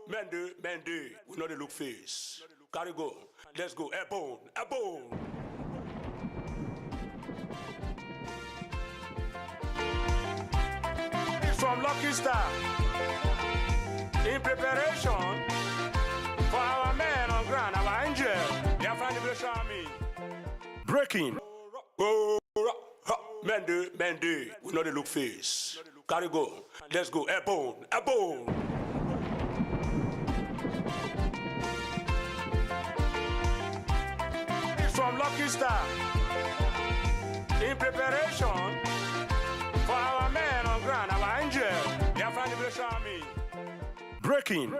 Mende, we know the look face. Carry go. Let's go. Airborne. It's from Lucky Star. In preparation for our men on ground, our angel, the Afghan Liberation Army. Breaking. Mende, we know the look face. Carry go. Let's go. Airborne. It's from Lucky Star. In preparation for our men on ground, our angel, the Afghan Liberation Army. Breaking.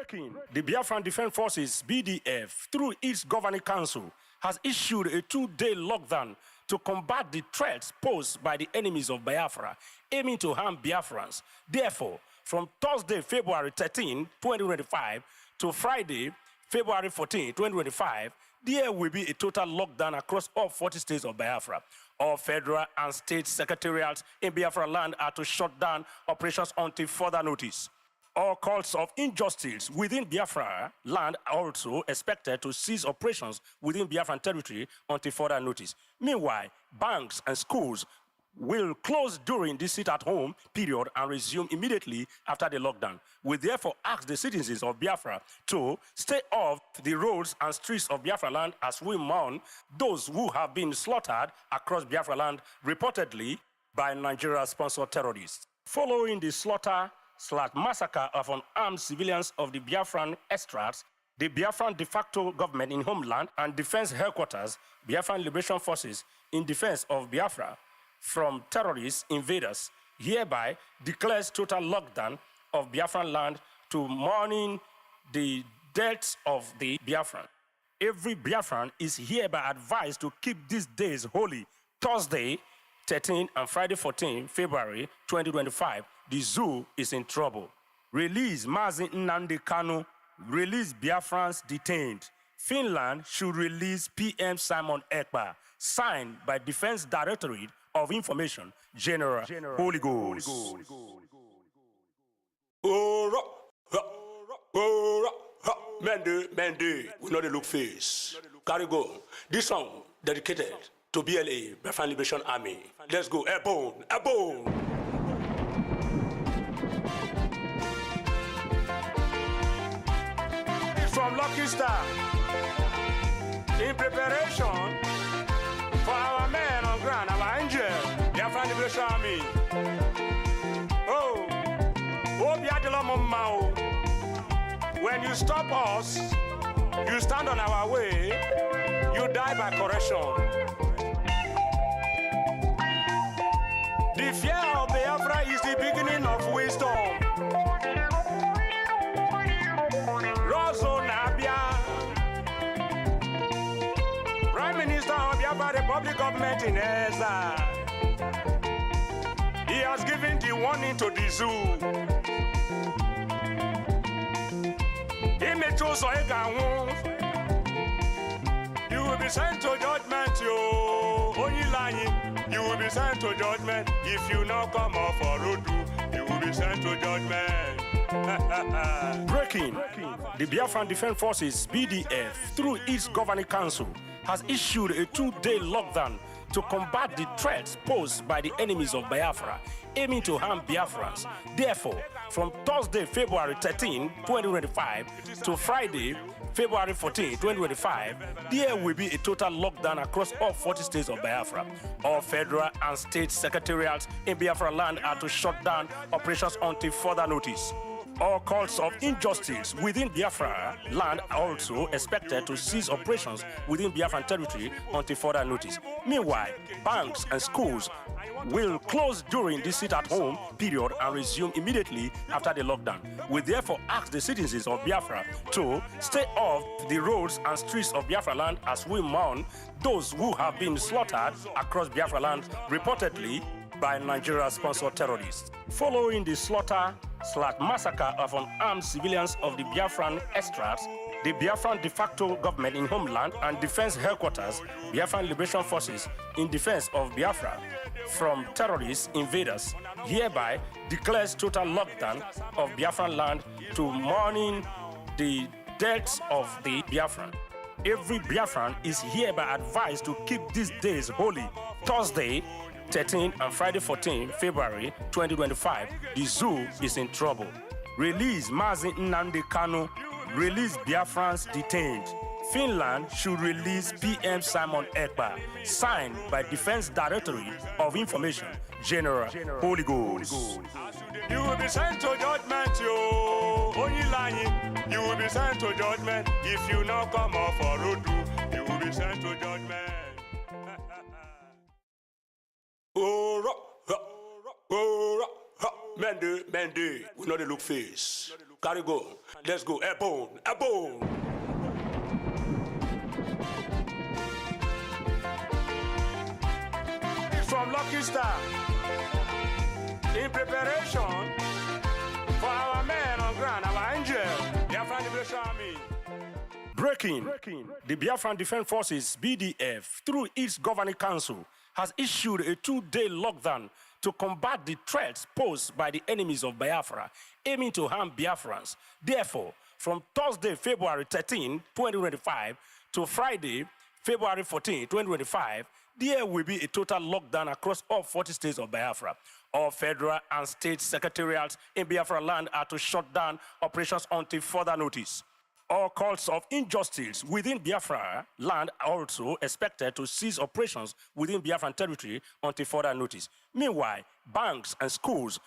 The Biafran Defense Forces, BDF, through its governing council, has issued a 2-day lockdown to combat the threats posed by the enemies of Biafra, aiming to harm Biafrans. Therefore, from Thursday, February 13, 2025, to Friday, February 14, 2025, there will be a total lockdown across all 40 states of Biafra. All federal and state secretariats in Biafra land are to shut down operations until further notice. All cults of injustice within Biafra land are also expected to cease operations within Biafran territory until further notice. Meanwhile, banks and schools will close during this sit-at-home period and resume immediately after the lockdown. We therefore ask the citizens of Biafra to stay off the roads and streets of Biafra land as we mourn those who have been slaughtered across Biafra land, reportedly by Nigeria-sponsored terrorists. Following the slaughter/massacre of unarmed civilians of the Biafran extracts, the Biafran de facto government in homeland and defense headquarters, Biafran Liberation Forces, in defense of Biafra from terrorist invaders, hereby declares total lockdown of Biafran land to mourning the deaths of the Biafran. Every Biafran is hereby advised to keep these days holy. Thursday, 13 and Friday, 14 February 2025, the zoo is in trouble. Release Mazi Nnamdi Kanu. Release Biafrans detained. Finland should release PM Simon Ekpa. Signed by Defense Directorate of Information, General Holy Ghost. Mende, we know the look face. Carry go. This song dedicated to BLA, Biafran Liberation Army. Let's go. Airborne. It's from Lucky Star. In preparation for our men on ground, our angel, the Afghan Liberation Army. When you stop us, you stand on our way, you die by correction. The fear of Biafra is the beginning of wisdom. Rosso Nabia, Prime Minister of Biafra Republic Government in Eza. He has given the warning to the zoo. You will be sent to judgment, yo. Only lying. You will be sent to judgment. If you not come off for road, you will be sent to judgment. Breaking. The Biafran Defense Forces, BDF, through its governing council, has issued a 2-day lockdown to combat the threats posed by the enemies of Biafra, aiming to harm Biafrans. Therefore, from Thursday, February 13, 2025, to Friday, February 14, 2025, there will be a total lockdown across all 40 states of Biafra. All federal and state secretariats in Biafra land are to shut down operations until further notice. All cults of injustice within Biafra land are also expected to cease operations within Biafran territory until further notice. Meanwhile, banks and schools will close during this sit-at-home period and resume immediately after the lockdown. We therefore ask the citizens of Biafra to stay off the roads and streets of Biafra land as we mourn those who have been slaughtered across Biafra land, reportedly by Nigeria-sponsored terrorists. Following the slaughter/massacre of unarmed civilians of the Biafran extracts, the Biafran de facto government in homeland and defense headquarters, Biafran Liberation Forces, in defense of Biafra from terrorist invaders, hereby declares total lockdown of Biafran land to mourning the deaths of the Biafran. Every Biafran is hereby advised to keep these days holy. Thursday, 13 and Friday, 14 February 2025, the zoo is in trouble. Release Mazi Nnamdi Kanu. Release Biafrans detained. Finland should release PM Simon Ekpa. Signed by Defense Directorate of Information, General Holy Ghost. You will be sent to judgment, yo. Only lying. You will be sent to judgment if you not come off for road. You will be sent to judgment. Mende, we know the look face. Carry go. Let's go. Airborne. From Lucky Star. In preparation for our men on ground, our angel, Biafran Liberation Army. Breaking. The Biafran Defense Forces, BDF, through its governing council, has issued a 2-day lockdown to combat the threats posed by the enemies of Biafra, aiming to harm Biafrans. Therefore, from Thursday, February 13, 2025, to Friday, February 14, 2025, there will be a total lockdown across all 40 states of Biafra. All federal and state secretariats in Biafra land are to shut down operations until further notice. All calls of injustice within Biafra land are also expected to cease operations within Biafran territory until further notice. Meanwhile, banks and schools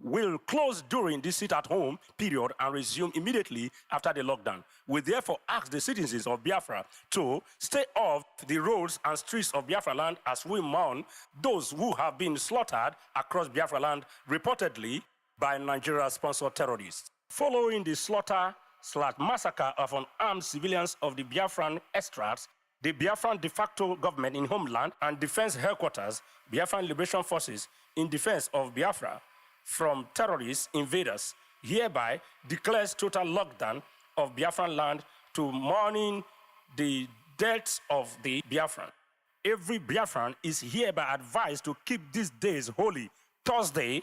will close during this sit-at-home period and resume immediately after the lockdown. We therefore ask the citizens of Biafra to stay off the roads and streets of Biafra land as we mourn those who have been slaughtered across Biafra land, reportedly by Nigeria-sponsored terrorists. Following the slaughter/massacre of unarmed civilians of the Biafran extracts, the Biafran de facto government in homeland and defense headquarters, Biafran Liberation Forces, in defense of Biafra from terrorist invaders, hereby declares total lockdown of Biafran land to mourning the deaths of the Biafran. Every Biafran is hereby advised to keep these days holy. Thursday,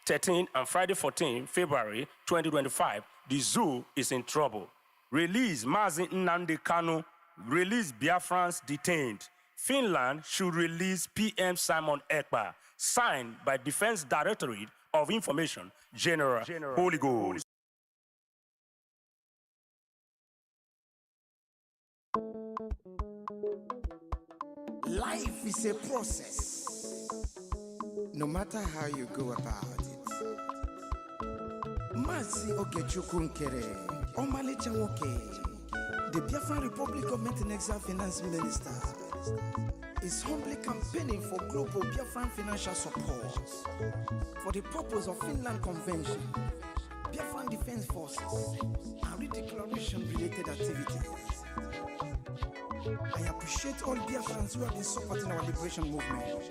13 and Friday, 14 February 2025, the zoo is in trouble. Release Mazi Nnamdi Kanu. Release Biafrans detained. Finland should release PM Simon Ekpa. Signed by Defense Directorate of Information, General Holy Ghost. Life is a process. No matter how you go about it. Mazi Okechukwu Nkere, Omalicha Nwoke, the Biafran Republic Government and Exile Finance Minister, is humbly campaigning for global Biafran financial support for the purpose of Finland Convention, Biafran Defense Forces, and redeclaration-related activities. I appreciate all Biafrans who have been supporting our liberation movement.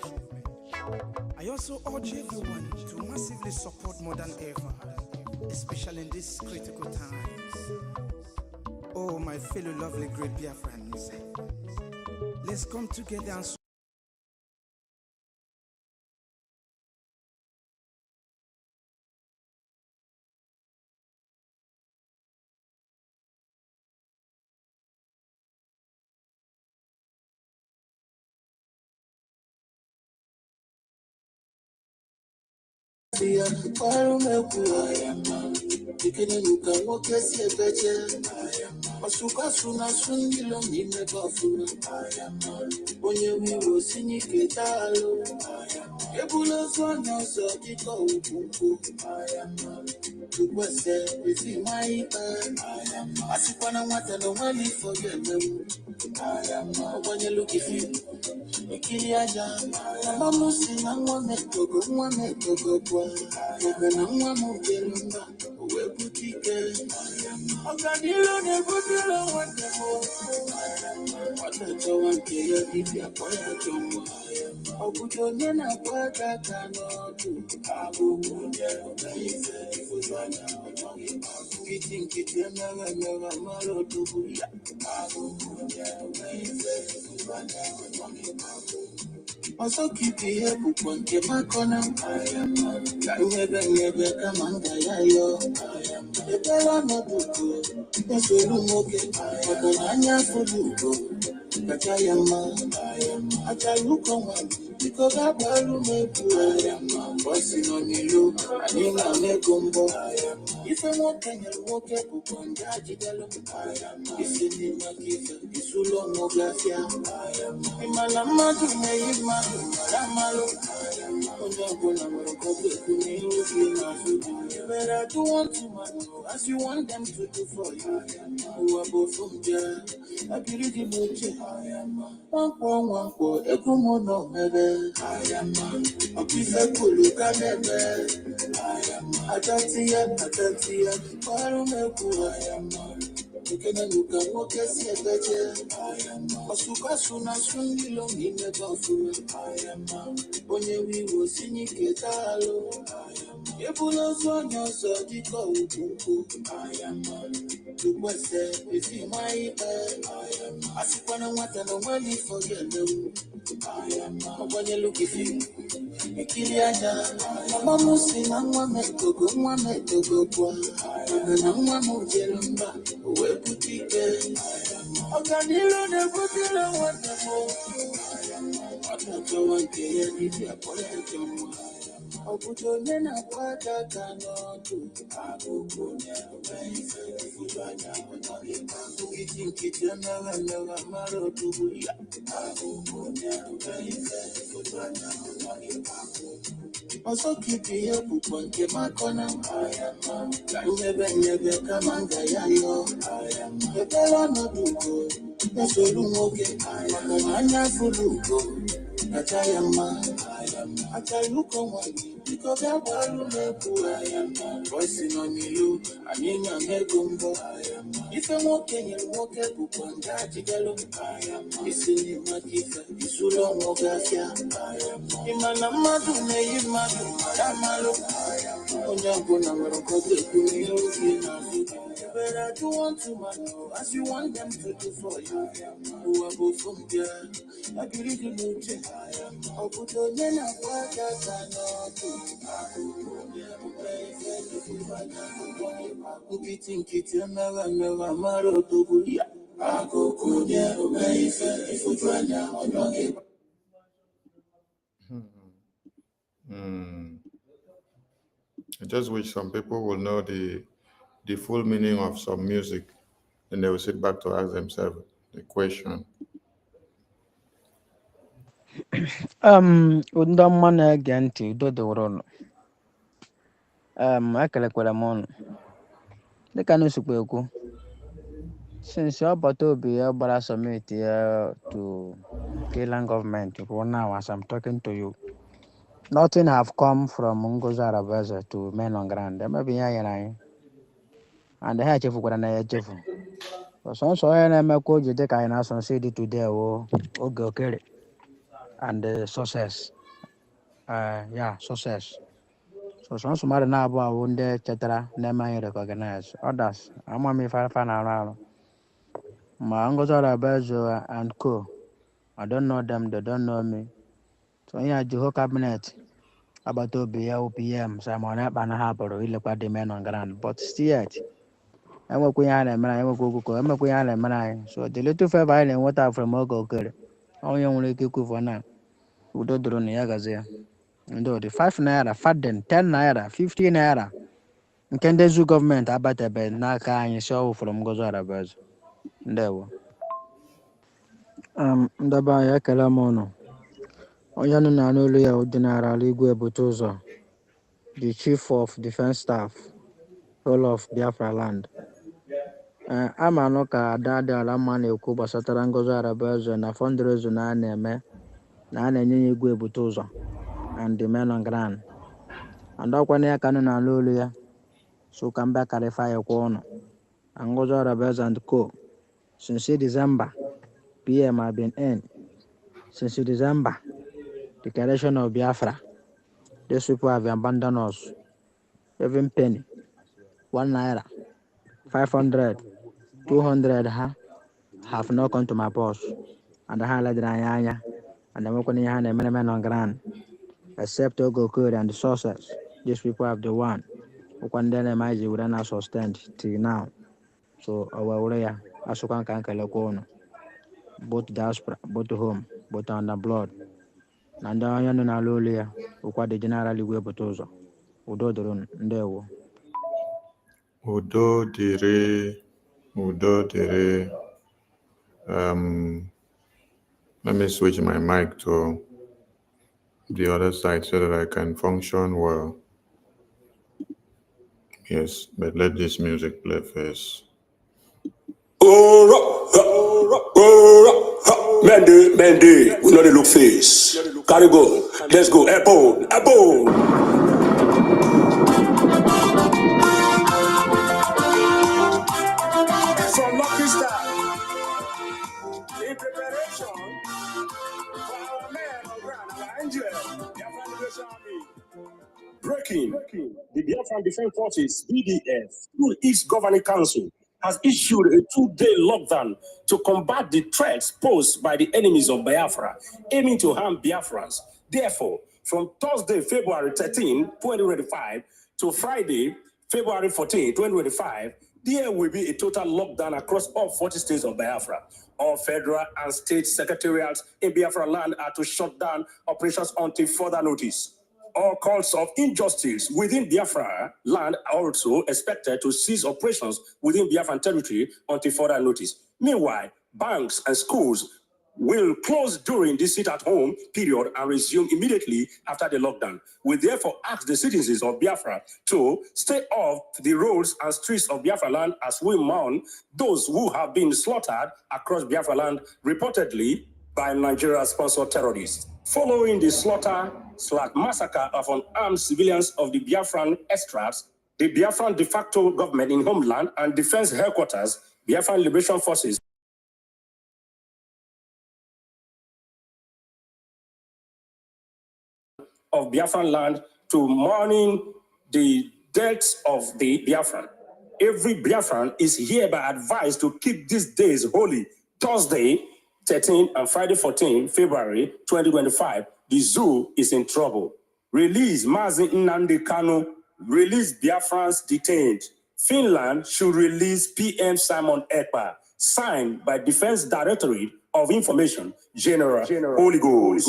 I also urge everyone to massively support more than ever, especially in these critical times. Oh, my fellow lovely great Biafrans, let's come together and Also keep the head on the macona. Never come on yo. The bella no buko. The solo moke. But Anya for Luko. I tell you come on. Because I value me to bossing on you. I mean, I make gumbo. If I walk and you walk up on Jajidalo, it's in my gift. It's so long, no glass. Imalama to me, Malo. But I don't want to man as you want them to do for you. Who are both from there. I believe in you. One for a common no maybe. I am man. A piece of look at me. I don't see it. I am man. You can look at what I see a better. Asuka suna sungi long in the buffalo. I am man. Onye we will sing it ketalo. Ebulo sonyo so diko ukunku. I am man. To what's if you my Asipana wata no money for your them. I am man. When you look if you Ikiliana. Mama musi na mwa metogo kwa. Na mwa mujelumba. Uwe putike. Oganilo ne putile wonderful. Atacho wanke ya niti ya pole jomo. Okuto nena kwa kaka notu. Akukunya ubaisa kufanya mwanagi. Ukitinkitana wanaga maro tubuya. Akukunya ubaisa kufanya mwanagi. Also keep the help on the macona. Never come and yo. The bella no do. The solo okay. Anya fuluko. That I am man. I tell you come on. Because I want to make voicing on you. I mean, I'm a gumbo. If I'm walking, you walk up on that. It's in my gift. It's so long. Imanama to me, Imanu. But I don't want to man as you want them to do for you. Who are both from there. I believe in you. I'll put on a work as I know to. Be think it never maro to Bulia. I go cool there, if you try now on your I just wish some people will know the full meaning of some music, and they will sit back to ask themselves the question. Ndị ọma na-ege ntị udo dịwụrụ ụnụ. Ekelekwara m ụnụ dịka na osikwa ekwu since ọbata obi ya gbara summit ya to Keyland government ruo now as I'm talking to you, nothing have come from Ngozi Arabeze to men on ground. Maybe ya nyere anyị and ha echefukwara na ya echefu. Sọnsọ onye na-emekwa oji dịka anyị na-asọ nsị dị today wo oge okere and success. Success. So sọnsọ mmadụ na-abụ awụ ndị chetara na-eme anyị recognize others ama m ife afa na-arụ arụ ma Ngozi Arabeze and co. I don't know them, they don't know me. So onye ji whole cabinet agbata obi ya OPM Simon Ekpa na ha bụrụ ilekwa the men on ground, but still yet enwekwa ihe a na-emere anyị, enwekwa okwukọ emekwa ihe a na-emere anyị. So the little favor anyị na-enweta from oge okere onye nwere ike ikwufu na udo dụrụ na ya gazi ya ndị ụdị 5 naira faden 10 naira 50 naira nke ndị zu gọọmenti abatebe n'aka anyị si ọwụ from Ngozi Arabeze. Ndewo. Ndebe anyị ekele m ụnụ. Onye nụ na n'olu ya General Igwe Ebute Ụzọ, the Chief of Defense Staff, whole of Biafra land. Ama anụ ka ada dị ala mma na-ekwu gbasatara Ngozi Arabeze na fundraising a na-eme na a na-enye ya Igwe Ebute Ụzọ and the men on ground. And ọkwana ya ka nụ na n'olu ya so ka mba karịfa ya kwa ụnụ. Ngozi Arabeze and co. Since December, PM have been in. Since December, declaration of Biafra. These people have abandoned us. Even penny. 1 naira, 500, 200 have not come to my purse. And the hand anya and the Mokoni hand and men on ground. Except Ogo Code and the sources. These people have the one. Ukandele maji would not sustain till now. So our warrior, Asukan Kankalakono. Both diaspora, both home, both on the blood. Nanda Yana Lulia, Ukwa the generally Webotozo. Udodron, Ndewo. Udo dire. Let me switch my mic to the other side so that I can function well. Yes, but let this music play first. Mandy, we know the look face. Carry go. Let's go. Airborne. From Lucky Star, in preparation for our men on ground, our angel, Biafran Liberation Army. Breaking. The Biafran Defense Forces, BDF, through its governing council, has issued a 2-day lockdown to combat the threats posed by the enemies of Biafra, aiming to harm Biafrans. Therefore, from Thursday, February 13, 2025, to Friday, February 14, 2025, there will be a total lockdown across all 40 states of Biafra. All federal and state secretariats in Biafra land are to shut down operations until further notice. All calls of injustice within Biafra land are also expected to cease operations within Biafran territory until further notice. Meanwhile, banks and schools will close during the sit-at-home period and resume immediately after the lockdown. We therefore ask the citizens of Biafra to stay off the roads and streets of Biafra land as we mourn those who have been slaughtered across Biafra land, reportedly by Nigeria-sponsored terrorists. Following the slaughter/massacre of unarmed civilians of the Biafran extracts, the Biafran de facto government in homeland and defense headquarters, Biafran Liberation Forces, of Biafran land to mourning the deaths of the Biafran. Every Biafran is hereby advised to keep these days holy. Thursday, 13 and Friday, 14 February 2025, the zoo is in trouble. Release Mazi Nnamdi Kanu. Release Biafrans detained. Finland should release PM Simon Ekpa. Signed by Defense Directorate of Information, General Holy Ghost.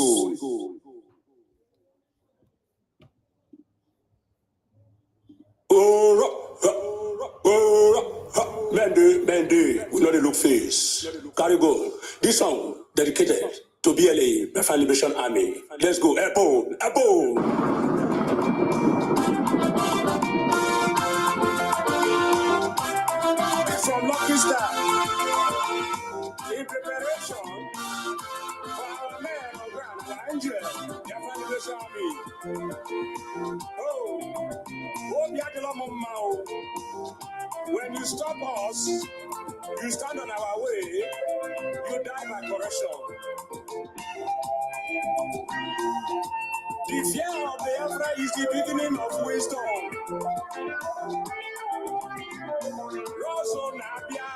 Mandy, we know the look face. Carry go. This song dedicated to BLA, Biafran Liberation Army. Let's go. Airborne. From Lucky Star, in preparation for our men on ground, our angel, Biafran Liberation Army. When you stop us, you stand on our way, you die by correction. The fear of the Biafra is the beginning of wisdom. Rosso Nabia,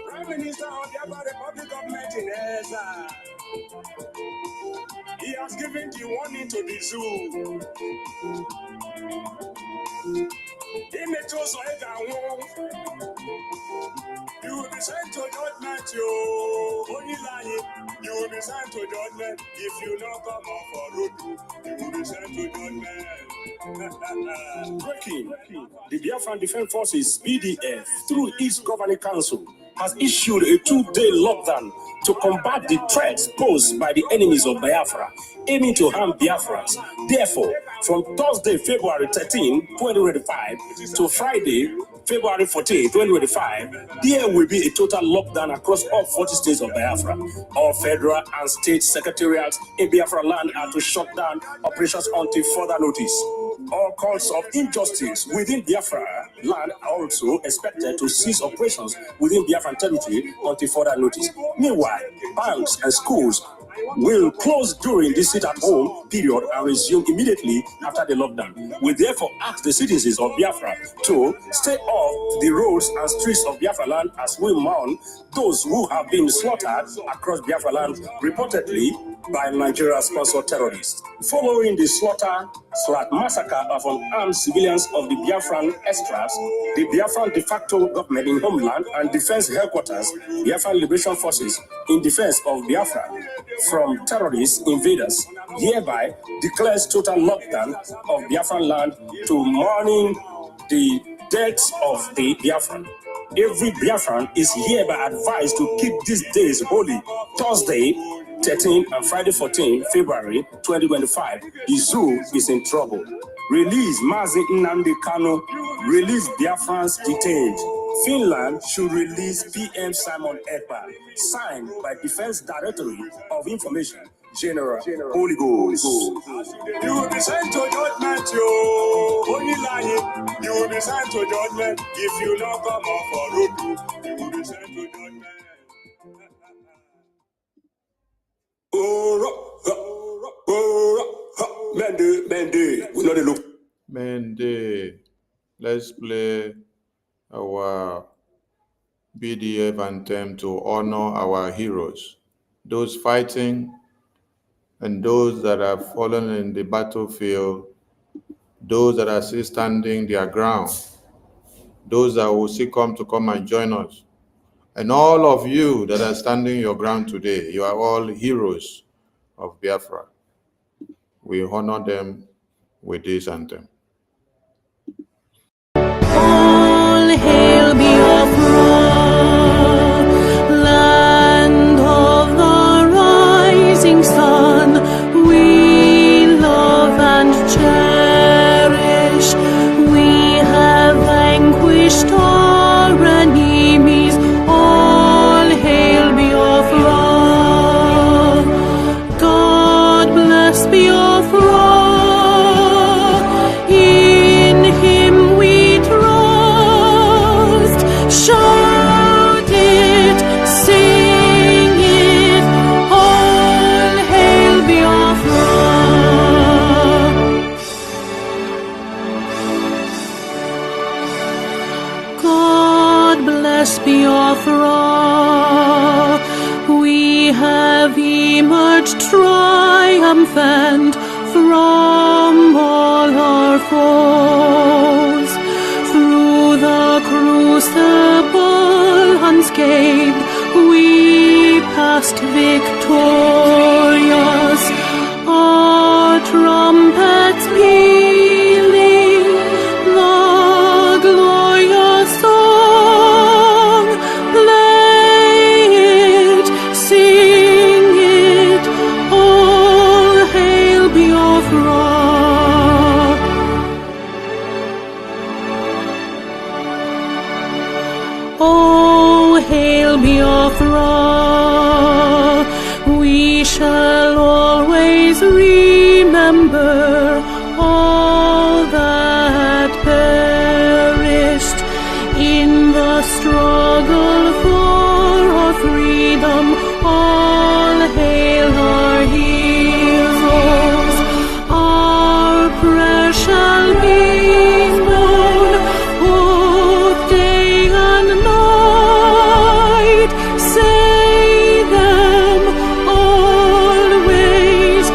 Prime Minister of the Biafra Republic of Nigeria, he has given the warning to the zoo. You will be sent to judgment, you only lying. You will be sent to judgment if you don't come off for road. You will be sent to judgment. Breaking. The Biafran Defense Forces, BDF, through its governing council, has issued a 2-day lockdown to combat the threats posed by the enemies of Biafra, aiming to harm Biafrans. Therefore, from Thursday, February 13, 2025, to Friday, February 14, 2025, there will be a total lockdown across all 40 states of Biafra. All federal and state secretariats in Biafra land are to shut down operations until further notice. All calls of injustice within Biafra land are also expected to cease operations within Biafran territory until further notice. Meanwhile, banks and schools will close during the sit-at-home period and resume immediately after the lockdown. We therefore ask the citizens of Biafra to stay off the roads and streets of Biafra land as we mourn those who have been slaughtered across Biafra land, reportedly by Nigeria-sponsored terrorists. Following the slaughter/massacre of unarmed civilians of the Biafran extras, the Biafran de facto government in homeland and defense headquarters, Biafran Liberation Forces, in defense of Biafra from terrorist invaders, hereby declares total lockdown of Biafran land to mourning the deaths of the Biafran. Every Biafran is hereby advised to keep these days holy. Thursday, 13 and Friday, 14 February 2025, the zoo is in trouble. Release Mazi Nnamdi Kanu. Release Biafrans detained. Finland should release PM Simon Ekpa. Signed by Defense Directorate of Information, General Holy Ghost. You will be sent to judgment, yo. Only lying. You will be sent to judgment if you not come off for road. You will be sent to judgment. Mende, we know the look. Mende, let's play our BDF anthem to honor our heroes, those fighting and those that have fallen in the battlefield, those that are still standing their ground, those that will still come and join us. And all of you that are standing your ground today, you are all heroes of Biafra. We honor them with this anthem. All hail Biafra, land of the rising sun. We love and cherish. We have vanquished our enemies. All hail Biafra. God bless Biafra. In Him we trust. Shout it, sing it. All hail Biafra. God bless Biafra. We have emerged triumphant from all our foes. Through the crucible unscathed, we passed victorious. Our trumpets pealing the glorious song. Play it, sing it, all hail Biafra. Oh, hail Biafra. We shall always remember all that perished in the struggle for our freedom. All hail our heroes. Our prayer shall be known both day and night. Say them always.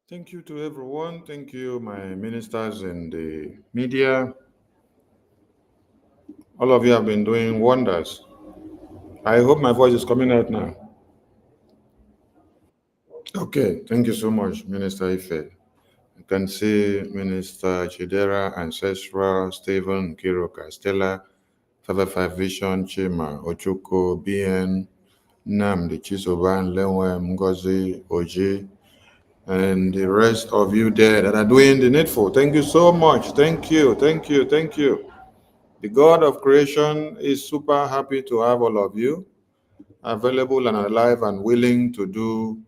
Thank you to everyone. Thank you, my ministers in the media. All of you have been doing wonders. I hope my voice is coming out now. Okay, thank you so much, Minister Ife. You can see Minister Chidera, Ancestral, Stephen, Kiroka, Stella, 555 Vision, Chima, Ochuko, BN, Namdi, Chisoban, Lewe, Ngozi, Oji, and the rest of you there that are doing the needful. Thank you so much. Thank you, thank you, thank you. The God of creation is super happy to have all of you available and alive and willing to do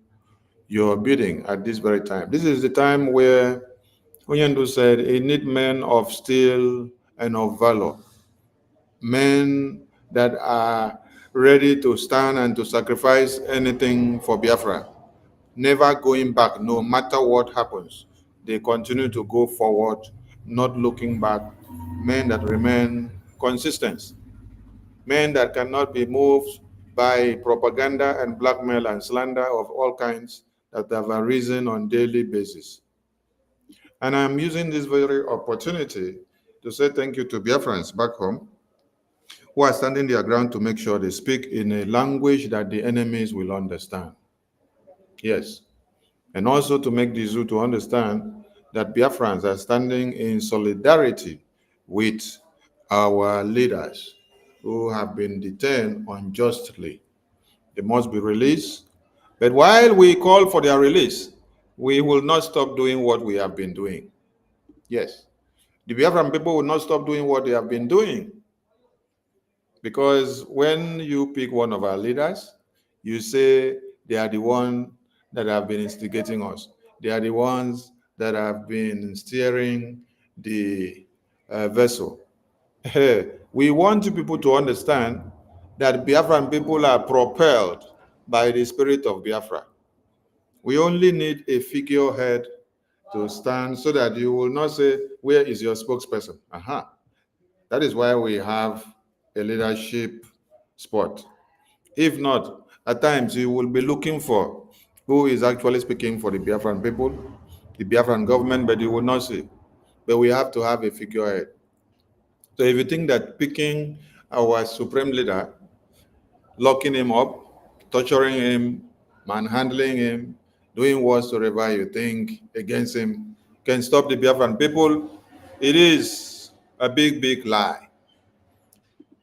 your bidding at this very time. This is the time where Onyendu said, "He need men of steel and of valor, men that are ready to stand and to sacrifice anything for Biafra, never going back, no matter what happens. They continue to go forward, not looking back, men that remain consistent, men that cannot be moved by propaganda and blackmail and slander of all kinds that have arisen on daily basis." And I'm using this very opportunity to say thank you to Biafrans back home who are standing their ground to make sure they speak in a language that the enemies will understand. Yes. And also to make the zoo to understand that Biafrans are standing in solidarity with our leaders who have been detained unjustly. They must be released. But while we call for their release, we will not stop doing what we have been doing. Yes. The Biafran people will not stop doing what they have been doing. Because when you pick one of our leaders, you say they are the one that have been instigating us. They are the ones that have been steering the vessel. We want you people to understand that Biafran people are propelled by the spirit of Biafra. We only need a figurehead to stand so that you will not say, "Where is your spokesperson?" That is why we have a leadership spot. If not, at times you will be looking for who is actually speaking for the Biafran people, the Biafran government, but you will not see. But we have to have a figurehead. So if you think that picking our supreme leader, locking him up, torturing him, manhandling him, doing whatsoever you think against him can stop the Biafran people, it is a big, big lie.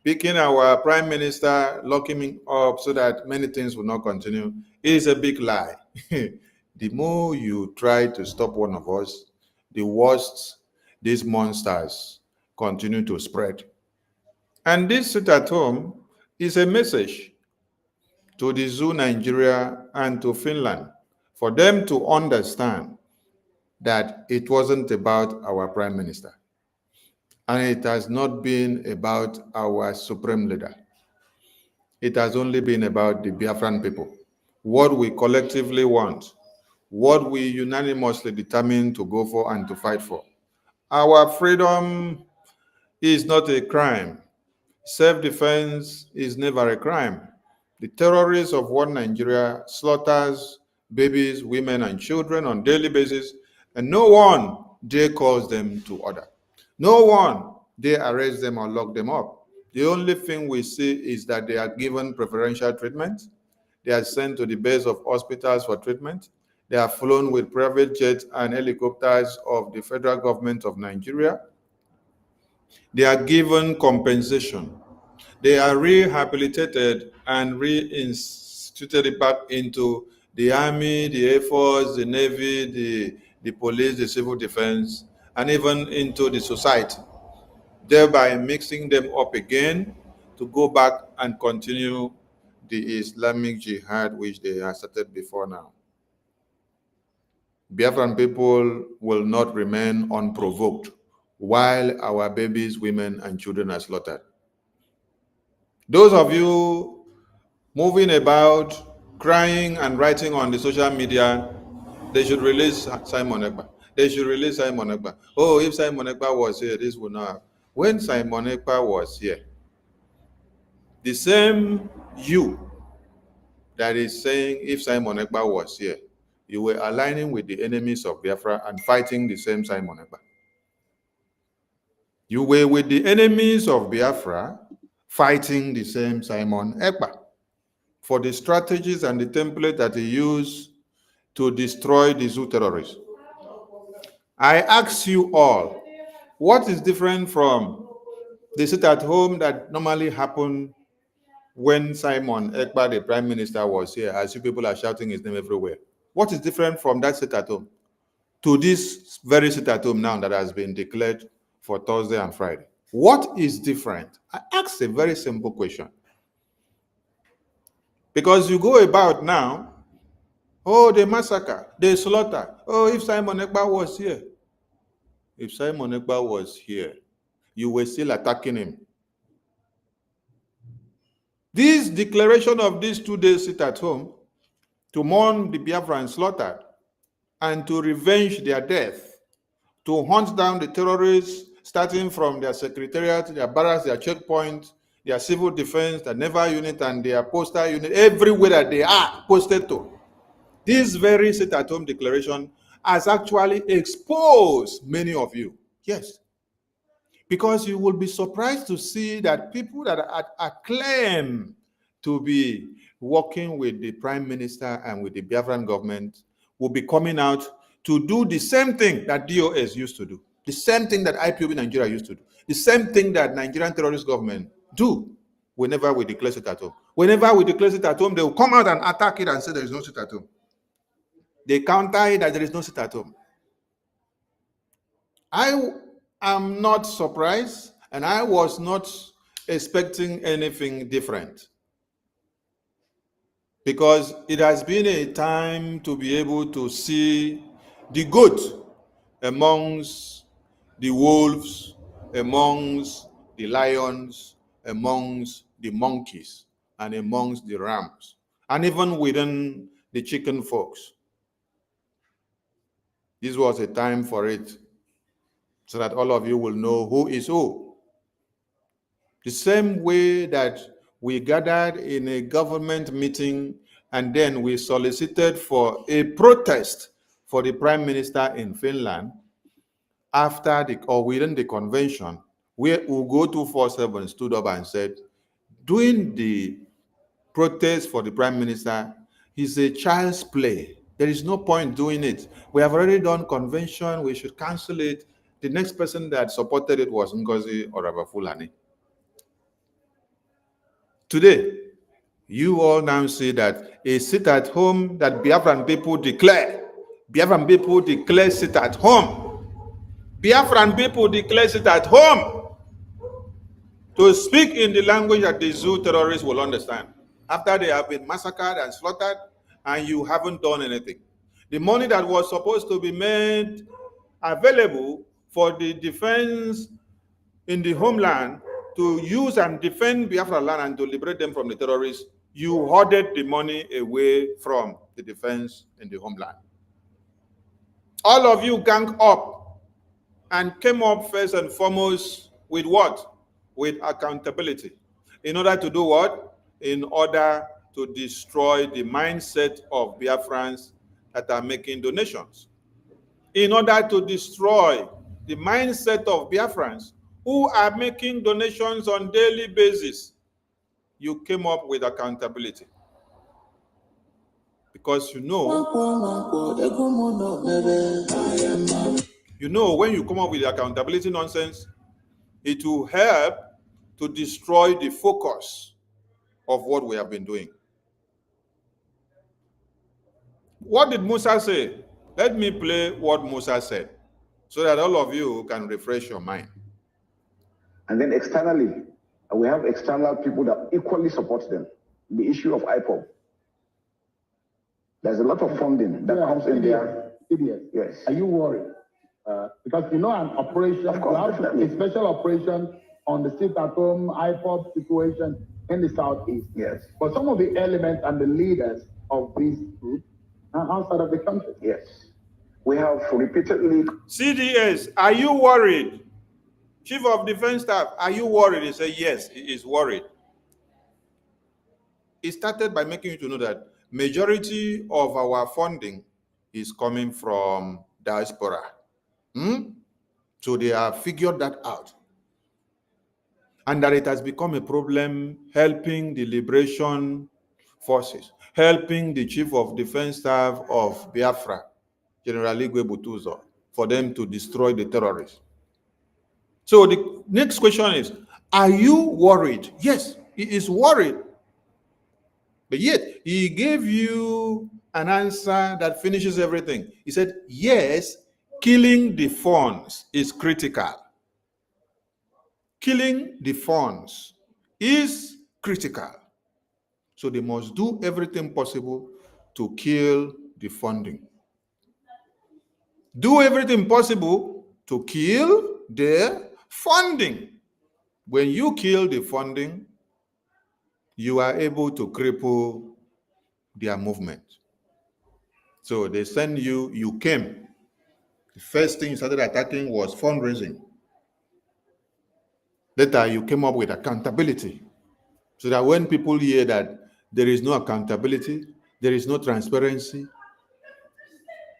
Picking our prime minister, locking him up so that many things will not continue is a big lie. The more you try to stop one of us, the worse these monsters continue to spread. And this sit at home is a message to the zoo Nigeria and to Finland for them to understand that it wasn't about our prime minister. And it has not been about our supreme leader. It has only been about the Biafran people, what we collectively want, what we unanimously determined to go for and to fight for. Our freedom is not a crime. Self-defense is never a crime. The terrorists of one Nigeria slaughters babies, women, and children on a daily basis, and no one dare calls them to order. No one dare arrest them or lock them up. The only thing we see is that they are given preferential treatment. They are sent to the base of hospitals for treatment. They are flown with private jets and helicopters of the federal government of Nigeria. They are given compensation. They are rehabilitated and reinstituted back into the Army, the Air Force, the Navy, the police, the civil defense, and even into the society, thereby mixing them up again to go back and continue the Islamic jihad which they have started before now. Biafran people will not remain unprovoked while our babies, women, and children are slaughtered. Those of you moving about, crying and writing on the social media, they should release Simon Ekpa. They should release Simon Ekpa. Oh, if Simon Ekpa was here, this would not happen. When Simon Ekpa was here, the same you that is saying if Simon Ekpa was here you were aligning with the enemies of Biafra and fighting the same Simon Ekpa. You were with the enemies of Biafra fighting the same Simon Ekpa for the strategies and the template that he used to destroy the Zoo terrorists. I ask you all, what is different from the sit-at-home that normally happened when Simon Ekpa, the Prime Minister, was here, as you people are shouting his name everywhere? What is different from that sit-at-home to this very sit-at-home now that has been declared for Thursday and Friday? What is different? I ask a very simple question. Because you go about now, oh, they massacre, they slaughter. Oh, if Simon Ekpa was here. If Simon Ekpa was here, you were still attacking him. This declaration of these 2 days sit at home to mourn the Biafran slaughtered and to revenge their death, to hunt down the terrorists, starting from their secretariat, their barracks, their checkpoint, their civil defense, their naval unit, and their postal unit, everywhere that they are posted to. This very sit-at-home declaration has actually exposed many of you. Yes. Because you will be surprised to see that people that are claim to be working with the Prime Minister and with the Biafran government will be coming out to do the same thing that DOS used to do, the same thing that IPOB Nigeria used to do, the same thing that Nigerian terrorist government do whenever we declare sit at home. Whenever we declare sit at home, they will come out and attack it and say there is no sit at home. They counter it that there is no sit at home. I am not surprised, and I was not expecting anything different, because it has been a time to be able to see the good amongst the wolves, amongst the lions, amongst the monkeys, and amongst the rams, and even within the chicken folks. This was a time for it, so that all of you will know who is who. The same way that we gathered in a government meeting and then we solicited for a protest for the Prime Minister in Finland after or within the convention, where Ugo 247 stood up and said, doing the protest for the Prime Minister is a child's play. There is no point doing it. We have already done convention. We should cancel it. The next person that supported it was Ngozi Orabafulani. Today, you all now see that a sit at home that Biafran people declare. Biafran people declare sit at home. Biafran people declare sit at home to speak in the language that the Zoo terrorists will understand. After they have been massacred and slaughtered, and you haven't done anything. The money that was supposed to be made available for the defense in the homeland to use and defend Biafra land and to liberate them from the terrorists, you hoarded the money away from the defense in the homeland. All of you ganged up and came up first and foremost with what? With accountability. In order to do what? In order to destroy the mindset of Biafrans that are making donations. In order to destroy the mindset of Biafrans who are making donations on a daily basis, you came up with accountability. Because you know when you come up with accountability nonsense, it will help to destroy the focus of what we have been doing. What did Musa say? Let me play what Musa said so that all of you can refresh your mind. And then externally, we have external people that equally support them. The issue of IPOB. There's a lot of funding that comes in there. Yes. Are you worried? Because an operation, of course, a special operation on the sit-at-home IPOB situation in the southeast. Yes. But some of the elements and the leaders of these groups are outside of the country. Yes. We have repeatedly. CDS, are you worried? Chief of Defense Staff, are you worried? He said, yes, he is worried. He started by making you to know that majority of our funding is coming from diaspora. So they have figured that out. And that it has become a problem helping the liberation forces, helping the Chief of Defense Staff of Biafra, General Igwe Butuzo, for them to destroy the terrorists. So the next question is, are you worried? Yes, he is worried. But yet, he gave you an answer that finishes everything. He said, yes, killing the funds is critical. Killing the funds is critical. So they must do everything possible to kill the funding. Do everything possible to kill the funding. When you kill the funding, you are able to cripple their movement. So they send you, you came. The first thing you started attacking was fundraising. Later, you came up with accountability. So that when people hear that there is no accountability, there is no transparency,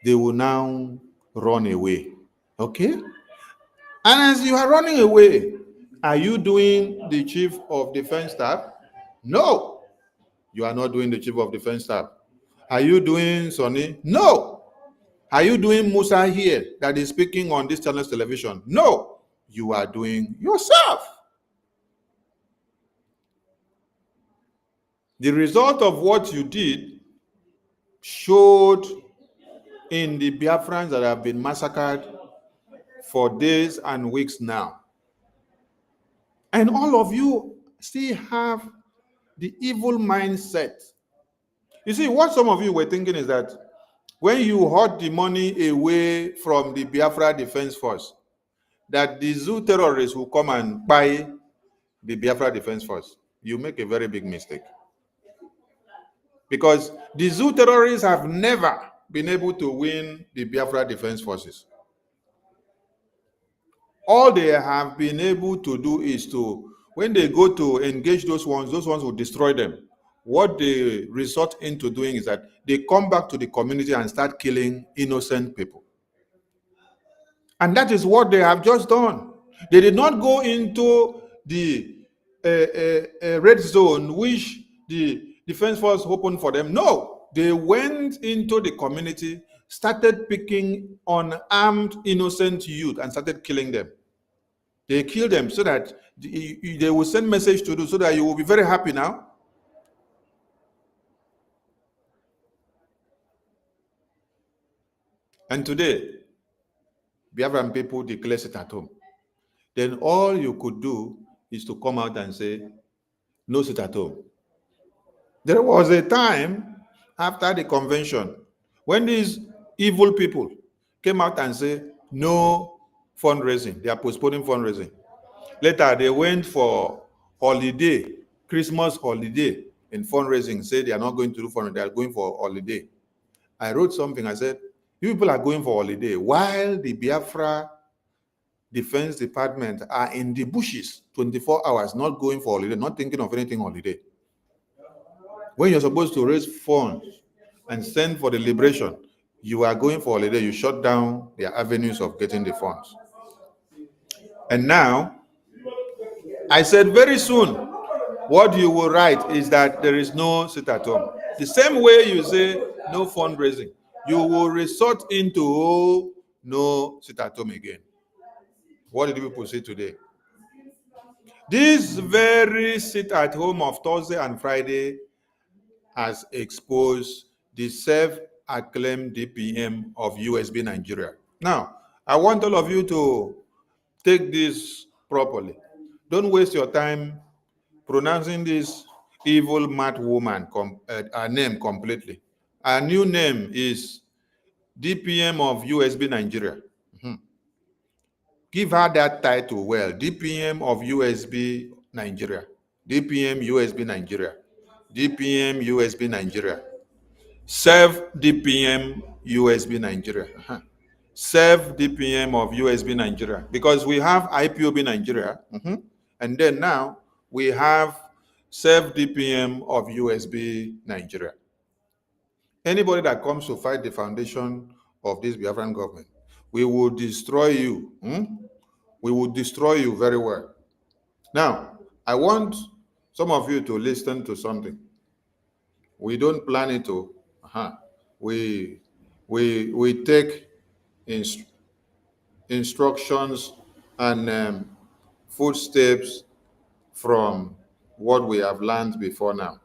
they will now run away. Okay? And as you are running away, are you doing the Chief of Defense Staff? No, you are not doing the Chief of Defense Staff. Are you doing Sonny? No. Are you doing Musa here that is speaking on this channel's television? No, you are doing yourself. The result of what you did showed in the Biafrans that have been massacred for days and weeks now. And all of you still have the evil mindset. You see, what some of you were thinking is that when you hoard the money away from the Biafra Defense Force, that the zoo terrorists will come and buy the Biafra Defense Force. You make a very big mistake. Because the zoo terrorists have never been able to win the Biafra Defense Forces. All they have been able to do is to, when they go to engage those ones will destroy them. What they resort into doing is that they come back to the community and start killing innocent people. And that is what they have just done. They did not go into the red zone, which the defense force opened for them. No, they went into the community, started picking unarmed innocent youth and started killing them. They killed them so that they will send message to you so that you will be very happy now. And today, Biafran people declare sit at home. Then all you could do is to come out and say, no sit at home. There was a time after the convention when these evil people came out and said, no fundraising. They are postponing fundraising. Later, they went for holiday, Christmas holiday in fundraising, said they are not going to do fundraising, they are going for holiday. I wrote something, I said, you people are going for holiday while the Biafra Defense Department are in the bushes 24 hours, not going for holiday, not thinking of anything holiday. When you're supposed to raise funds and send for the liberation, you are going for holiday, you shut down their avenues of getting the funds. And now, I said very soon, what you will write is that there is no sit at home. The same way you say no fundraising, you will resort into no sit at home again. What did people say today? This very sit at home of Thursday and Friday has exposed the self-acclaimed DPM of USB Nigeria. Now, I want all of you to take this properly. Don't waste your time pronouncing this evil mad woman her name completely. Her new name is DPM of USB Nigeria. Give her that title well. DPM of USB Nigeria. DPM USB Nigeria. DPM USB Nigeria. Self-Dpm USB Nigeria. Self-Dpm of USB Nigeria. Because we have IPOB Nigeria. And then now we have Self-Dpm of USB Nigeria. Anybody that comes to fight the foundation of this Biafran government, we will destroy you. We will destroy you very well. Now, I want some of you to listen to something. We don't plan it to. We take instructions and footsteps from what we have learned before now.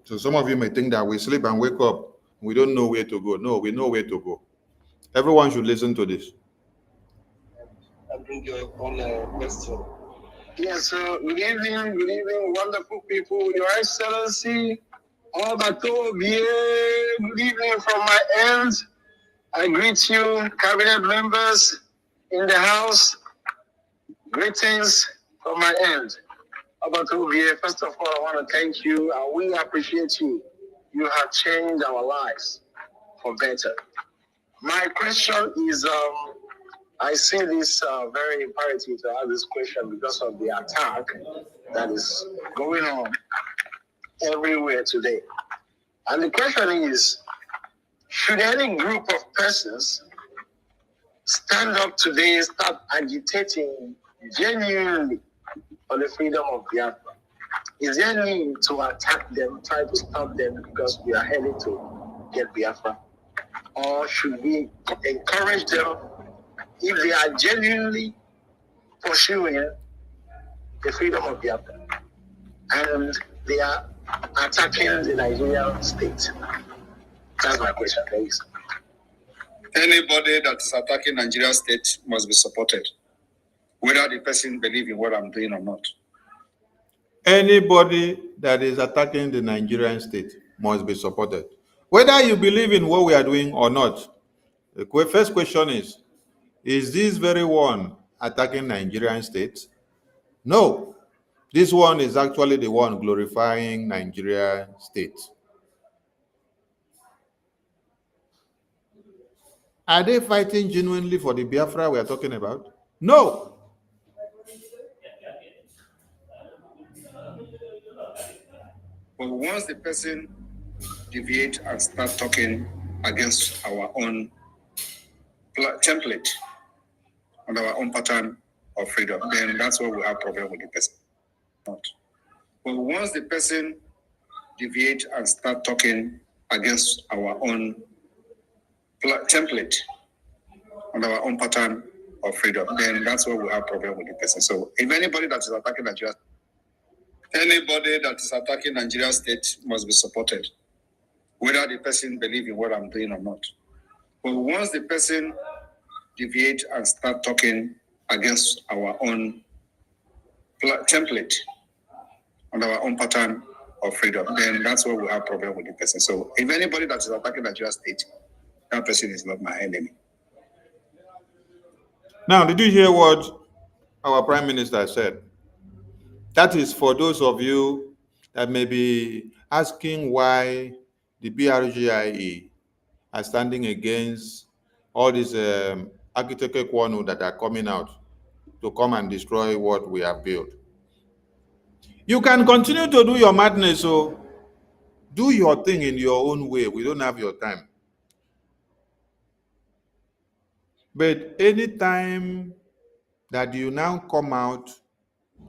So some of you may think that we sleep and wake up, we don't know where to go. No, we know where to go. Everyone should listen to this. I bring your own question. Yes, good evening, wonderful people, Your Excellency, Obatobie, good evening from my end. I greet you, cabinet members in the house. Greetings from my end. Obatobie, first of all, I want to thank you, and we appreciate you. You have changed our lives for better. My question is, I see this very imperative to ask this question because of the attack that is going on everywhere today. And the question is, should any group of persons stand up today and start agitating genuinely for the freedom of Biafra? Is there need to attack them, try to stop them because we are heading to get Biafra? Or should we encourage them if they are genuinely pursuing the freedom of Biafra and they are attacking the Nigerian state? That's my question, please. Anybody that is attacking Nigerian state must be supported, whether the person believes in what I'm doing or not. Anybody that is attacking the Nigerian state must be supported, whether you believe in what we are doing or not. The first question is this very one attacking Nigerian state? No. This one is actually the one glorifying Nigerian state. Are they fighting genuinely for the Biafra we are talking about? No. But once the person deviates and start talking against our own template and our own pattern of freedom, then that's where we have problem with the person. Not. But once the person deviates and start talking against our own template and our own pattern of freedom, then that's where we have problem with the person. So if anybody that is attacking Nigeria, state must be supported, whether the person believes in what I'm doing or not. But once the person deviates and start talking against our own template and our own pattern of freedom, then that's where we have problem with the person. So if anybody that is attacking Nigeria state, that person is not my enemy. Now, did you hear what our Prime Minister said? That is for those of you that may be asking why the BRGIE are standing against all these architect Kwanu that are coming out to come and destroy what we have built. You can continue to do your madness, so do your thing in your own way. We don't have your time. But anytime that you now come out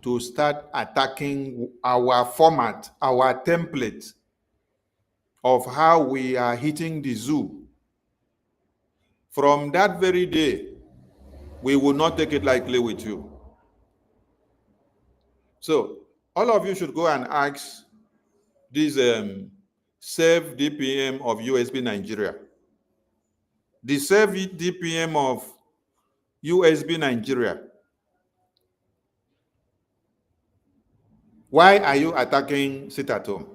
to start attacking our format, our template of how we are hitting the zoo, from that very day, we will not take it lightly with you. So all of you should go and ask this Self-Dpm of USB Nigeria. The Self-Dpm of USB Nigeria. Why are you attacking sit at home?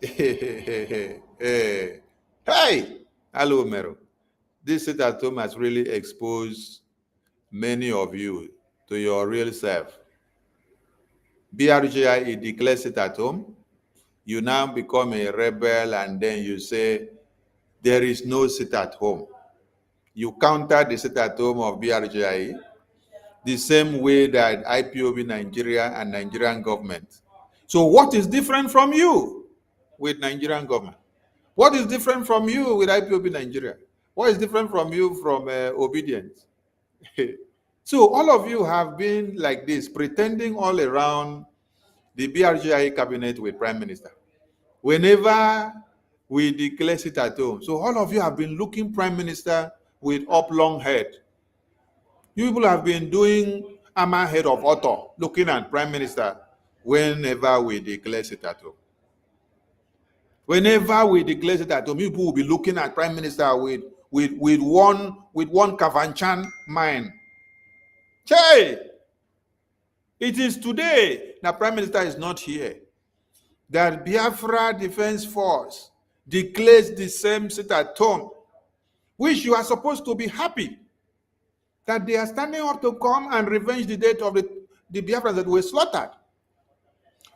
Hey, hello, Mero. This sit at home has really exposed many of you to your real self. BRGIE declares it at home. You now become a rebel and then you say, there is no sit at home. You counter the sit at home of BRGIE the same way that IPOB Nigeria and Nigerian government. So what is different from you with Nigerian government? What is different from you with IPOB Nigeria? What is different from you from Obedience? So all of you have been like this, pretending all around the BRGI cabinet with Prime Minister. Whenever we declare sit at home, so all of you have been looking Prime Minister with up long head. You people have been doing hammer head of author, looking at Prime Minister whenever we declare sit at home. Whenever we declare sit at home, people will be looking at Prime Minister with one Kavanchan mind. Hey, it is today that Prime Minister is not here that Biafra Defense Force declares the same sit at home, which you are supposed to be happy that they are standing up to come and revenge the death of the Biafrans that were slaughtered,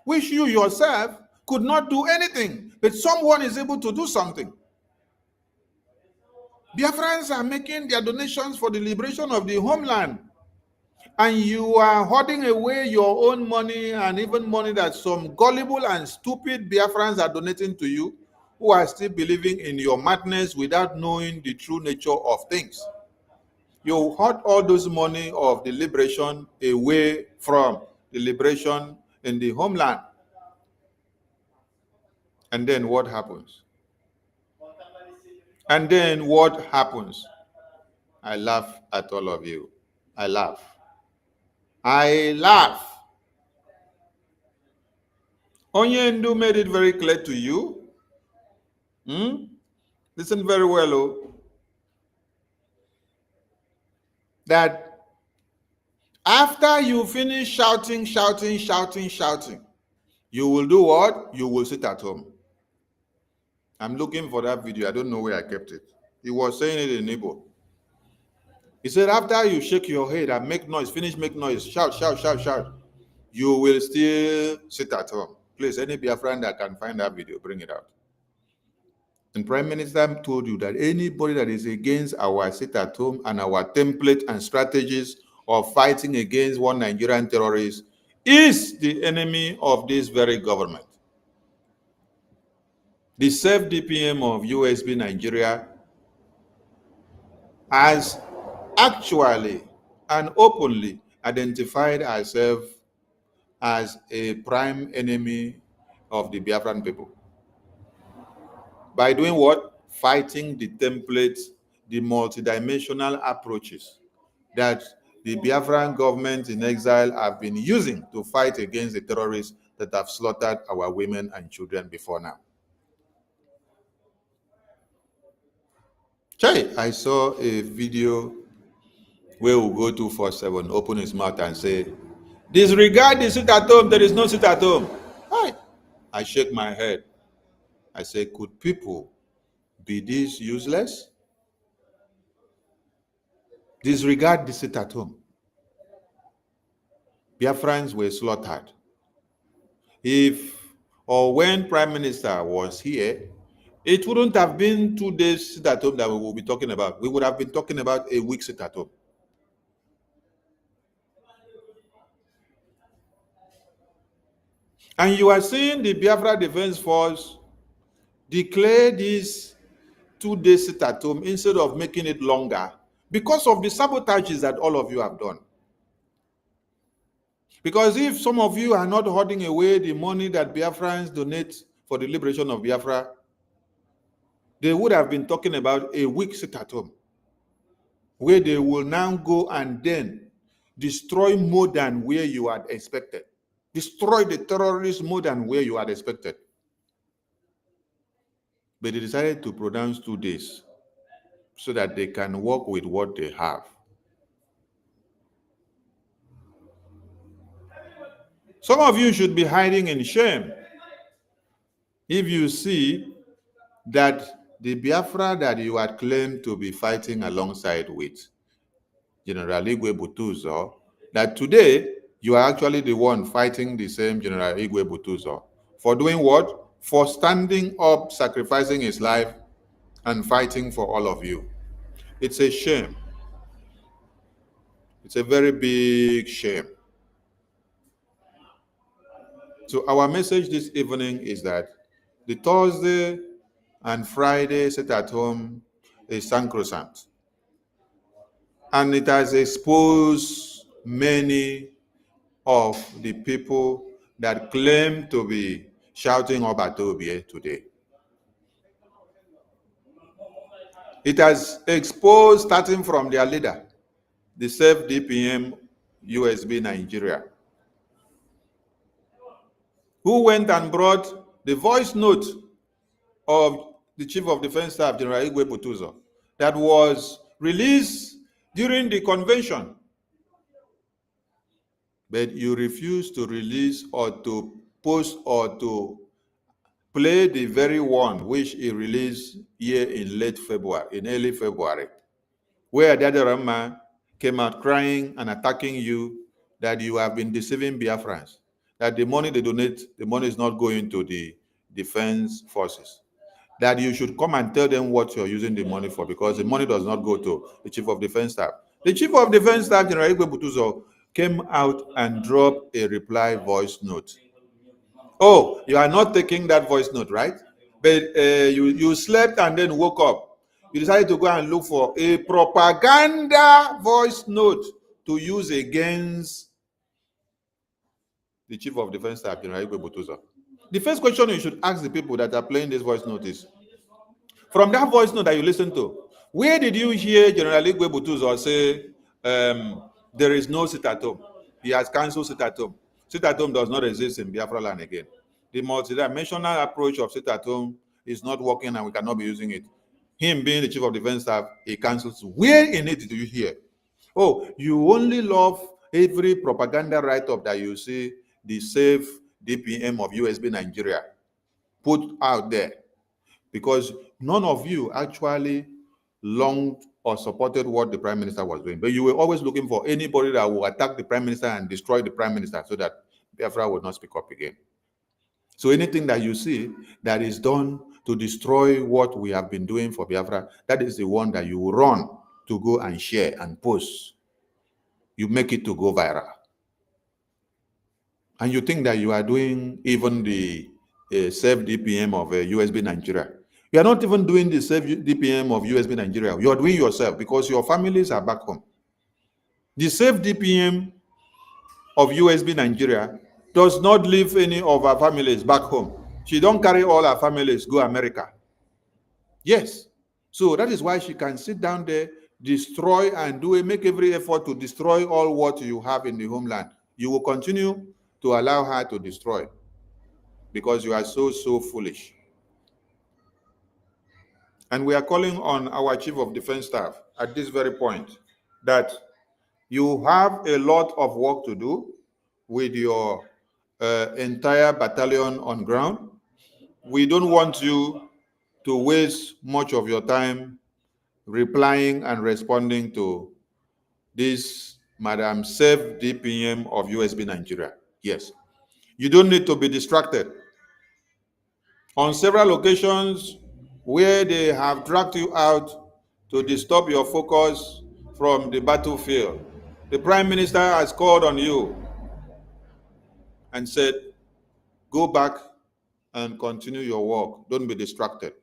which you yourself could not do anything, but someone is able to do something. Biafrans are making their donations for the liberation of the homeland, and you are hoarding away your own money and even money that some gullible and stupid Biafrans are donating to you, who are still believing in your madness without knowing the true nature of things. You hoard all those money of the liberation away from the liberation in the homeland. And then what happens? And then what happens? I laugh at all of you. I laugh. Onyendu made it very clear to you. Listen very well, that after you finish shouting, you will do what? You will sit at home. I'm looking for that video. I don't know where I kept it. He was saying it in Igbo. He said, after you shake your head and make noise, make noise, shout, you will still sit at home. Please, any Biafran that can find that video, bring it out. And Prime Minister told you that anybody that is against our sit at home and our template and strategies of fighting against one Nigerian terrorist is the enemy of this very government. The Self-Dpm of USB Nigeria has actually and openly identified ourselves as a prime enemy of the Biafran people. By doing what? Fighting the templates, the multidimensional approaches that the Biafran government in exile have been using to fight against the terrorists that have slaughtered our women and children before now. I saw a video where we go 247, open his mouth and say, disregard the sit at home, there is no sit at home. I shake my head. I say, could people be this useless? Disregard the sit at home. Biafrans were slaughtered. If or when Prime Minister was here, it wouldn't have been 2 days sit at home that we will be talking about. We would have been talking about a week sit at home. And you are seeing the Biafra Defense Force declare this 2 days sit at home instead of making it longer because of the sabotages that all of you have done. Because if some of you are not hoarding away the money that Biafrans donate for the liberation of Biafra, they would have been talking about a week sit at home, where they will now go and then destroy more than where you had expected. Destroy the terrorists more than where you had expected. But they decided to pronounce 2 days so that they can work with what they have. Some of you should be hiding in shame if you see that the Biafra that you had claimed to be fighting alongside with General Igwe Butuzo, that today you are actually the one fighting the same General Igwe Butuzo. For doing what? For standing up, sacrificing his life, and fighting for all of you. It's a shame. It's a very big shame. So our message this evening is that the Thursday and Friday sit at home is sacrosanct. And it has exposed many of the people that claim to be shouting Obatobie today. It has exposed, starting from their leader, the Self-Dpm USB Nigeria, who went and brought the voice note of the Chief of Defense Staff, General Igwe Butuzo, that was released during the convention. But you refuse to release or to post or to play the very one which he released here in early February, where Dadarama came out crying and attacking you that you have been deceiving Biafrans, that the money they donate, the money is not going to the defense forces, that you should come and tell them what you're using the money for, because the money does not go to the Chief of Defense Staff. The Chief of Defense Staff, General Igwe Butuzo, came out and dropped a reply voice note. Oh, you are not taking that voice note, right? But you slept and then woke up. You decided to go and look for a propaganda voice note to use against the Chief of Defense Staff, General Igwe Butuzo. The first question you should ask the people that are playing this voice note is, from that voice note that you listened to, where did you hear General Igwe Butuzo say there is no sit-at-home? He has cancelled sit-at-home. Sit-at-home does not exist in Biafra land again. The multidimensional approach of sit-at-home is not working and we cannot be using it. Him being the Chief of Defense Staff, he cancels. Where in it do you hear? Oh, you only love every propaganda write-up that you see the Self-Dpm of USB Nigeria put out there, because none of you actually longed or supported what the Prime Minister was doing. But you were always looking for anybody that will attack the Prime Minister and destroy the Prime Minister so that Biafra would not speak up again. So anything that you see that is done to destroy what we have been doing for Biafra, that is the one that you will run to go and share and post. You make it to go viral. And you think that you are doing even the Self-Dpm of USB Nigeria. You are not even doing the Self-Dpm of USB Nigeria. You are doing yourself because your families are back home. The Self-Dpm of USB Nigeria does not leave any of our families back home. She don't carry all our families go America. Yes. So that is why she can sit down there, destroy and make every effort to destroy all what you have in the homeland. You will continue to allow her to destroy because you are so foolish. And we are calling on our Chief of Defense Staff at this very point that you have a lot of work to do with your entire battalion on ground. We don't want you to waste much of your time replying and responding to this Madam Self-Dpm of USB Nigeria. Yes. You don't need to be distracted. On several occasions where they have dragged you out to disturb your focus from the battlefield, the Prime Minister has called on you and said, go back and continue your work. Don't be distracted.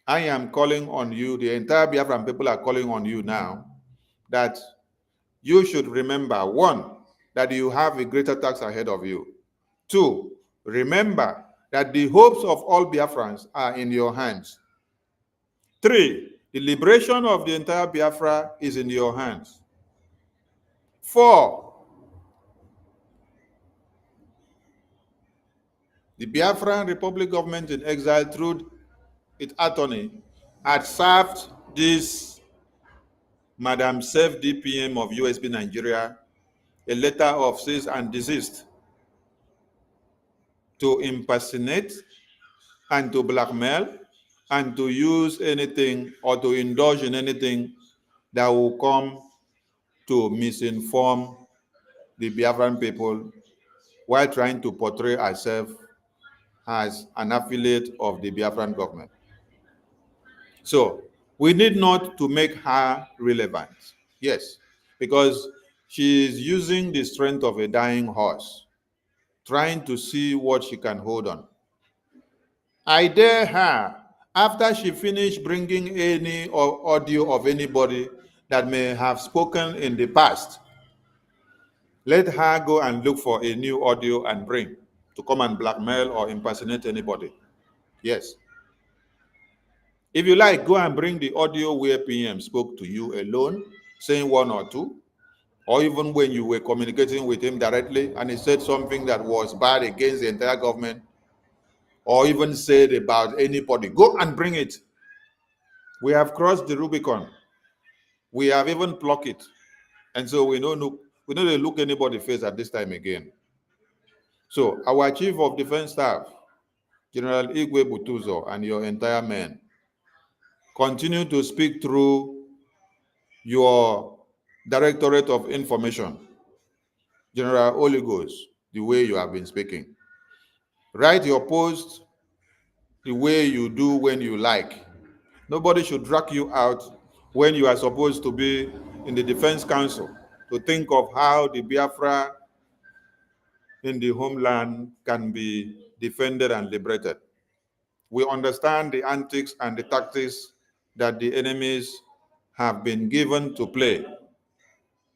I am calling on you, the entire Biafran people are calling on you now, that you should remember, one, that you have a greater task ahead of you. Two, remember that the hopes of all Biafrans are in your hands. Three, the liberation of the entire Biafra is in your hands. Four, the Biafran Republic government in exile through its attorney had served this Madam Self-Dpm of USB Nigeria a letter of cease and desist to impersonate and to blackmail and to use anything or to indulge in anything that will come to misinform the Biafran people while trying to portray herself as an affiliate of the Biafran government. So we need not to make her relevant. Yes, because she is using the strength of a dying horse, trying to see what she can hold on. I dare her After she finished bringing any audio of anybody that may have spoken in the past, let her go and look for a new audio and bring to come and blackmail or impersonate anybody. Yes. If you like, go and bring the audio where PM spoke to you alone, saying one or two, or even when you were communicating with him directly and he said something that was bad against the entire government, or even said about anybody. Go and bring it. We have crossed the Rubicon. We have even plucked it. And so we don't look anybody face at this time again. So our Chief of Defense Staff, General Igwe Butuzo, and your entire men, continue to speak through your Directorate of Information, General Oligos, the way you have been speaking. Write your post the way you do when you like. Nobody should drag you out when you are supposed to be in the Defense Council to think of how the Biafra in the homeland can be defended and liberated. We understand the antics and the tactics that the enemies have been given to play.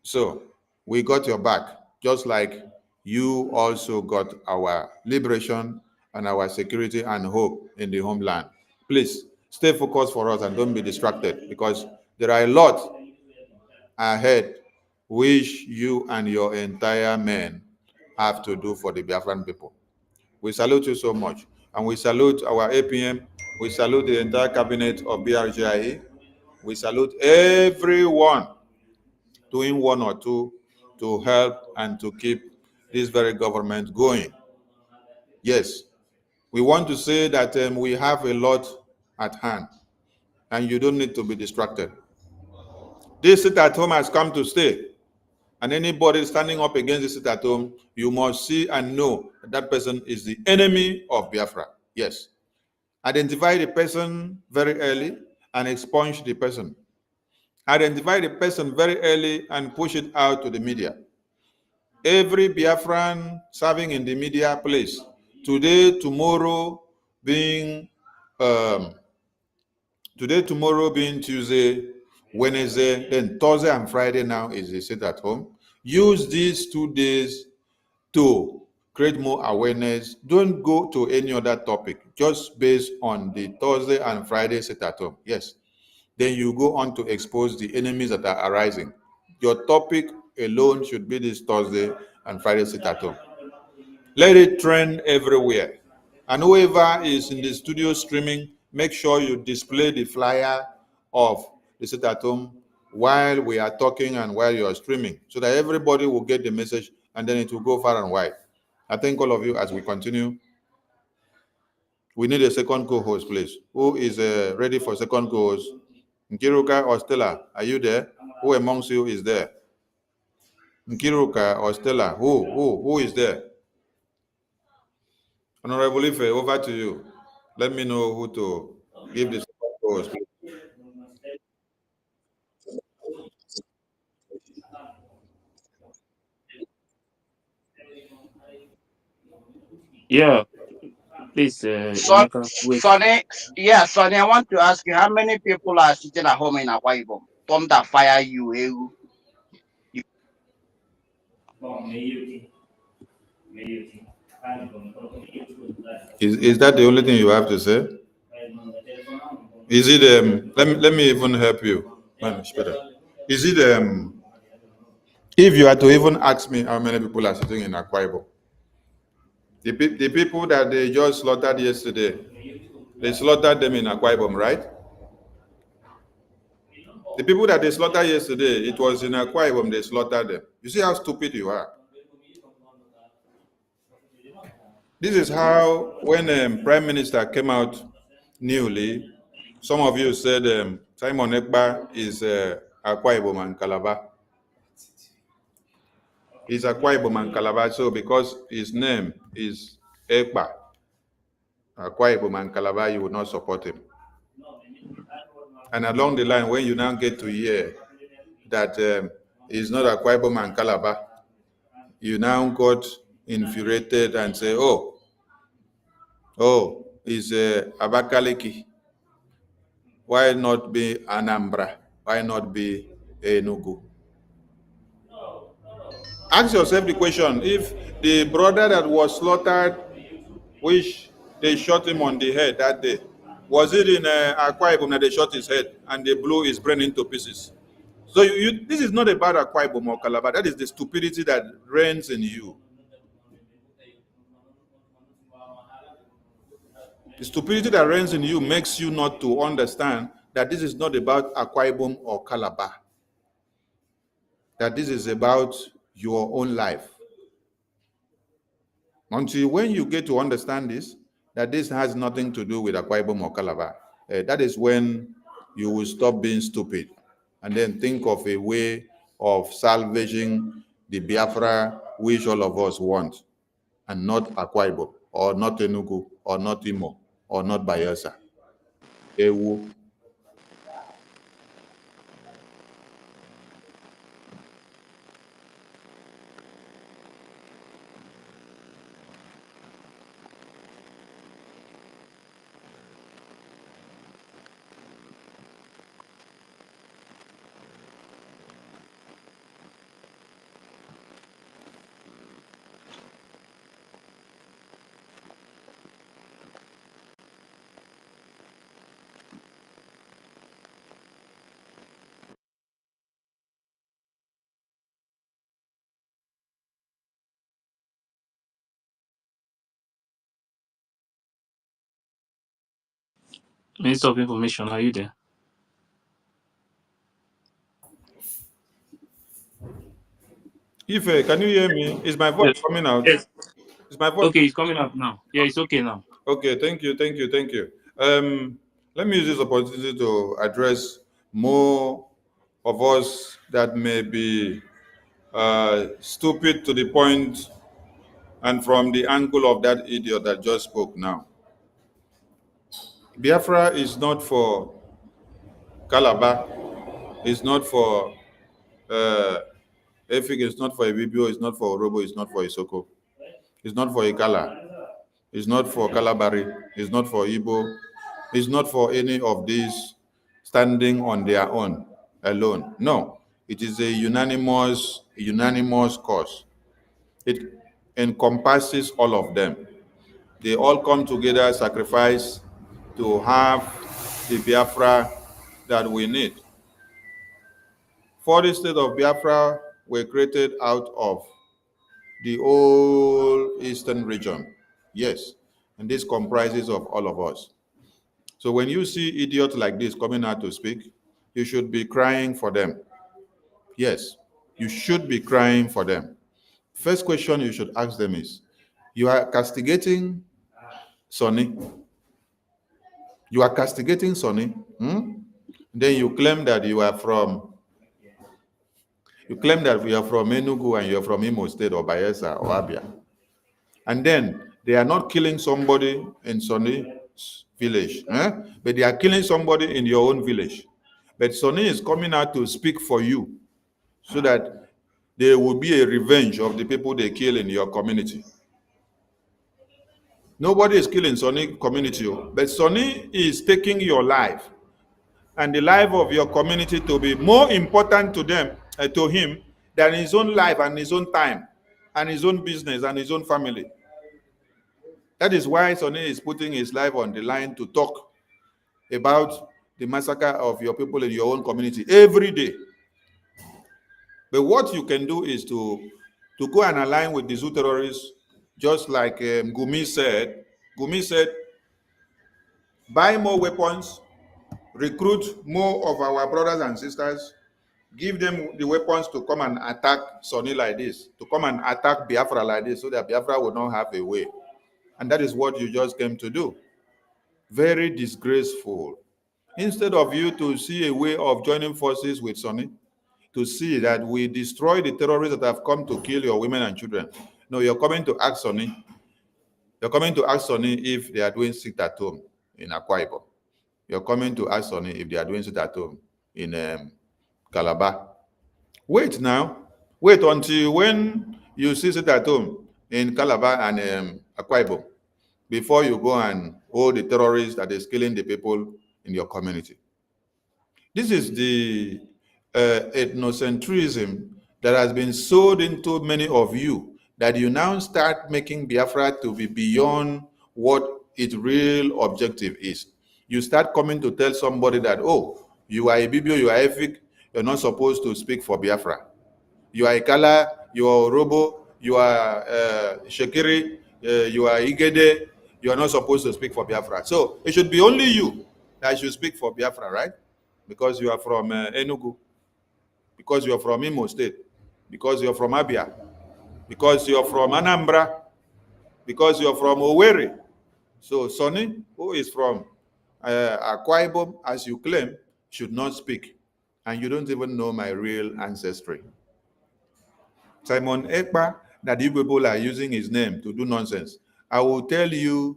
So we got your back, just like you also got our liberation and our security and hope in the homeland. Please stay focused for us and don't be distracted, because there are a lot ahead which you and your entire men have to do for the Biafran people. We salute you so much. And we salute our APM. We salute the entire cabinet of BRGIE. We salute everyone doing one or two to help and to keep this very government going. Yes, we want to say that we have a lot at hand and you don't need to be distracted. This sit at home has come to stay. And anybody standing up against this sit at home, you must see and know that that person is the enemy of Biafra. Yes. Identify the person very early and expunge the person. Identify the person very early and push it out to the media. Every Biafran serving in the media, please. Today, tomorrow being Tuesday, Wednesday, then Thursday and Friday now is a sit at home. Use these 2 days to create more awareness. Don't go to any other topic, just based on the Thursday and Friday sit at home. Yes. Then you go on to expose the enemies that are arising. Your topic alone should be this Thursday and Friday sit at home. Let it trend everywhere. And whoever is in the studio streaming, make sure you display the flyer of the sit at home while we are talking and while you are streaming, so that everybody will get the message and then it will go far and wide. I thank all of you as we continue. We need a second co-host, please. Who is ready for second co-host? Nkiruka or Stella, are you there? Who amongst you is there? Nkiruka or Stella, who is there? Honorable Ife, over to you. Let me know who to give the second co-host, please. Yeah, please, Emeka, wait. Sonny, I want to ask you how many people are sitting at home in Akwa Ibom? Tom that fire you, Is that the only thing you have to say? Is it let me even help you. Is it if you are to even ask me how many people are sitting in Akwa Ibom, the people that they just slaughtered yesterday, they slaughtered them in Akwa Ibom, right? The people that they slaughtered yesterday, it was in Akwa Ibom they slaughtered them. You see how stupid you are. This is how, when Prime Minister came out newly, some of you said Simon Ekpa is Akwa Ibom and Calabar. He's Akwa Ibom and Calabar, so because his name is Ekpa, Akwa Ibom and Calabar, you would not support him. And along the line, when you now get to hear that he's not Akwa Ibom and Calabar, you now got infuriated and say, oh, it's Abakaliki. Why not be Anambra? Why not be Enugu? Ask yourself the question, if the brother that was slaughtered, which they shot him on the head that day, was it in Akwa Ibom that they shot his head and they blew his brain into pieces? So this is not about Akwa Ibom or Calabar. That is the stupidity that reigns in you. The stupidity that reigns in you makes you not to understand that this is not about Akwa Ibom or Calabar. That this is about your own life. Until when you get to understand this, that this has nothing to do with Akwa Ibom or Calabar, that is when you will stop being stupid and then think of a way of salvaging the Biafra which all of us want, and not Akwa Ibom, or not Enugu, or not Imo, or not Bayelsa. Ewu. Minister of Information, are you there? Ife, can you hear me? Is my voice Yes. coming out? Yes. Is my voice? Okay, it's coming up now. Yeah, it's okay now. Okay, thank you. Let me use this opportunity to address more of us that may be stupid to the point and from the angle of that idiot that just spoke now. Biafra is not for Calabar, it's not for Efik, it's not for Ibibio, it's not for Orobo, it's not for Isoko, it's not for Ikala, it's not for Kalabari, it's not for Igbo, it's not for any of these standing on their own alone. No, it is a unanimous cause. It encompasses all of them. They all come together, sacrifice to have the Biafra that we need. 40 states of Biafra were created out of the whole eastern region. Yes, and this comprises of all of us. So when you see idiots like this coming out to speak, you should be crying for them. Yes, you should be crying for them. First question you should ask them is, you are castigating Sonny. You are castigating Sonny. Then you claim that you are from Enugu and you're from Imo State or Bayelsa or Abia. And then they are not killing somebody in Sonny's village, but they are killing somebody in your own village. But Sonny is coming out to speak for you so that there will be a revenge of the people they kill in your community. Nobody is killing Sonny community, but Sonny is taking your life and the life of your community to be more important to them, to him, than his own life and his own time and his own business and his own family. That is why Sonny is putting his life on the line to talk about the massacre of your people in your own community every day. But what you can do is to go and align with the Zoo terrorists, just like Gumi said. Gumi said, buy more weapons, recruit more of our brothers and sisters, give them the weapons to come and attack Sonny like this, to come and attack Biafra like this, so that Biafra will not have a way. And that is what you just came to do. Very disgraceful. Instead of you to see a way of joining forces with Sonny, to see that we destroy the terrorists that have come to kill your women and children. No, you're coming to ask Sonny. You're coming to ask Sonny if they are doing sit at home in Akwa Ibom. You're coming to ask Sonny if they are doing sit at home in Calabar. Wait now. Wait until when you see sit at home in Calabar and Akwa Ibom before you go and hold the terrorists that is killing the people in your community. This is the ethnocentrism that has been sold into many of you, that you now start making Biafra to be beyond what its real objective is. You start coming to tell somebody that, oh, you are a Bibio, you are Efik, you're not supposed to speak for Biafra. You are Ikala, you are Orobo, you are Shekiri, you are Igede, you are not supposed to speak for Biafra. So it should be only you that should speak for Biafra, right? Because you are from Enugu, because you are from Imo State, because you are from Abia, because you are from Anambra, because you are from Owerri. So Sonny, who is from Akwa Ibom, as you claim, should not speak. And you don't even know my real ancestry. Simon Ekpa, that you people are using his name to do nonsense. I will tell you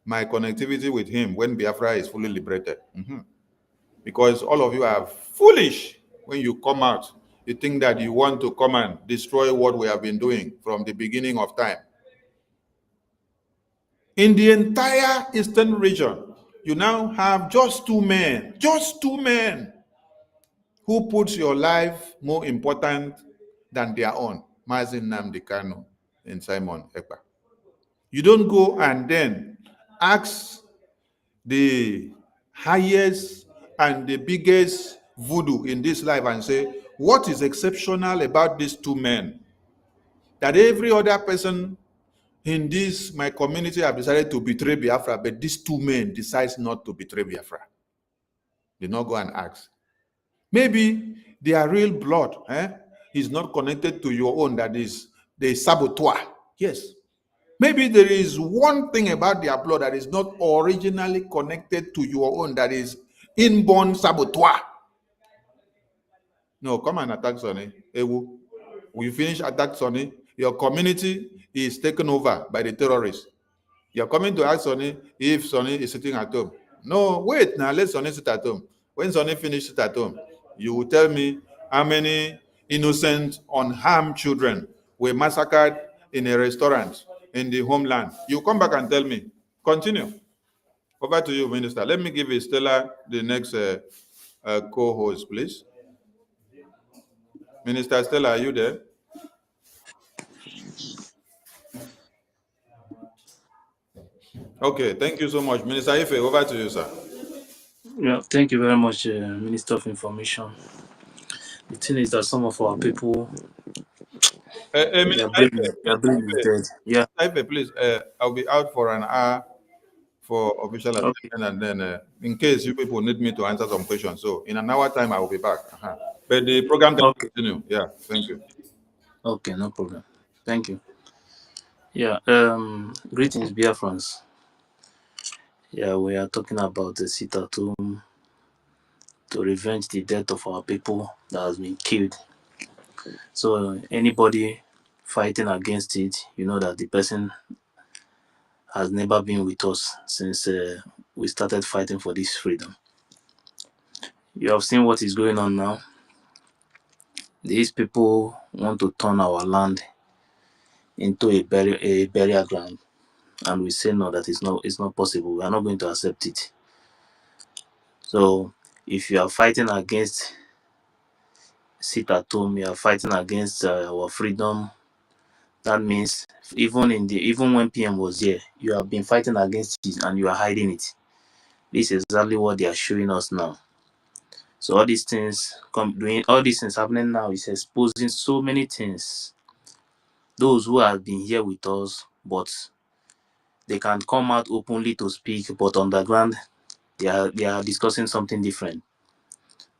my connectivity with him when Biafra is fully liberated. Because all of you are foolish when you come out. You think that you want to come and destroy what we have been doing from the beginning of time. In the entire eastern region, you now have just two men who puts your life more important than their own, Mazin Nnamdi Kanu and Simon Ekpa. You don't go and then ask the highest and the biggest voodoo in this life and say, what is exceptional about these two men that every other person in this my community have decided to betray Biafra, but these two men decides not to betray Biafra? They not go and ask. Maybe their real blood is not connected to your own, that is the saboteur. Yes. Maybe there is one thing about their blood that is not originally connected to your own, that is inborn saboteur. No, come and attack Sonny. Ewu. We finish attack Sonny. Your community is taken over by the terrorists. You're coming to ask Sonny if Sonny is sitting at home. No, wait now, let Sonny sit at home. When Sonny finishes at home, you will tell me how many innocent, unharmed children were massacred in a restaurant in the homeland. You come back and tell me. Continue. Over to you, Minister. Let me give Stella the next co-host, please. Minister Stella, are you there? Okay, thank you so much. Minister Ife, over to you, sir. Yeah, thank you very much, Minister of Information. The thing is that some of our people, their brain is dead. Yeah. Ife, please, I'll be out for an hour for official Okay. assessment, and then in case you people need me to answer some questions, so in an hour time I will be back. But the program can continue. Yeah, thank you. Okay, no problem. Thank you. Yeah. Greetings, Biafrans. Yeah, we are talking about the sit at home to revenge the death of our people that has been killed. So anybody fighting against it, you know that the person has never been with us since we started fighting for this freedom. You have seen what is going on now. These people want to turn our land into a burial ground, and we say no, that is not, it's not possible. We are not going to accept it. So if you are fighting against sit at home, you are fighting against our freedom. That means even when PM was here, you have been fighting against it and you are hiding it. This is exactly what they are showing us now. So all these things happening now is exposing so many things. Those who have been here with us, but they can come out openly to speak, but underground they are discussing something different.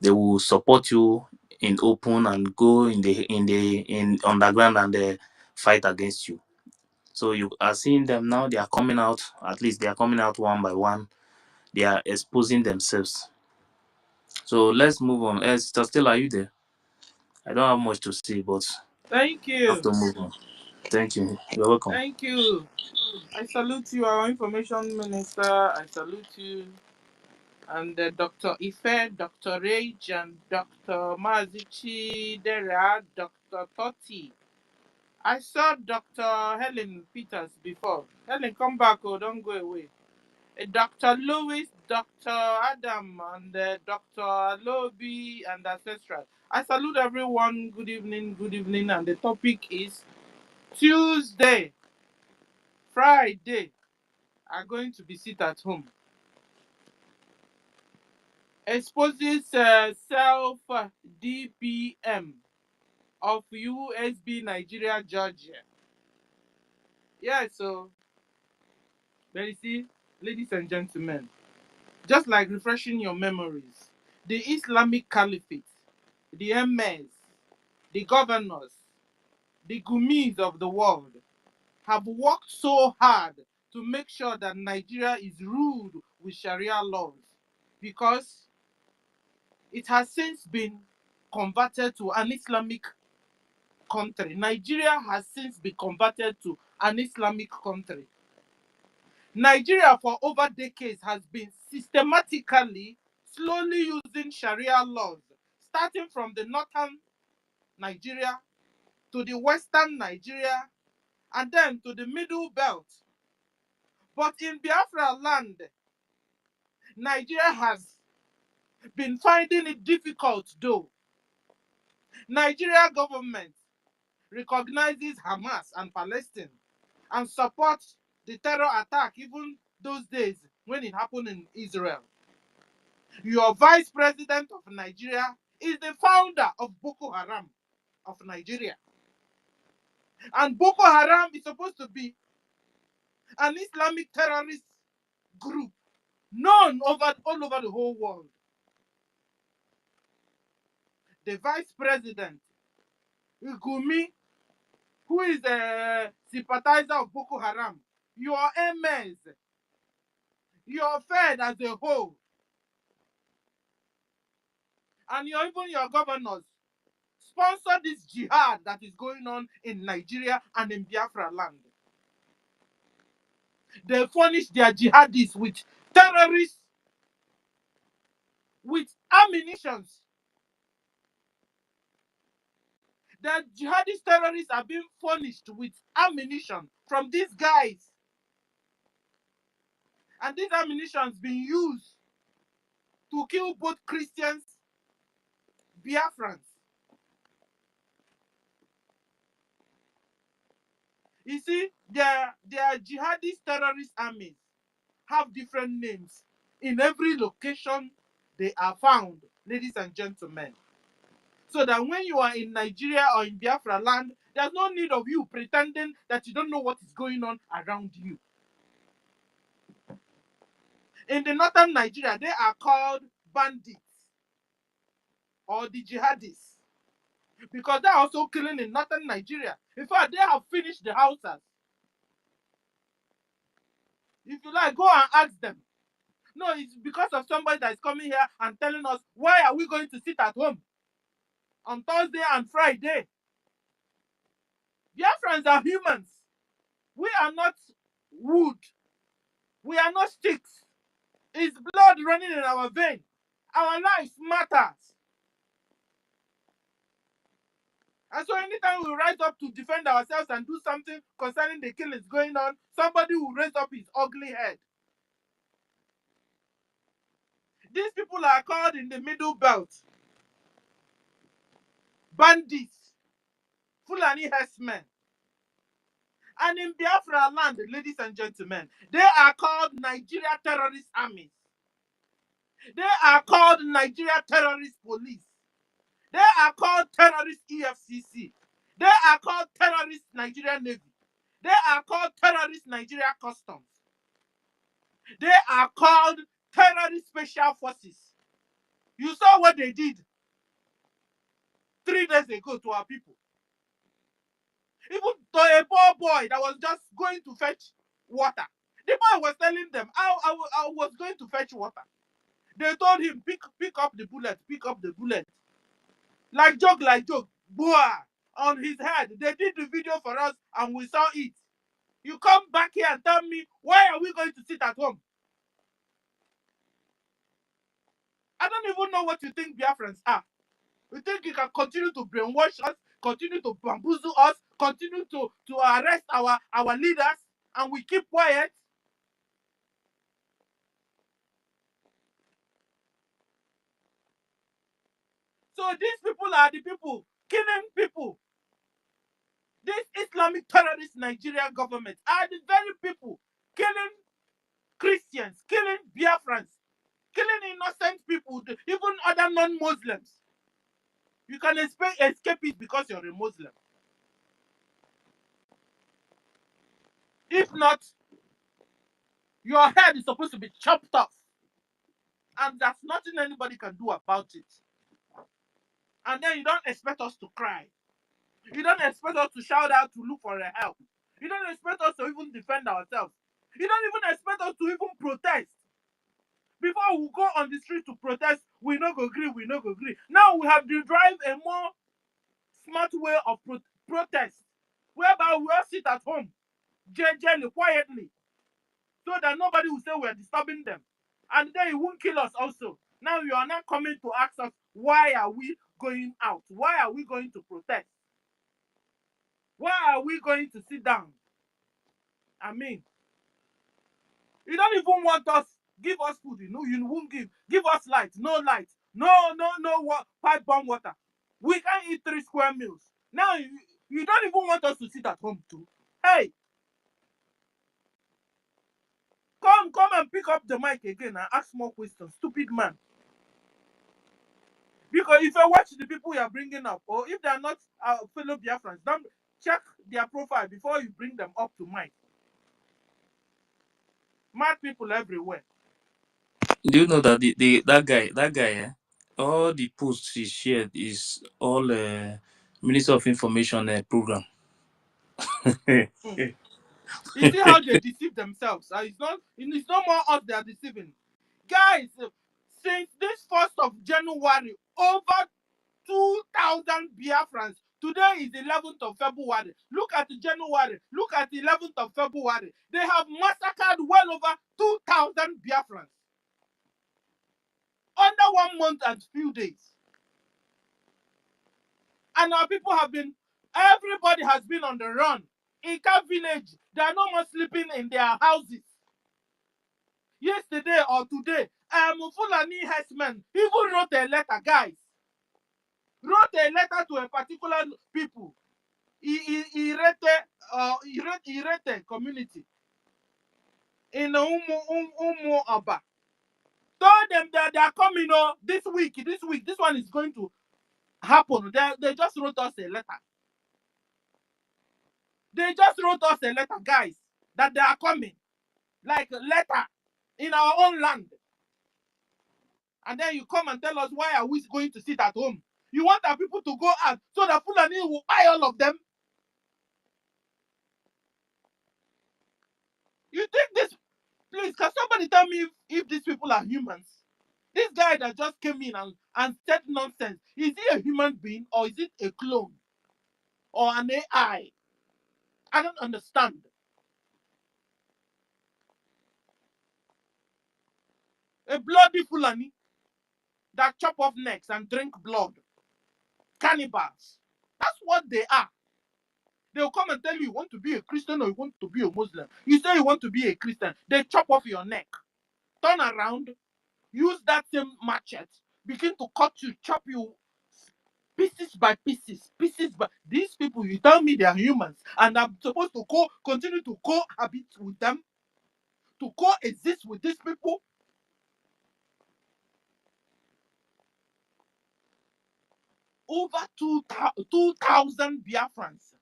They will support you in open and go in underground and they fight against you. So you are seeing them now, they are coming out, at least they are coming out one by one. They are exposing themselves. So let's move on. Sister Stella, are you there? I don't have much to say, but thank I have you. to move on. Thank you. You're welcome. Thank you. I salute you, our information minister. I salute you. And Dr. Ife, Dr. Rage, and Dr. Mazichi Dera, Dr. Totti. I saw Dr. Helen Peters before. Helen, come back, oh, don't go away. Dr. Lewis, Dr. Adam, and Dr. Lobi and Ancestral. I salute everyone. Good evening, and the topic is Tuesday, Friday are going to be sit at home. Exposes self-DPM of USB Nigeria, Georgia. Yeah, so, but you see, ladies and gentlemen, just like refreshing your memories, the Islamic Caliphate, the emirs, the governors, the gumis of the world have worked so hard to make sure that Nigeria is ruled with Sharia laws because it has since been converted to an Islamic country. Nigeria has since been converted to an Islamic country. Nigeria for over decades has been systematically, slowly using Sharia laws, starting from the northern Nigeria to the western Nigeria and then to the middle belt. But in Biafra land, Nigeria has been finding it difficult though. Nigeria government recognizes Hamas and Palestine and supports the terror attack even those days when it happened in Israel. Your vice president of Nigeria is the founder of Boko Haram of Nigeria. And Boko Haram is supposed to be an Islamic terrorist group known all over the whole world. The vice president, Gumi, who is a sympathizer of Boko Haram, your emirs, your Fed as a whole, and even your governors sponsor this jihad that is going on in Nigeria and in Biafra land. They furnish their jihadists with terrorists, with ammunitions. The jihadist terrorists are being furnished with ammunition from these guys. And these ammunitions being used to kill both Christians, Biafrans. You see, their jihadist terrorist armies have different names in every location they are found, ladies and gentlemen. So that when you are in Nigeria or in Biafra land, there's no need of you pretending that you don't know what is going on around you. In the northern Nigeria, they are called bandits or the jihadists because they're also killing in northern Nigeria. In fact, they have finished the houses. If you like, go and ask them. No, it's because of somebody that is coming here and telling us, why are we going to sit at home on Thursday and Friday? Biafrans are humans. We are not wood. We are not sticks. It's blood running in our vein. Our lives matters. And so anytime we rise up to defend ourselves and do something concerning the killings going on, somebody will raise up his ugly head. These people are called in the middle belt bandits, Fulani herdsmen. And in Biafra land, ladies and gentlemen, they are called Nigeria Terrorist Armies. They are called Nigeria Terrorist Police. They are called Terrorist EFCC. They are called Terrorist Nigeria Navy. They are called Terrorist Nigeria Customs. They are called Terrorist Special Forces. You saw what they did 3 days ago to our people. Even to a poor boy that was just going to fetch water. The boy was telling them, I was going to fetch water. They told him, pick up the bullet, pick up the bullet. Like joke, boah, on his head. They did the video for us and we saw it. You come back here and tell me, why are we going to sit at home? I don't even know what you think Biafrans are. You think you can continue to brainwash us, continue to bamboozle us, continue to arrest our leaders, and we keep quiet? So these people are the people killing people. This Islamic terrorist Nigerian government are the very people killing Christians, killing Biafrans, killing innocent people, even other non-Muslims. You can escape it because you're a Muslim. If not, your head is supposed to be chopped off. And there's nothing anybody can do about it. And then you don't expect us to cry. You don't expect us to shout out to look for help. You don't expect us to even defend ourselves. You don't even expect us to even protest. Before we go on the street to protest, we no go agree, we no go agree. Now we have to drive a more smart way of protest, whereby we all sit at home, gently, quietly, so that nobody will say we're disturbing them. And then it won't kill us also. Now you are not coming to ask us, why are we going out? Why are we going to protest? Why are we going to sit down? I mean, you don't even want us, give us food, you won't give. Give us light, no light. No pipe bomb water. We can't eat 3 square meals. Now you don't even want us to sit at home too. Hey, come and pick up the mic again and ask more questions, stupid man. Because if you watch the people you are bringing up, or if they are not fellow Biafrans, don't check their profile before you bring them up to mic. Mad people everywhere. Do you know that that guy, all the posts he shared is all Minister of Information program. You see how they deceive themselves. It's no more us they are deceiving. Guys, since this 1st of January, over 2,000 Biafrans. Today is 11th of February. Look at January. Look at 11th of February. They have massacred well over 2,000 Biafrans. Under 1 month and few days. And our people everybody has been on the run. In Ika village, they are no more sleeping in their houses. Yesterday or today, Fulani herdsmen even wrote a letter, guys. Wrote a letter to a particular people. Irete community in Umu Aba. Told them that they are coming this week. This one is going to happen. They just wrote us a letter. They just wrote us a letter, guys, that they are coming. Like a letter in our own land. And then you come and tell us, why are we going to sit at home? You want our people to go out so that Fulani will buy all of them? You think this? Please, can somebody tell me if these people are humans? This guy that just came in and said nonsense, is he a human being or is it a clone or an AI? I don't understand. A bloody Fulani that chop off necks and drink blood. Cannibals. That's what they are. They'll come and tell you want to be a Christian or you want to be a Muslim. You say you want to be a Christian. They chop off your neck. Turn around. Use that same machete. Begin to cut you, chop you pieces by pieces. These people, you tell me they are humans. And I'm supposed to continue to cohabit with them. To coexist with these people. Over 2,000 Biafrans.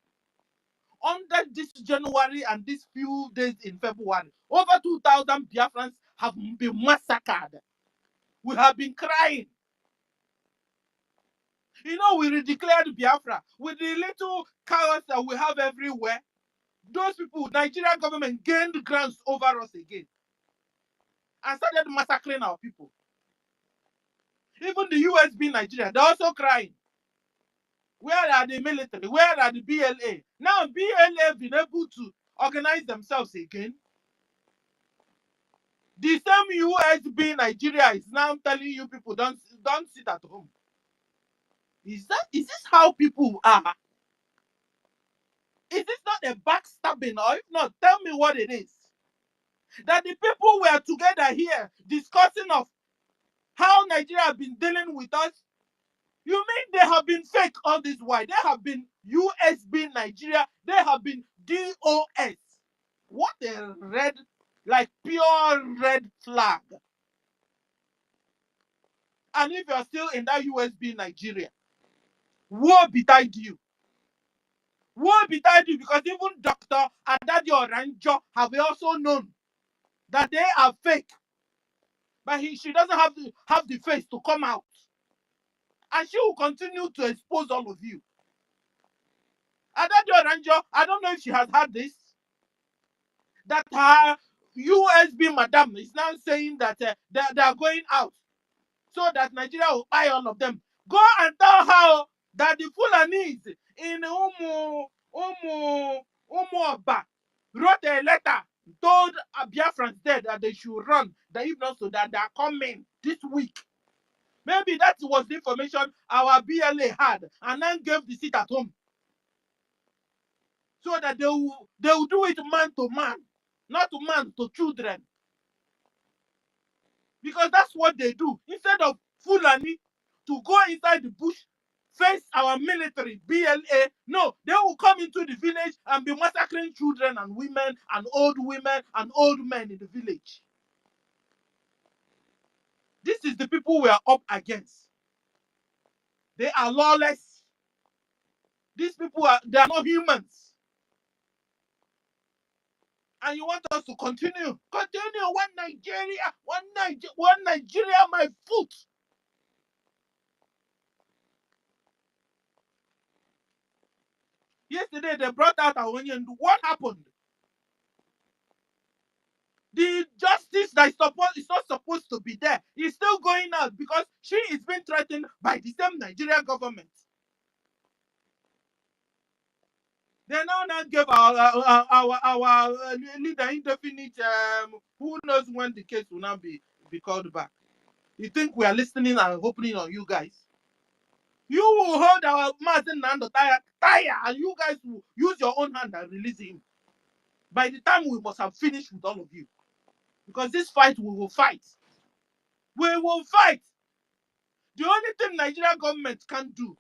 Under this January and these few days in February, over 2,000 Biafrans have been massacred. We have been crying. We redeclared Biafra with the little chaos that we have everywhere. Those people, Nigerian government gained grounds over us again and started massacring our people. Even the USB Nigeria, they're also crying. Where are the military? Where are the BLA? Now BLA have been able to organize themselves again. The same USB Nigeria is now telling you people don't sit at home. Is this how people are? Is this not a backstabbing? Or if not, tell me what it is. That the people were together here discussing of how Nigeria has been dealing with us. You mean they have been fake all this while? They have been USB Nigeria. They have been DOS. What a red, like pure red flag. And if you're still in that USB Nigeria, woe betide you. Woe betide you, because even Dr. Adadi Oranjo have also known that they are fake. But she doesn't have the face to come out. And she will continue to expose all of you. Adadi Oranjo, I don't know if she has had this, that her USB madam is now saying that they are going out so that Nigeria will buy all of them. Go and tell her that the Fulanis in Umu Oba wrote a letter, told Biafrans there that they should run, that if not so that they are coming this week. Maybe that was the information our BLA had and then gave the seat at home. So that they will do it man to man, not man to children. Because that's what they do. Instead of Fulani to go inside the bush, face our military, BLA, no, they will come into the village and be massacring children and women and old women and old men in the village. This is the people we are up against. They are lawless. These people they are not humans. And you want us to continue? Continue. One Nigeria, my foot. Yesterday they brought out Awonyendu. What happened? The justice that is not supposed to be there is still going out because she is being threatened by the same Nigerian government. They now give our leader indefinite. Who knows when the case will now be called back? You think we are listening and hoping on you guys? You will hold our Mazen Nando tire, and you guys will use your own hand and release him. By the time we must have finished with all of you. Because this fight, we will fight. We will fight. The only thing Nigerian government can do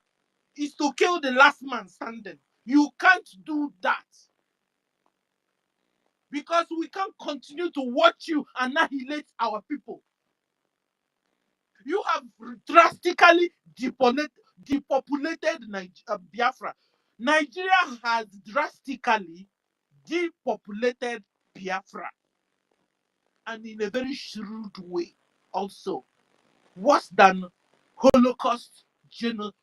is to kill the last man standing. You can't do that. Because we can't continue to watch you annihilate our people. You have drastically depopulated Biafra. Nigeria has drastically depopulated Biafra. And in a very shrewd way also. Worse than Holocaust genocide.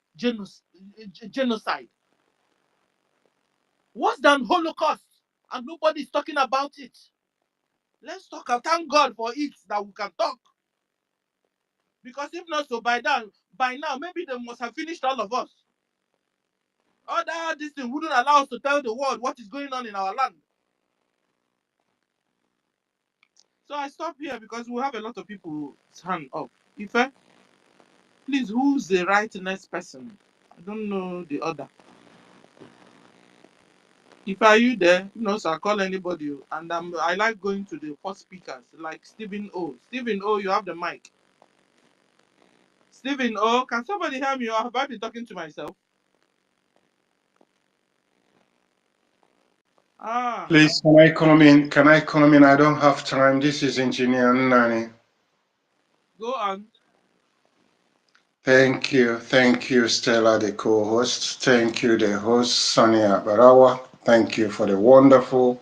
Worse than Holocaust. And nobody's talking about it. Let's talk. Thank God for it that we can talk. Because if not so, by now, maybe they must have finished all of us. Other this thing wouldn't allow us to tell the world what is going on in our land. So I stop here because we have a lot of people hand up. Ife, please, who's the right next person? I don't know the other. If are you there, so I call anybody. And I like going to the first speakers, like Stephen O. Stephen O, you have the mic. Stephen O, can somebody hear me, or have I been talking to myself? Please, can I come in? Can I come in? I don't have time. This is Engineer Nani. Go on. Thank you. Thank you, Stella, the co-host. Thank you, the host, Sonia Barawa. Thank you for the wonderful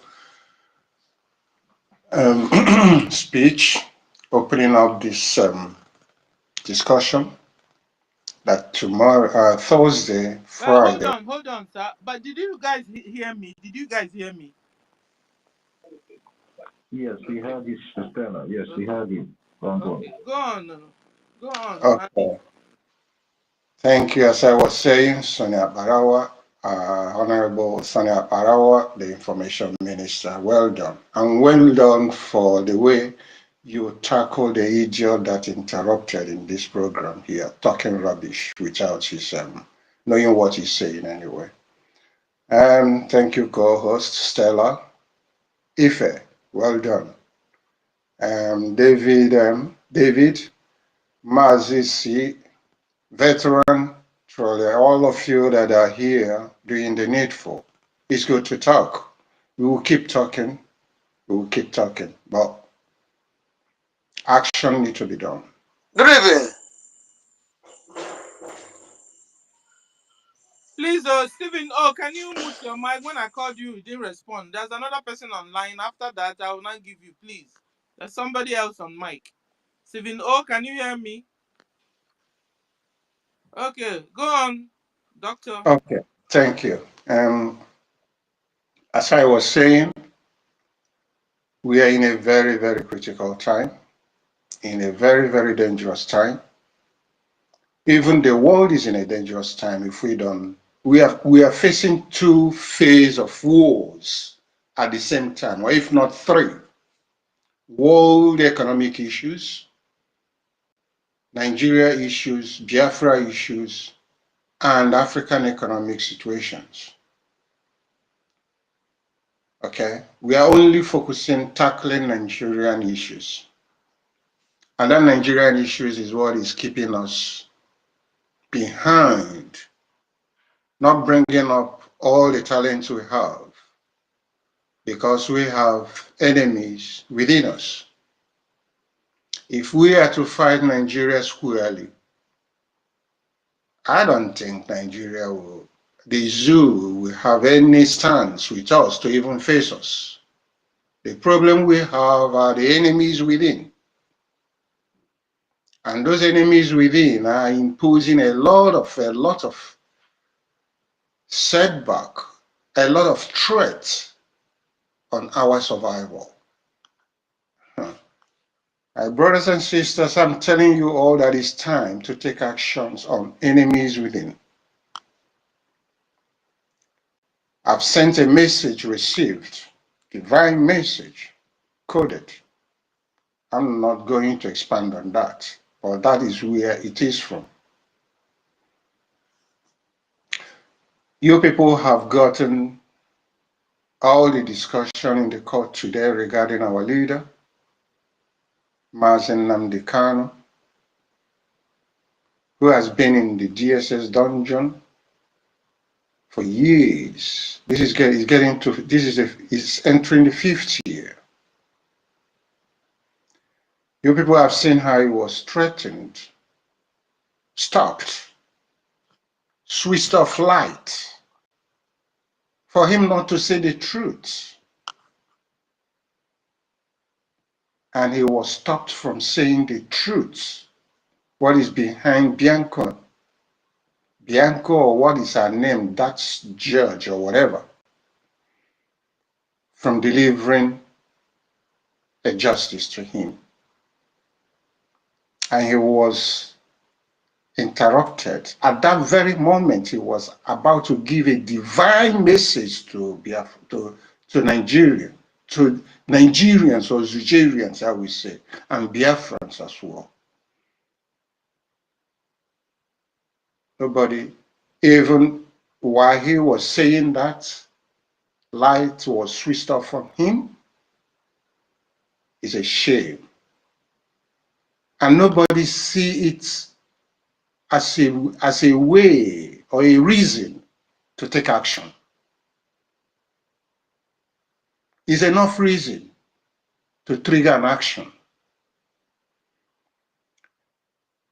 speech, opening up this discussion. That tomorrow, Thursday, Friday. Hold on, sir. But did you guys hear me? Did you guys hear me? Yes, we heard you, Stella. Yes, we heard you. Go on. Okay, go on. Go on. Okay. Thank you. As I was saying, Sonia Barawa, Honorable Sonia Barawa, the Information Minister. Well done. And well done for the way you tackle the idiot that interrupted in this program here, talking rubbish without his knowing what he's saying anyway. And thank you, co-host Stella. Ife, well done. David, Mazizi, veteran, Truly, all of you that are here doing the needful, it's good to talk. We will keep talking. We will keep talking, but action needs to be done. Good evening. Please, Stephen, can you mute your mic? When I called you, you didn't respond. There's another person online. After that, I will not give you, please. There's somebody else on mic. Stephen can you hear me? Okay, go on, doctor. Okay, thank you. As I was saying, we are in a very, very critical time, in a very, very dangerous time. Even the world is in a dangerous time if we don't. We are facing two phases of wars at the same time, or if not three. World economic issues, Nigeria issues, Biafra issues, and African economic situations. Okay, we are only focusing tackling Nigerian issues. And that Nigerian issues is what is keeping us behind, not bringing up all the talents we have, because we have enemies within us. If we are to fight Nigeria squarely, I don't think Nigeria will, the zoo will have any stance with us to even face us. The problem we have are the enemies within. And those enemies within are imposing a lot of setback, a lot of threats on our survival. My brothers and sisters, I'm telling you all that it's time to take actions on enemies within. I've sent a message received, divine message, coded. I'm not going to expand on that, but that is where it is from. You people have gotten all the discussion in the court today regarding our leader, Mazen Namdekano, who has been in the DSS dungeon for years. This is entering the fifth year. You people have seen how he was threatened, stopped, switched off light, for him not to say the truth. And he was stopped from saying the truth. What is behind Bianco, or what is her name, that's judge or whatever, from delivering a justice to him. And he was interrupted. At that very moment, he was about to give a divine message to Nigeria, to Nigerians or Nigerians, I will say, and Biafrans as well. Nobody, even while he was saying that, light was switched off from him. It's a shame. And nobody see it as a way or a reason to take action. It's enough reason to trigger an action.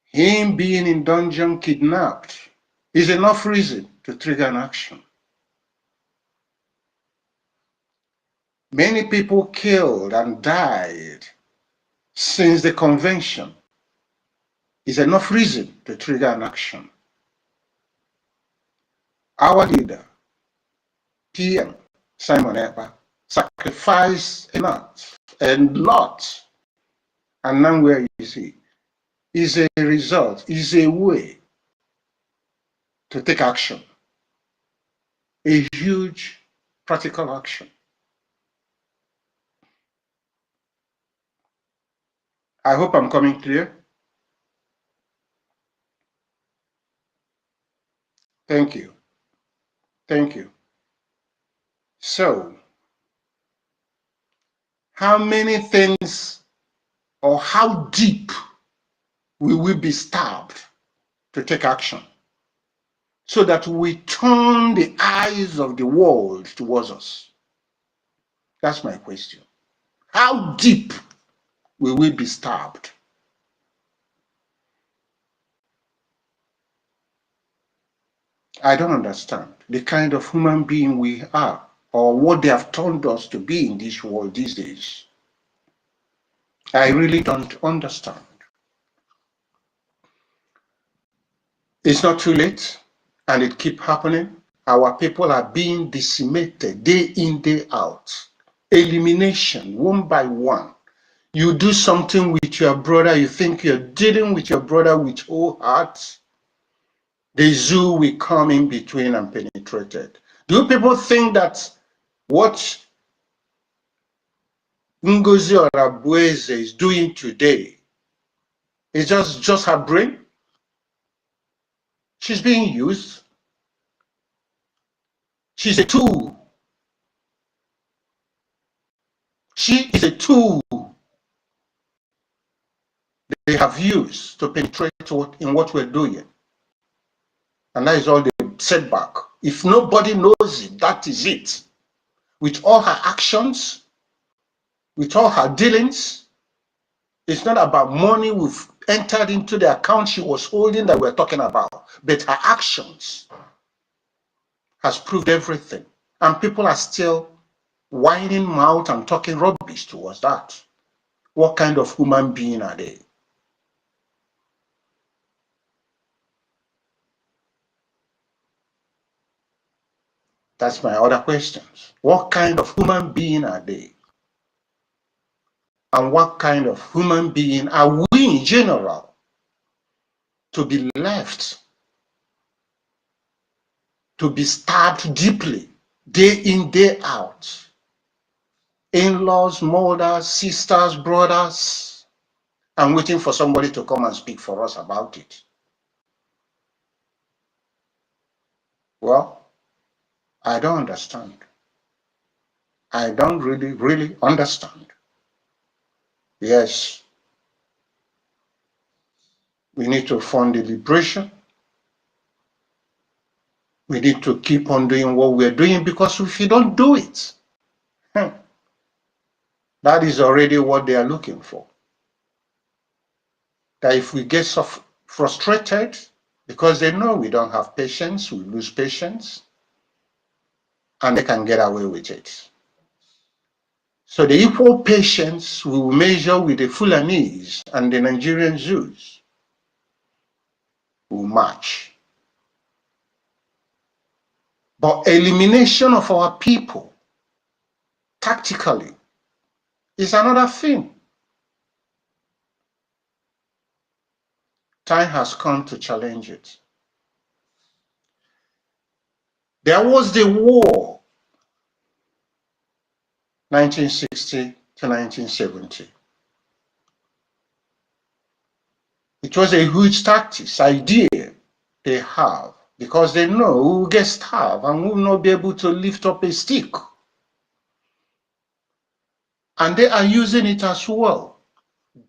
Him being in dungeon kidnapped is enough reason to trigger an action. Many people killed and died since the convention is enough reason to trigger an action. Our leader, PM Simon Ekpa, sacrificed enough, a lot, and now where is he? Is a result, is a way to take action, a huge practical action. I hope I'm coming clear. Thank you. Thank you. So, how many things or how deep will we be stabbed to take action? so that we turn the eyes of the world towards us? That's my question. How deep will we be stabbed? I don't understand the kind of human being we are, or what they have turned us to be in this world these days. I really don't understand. It's not too late, and it keeps happening. Our people are being decimated day in, day out. Elimination, one by one. You do something with your brother, you think you're dealing with your brother with whole heart. The zoo will come in between and penetrate it. Do people think that what Ngozi Orabueze is doing today is just her brain? She's being used. She's a tool. She is a tool they have used to penetrate in what we're doing. And that is all the setback. If nobody knows it, that is it. With all her actions, with all her dealings, it's not about money we've entered into the account she was holding that we're talking about, but her actions has proved everything. And people are still whining mouth and talking rubbish towards that. What kind of human being are they? That's my other questions. What kind of human being are they? And what kind of human being are we in general to be left to be stabbed deeply, day in, day out? In-laws, mothers, sisters, brothers, and waiting for somebody to come and speak for us about it. Well, I don't understand. I don't really understand. Yes, we need to fund the liberation. We need to keep on doing what we're doing, because if you don't do it, that is already what they are looking for. That if we get so frustrated, because they know we don't have patience, we lose patience, and they can get away with it. So the equal patience we will measure with the Fulanese and the Nigerian Jews will match. But elimination of our people tactically is another thing. Time has come to challenge it. There was the war, 1960 to 1970. It was a huge tactics idea they have, because they know we will get starved and we will not be able to lift up a stick. And they are using it as well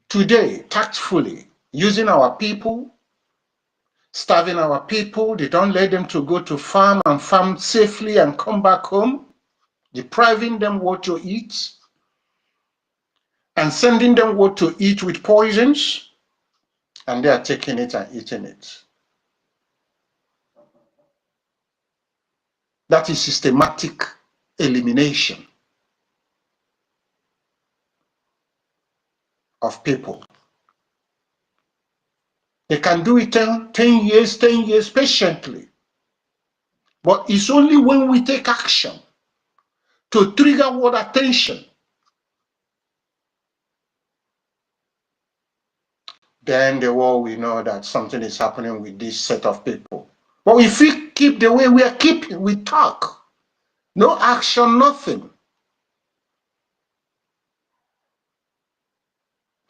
today, tactfully, using our people, starving our people. They don't let them to go to farm and farm safely and come back home, depriving them what to eat and sending them what to eat with poisons, and they are taking it and eating it. That is systematic elimination of people. They can do it 10 years patiently. But it's only when we take action to trigger world attention, then the world will know that something is happening with this set of people. But if we keep the way we are keeping, we talk, no action, nothing,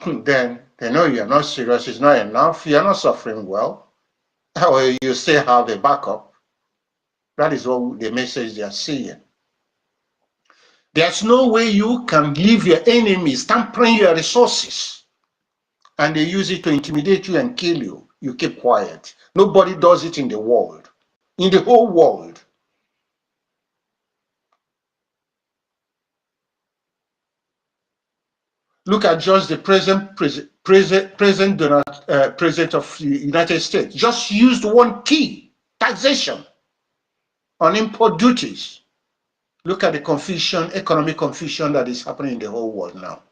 then they know you're not serious, it's not enough, you're not suffering well, or you still have a backup. That is what the message they are seeing. There's no way you can leave your enemies tampering your resources and they use it to intimidate you and kill you. You keep quiet. Nobody does it in the world. in the whole world. Look at just the president of the United States. Just used one key: taxation on import duties. Look at the confusion, economic confusion that is happening in the whole world now.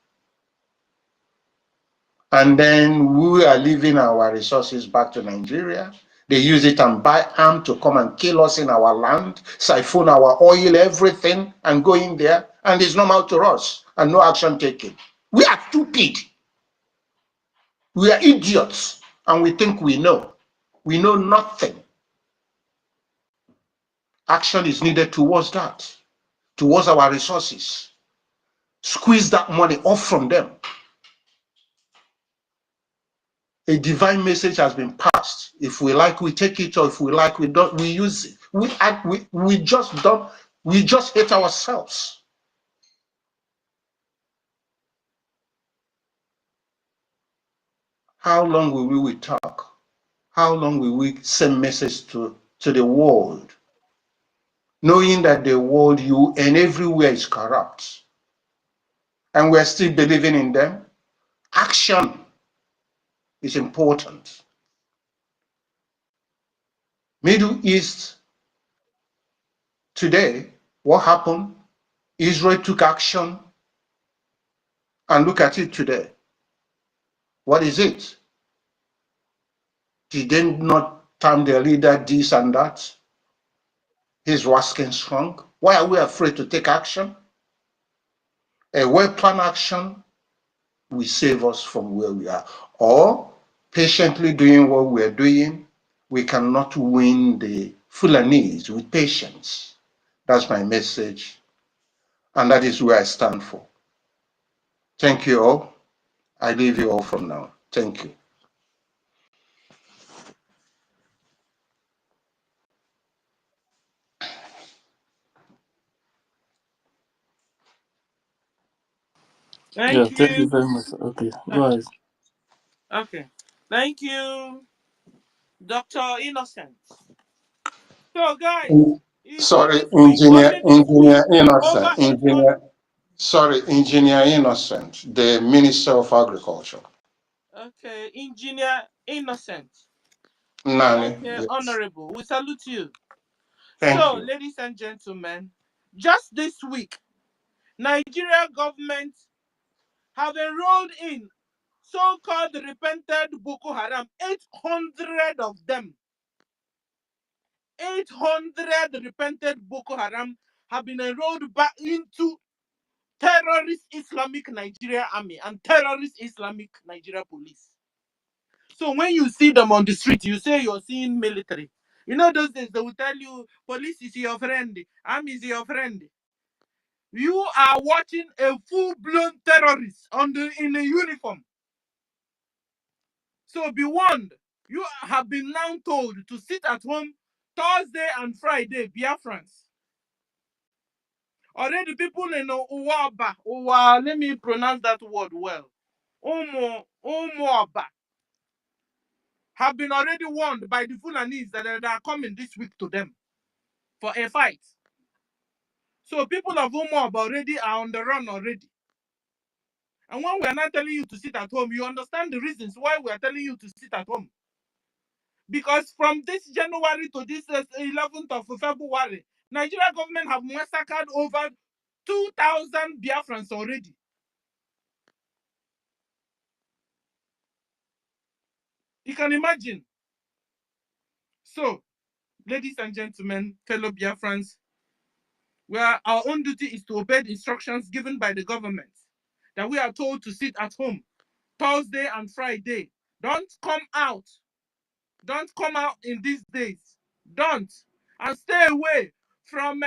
And then we are leaving our resources back to Nigeria. They use it and buy arms to come and kill us in our land, siphon our oil, everything, and go in there. And it's normal to us, and no action taken. We are stupid. We are idiots, and we think we know. We know nothing. Action is needed towards that, towards our resources. Squeeze that money off from them. A divine message has been passed. If we like, we take it, or if we like, we don't, we use it. We just don't, we just hate ourselves. How long will we talk? How long will we send message to the world? Knowing that the world you and everywhere is corrupt. And we're still believing in them. Action is important. Middle East today, what happened? Israel took action, and look at it today. What is it? Did they not term their leader this and that? He's wasking strong. Why are we afraid to take action? A well-planned action will save us from where we are. Or patiently doing what we're doing, we cannot win the Fulanese with patience. That's my message, and that is where I stand for. Thank you all. I leave you all from now. Thank you. Yeah, Thank thank you you. very much. Okay, go ahead. Okay. Thank you, Dr. Innocent. So, guys, Sorry, this week, only this week, Engineer over Innocent, 800. Engineer Innocent, the Minister of Agriculture. Okay, Engineer Innocent. Nani, Okay, yes. Honorable, we salute you. Thank So, you. ladies and gentlemen, just this week, Nigeria government have enrolled in so-called repented Boko Haram, 800 of them. 800 repented Boko Haram have been enrolled back into terrorist Islamic Nigeria Army and terrorist Islamic Nigeria Police. So when you see them on the street, you say you're seeing military. You know those days they will tell you police is your friend, army is your friend. You are watching a full-blown terrorist in a uniform. So be warned. You have been now told to sit at home Thursday and Friday, Biafrans. Already people in Uwaba, let me pronounce that word well. Umuoba have been already warned by the Fulanese that they are coming this week to them for a fight. So people of Umuoba already are on the run already. And when we are not telling you to sit at home, you understand the reasons why we are telling you to sit at home. Because from this January to this 11th of February, Nigeria government have massacred over 2,000 Biafrans already. You can imagine. So, ladies and gentlemen, fellow Biafrans, our own duty is to obey the instructions given by the government. That we are told to sit at home Thursday and Friday. Don't come out. Don't come out in these days. Don't. And stay away from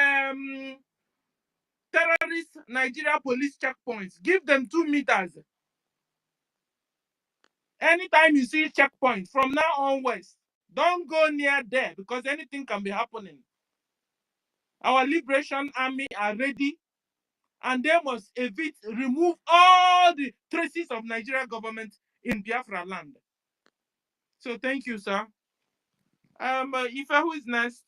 terrorist Nigeria police checkpoints. Give them 2 meters. Anytime you see checkpoint, from now onwards, don't go near there because anything can be happening. Our Liberation Army are ready and they must remove all the traces of Nigeria government in Biafra land. So thank you, sir. Ife, who is next?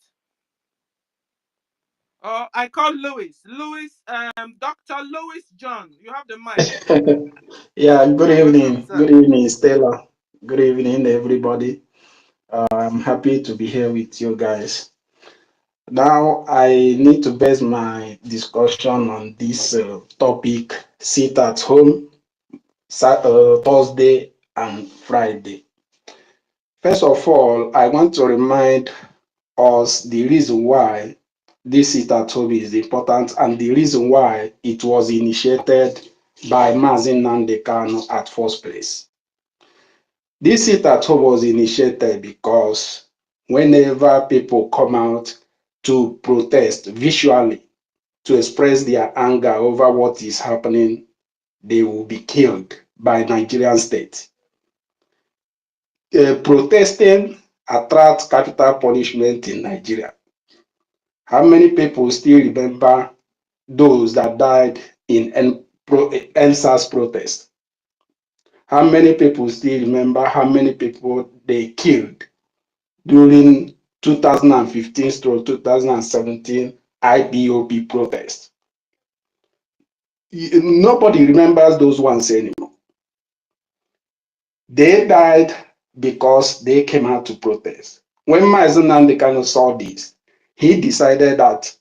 I call Louis. Dr. Louis John. You have the mic. Yeah, good Welcome, evening. sir. Good evening, Stella. Good evening, everybody. I'm happy to be here with you guys. Now, I need to base my discussion on this topic sit at home, Thursday and Friday. First of all, I want to remind us the reason why this sit at home is important and the reason why it was initiated by Mazin Nandekano at first place. This sit at home was initiated because whenever people come out to protest visually, to express their anger over what is happening, they will be killed by Nigerian state. Protesting attracts capital punishment in Nigeria. How many people still remember those that died in NSAS protest? How many people still remember how many people they killed during 2015 through 2017 IPOB protest? Nobody remembers those ones anymore. They died because they came out to protest. When Mazen Nandekano saw this, he decided that,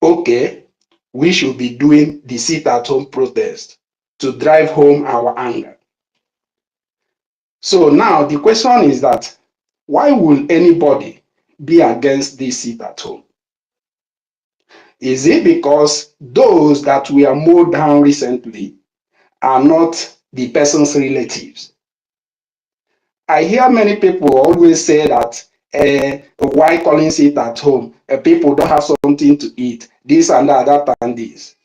okay, we should be doing the sit-at-home protest to drive home our anger. So now the question is that, why will anybody be against this sit-at-home? Is it because those that were mowed down recently are not the person's relatives? I hear many people always say that why calling it at home? People don't have something to eat, this and that, that and this.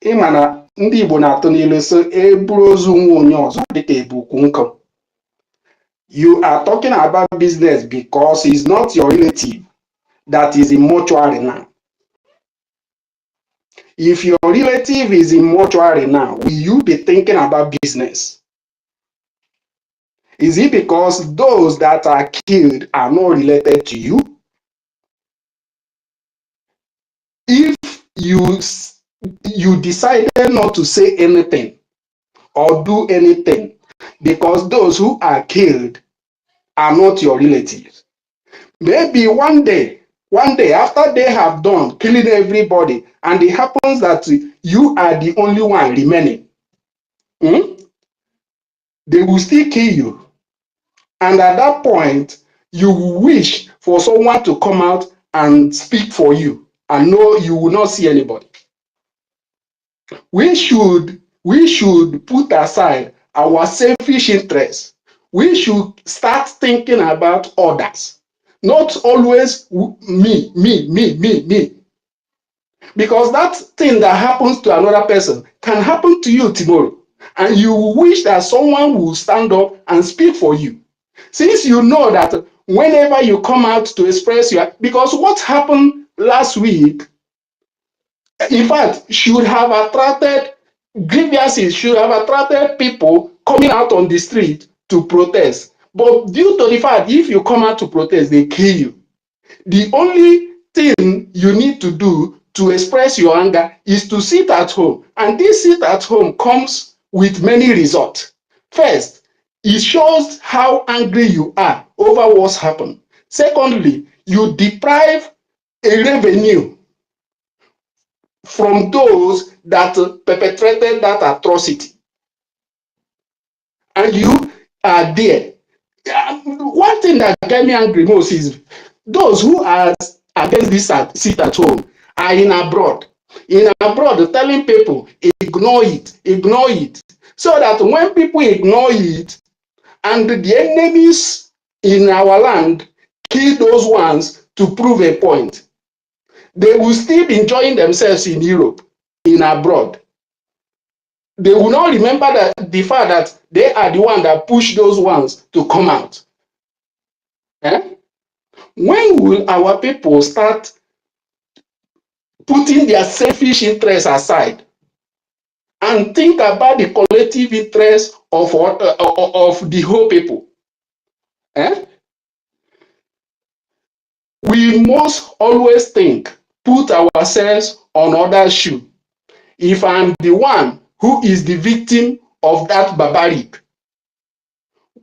Ịmana ndị Igbo na-atụ n'ilu so eburu ozu nwa onye ọzọ dịka ebukwu nkụ. You are talking about business because it's not your relative that is in mortuary now. If your relative is in mortuary now, will you be thinking about business? Is it because those that are killed are not related to you? If you decided not to say anything or do anything because those who are killed are not your relatives, maybe one day after they have done killing everybody and it happens that you are the only one remaining, they will still kill you. And at that point, you wish for someone to come out and speak for you, and no, you will not see anybody. We should put aside our selfish interests. We should start thinking about others, not always me. Because that thing that happens to another person can happen to you tomorrow, and you wish that someone will stand up and speak for you. Since you know that whenever you come out to express because what happened last week, in fact, should have attracted grievances, should have attracted people coming out on the street to protest. But due to the fact, if you come out to protest, they kill you. The only thing you need to do to express your anger is to sit at home. And this sit at home comes with many results. First, it shows how angry you are over what's happened. Secondly, you deprive a revenue from those that perpetrated that atrocity. And you are there. One thing that get me angry most is those who are against this sit at home are in abroad. In abroad, telling people, ignore it. So that when people ignore it and the enemies in our land kill those ones to prove a point, they will still be enjoying themselves in Europe, in abroad. They will not remember that the fact that they are the one that pushed those ones to come out. When will our people start putting their selfish interests aside and think about the collective interest of the whole people? We must always think put ourselves on other shoe. If I'm the one who is the victim of that barbaric,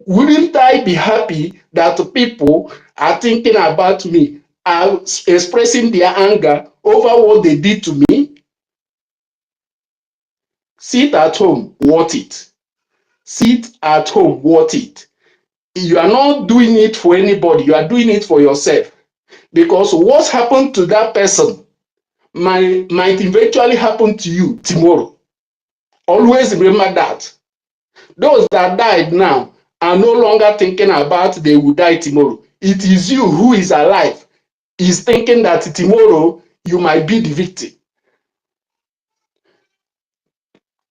wouldn't I be happy that people are thinking about me, are expressing their anger over what they did to me? Sit at home, worth it. Sit at home, worth it. You are not doing it for anybody, you are doing it for yourself. Because what happened to that person might eventually happen to you tomorrow. Always remember that. Those that died now are no longer thinking about they will die tomorrow. It is you who is alive, is thinking that tomorrow you might be the victim.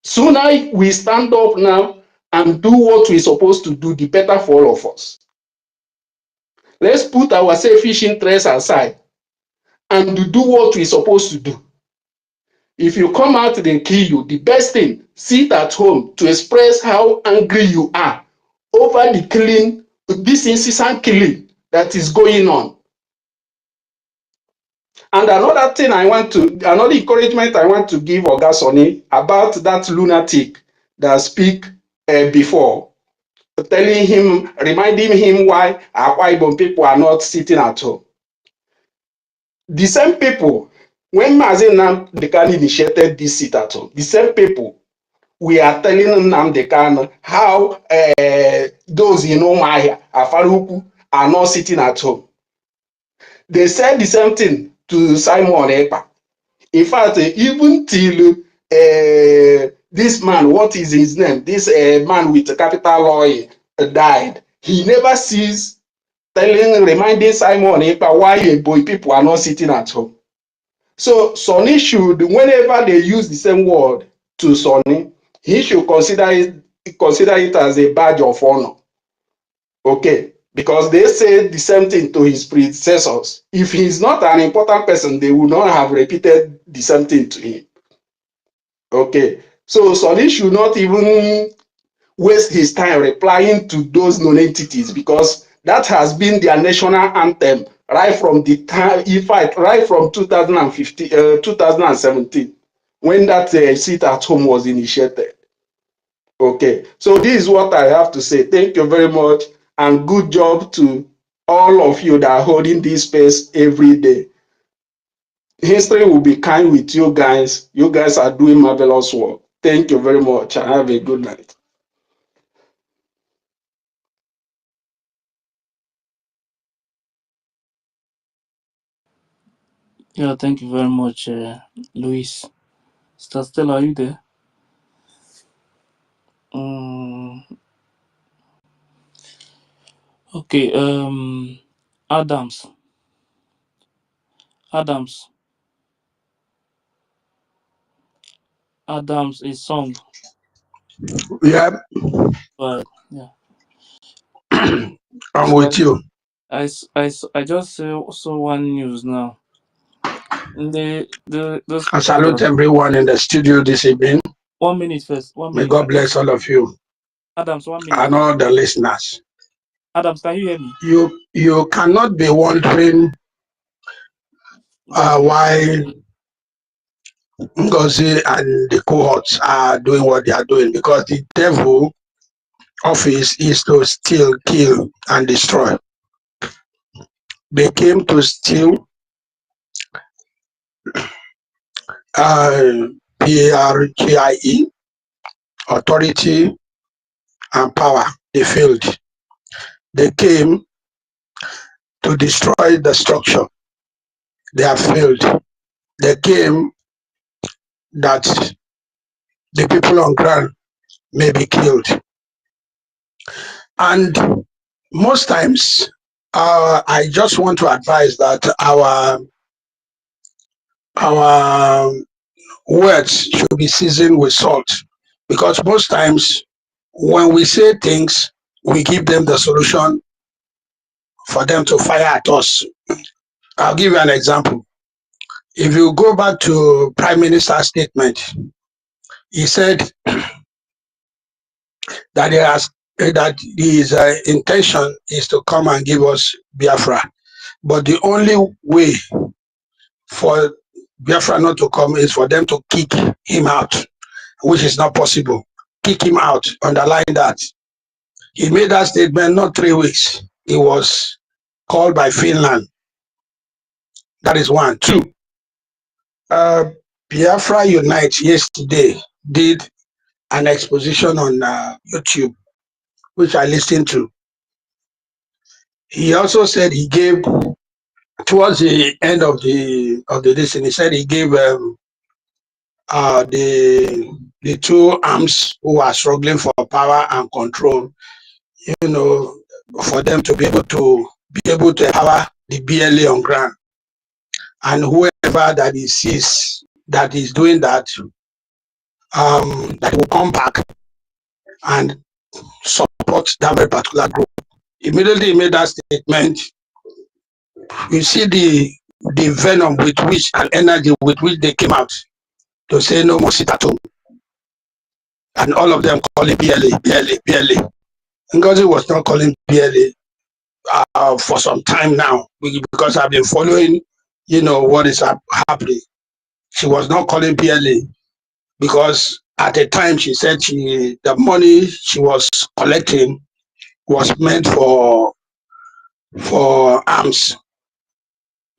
Sooner we stand up now and do what we're supposed to do, the better for all of us. Let's put our selfish interests aside and do what we're supposed to do. If you come out, they kill you. The best thing, sit at home to express how angry you are over the killing, this incessant killing that is going on. And another encouragement I want to give Oga Sonny about that lunatic that speak before, telling him, reminding him why Akwa Ibom people are not sitting at home. The same people, when Mazi Nnamdi Kanu initiated this sit at home, the same people we are telling Nnamdi Kanu how those in Umuahia, Afaruku, are not sitting at home. They said the same thing to Simon Ekpa. In fact, even till this man, what is his name? This man with a capital lawyer died. He never ceased reminding Simon Ekpa why boy people are not sitting at home. So Sonny should, whenever they use the same word to Sonny, he should consider it as a badge of honor. Okay, because they said the same thing to his predecessors. If he's not an important person, they would not have repeated the same thing to him. Okay, so Sonny should not even waste his time replying to those non-entities, because that has been their national anthem right from the time, in fact, right from 2015, 2017, when that sit at home was initiated. Okay, so this is what I have to say. Thank you very much, and good job to all of you that are holding this space every day. History will be kind with you guys. You guys are doing marvelous work. Thank you very much, and have a good night. Yeah, thank you very much, Luis. Sister Stella, are you there? Okay, Adams. Adams. Adams is song. Yeah, But yeah. I'm So with you. I just saw one news now. Those I people salute that everyone in the studio this evening. 1 minute first. One May minute. God bless all of you Adams, 1 minute. and all the listeners. Adams, can you hear me? You cannot be wondering Go on. why Ngozi and the cohorts are doing what they are doing, because the devil office is to steal, kill, and destroy. They came to steal PRGIE, authority and power. They failed. They came to destroy the structure. They have failed. They came that the people on ground may be killed. And most times, I just want to advise that our words should be seasoned with salt, because most times when we say things, we give them the solution for them to fire at us. I'll give you an example. If you go back to Prime Minister's statement, he said that that his intention is to come and give us Biafra, but the only way for Biafra not to come is for them to kick him out, which is not possible. Kick him out, underline that. He made that statement not 3 weeks. He was called by Finland. That is one. Two, Biafra Unite yesterday did an exposition on YouTube, which I listened to. He also said he gave, towards the end of the listen, he said he gave the two arms who are struggling for power and control, you know, for them to be able to empower the BLA on ground. And whoever that he sees that is doing that, that will come back and support that very particular group. Immediately he made that statement. You see the venom with which and energy with which they came out to say no more sit at home. And all of them calling BLA, BLA, BLA. Ngozi was not calling BLA for some time now because I've been following, you know, what is happening. She was not calling BLA because at the time she said the money she was collecting was meant for arms,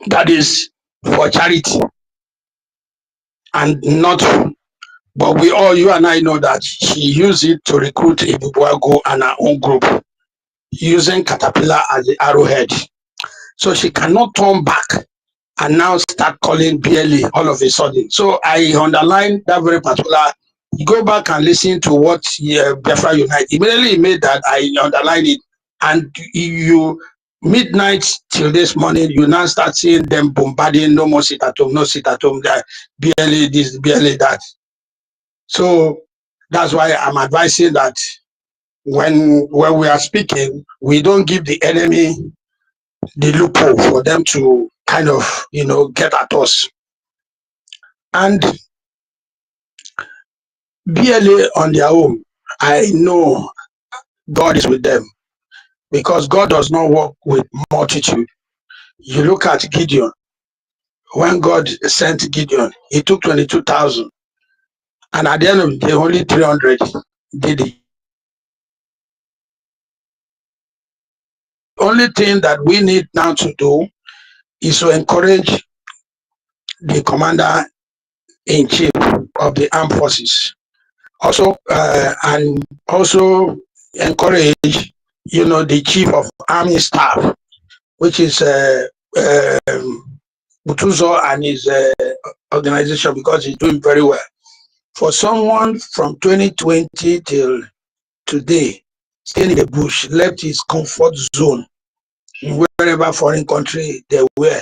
that is for charity, and not. But we all, you and I know that she used it to recruit Ibubuago and her own group, using Caterpillar as the arrowhead. So she cannot turn back and now start calling BLA all of a sudden. So I underline that very particular. Go back and listen to what Biafra Unite. Immediately made that, I underline it. And you, midnight till this morning, you now start seeing them bombarding, no more sit at home, no sit at home, that BLA this, BLA that. So that's why I'm advising that when we are speaking, we don't give the enemy the loophole for them to kind of, you know, get at us. And BLA on their own, I know God is with them because God does not work with multitude. You look at Gideon. When God sent Gideon, he took 22,000. And at the end of the day, only 300 did it. The only thing that we need now to do is to encourage the commander-in-chief of the armed forces. Also, and also encourage, you know, the chief of army staff, which is Butuzo and his organization, because he's doing very well. For someone from 2020 till today, staying in the bush, left his comfort zone in wherever foreign country they were,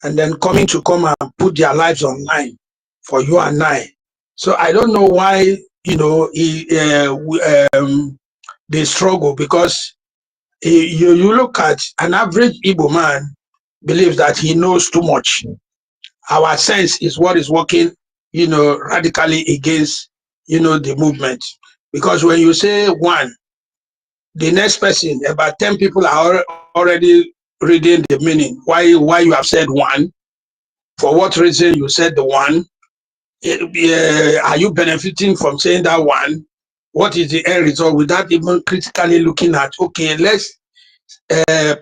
and then come and put their lives online for you and I. So I don't know why, you know, they struggle, because you look at an average Igbo man believes that he knows too much. Our sense is what is working, you know, radically against, you know, the movement. Because when you say one, the next person, about 10 people are already reading the meaning. Why you have said one? For what reason you said the one? Are you benefiting from saying that one? What is the end result, without even critically looking at, okay, let's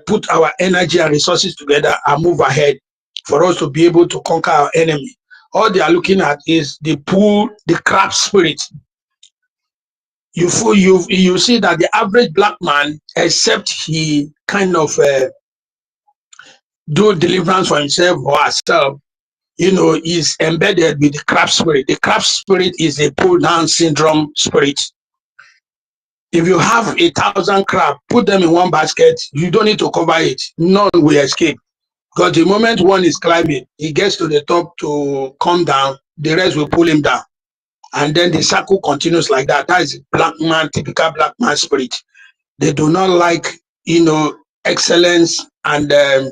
put our energy and resources together and move ahead for us to be able to conquer our enemy. All they are looking at is the crab spirit. You see that the average black man, except he kind of do deliverance for himself or herself, you know, is embedded with the crab spirit. The crab spirit is a pull down syndrome spirit. If you have 1,000 crab, put them in one basket, you don't need to cover it. None will escape. Because the moment one is climbing, he gets to the top to come down, the rest will pull him down. And then the circle continues like that. That is black man, typical black man spirit. They do not like, you know, excellence and then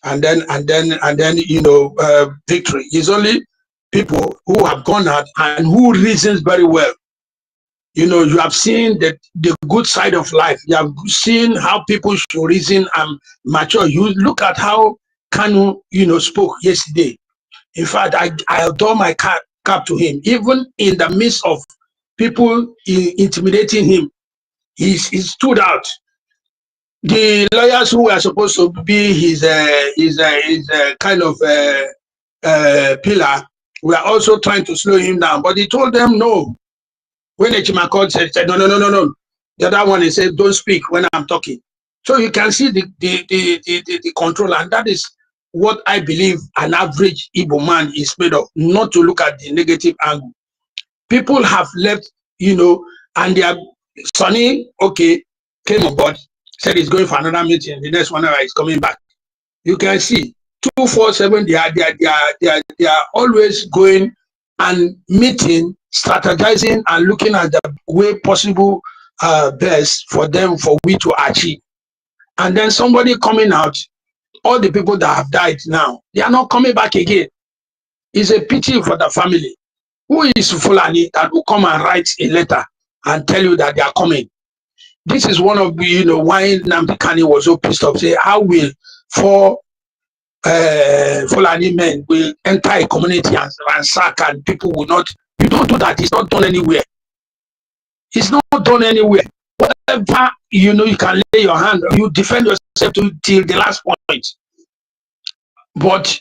you know, victory. It's only people who have gone out and who reasons very well. You know, you have seen the good side of life. You have seen how people should reason and mature. You look at how Kanu, you know, spoke yesterday. In fact, I adore my cap to him. Even in the midst of people intimidating him, he stood out. The lawyers who were supposed to be his kind of pillar were also trying to slow him down, but he told them no. When Echimakot said no. The other one, he said, don't speak when I'm talking. So you can see the control, and that is what I believe an average Igbo man is made of, not to look at the negative angle. People have left, and they are Sonny, okay, came on board, said he's going for another meeting. The next one hour is coming back. You can see 247, they are always going and meeting, strategizing, and looking at the way possible best for them for we to achieve. And then somebody coming out, all the people that have died now, they are not coming back again. It's a pity for the family. Who is Fulani that will come and write a letter and tell you that they are coming? This is one of the, why Nnamdi Kanu was so pissed off. Say, how will four Fulani men will enter a community and ransack, and people will not? You don't do that. It's not done anywhere. It's not done anywhere. Whatever, you can lay your hand, you defend yourself till the last point. But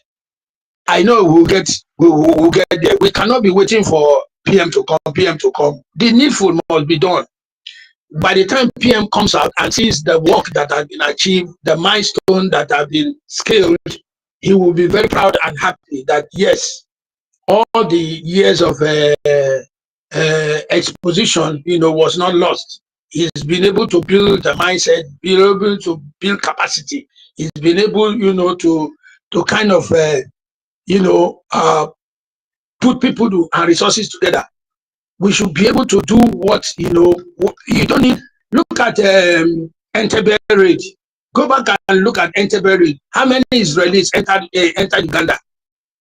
I know we'll get there. We cannot be waiting for PM to come. The needful must be done. By the time PM comes out and sees the work that has been achieved, the milestone that have been scaled, he will be very proud and happy that yes, all the years of exposition, was not lost. He's been able to build the mindset, been able to build capacity. He's been able, to kind of, put people and resources together. We should be able to do what, you don't need. Look at Entebbe raid. Go back and look at Entebbe raid. How many Israelis entered Uganda?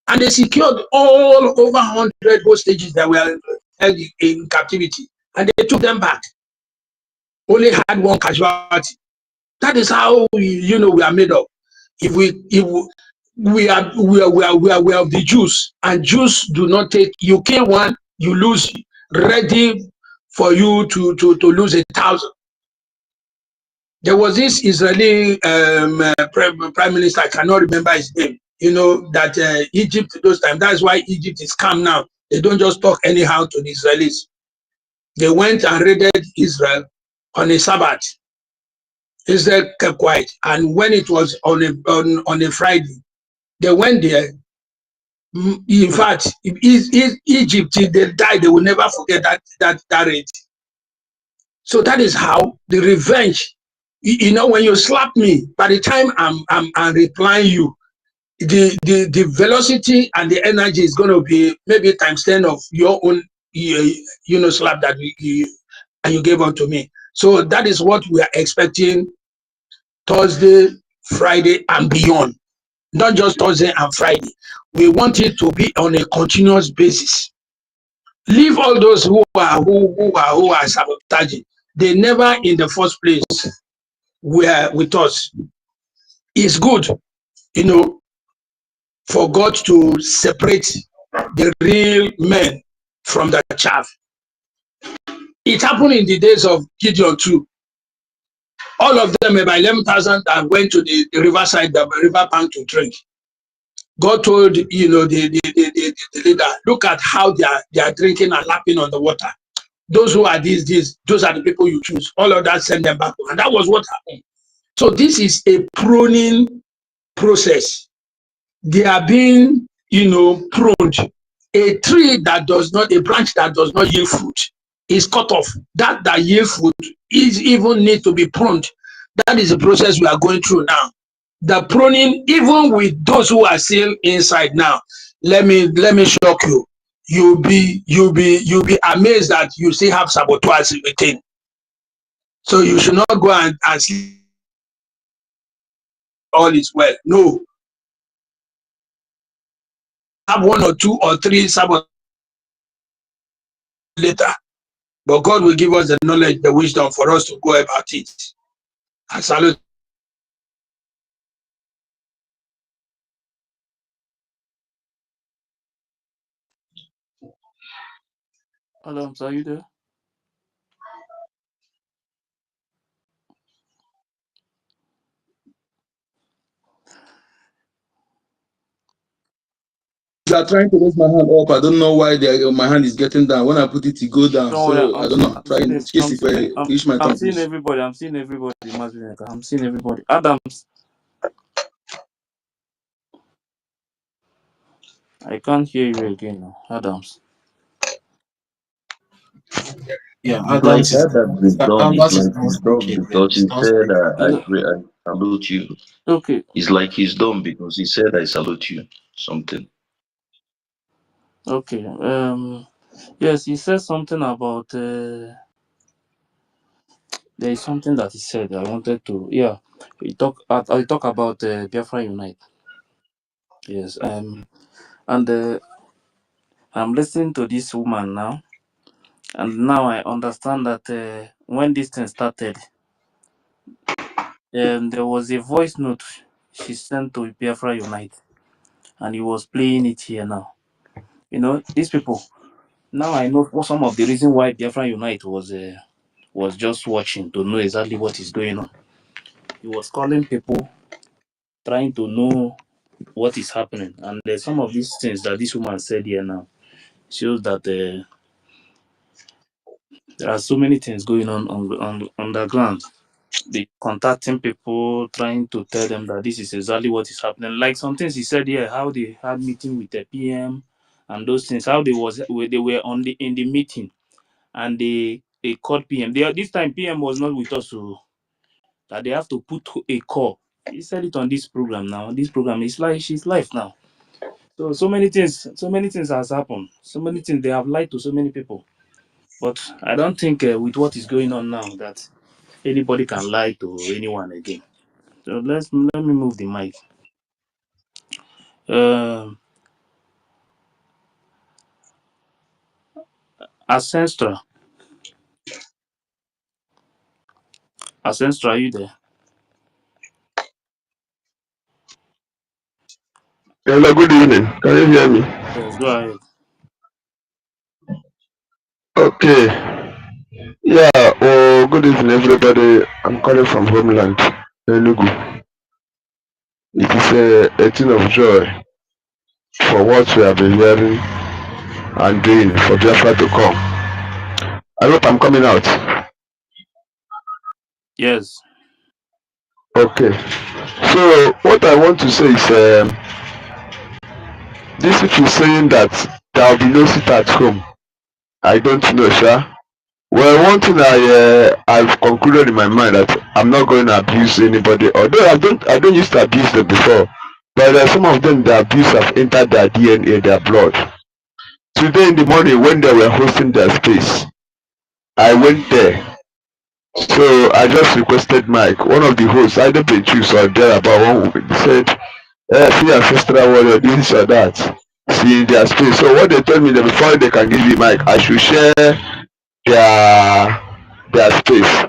And they secured all over 100 hostages that were held in captivity. And they took them back. Only had one casualty. That is how we are made up. If we are of the Jews, and Jews do not take. You kill one, you lose. Ready for you to lose 1,000. There was this Israeli prime minister. I cannot remember his name. That Egypt those times. That's why Egypt is calm now. They don't just talk anyhow to the Israelis. They went and raided Israel on a Sabbath. Israel kept quiet, and when it was on a Friday, they went there. In fact, if Egypt, till they die, they will never forget that raid. So that is how the revenge. When you slap me, by the time I'm replying you, the velocity and the energy is going to be maybe times 10 of your own slap that you gave unto me. So that is what we are expecting Thursday, Friday, and beyond. Not just Thursday and Friday. We want it to be on a continuous basis. Leave all those who are sabotaging. They never in the first place were with us. It's good, for God to separate the real men from the chaff. It happened in the days of Gideon too. All of them, about 11,000, that went to the riverside, the river bank to drink. God told the leader, look at how they are drinking and lapping on the water. Those who are those are the people you choose. All of that, send them back. And that was what happened. So this is a pruning process. They are being, pruned. A branch that does not yield fruit is cut off. That yield fruit is even need to be pruned. That is the process we are going through now. The pruning, even with those who are still inside now, let me shock you. You'll be amazed that you still have saboteurs within. So you should not go and see all is well. No. Have 1 or 2 or 3 saboteurs later. But God will give us the knowledge, the wisdom for us to go about it. I salute. Adams, are you there? They are trying to raise my hand up. I don't know why my hand is getting down. When I put it, it go down. Don't worry, So I don't know. I'm Try seeing in it. case if I reach my I'm turn, seeing please. everybody. I'm seeing everybody. Mazvineka. I'm seeing everybody. Adams, I can't hear you again now. Adams. Yeah, It's like Adams is it's Adams is like not he's done speaking. Yeah, because he's he not said, speaking. I salute you. Okay. It's like he's done because he said, I salute you. Something. Okay. Yes, he said something about. There is something that he said. I wanted to. Yeah. I talk about Biafra Unite. Yes. And I'm listening to this woman now, and now I understand that when this thing started, there was a voice note she sent to Biafra Unite, and he was playing it here now. You know, these people. Now I know what some of the reason why Biafra Unite was just watching to know exactly what is going on. He was calling people, trying to know what is happening, and some of these things that this woman said here now shows that there are so many things going on underground. They contacting people, trying to tell them that this is exactly what is happening. Like some things he said here, how they had meeting with the PM and those things, how they were on the in the meeting and they called PM. This time PM was not with us, so that they have to put a call. He said it on this program now. This program is like she's live now. So many things has happened. So many things they have lied to so many people. But I don't think with what is going on now that anybody can lie to anyone again. So let me move the mic. Um, Ancestor, Ancestor, are you there? Hello, good evening. Can you hear me? Yes, go ahead. Okay. Yeah, good evening, everybody. I'm calling from homeland, Enugu. It is a thing of joy for what we have been hearing and doing for Biafra to come. I hope I'm coming out. Yes. Okay. So, what I want to say is this people saying that there will be no sit at home. I don't know, sir. Well, one thing I've concluded in my mind that I'm not going to abuse anybody. Although I don't used to abuse them before, but some of them the abuse have entered their DNA, their blood. Today in the morning when they were hosting their space, I went there. So I just requested Mike, one of the hosts, either Petrus or there about one woman, he said, see ancestral warrior, this or that. See in their space. So what they told me that before they can give me Mike, I should share their space.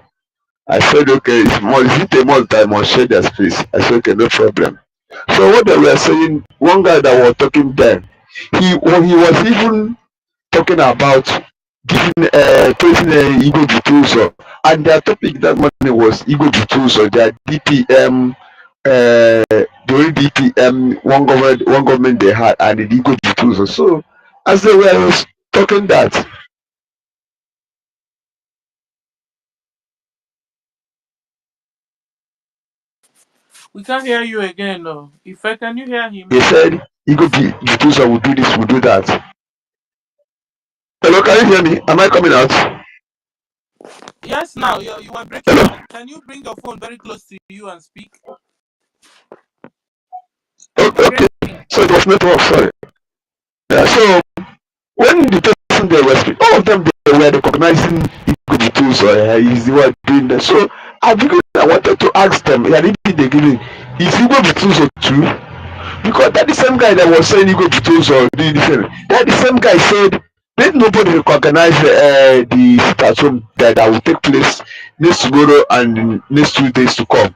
I said, okay, is it a month I must share their space? I said, okay, no problem. So what they were saying, one guy that was talking then, he was even talking about giving praising Igbo Butuso, and their topic that morning was Igbo Butuso, their DPM, the only DPM one government they had, and the Igbo Butuso. So as they were talking that, We can't hear you again, no. If I can you hear him? they said Igbo Butuso will do this, will do that. Hello, can you hear me? Am I coming out? Yes, now you are breaking Hello? up. Can you bring your phone very close to you and speak? It's Okay. breaking. So it was network, sorry. Yeah, so when the person they were speaking, all of them they were recognizing Igbo tools or is the one doing that. So I wanted to ask them, yeah, they giving is Igbo tools or two? Because that the same guy that was saying Igbo tools or doing this, that the same guy said let nobody recognize the sit at home that will take place next tomorrow and next 2 days to come.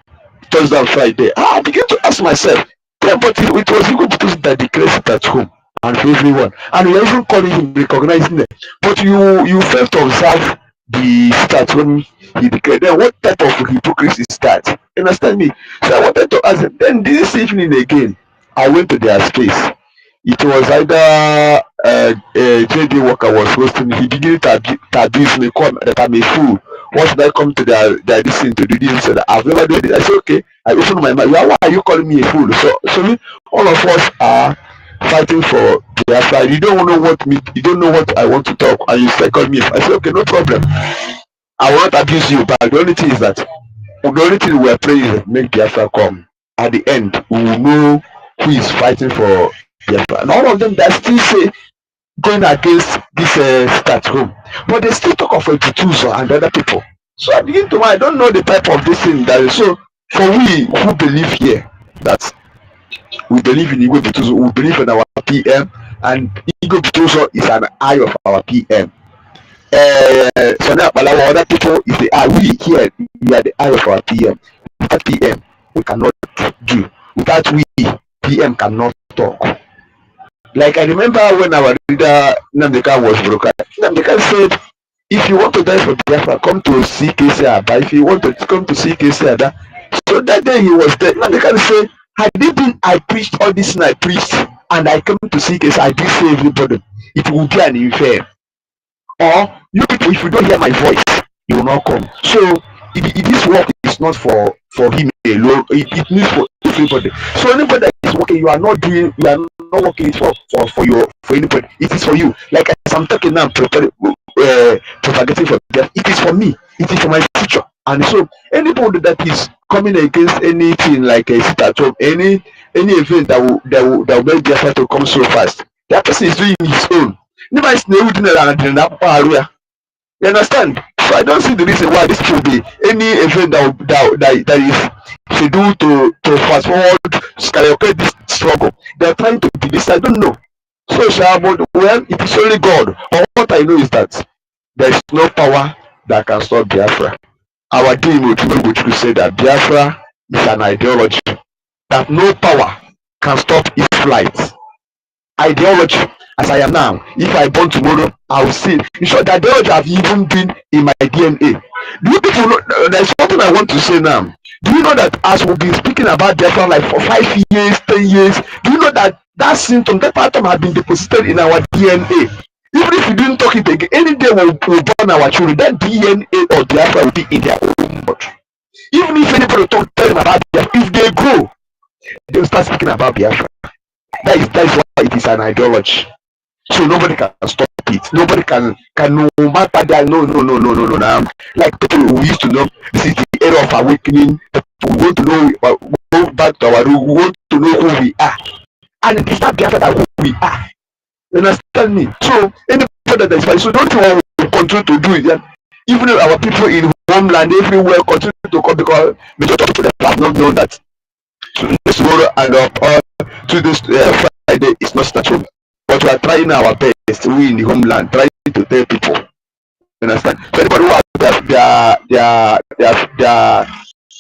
Thursday and Friday. I began to ask myself, yeah, but it was Igbo tools that declared sit at home. and for everyone. And you're even calling him, recognizing them. But you failed to observe the stats when he declared. Then what type of hypocrisy is that? You understand me? So I wanted to ask them. Then this evening again, I went to their space. It was either a JD worker was hosting. He began to abuse me, call that I'm a fool. Why should I come to their this thing to do this? He said, I've never done it. I said, okay. I opened my mouth. Why are you calling me a fool? So all of us are fighting for Biafra. You don't know what me. You don't know what I want to talk, and you still call me. I said, okay, no problem. I will not abuse you, but the only thing is that the only thing we are praying is that make Biafra come. At the end, we will know who is fighting for Biafra. And all of them that still say going against this start home, but they still talk of a Tutuzo and other people. So I begin to I don't know the type of this thing that is. So for we who believe here that we believe in Igwe Tutuzo, we believe in our PM, and Igwe Tutuzo is an eye of our PM. So now other people is the eye. We here we are the eye of our PM. Without PM we cannot do. Without we PM cannot talk. Like I remember when our leader Namdeka was broken, Namdeka said, if you want to die for Biafra, come to CKC Aba. If you want to come to CKC Ada. So that day he was there. Namdeka said, had it been I preached all this and I preached and I come to CKC, I did say everybody, it will be an unfair. Or you people, if you don't hear my voice, you will not come. So this work is not for him alone. It needs for everybody. So anybody that is working, you are not working for anybody. It is for you. Like as I'm talking now, propagating for them. It is for me. It is for my future. And so anybody that is coming against anything like a sit at home, any event that will make the effort to come so fast, that person is doing his own. You understand? So I don't see the reason why this should be any event that is scheduled to fast forward, skyrocket this struggle. They're trying to be this. I don't know. So, but well, it is only God. But what I know is that there is no power that can stop Biafra. Our dean would say that Biafra is an ideology, that no power can stop its flight. Ideology as I am now. If I born tomorrow, I will see. In short, the ideology have even been in my DNA. Do you people know? There's something I want to say now. Do you know that as we've been speaking about Biafra like for 5 years, 10 years, do you know that that symptom, that pattern has been deposited in our DNA? Even if we didn't talk it again, any day we'll born our children, that DNA of Biafra will be in their own body. Even if anybody tell them about Biafra, if they grow, they'll start speaking about Biafra. That is why it is an ideology. So nobody can stop it. Nobody can no matter that. No. Like people we used to know, this is the era of awakening. We want to know, go back to our root. We want to know who we are, and it is not Biafra that who we are. You understand me? So anybody that is fine. So don't want to continue to do it. Yeah? Even our people in homeland everywhere continue to come because majority of people have not known that tomorrow and to this Friday is not statutory. But we are trying our best. We in the homeland trying to tell people. You understand? So anybody who has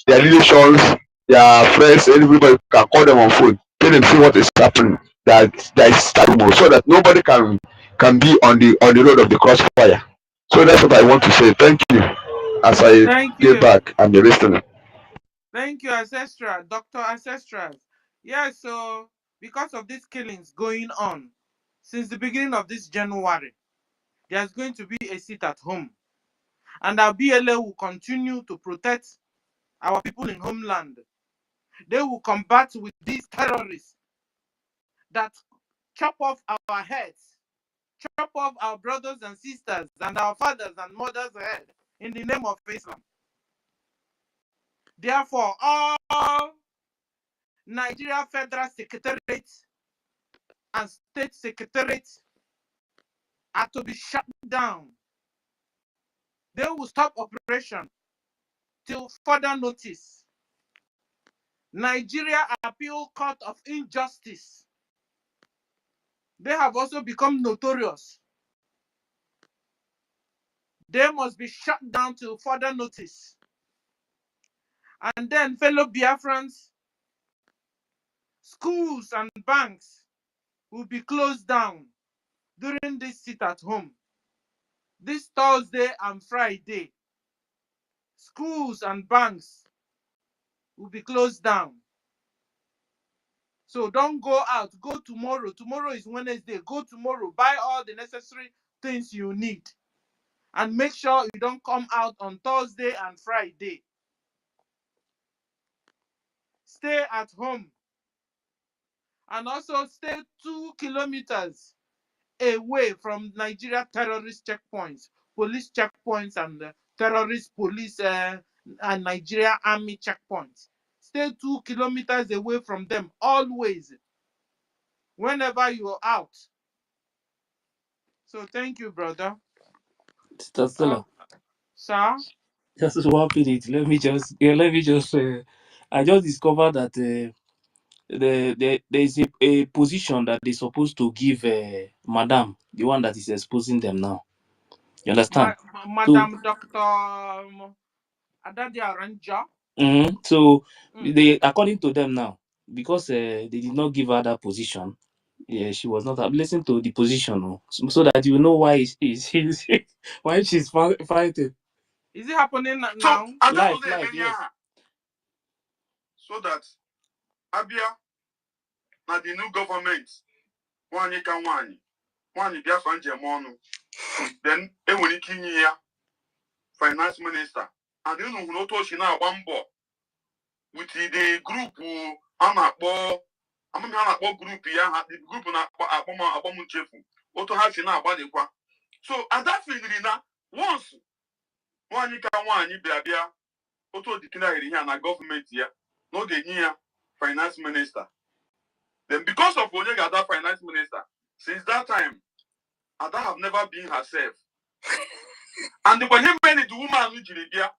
their relations, their friends, everybody can call them on phone, tell them see what is happening. That is terrible, so that nobody can be on the road of the crossfire. So that's what I want to say. Thank you. As I Thank get you. back, I'm listening. Thank you, Ancestral. Dr. Ancestral. Yeah, so because of these killings going on since the beginning of this January, there's going to be a sit at home. And our BLA will continue to protect our people in homeland. They will combat with these terrorists that chop off our heads, chop off our brothers and sisters and our fathers and mothers' head in the name of Islam. Therefore, all Nigeria Federal Secretariats and State Secretariats are to be shut down. They will stop operation till further notice. Nigeria Appeal Court of Injustice. They have also become notorious. They must be shut down till further notice. And then, fellow Biafrans, schools and banks will be closed down during this sit at home. This Thursday and Friday, schools and banks will be closed down. So don't go out. Go tomorrow. Tomorrow is Wednesday. Go tomorrow. Buy all the necessary things you need. And make sure you don't come out on Thursday and Friday. Stay at home. And also stay 2 kilometers away from Nigeria terrorist checkpoints, police checkpoints, and terrorist police and Nigeria army checkpoints. Stay 2 kilometers away from them always, whenever you're out. So thank you, brother. Sister Stella, Sir? just 1 minute. Let me just. I just discovered that there is a position that they're supposed to give Madam, the one that is exposing them now. You understand? So, Madam Dr. Adadia Ranja. so they, according to them now, because they did not give her that position, yeah, she was not. Listen to the position, so that you know why she's why she's fighting. Is it happening now? So, I don't know Live, yes. So that Abia, now the new government, one Biafra Njemono, then Ewenikinya, finance minister, and you know who not she now one ball with the group who I'm not group here, the group na Abomu Chefu, Oto has now about the so at that feeling now, once one Biabia, Oto declare here na government here, no the near finance minister. Then because of Onyega, that finance minister, since that time, Ada have never been herself. And when he made the woman who Jiribia.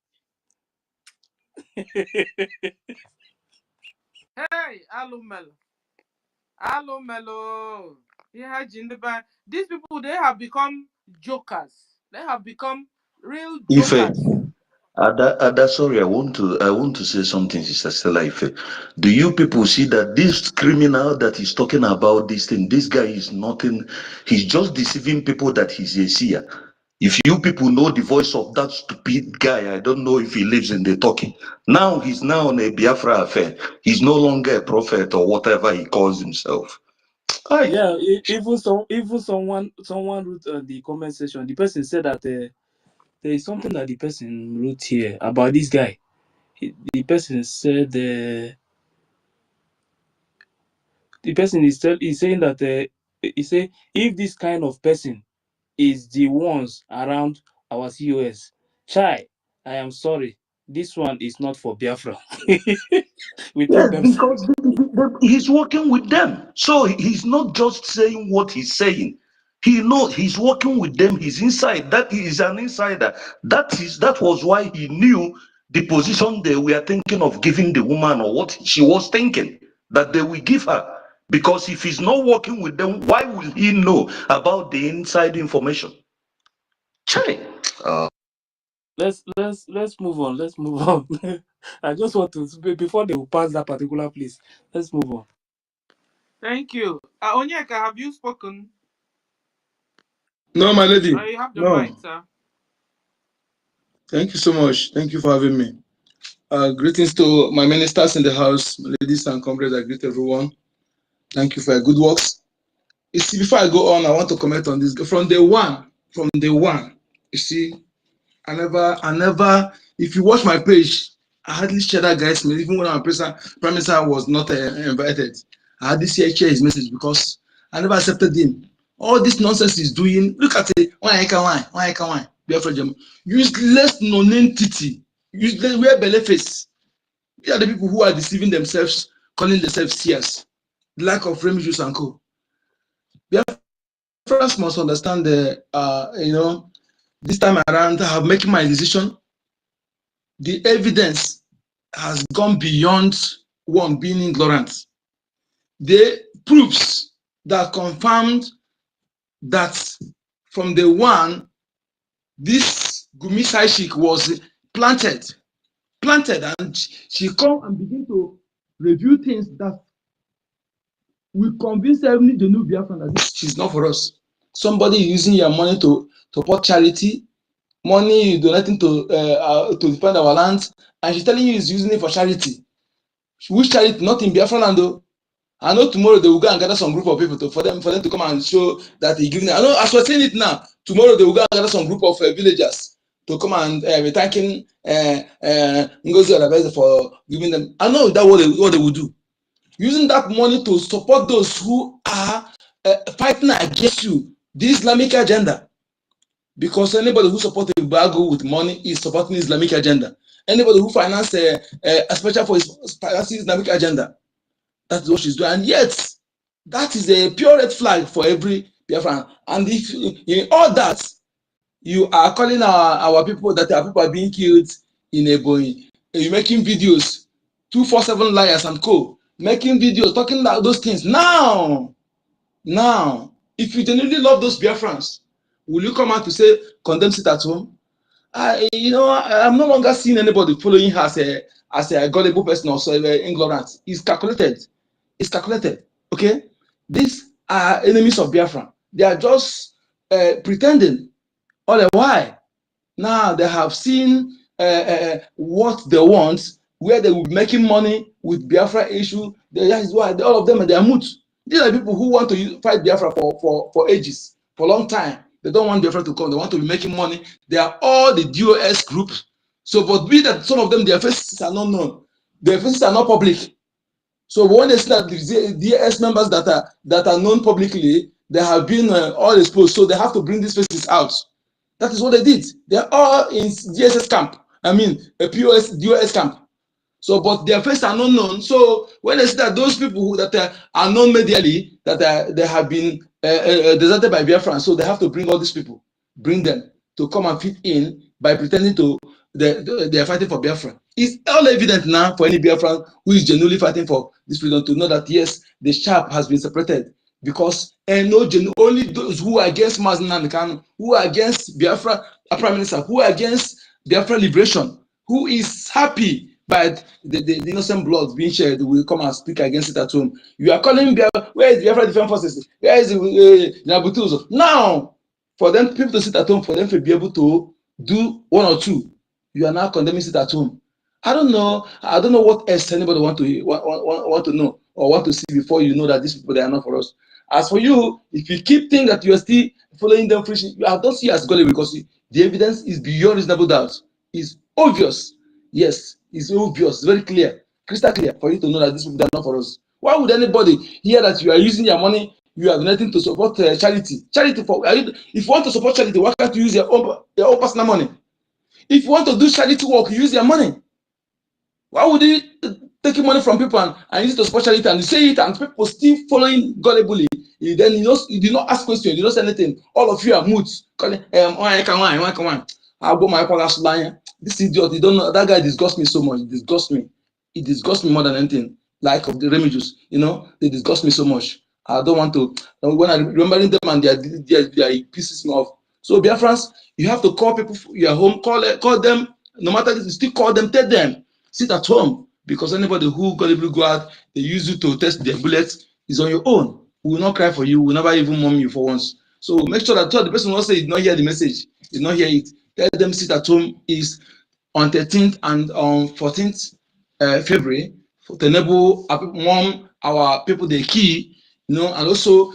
Hey, Hello, Melo. Yeah, Jindiba. These people, they have become jokers. They have become real jokers. Ada, sorry, I want to say something, Sister Stella Ife. Do you people see that this criminal that is talking about this thing, this guy is nothing, he's just deceiving people that he's a seer. If you people know the voice of that stupid guy, I don't know if he lives in the talking. Now he's now on a Biafra affair. He's no longer a prophet or whatever he calls himself. Yeah, even someone wrote on the comment section. The person said that there is something that the person wrote here about this guy. The person said the person is saying that he say if this kind of person is the ones around our COS, chai, I am sorry, this one is not for Biafra. We take Yes, them. because he's working with them. So he's not just saying what he's saying. He knows he's working with them. He's inside. That he is an insider. That was why he knew the position they were thinking of giving the woman or what she was thinking that they will give her. Because if he's not working with them, why will he know about the inside information? Chai. Let's move on. Let's move on. I just want to before they will pass that particular place. Let's move on. Thank you. Onyeka, have you spoken? No, my lady. You have the No. mic, sir. Thank you so much. Thank you for having me. Greetings to my ministers in the house, ladies and comrades. I greet everyone. Thank you for your good works. You see, before I go on, I want to comment on this. From day one, you see, I never, if you watch my page, I hardly share that guy's message, even when our prime minister was not invited. I hardly share his message because I never accepted him. All this nonsense he's doing, look at it, why? Useless non-entity, useless, wear belly face. These are the people who are deceiving themselves, calling themselves seers. Lack of remedies and co. First must understand the this time around I have making my decision. The evidence has gone beyond one being ignorant. The proofs that confirmed that from the one this Gumi Saishik was planted, and she come and begin to review things that We convince every the new Biafran that this is not for us. Somebody using your money to support charity, money you donating to defend our land, and she's telling you he's using it for charity. Which charity? Not in Biafran land though. I know tomorrow they will go and gather some group of people for them to come and show that he giving. I know as we're saying it now. Tomorrow they will go and gather some group of villagers to come and be thanking Ngozi Olaveze for giving them. I know that what they will do. Using that money to support those who are fighting against you, the Islamic agenda. Because anybody who supports a Baggo with money is supporting the Islamic agenda. Anybody who finances especially for his Islamic agenda, that's what she's doing. And yet, that is a pure red flag for every Biafran. And if in all that, you are calling our people that our people are being killed in Ebonyi, you're making videos, 247 liars and co, making videos, talking about those things. Now, if you genuinely love those Biafrans, will you come out to say, condemn sit at home? I'm no longer seeing anybody following her as a gullible person or so ignorant. It's calculated. It's calculated. Okay? These are enemies of Biafra. They are just pretending all the while. Now they have seen what they want, where they will be making money with Biafra issue. That is why all of them they are moot. These are people who want to fight Biafra for ages, for a long time. They don't want Biafra to come. They want to be making money. They are all the DOS group. So, but be that some of them, their faces are not known. Their faces are not public. So when they see that the DOS members that are known publicly, they have been all exposed. So they have to bring these faces out. That is what they did. They are all in DSS camp. I mean, a DOS camp. So, but their faces are not known. So, when they see that those people that are known medially, that they have been deserted by Biafran, so they have to bring all these people, bring them to come and fit in by pretending they are fighting for Biafran. It's all evident now for any Biafran who is genuinely fighting for this freedom to know that yes, the sharp has been separated. Because only those who are against Mazen Kanu, who are against Biafra Prime Minister, who are against Biafra liberation, who is happy by the innocent blood being shed, will come and speak against it at home. You are calling Biafra, where is Biafra Defense Forces? Where is Nabutuzo? Now, for them people to sit at home, for them to be able to do one or two, you are now condemning sit at home. I don't know what else anybody want to know or want to see before you know that these people, they are not for us. As for you, if you keep thinking that you are still following them preaching, you don't see as godly because the evidence is beyond reasonable doubt. It's obvious. Yes, it's obvious. It's very clear, crystal clear for you to know that these people are not for us. Why would anybody hear that you are using your money, you are donating to support charity? Charity if you want to support charity, why can't you use your own personal money? If you want to do charity work, you use your money. Why would you take money from people and use it to support charity and you say it and people still following gullibly? Then you do not ask questions, you don't say anything. All of you are moods. This idiot, you don't know, that guy disgusts me so much. It disgusts me more than anything. Like of the remigius, they disgust me so much. I don't want to. When I remembering them and they pisses me off. So Biafrans, you have to call people your home, call them. No matter this, you still call them, tell them, sit at home, because anybody who go out, they use you to test their bullets is on your own. We will not cry for you. We will never even mourn you for once. So make sure that the person who say did not hear the message, did not hear it. Tell them sit at home is on 13th and on 14th February to enable our people the key, and also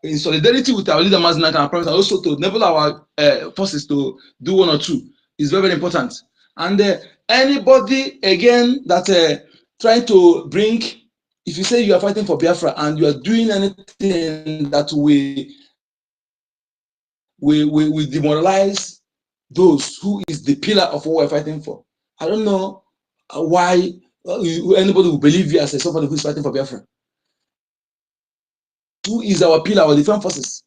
in solidarity with our leader Mazinaka and promise, and also to enable our forces to do one or two is very, very important. And anybody again that trying to bring, if you say you are fighting for Biafra and you are doing anything that we demoralize those who is the pillar of what we're fighting for. I don't know why anybody will believe you as somebody who is fighting for Biafra. Who is our pillar, our defense forces?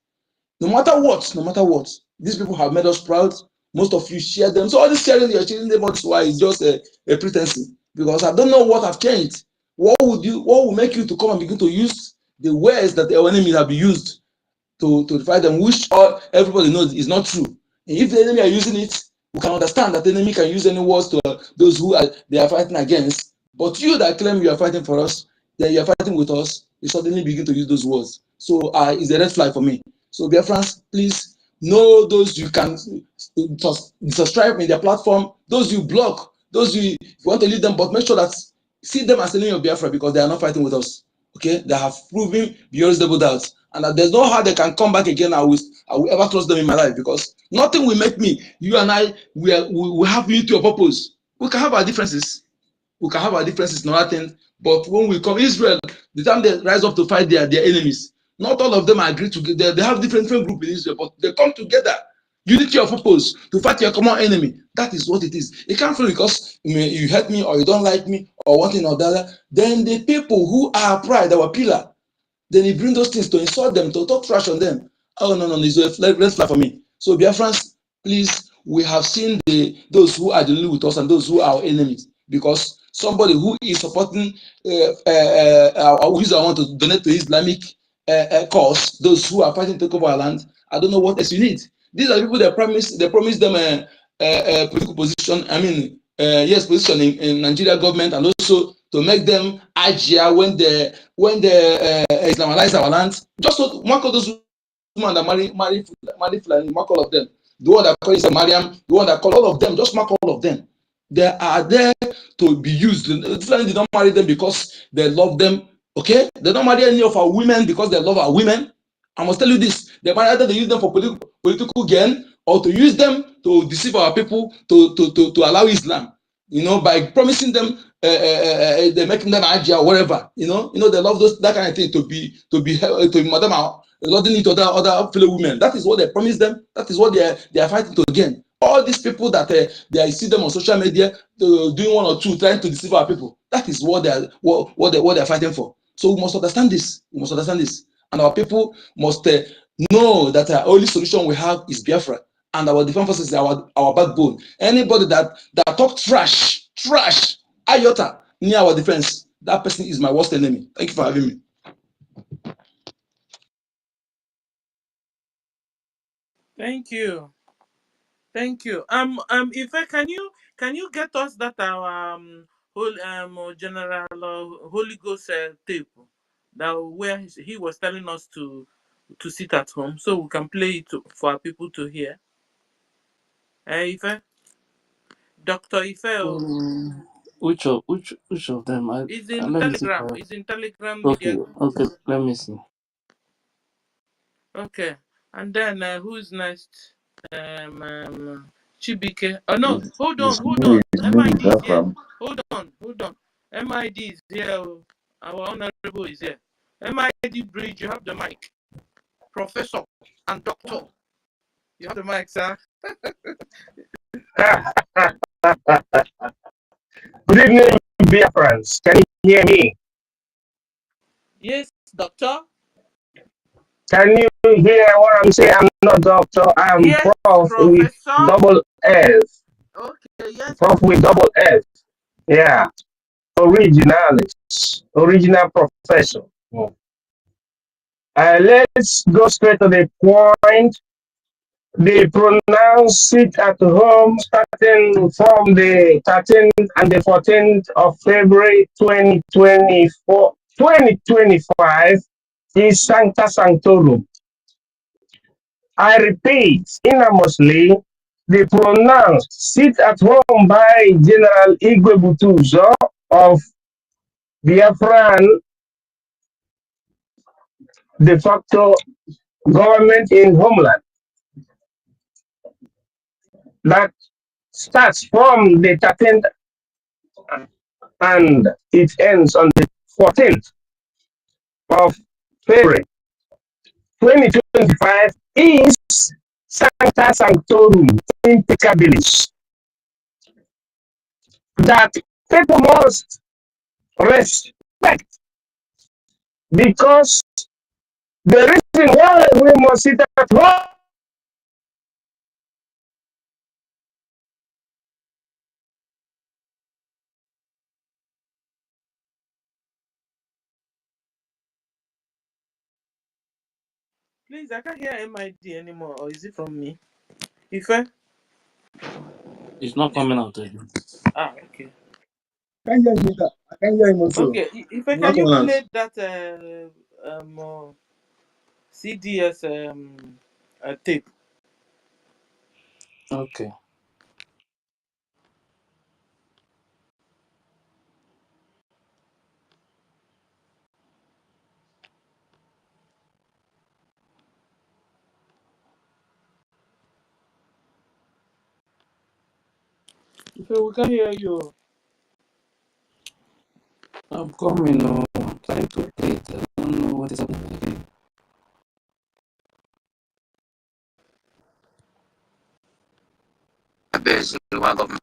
No matter what, these people have made us proud. Most of you share them. So all this sharing, you're sharing them, that's why it's just a pretense. Because I don't know what have changed. What will make you to come and begin to use the words that our enemies have used to fight them, which everybody knows is not true. And if the enemy are using it, we can understand that the enemy can use any words to those who they are fighting against. But you that claim you are fighting for us, that you are fighting with us, you suddenly begin to use those words. So it's a red flag for me. So Biafrans, please know those you can subscribe in their platform, those you block, those you want to leave them, but make sure that see them as enemy of Biafra because they are not fighting with us. Okay, they have proven beyond double doubt, and that there's no how they can come back again. I will ever trust them in my life because nothing will make me. You and I, we have mutual purpose. We can have our differences. We can have our differences, nothing. But when we come, Israel, the time they rise up to fight their enemies, not all of them agree together. They have different groups in Israel, but they come together. Unity of purpose to fight your common enemy. That is what it is. It can't feel because you hate me or you don't like me or one thing or the other. Then the people who are pride, our pillar, then he bring those things to insult them, to talk trash on them. Oh no, it's a red flag for me. So Biafrans, please, we have seen those who are dealing with us and those who are our enemies. Because somebody who is supporting who is want to donate to Islamic cause, those who are fighting to take over our land, I don't know what else you need. These are people that promise them a political position. I mean, yes, position in Nigeria government, and also to make them agile when they Islamize our land. Just so mark all those women that marry Fulani, mark all of them. The one that call is Mariam, the one that call all of them, just mark all of them. They are there to be used. Fulani did not marry them because they love them. Okay, they don't marry any of our women because they love our women. I must tell you this: they might either they use them for political gain or to use them to deceive our people to allow Islam. You know, by promising them, they're making them Ajia or whatever. You know, they love those that kind of thing to be madam loving it to other fellow women. That is what they promise them. That is what they are fighting to gain. All these people that they see them on social media doing one or two, trying to deceive our people. That is what they are fighting for. So we must understand this. We must understand this, and our people must know that the only solution we have is Biafra, and our defense forces is our backbone. Anybody that talk trash, iota near our defense, that person is my worst enemy. Thank you for having me. Thank you. Thank you. Ife, can you get us that our general Holy Ghost tape that where he was telling us to sit at home so we can play it for our people to hear? Ife, Doctor Ife, Which of them? is in Let me see. Telegram. Is in Telegram Okay, media group. okay. Let me see. Okay, and then who's next? Chibike. Oh no, hold on, hold on. MID is here. Hold on. MID is here. Oh. Our honorable is here. MID Bridge, you have the mic. Professor and doctor. You have the mic, sir. Good evening, dear friends. Can you hear me? Yes, doctor. Can you hear what I'm saying? I'm not doctor. I'm Yes, prof with professor. double S. Okay, yes. Prof with double S. Yeah. Originalis. Original professor. Let's go straight to the point. They pronounce it at home starting from the 13th and the 14th of February 2025 is Sancta Sanctorum. I repeat, enormously, the pronounced sit at home by General Igwe Butuzo of Biafran de facto government in homeland that starts from the 13th and it ends on the 14th of February 2025 is Sancta Sanctorum Impecabilis that people must respect because the reason why we must sit at home. Please, I can't hear MID anymore. Or is it from me? Ife? It's not coming out again. Ah, okay. can't hear him either. I can't hear him also. Okay, He's can not you coming out. play that CDS tape? Okay. We can hear you. I'm coming. Oh, I'm trying to play it. I don't know what is happening again. Based on one government.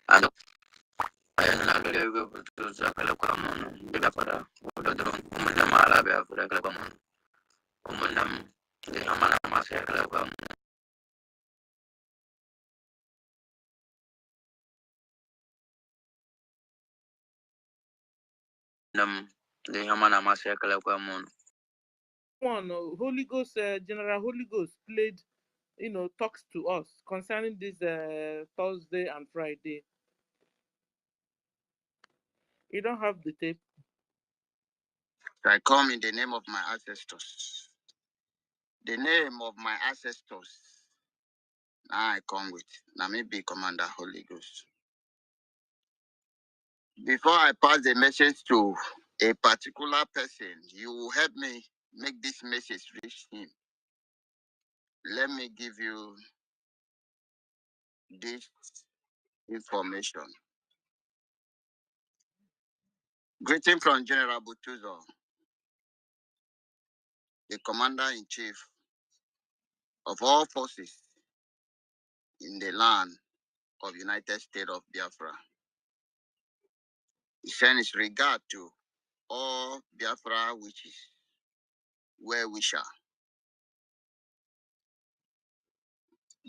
I know. I don't know. To sakala kwa mono. Bila para. Udah dorong. Umanda mala be afura kala kwa mono. Umanda de hamana masya kala kwa mono. De hamana masya kala kwa mono. One Holy Ghost, General Holy Ghost played, talks to us concerning this Thursday and Friday. You don't have the tape. I come in the name of my ancestors. The name of my ancestors. Now I come with. Now me be Commander Holy Ghost. Before I pass the message to a particular person, you will help me make this message reach him. Let me give you this information. Greeting from General Butuzo, the Commander-in-Chief of all forces in the land of United States of Biafra. He sends his regard to all Biafra witches, well-wisher.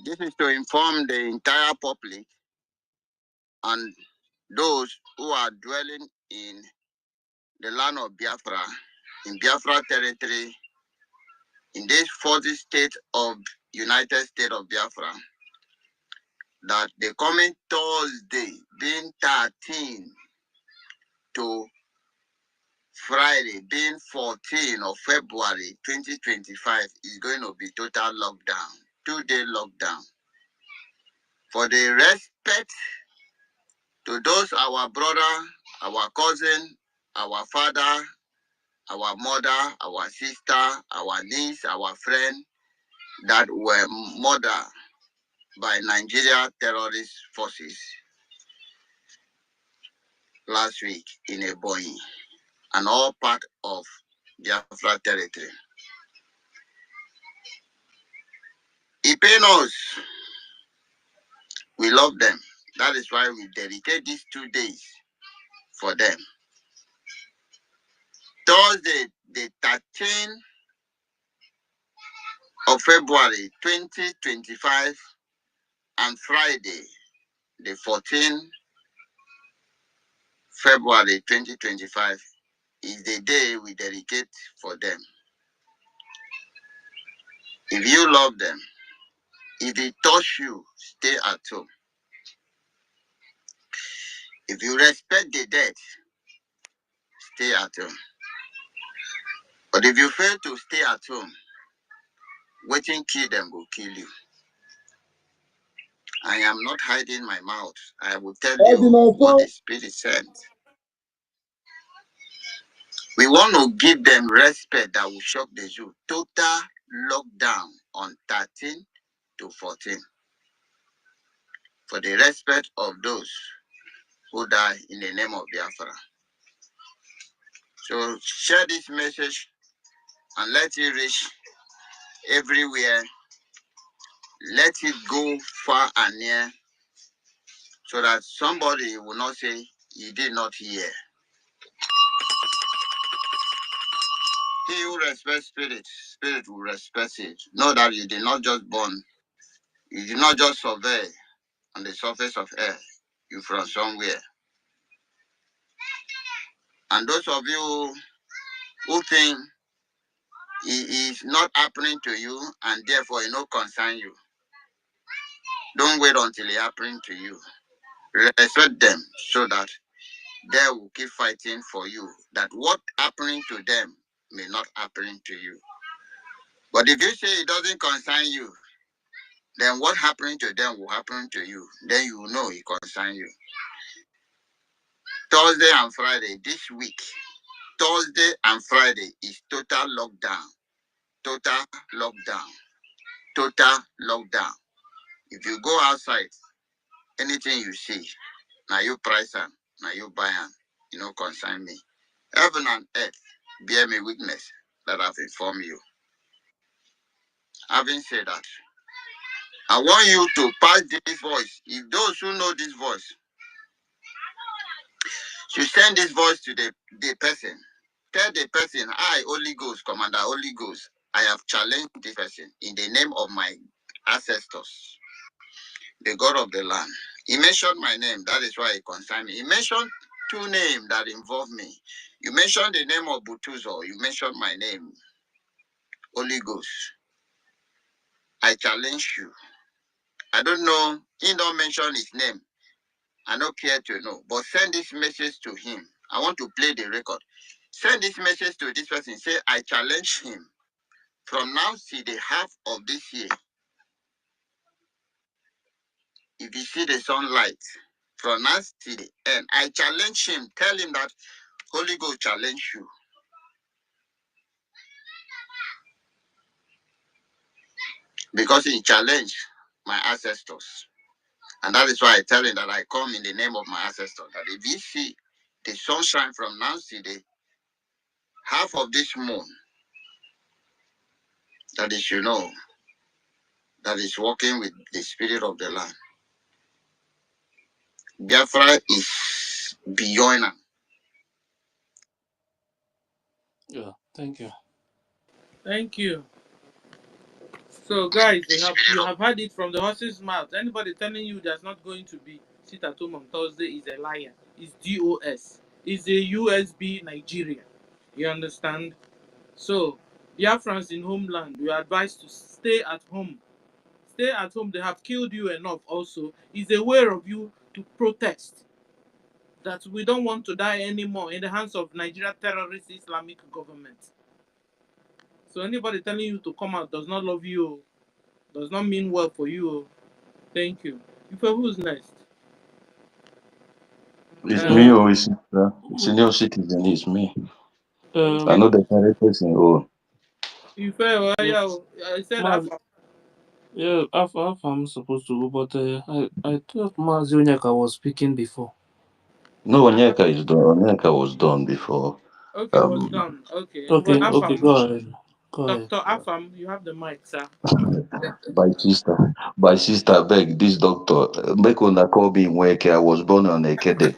This is to inform the entire public and those who are dwelling in the land of Biafra, in Biafra territory, in this 40 state of United States of Biafra, that the coming Thursday, being 13 to Friday, being 14 of February 2025, is going to be total lockdown, 2-day lockdown. For the respect to those our brother, our cousin, our father, our mother, our sister, our niece, our friend that were murdered by Nigeria terrorist forces last week in Ebonyi and all part of Biafra territory. It pains us. We love them. That is why we dedicate these 2 days for them. Thursday, the 13th of February 2025, and Friday, the 14th February 2025, is the day we dedicate for them. If you love them, if it touch you, stay at home. If you respect the dead, stay at home. But if you fail to stay at home, waiting kill them will kill you. I am not hiding my mouth. I will tell you what the Spirit said. We want to give them respect that will shock the Jew. Total lockdown on 13 to 14 for the respect of those who die in the name of Biafra. So share this message and let it reach everywhere. Let it go far and near so that somebody will not say he did not hear. He who respects spirit, spirit will respect it. Know that you did not just born, you did not just survey on the surface of earth. You from somewhere. And those of you who think it is not happening to you and therefore it no concern you, don't wait until it happens to you. Respect them so that they will keep fighting for you. That what happening to them may not happen to you. But if you say it doesn't concern you, then what happening to them will happen to you. Then you will know it concerns you. Thursday and Friday this week, Thursday and Friday is total lockdown. Total lockdown. Total lockdown. If you go outside, anything you see, now you price them, now you buy them, you know, concern me. Heaven and earth bear me witness that I've informed you. Having said that, I want you to pass this voice. If those who know this voice, you send this voice to the person. Tell the person, I, Holy Ghost, Commander Holy Ghost, I have challenged this person in the name of my ancestors, the God of the land. He mentioned my name. That is why it concerns me. He mentioned two names that involve me. You mentioned the name of Butuzo. You mentioned my name, Holy Ghost. I challenge you. I don't know. He don't mention his name. I don't care to know. But send this message to him. I want to play the record. Send this message to this person. Say, I challenge him. From now till the half of this year, if you see the sunlight, from now till the end, I challenge him. Tell him that Holy Ghost challenge you. Because he challenged my ancestors. And that is why I tell him that I come in the name of my ancestors. That if you see the sunshine from now till the half of this moon, that is, you know, that is working with the spirit of the land. Biafra is beyond. Yeah, thank you. Thank you. So, guys, you have heard it from the horse's mouth. Anybody telling you there's not going to be sit at home on Thursday is a liar. It's DOS. It's a USB Nigeria. You understand? So, Biafrans in homeland, we are advised to stay at home. Stay at home. They have killed you enough also. It's a way of you to protest that we don't want to die anymore in the hands of Nigeria terrorist Islamic government. So anybody telling you to come out does not love you, does not mean well for you. Thank you. Who's next? It's me or is it senior Who- citizen? It's me. I Um, know the correct person. Oh, yes, I said Maz, Alpha. yeah, half I'm supposed to go, but I thought Mazi Onyeka was speaking before. no, Onyeka is done. Onyeka was done before. Okay, was Um, done. Okay. But Okay, okay, Afam, go ahead. Go ahead. Dr. Afam, you have the mic, sir. by sister, beg this doctor. Make una call me Nweke. I was born on Ekede.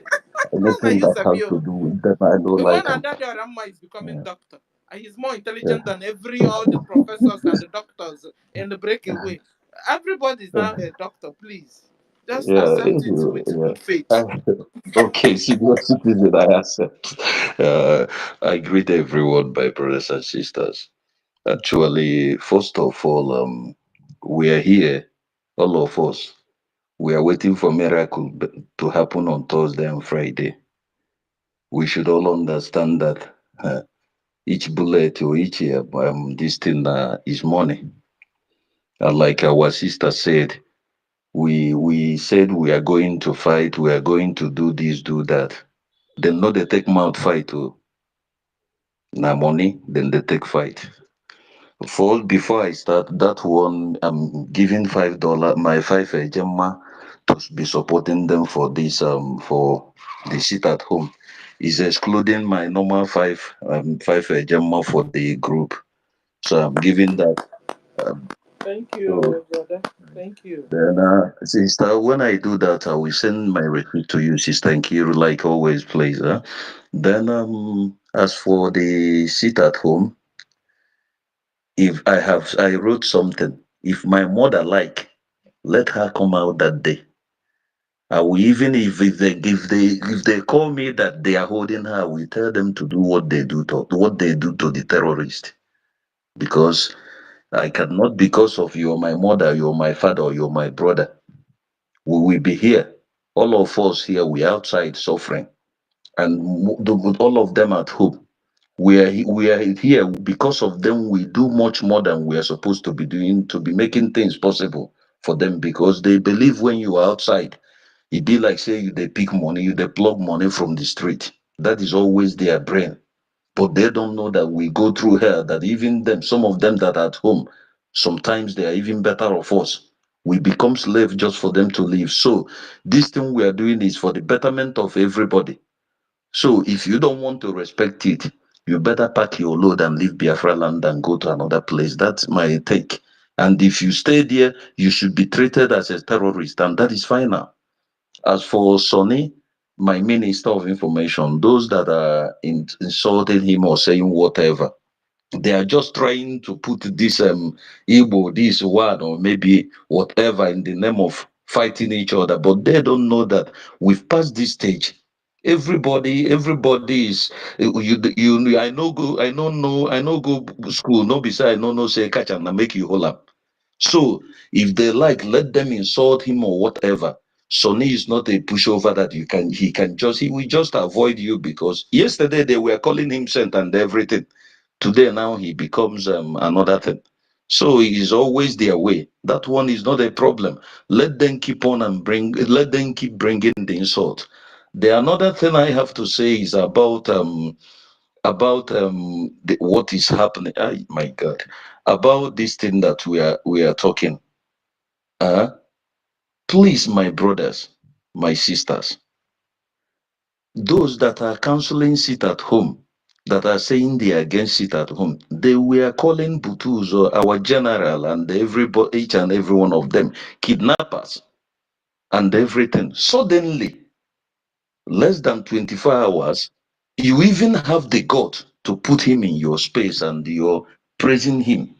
Now Anything you that has Sabio. to do with them, I don't The one like and them. that Ramma is becoming doctor. And he's more Yeah, intelligent than all the professors and the doctors in the breakaway. Everybody's yeah, now a doctor, please. Just yeah. accept it with good faith. Okay, senior citizen, I accept. I greet everyone, my brothers and sisters. Actually, first of all, we are here, all of us. We are waiting for miracle to happen on Thursday and Friday. We should all understand that each bullet or each this thing is money. And like our sister said, we said we are going to fight, we are going to do this, do that. Then no, they take mouth fight. Oh, now money, then they take fight. Before I start that one, I'm giving $5, my five Gemma to be supporting them for this for the sit at home. Is excluding my normal five Gemma for the group. So I'm giving that. Um, Thank so you, brother. Thank you. then, sister, when I do that, I will send my receipt to you, sister Nkiru, like always, please. Then, as for the sit at home, if I wrote something. If my mother like, let her come out that day. I will even if they call me that they are holding her, we tell them to do what they do to the terrorist. Because I cannot, because of you're my mother, you're my father, or you're my brother. We will be here. All of us here, we outside suffering, and all of them at home. We are here because of them. We do much more than we are supposed to be doing to be making things possible for them, because they believe when you are outside, it be like say you they pick money, you they plug money from the street. That is always their brain. But they don't know that we go through hell, that even them, some of them that are at home, sometimes they are even better of us. We become slaves just for them to live. So this thing we are doing is for the betterment of everybody. So if you don't want to respect it, you better pack your load and leave Biafra land and go to another place. That's my take. And if you stay there, you should be treated as a terrorist, and that is final. As for Sonny, my minister of information, those that are insulting him or saying whatever, they are just trying to put this Igbo, this one, or maybe whatever in the name of fighting each other, but they don't know that we've passed this stage. Everybody is you. I know go. I don't know. I know go school. No, beside I no say catch and make you hold up. So if they like, let them insult him or whatever. Sonny is not a pushover that he will just avoid you, because yesterday they were calling him saint and everything. Today now he becomes another thing. So it is always their way. That one is not a problem. Let them keep on and let them keep bringing the insult. The another thing I have to say is about what is happening. My God, about this thing that we are talking. Uh, please, my brothers, my sisters, those that are counseling sit at home, that are saying they are against sit at home, they were calling Butuzo, our general, and everybody, each and every one of them, kidnappers and everything. Suddenly, less than 24 hours, you even have the gut to put him in your space and you're praising him.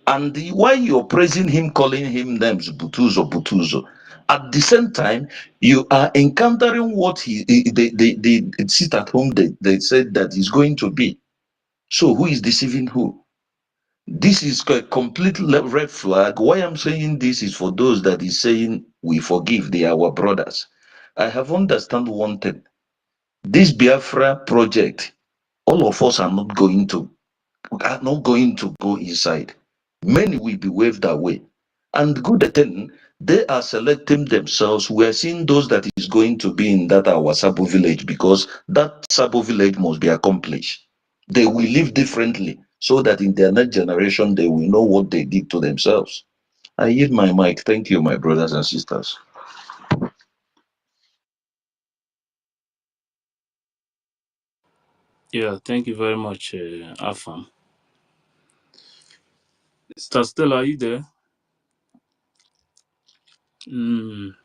And while you're praising him, calling him names, Butuzo, Butuzo, at the same time, you are encountering what they sit at home, they said that is going to be. So who is deceiving who? This is a complete red flag. Why I'm saying this is for those that is saying we forgive, they are our brothers. I have understand one thing. This Biafra project, all of us are not going to go inside. Many will be waved away. And good thing, they are selecting themselves. We are seeing those that is going to be in that our Sabo village, because that Sabo village must be accomplished. They will live differently so that in their next generation they will know what they did to themselves. I yield my mic. Thank you, my brothers and sisters. Yeah, thank you very much, Afam. Sister Stella, are you there? Mm,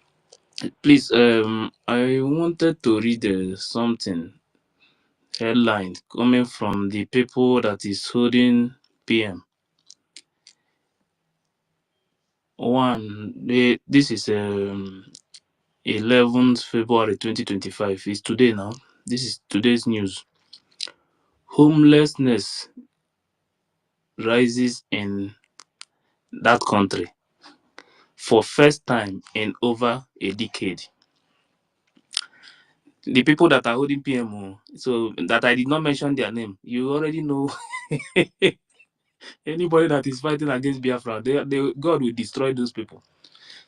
please, I wanted to read something, headline coming from the people that is holding PM. One, this is 11th February 2025. It's today now. This is today's news. Homelessness rises in that country for first time in over a decade. The people that are holding PMO, so that I did not mention their name, you already know. Anybody that is fighting against Biafra, God will destroy those people.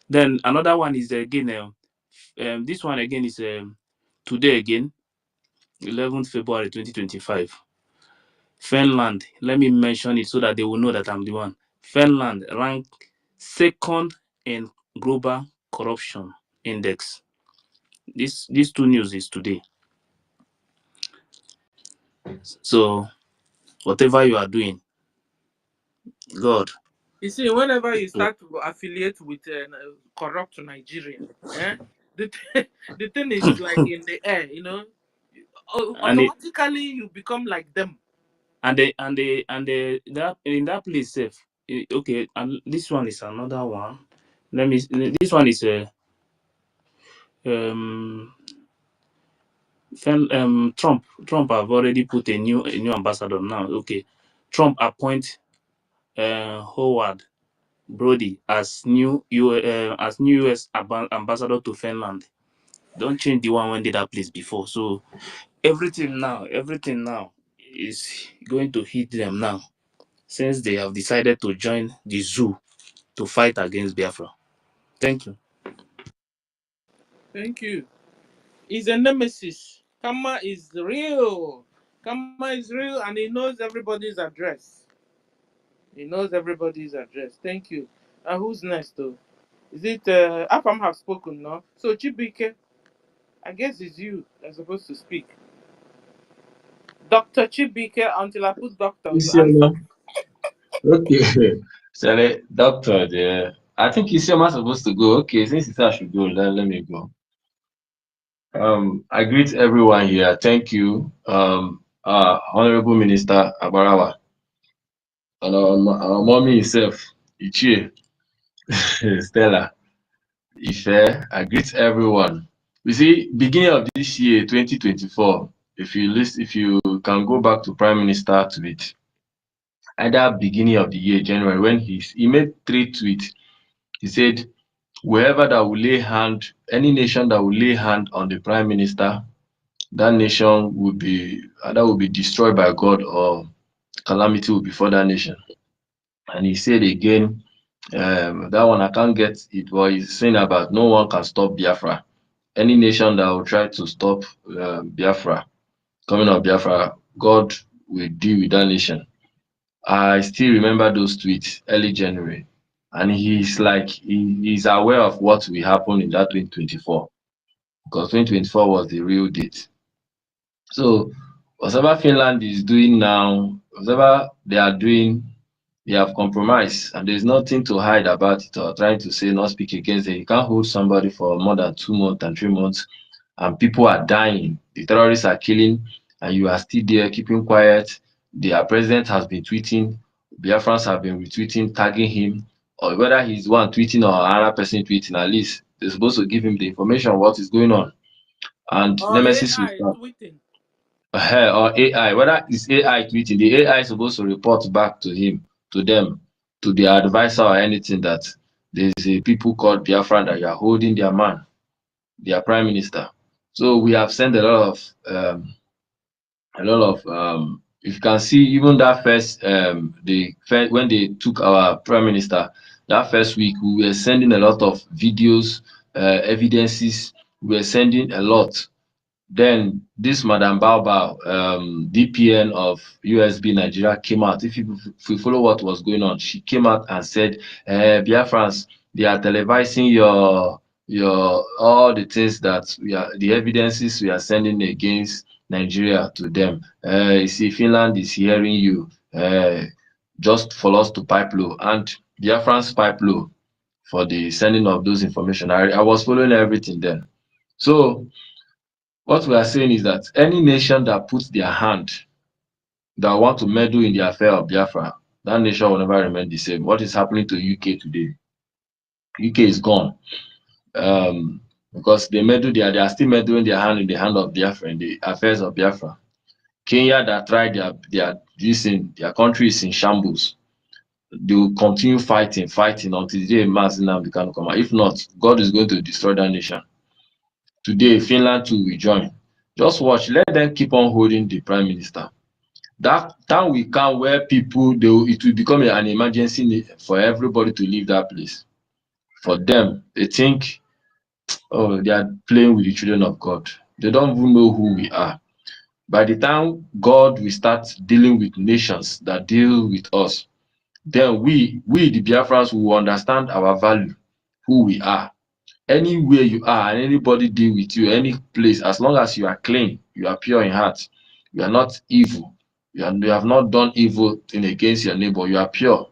Then another one is again, this one again is today again, 11th February 2025. Finland, let me mention it so that they will know that I'm the one. Finland ranked second in global corruption index. These two news is today. So whatever you are doing, God. You see, whenever you start to affiliate with corrupt Nigeria, eh, the thing is like in the air, And it, automatically you become like them. and they that in that place safe. Okay, and this one is another one. Let me. This one is a Trump. Trump have already put a new ambassador now. Okay, Trump appoint Howard Brody as new US ambassador to Finland. Don't change the one when did that place before. So everything now is going to hit them now, since they have decided to join the zoo to fight against Biafra. Thank you. Thank you. He's a nemesis. Kama is real. Kama is real and he knows everybody's address. He knows everybody's address. Thank you. Who's next though? Is it Afam have spoken now? So Chibike, I guess it's you that's supposed to speak. Dr. Chibike, until I put doctor, you answer. Isioma. Okay. Sorry, doctor. I think Isioma supposed to go. Okay, since it's I should go, let me go. I greet everyone here. Thank you, Honorable Minister Abarawa, and our mommy herself, Ichie, Stella, Ife. I greet everyone. You see, beginning of this year, 2024, if you can go back to Prime Minister tweet, either beginning of the year, January, when he made three tweets. He said, whoever that will lay hand, any nation that will lay hand on the Prime Minister, that nation will be destroyed by God, or calamity will befall that nation. And he said again, that one I can't get it, but he's saying about no one can stop Biafra. Any nation that will try to stop Biafra, coming of Biafra, God will deal with that nation. I still remember those tweets early January, and he's aware of what will happen in that 2024, because 2024 was the real date. So whatever Finland is doing now, whatever they are doing, they have compromised, and there's nothing to hide about it or trying to say not speak against it. You can't hold somebody for more than 2 months and 3 months, and people are dying. The terrorists are killing, and you are still there keeping quiet. Their president has been tweeting, Biafrans have been retweeting, tagging him, or whether he's one tweeting or another person tweeting, at least they're supposed to give him the information of what is going on. And Or Nemesis will AI start. tweeting. Or AI, whether it's AI tweeting, the AI is supposed to report back to him, to them, to their advisor or anything, that there's a people called Biafra that you are holding their man, their prime minister. So we have sent if you can see, even that first when they took our prime minister, that first week we were sending a lot of videos, evidences, we were sending a lot. Then this Madam Baobab, DPN of USB Nigeria, came out. If you follow what was going on, she came out and said, Biafrans, they are televising your all the things that the evidences we are sending against Nigeria to them. You see, Finland is hearing you. Just for us to pipe low, and Biafrans pipe low for the sending of those information. I was following everything then. So what we are saying is that any nation that puts their hand, that want to meddle in the affair of Biafra, that nation will never remain the same. What is happening to UK today? UK is gone. Because they are still meddling their hand in the hand of Biafra, in the affairs of Biafra. Kenya that tried their country is in shambles. They will continue fighting until the day Mazinam can come out. If not, God is going to destroy that nation. Today, Finland too will join. Just watch, let them keep on holding the prime minister. That time will come where it will become an emergency for everybody to leave that place. For them, they think, oh, they are playing with the children of God. They don't even know who we are. By the time God will start dealing with nations that deal with us, then we the Biafrans will understand our value, who we are. Anywhere you are and anybody deal with you, any place, as long as you are clean, you are pure in heart, you are not evil, you have not done evil thing against your neighbor, you are pure,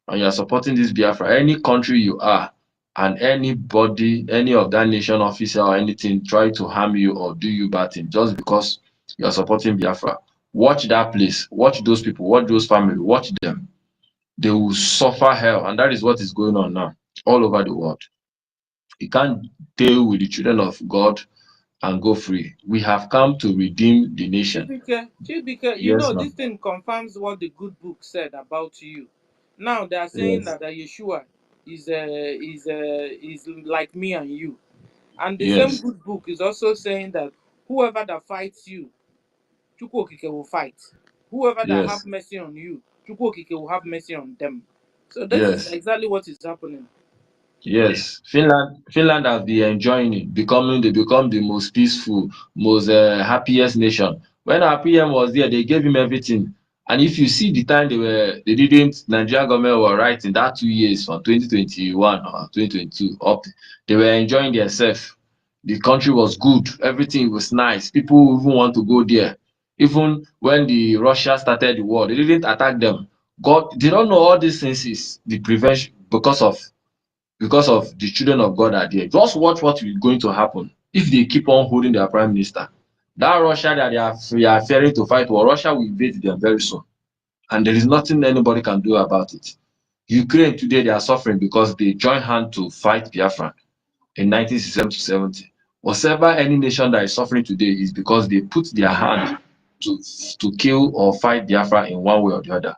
and you are supporting this Biafra, any country you are, and anybody, any of that nation officer or anything try to harm you or do you bad thing just because you are supporting Biafra, watch that place, watch those people, watch those families, watch them. They will suffer hell, and that is what is going on now all over the world. You can't deal with the children of God and go free. We have come to redeem the nation. Chibike, Yes, this ma'am. thing confirms what the good book said about you. Now they are saying Yes. that Yeshua is like me and you. And the same Yes. good book is also saying that whoever that fights you, Chukwokike will fight. Whoever that have Yes. mercy on you, Chukwokike will have mercy on them. So this is Yes. exactly what is happening. Yes, Finland has been enjoying it, they become the most peaceful, most happiest nation. When our PM was there, they gave him everything. And if you see the time they didn't, Nigerian government were right in that 2 years from 2021 or 2022 up, they were enjoying themselves. The country was good, everything was nice. People even want to go there. Even when the Russia started the war, they didn't attack them. God, they don't know all these things is the prevention because of the children of God are there. Just watch what is going to happen if they keep on holding their prime minister. That Russia that they are fearing to fight war, Russia will invade them very soon. And there is nothing anybody can do about it. Ukraine today, they are suffering because they joined hand to fight Biafra in 1967 to 70. Whatever any nation that is suffering today is because they put their hand to kill or fight Biafra in one way or the other.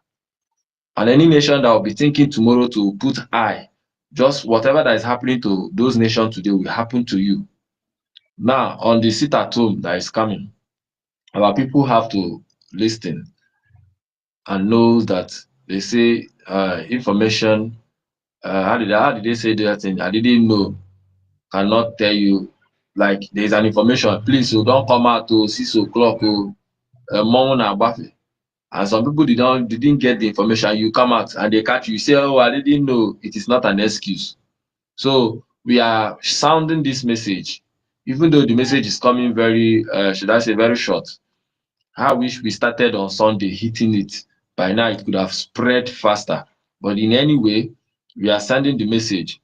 And any nation that will be thinking tomorrow to put eye, just whatever that is happening to those nations today will happen to you. Now, on the sit at home that is coming, our people have to listen and know that they say information. How did they say that thing? I didn't know. Cannot tell you. Like there is an information. Please, so don't come out to 6 o'clock. Morning agbafe. And some people didn't get the information. You come out and they catch you. You say, "Oh, I didn't know." It is not an excuse. So we are sounding this message, even though the message is coming very, should I say, very short. I wish we started on Sunday hitting it. By now, it could have spread faster. But in any way, we are sending the message.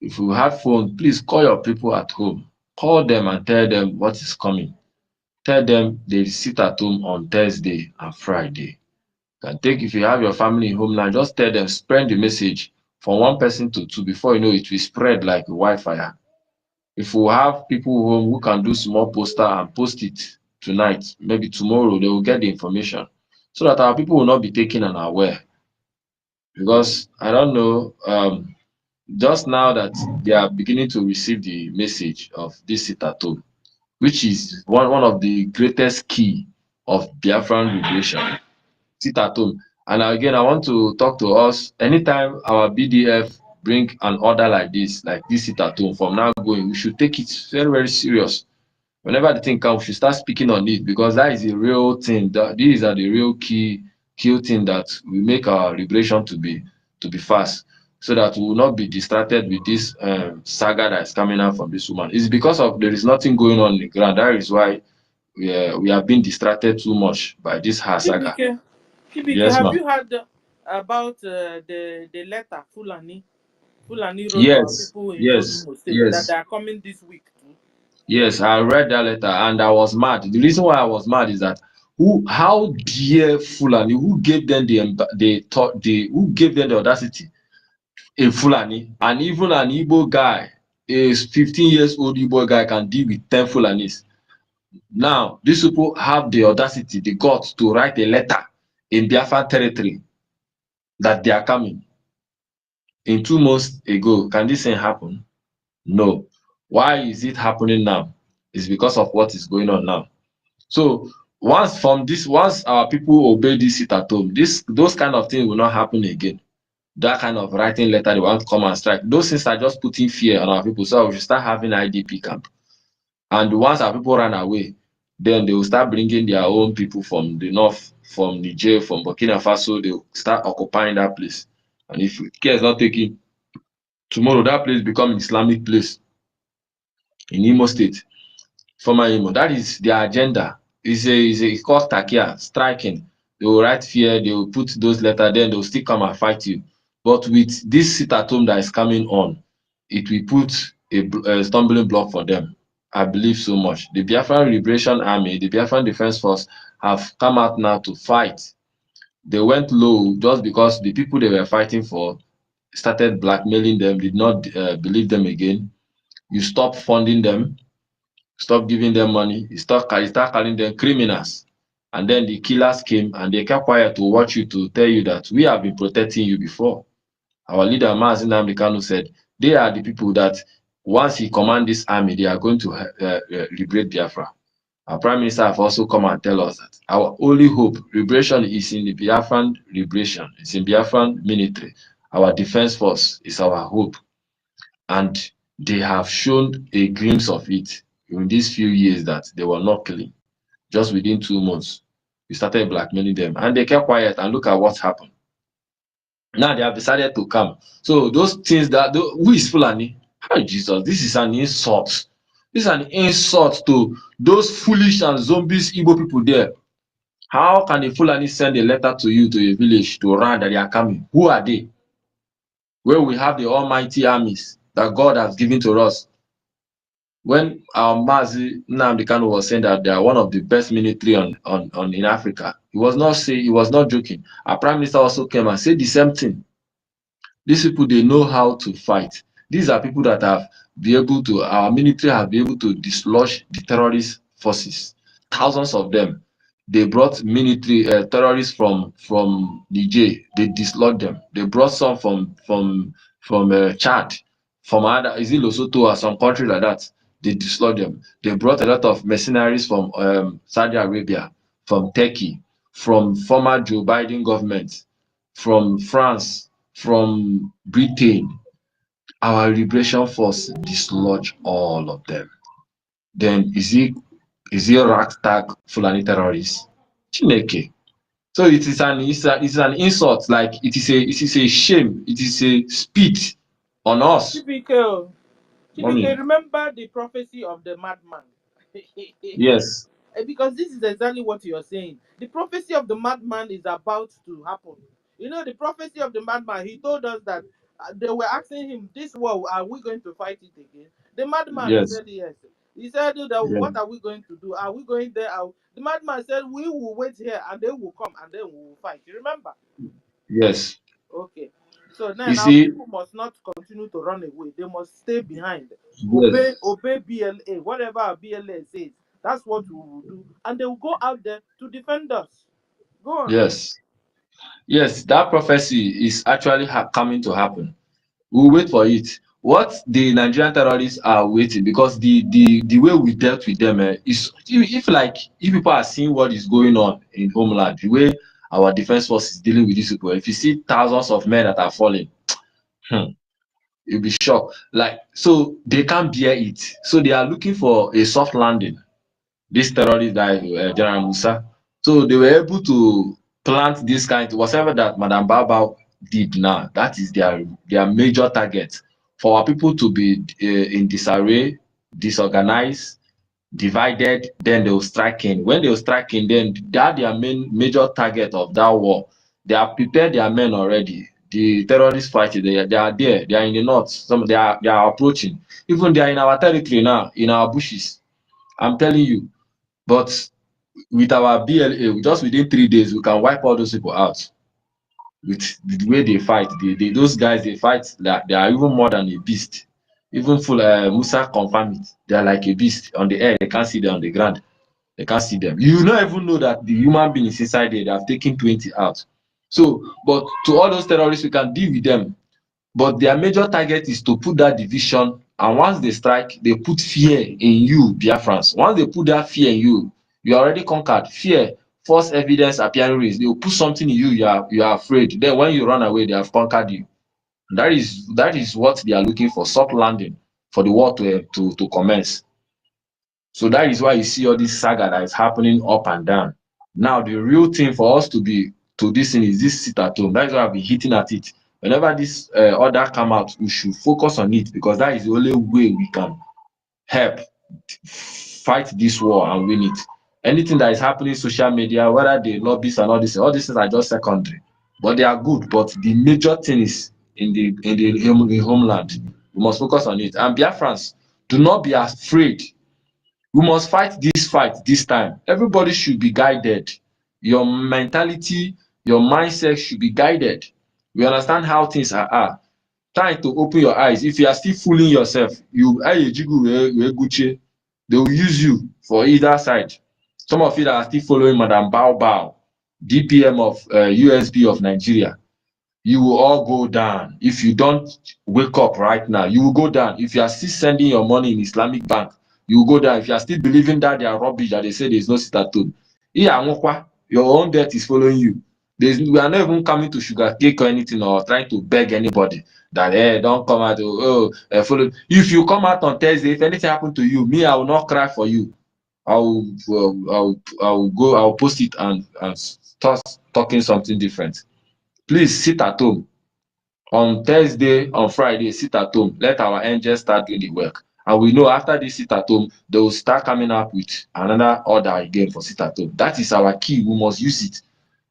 If you have phone, please call your people at home. Call them and tell them what is coming. Tell them they sit at home on Thursday and Friday. Can take if you have your family in homeland, just tell them spread the message from one person to two. Before you know it will spread like wildfire. If we have people home who can do small poster and post it tonight, maybe tomorrow they will get the information so that our people will not be taken unaware. Because I don't know, just now that they are beginning to receive the message of this sit at home, which is one of the greatest key of Biafran liberation. Sit at home. And again, I want to talk to us anytime our BDF bring an order like this sit at home from now going, we should take it very, very serious. Whenever the thing comes, we should start speaking on it because that is the real thing. These are the real key thing that will make our liberation to be fast, so that we will not be distracted with this saga that is coming out from this woman. It's because of there is nothing going on the ground. That is why we have been distracted too much by this her saga. Kibike, Kibike, Yes, have ma'am. you heard about the letter Fulani wrote to our Yes, people in those yes, Imo State that they yes, are coming this week too? yes. I read that letter and I was mad. The reason why I was mad is that how dare Fulani, who gave them who gave them the audacity, a Fulani, and even an Igbo guy, a 15 years old Igbo guy can deal with 10 Fulanis. Now, these people have the audacity, the guts to write a letter in Biafra territory that they are coming in 2 months ago. Can this thing happen? No. Why is it happening now? It's because of what is going on now. So once our people obey this sit at home, those kind of things will not happen again. That kind of writing letter they want to come and strike. Those things are just putting fear on our people. So we should start having IDP camp. And once our people run away, then they will start bringing their own people from the north, from Niger, from Burkina Faso. They will start occupying that place. And if care is not taken, tomorrow that place become Islamic place in Imo State. Former Imo. That is their agenda. It's called Takia, striking. They will write fear, they will put those letters, then they will still come and fight you. But with this sit at home that is coming on, it will put a stumbling block for them. I believe so much. The Biafran Liberation Army, the Biafran Defense Force have come out now to fight. They went low just because the people they were fighting for started blackmailing them, did not believe them again. You stop funding them, stop giving them money, you start calling them criminals. And then the killers came and they kept quiet to watch you to tell you that we have been protecting you before. Our leader Mazi Nnamdi Kanu said they are the people that once he command this army, they are going to liberate Biafra. Our Prime Minister have also come and tell us that our only hope, liberation, is in the Biafran liberation. It's in Biafran military. Our defense force is our hope. And they have shown a glimpse of it in these few years that they were not killing. Just within 2 months, we started blackmailing them. And they kept quiet, and look at what happened. Now they have decided to come. So those things who is Fulani? Hi Jesus, this is an insult. This is an insult to those foolish and zombies Igbo people there. How can a Fulani send a letter to you to a village to run that they are coming? Who are they? Where we have the almighty armies that God has given to us. When our Mazi Nnamdi Kanu was saying that they are one of the best military on in Africa, he was not joking. Our Prime Minister also came and said the same thing. These people, they know how to fight. These are people that our military have been able to dislodge the terrorist forces. Thousands of them. They brought military terrorists from Niger. They dislodged them. They brought some from Chad, from other, is it Lesotho or some country like that. They dislodged them. They brought a lot of mercenaries from Saudi Arabia, from Turkey, from former Joe Biden government, from France, from Britain. Our liberation force dislodge all of them. Then is it ragtag Fulani terrorists? Chineke. So it's an insult. Like it is a shame. It is a spit on us. Typical. Mommy. Remember the prophecy of the madman. Yes. Because this is exactly what you're saying. The prophecy of the madman is about to happen. You know, the prophecy of the madman, he told us that they were asking him, this war, are we going to fight it again? The madman, he Yes. said yes. He said, that, Yes. what are we going to do? Are we going there? The madman said, we will wait here and they will come and then we will fight. You remember? Yes. Okay. So You now see, people must not continue to run away. They must stay behind. yes. Obey BLA. Whatever BLA says, that's what we will do. And they will go out there to defend us. Go on. Yes. Yes. That prophecy is actually coming to happen. We'll wait for it. What the Nigerian terrorists are waiting, because the way we dealt with them is, if people are seeing what is going on in homeland, the way our defense force is dealing with these people, if you see thousands of men that are falling, you'll be shocked. Like, so they can't bear it. So they are looking for a soft landing. This terrorist guy, General Musa. So they were able to plant this whatever that Madam Baba did now. That is their major target, for our people to be in disarray, disorganized, divided. Then they will strike in. When they will strike in, then that their major target of that war. They have prepared their men already. The terrorists fighting, they are there. They are in the north. They are approaching. Even they are in our territory now, in our bushes. I'm telling you. But with our BLA, just within 3 days, we can wipe all those people out. With the way they fight, those guys, they fight like they are even more than a beast. Even full Musa confirm it. They are like a beast on the air. They can't see them on the ground. They can't see them. You don't even know that the human being is inside there. They have taken 20 out. So, but to all those terrorists, we can deal with them. But their major target is to put that division, and once they strike, they put fear in you, Biafrans. Once they put that fear in you, you are already conquered. Fear, false evidence appearing risk. They will put something in you, you are afraid. Then when you run away, they have conquered you. That is what they are looking for, soft landing for the war to commence. So that is why you see all this saga that is happening up and down. Now, the real thing for us to this thing is this sit at home. That is why I've been hitting at it. Whenever this order come out, we should focus on it, because that is the only way we can help fight this war and win it. Anything that is happening in social media, whether they lobbies and all these things are just secondary, but they are good. But the major thing is in the homeland. We must focus on it. And Biafrans, do not be afraid. We must fight this time. Everybody should be guided. Your mentality, your mindset should be guided. We understand how things are. Try to open your eyes. If you are still fooling yourself, they will use you for either side. Some of you that are still following Madam Bao Bao, DPM of USB of Nigeria. you will all go down. If you don't wake up right now, you will go down. If you are still sending your money in Islamic bank, you will go down. If you are still believing that they are rubbish, that they say there is no sit at home, your own death is following you. We are not even coming to sugarcake or anything or trying to beg anybody that don't come out. Follow. If you come out on Thursday, if anything happen to you, me, I will not cry for you. I'll post it and start talking something different. Please sit at home. On Thursday, on Friday, sit at home. Let our angels start doing the work. And we know after this sit at home, they will start coming up with another order again for sit at home. That is our key. We must use it.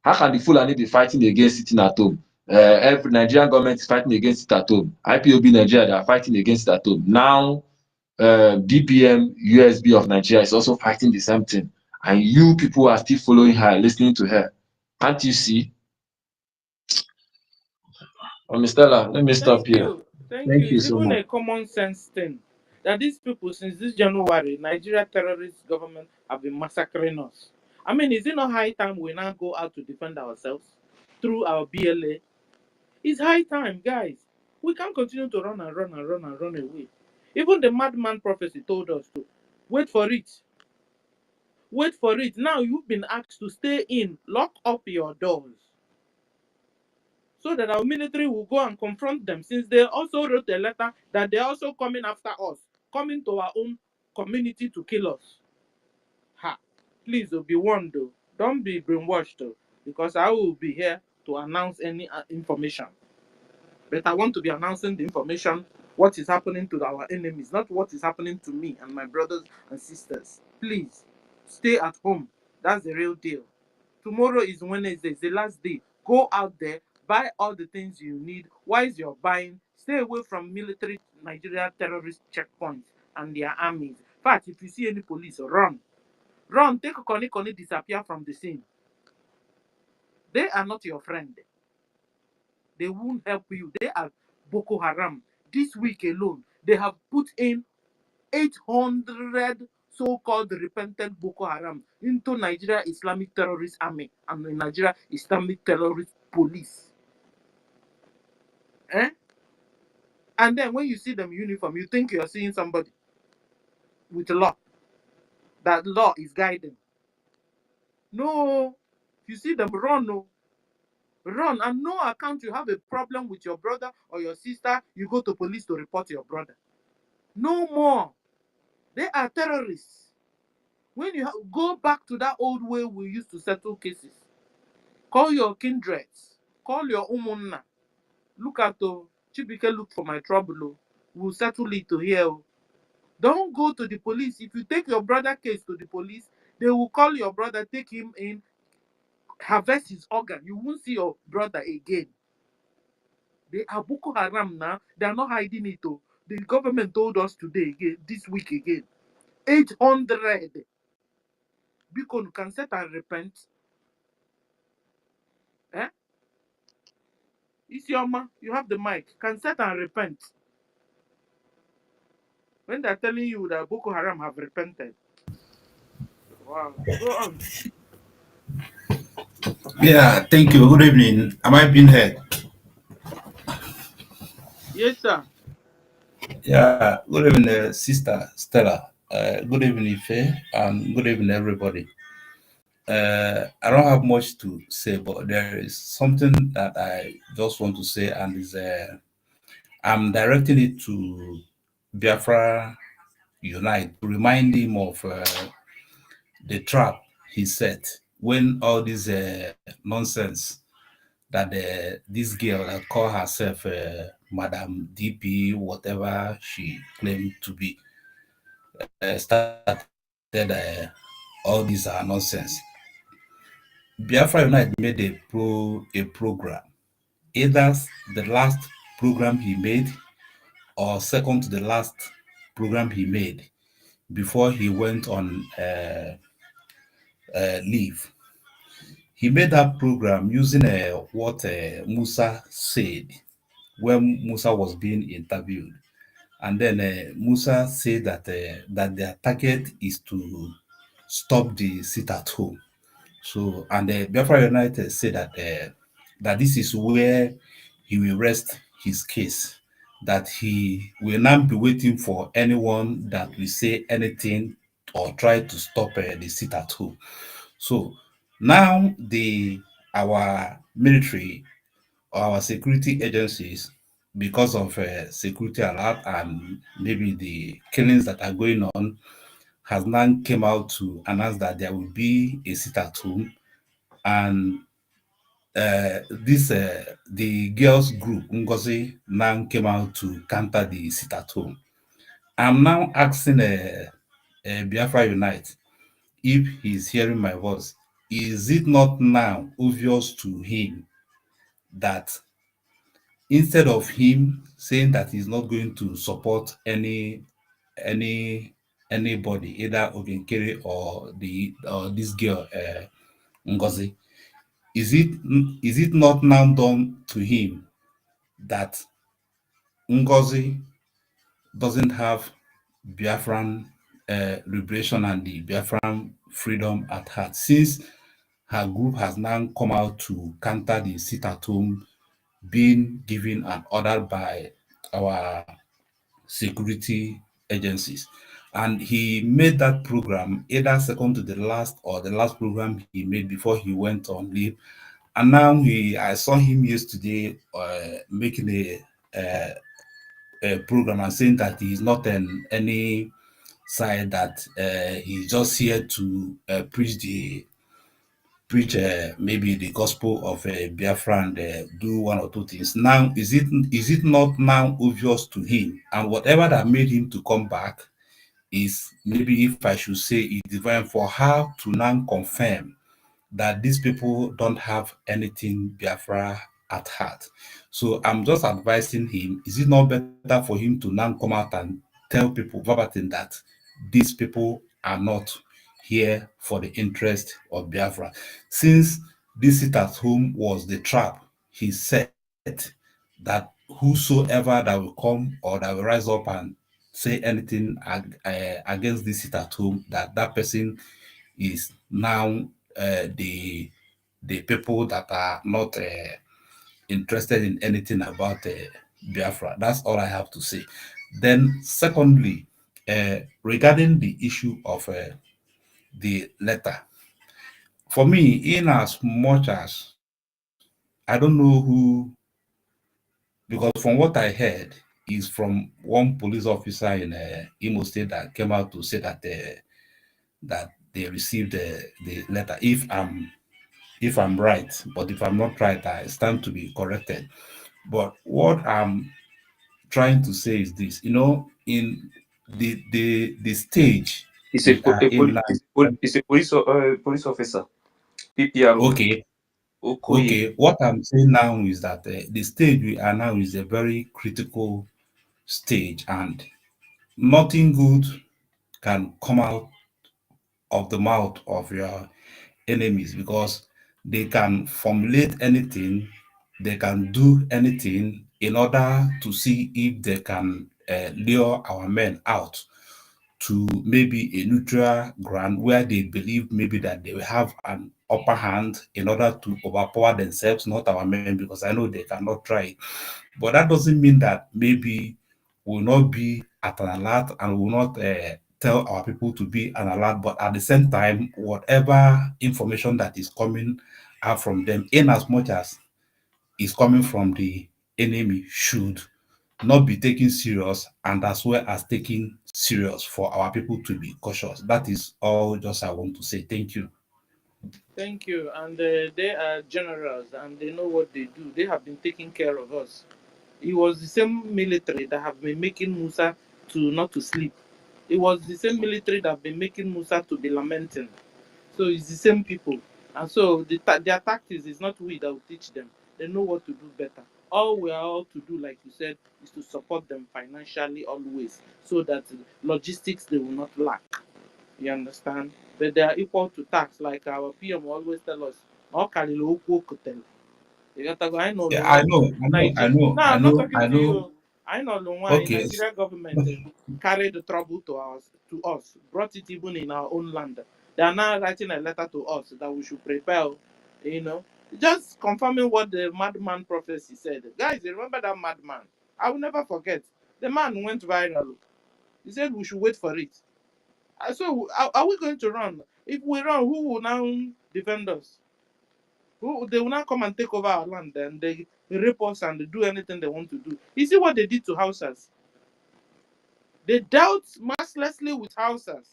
How can the Fulani be fighting against sitting at home? Every Nigerian government is fighting against it at home. IPOB Nigeria, they are fighting against it at home. Now, DPM USB of Nigeria is also fighting the same thing. And you people are still following her, listening to her. Can't you see? Mr. Stella, let me stop Thank here. you. Thank you. Thank you It's so even much. a common sense thing that these people, since this January, Nigeria terrorist government have been massacring us. I mean, is it not high time we now go out to defend ourselves through our BLA? It's high time, guys. We can't continue to run and run and run and run away. Even the madman prophecy told us to wait for it. Wait for it. Now you've been asked to stay in, lock up your doors, so that our military will go and confront them, since they also wrote a letter that they're also coming after us, coming to our own community to kill us. Ha! Please, be warned, though. Don't be brainwashed, though, because I will be here to announce any information. But I want to be announcing the information, what is happening to our enemies, not what is happening to me and my brothers and sisters. Please, stay at home. That's the real deal. Tomorrow is Wednesday, it's the last day. Go out there, buy all the things you need. While you're buying, stay away from military Nigeria terrorist checkpoints and their armies. In fact, if you see any police, run. Run, take a koni, disappear from the scene. They are not your friend. They won't help you. They are Boko Haram. This week alone, they have put in 800 so-called repentant Boko Haram into Nigeria Islamic Terrorist Army and the Nigeria Islamic Terrorist Police. Eh? And then when you see them uniform, you think you're seeing somebody with law. That law is guiding. No. If you see them, run. No. Run. And no account you have a problem with your brother or your sister, you go to police to report your brother. No more. They are terrorists. When you go back to that old way we used to settle cases, call your kindreds, call your umunna. Look at Chibike, look for my trouble. We'll settle it to here. Don't go to the police. If you take your brother case to the police, they will call your brother, take him in, harvest his organ. You won't see your brother again. They are Boko Haram now. They are not hiding it. The government told us today again, this week again. 800. Because you can set and repent. Eh? Isioma, you have the mic. Can set and repent. When they're telling you that Boko Haram have repented. Wow. Go on. Yeah, thank you. Good evening. Am I being heard? Yes, sir. Yeah, good evening, Sister Stella. Good evening, Ife, and good evening, everybody. I don't have much to say, but there is something that I just want to say, and is I'm directing it to Biafra Unite to remind him of the trap he set when all this nonsense that this girl that call herself Madam DP, whatever she claimed to be, started all these are nonsense. Biafra United made a program, either the last program he made or second to the last program he made before he went on leave. He made that program using what Musa said when Musa was being interviewed. And then Musa said that their target is to stop the sit at home. So, and Biafra United said that that this is where he will rest his case, that he will not be waiting for anyone that will say anything or try to stop the sit at home. So now our military or our security agencies, because of security alert and maybe the killings that are going on, has now came out to announce that there will be a sit at home, and the girls group Ngozi now came out to counter the sit at home. I'm now asking Biafra Unite if he's hearing my voice. Is it not now obvious to him that instead of him saying that he's not going to support any anybody, either Ogenkere or this girl Ngozi, is it not now done to him that Ngozi doesn't have Biafran liberation and the Biafran freedom at heart, since her group has now come out to counter the sit at home being given an order by our security agencies. And he made that program either second to the last or the last program he made before he went on leave. And now I saw him yesterday making a program and saying that he's not in any side, that he's just here to preach maybe the gospel of Biafra and do one or two things. Now, is it not now obvious to him? And whatever that made him to come back is, maybe if I should say, is divine for her to now confirm that these people don't have anything Biafra at heart. So I'm just advising him, is it not better for him to now come out and tell people verbatim that these people are not here for the interest of Biafra? Since this sit at home was the trap he set, that whosoever that will come or that will rise up and say anything against this sit at home, that person is now the people that are not interested in anything about Biafra. That's all I have to say. Then, secondly, regarding the issue of the letter, for me, in as much as I don't know who, because from what I heard is from one police officer in Imo State that came out to say that they received the letter. If I'm right, but if I'm not right, I stand to be corrected. But what I'm trying to say is this: in the stage It's we are in now. it's a police officer, PPRO, Okay, Okoye. okay. What I'm saying now is that the stage we are now is a very critical stage, and nothing good can come out of the mouth of your enemies, because they can formulate anything, they can do anything in order to see if they can lure our men out to maybe a neutral ground where they believe maybe that they will have an upper hand in order to overpower themselves, not our men, because I know they cannot try it. But that doesn't mean that maybe will not be at an alert and will not tell our people to be an alert. But at the same time, whatever information that is coming out from them, in as much as is coming from the enemy, should not be taken serious, and as well as taken serious for our people to be cautious. That is all just I want to say. Thank you. Thank you. And they are generals and they know what they do. They have been taking care of us. It was the same military that have been making Musa to not to sleep. It was the same military that have been making Musa to be lamenting. So it's the same people. And so their tactics is not we that will teach them. They know what to do better. All we are all to do, like you said, is to support them financially always, so that logistics they will not lack. You understand? But they are equal to tax, like our PM always tell us. "Ọ karịrị okwu o kotere." You got to go. I know Yeah, I one. know, I know, I Nigeria. know, No, I I'm not know, talking I to know. you. I know one. Okay. Nigeria government carried the trouble to us, brought it even in our own land. They are now writing a letter to us that we should prepare. You know, Just confirming what the madman prophecy said. Guys, you remember that madman? I will never forget. The man went viral. He said we should wait for it. So are we going to run? If we run, who will now defend us? Who they will now come and take over our land and they rape us and they do anything they want to do. You see what they did to houses? They dealt mercilessly with houses.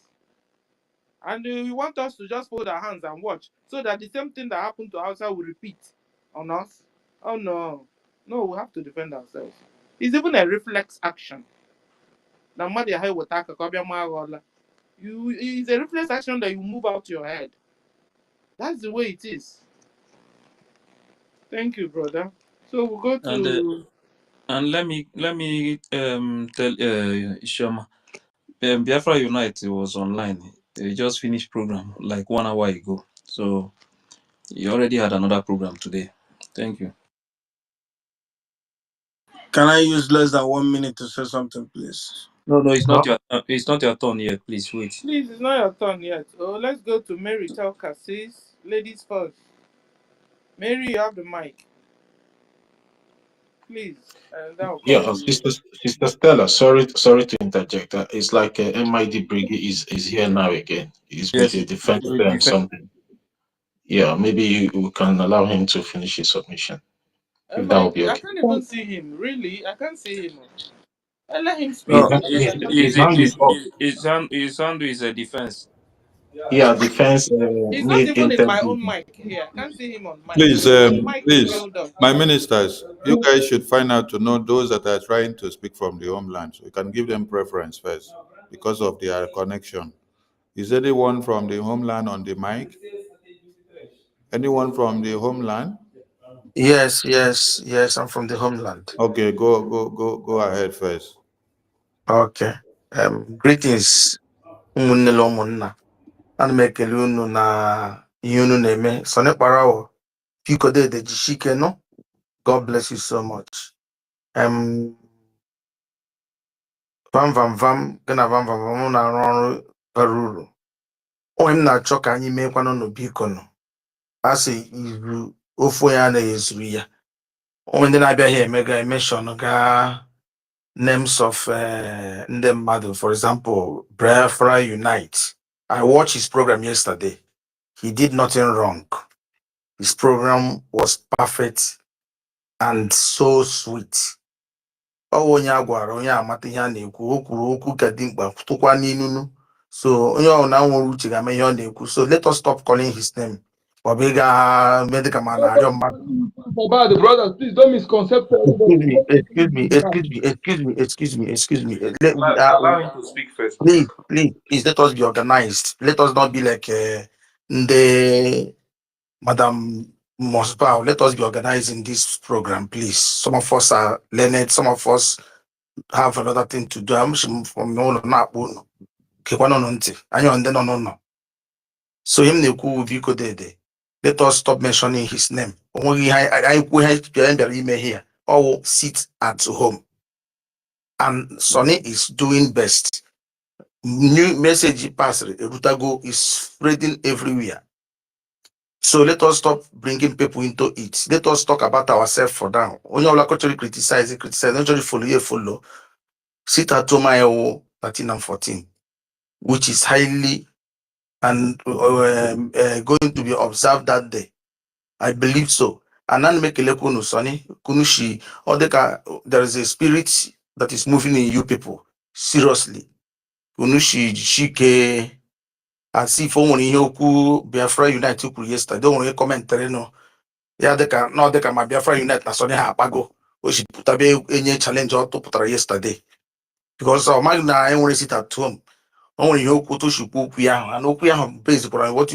And you want us to just fold our hands and watch so that the same thing that happened to Hausa will repeat on us? Oh no. No, we have to defend ourselves. It's even a reflex action. Now, it's a reflex action that you move out your head. That's the way it is. Thank you, brother. So we'll go And to let me tell Ishama. Biafra Unite was online. They just finished program like 1 hour ago. So you already had another program today. Thank you. Can I use less than 1 minute to say something, please? No, No. it's not your turn yet. Please wait. please, it's not your turn yet. Oh, let's go to Mary Telka, sis. Ladies first. Mary, you have the mic. Please. And then I'll Yeah, come to you. Sister Stella, sorry to interject. It's like MID Brigade is here now again. He's with Yes, the defense we and defend. something. Yeah, maybe we can allow him to finish his submission, if that will be MID, I okay. can't even see him. Really? I can't see him. Let him His, speak. And then I can his see him. hand is up. His hand is a defense. Yeah, defense He's not made even in intel. my own mic here. I can't see him on mic. Please, His mic is please, rolled up. my ministers, you guys should find out to know those that are trying to speak from the homeland. So you can give them preference first because of their connection. Is anyone from the homeland on the mic? Anyone from the homeland? Yes, I'm from the homeland. Okay, go ahead first. Okay. Greetings, ụmụnne na ụmụnna. Ana m ekele unu na ihe unu na-eme. Sọnị kpara awọ. Biko dede jishike nọ. God bless you so much. Vam gị na vam m na-arụ ọrụ bara uru. Onwe m na-achọ ka anyị meekwanụ nụ biko nụ. A sị iru ofu onye anaghị ezuru ya. Onwe ndị na-abịaghị emega emeshọn gaa names of ndị mmadụ. For example, Biafra Unite. I watched his program yesterday. He did nothing wrong. His program was perfect and so sweet. Ọ onye a gwara onye amata ihe a na-ekwu, o kwuru okwu ka dị mkpa tụkwa n'inunu. So onye ọ na nwere uche ga-ama ihe ọ na-ekwu. So let us stop calling his name. Ọ bụ ịga medical man arịọ mmadụ. About the brothers, please don't misconcept everybody. Excuse me. Allow him to speak first. Please, let us be organized. Let us not be like the Madam Mosbow. Let us be organized in this program, please. Some of us are learned, some of us have another thing to do. I'm from no. So him neku biko dede. Let us stop mentioning his name. Here. All sit at home. And Sonny is doing best. New message pass Rutago is spreading everywhere. So let us stop bringing people into it. Let us talk about ourselves for now. When you actually criticize, don't follow. Sit at home 13 and 14, which is highly and going to be observed that day. I believe so. And then make a kunu sonny kunushi or there is a spirit that is moving in you people. Seriously. Kunushi shike as if only ihe okwu Biafra Unite kwuru yesterday. Don't want to comment no. Ya dịka na ọ dịka ma Biafra Unite na Sonny ha akpago o si pụtabe enye challenge ọ tụpụtara yesterday. Because ọ maghị na enwere sit at home. O nwere ihe okwu to shikwu okwu ya ahụ and okwu ya ahụ based on what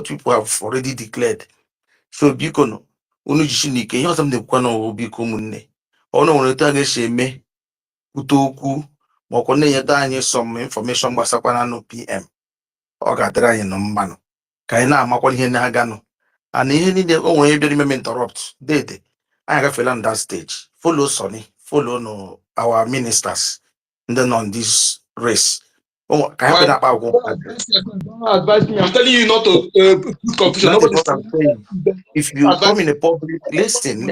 people have already declared. So biko no unu jishi n'ike ihe ọzọ m na-ekwukwa na biko ụmụnne ọ nwere etu a ga-esi eme kwute okwu ma ọkwa na-enyeta anyị some information gbasakwana nụ PM ọ ga-adịrị anyị nọ mmanụ ka anyị na-amakwa ihe na-aganụ and ihe niile o nwere bịara ime interrupt dede anyị agafela na that stage follow Sonny follow no our ministers ndị nọ on this race Oh, can My happen about don't advise me. I'm telling you not to put confusion. That is Nobody's what I'm saying. If you come in a public, listen.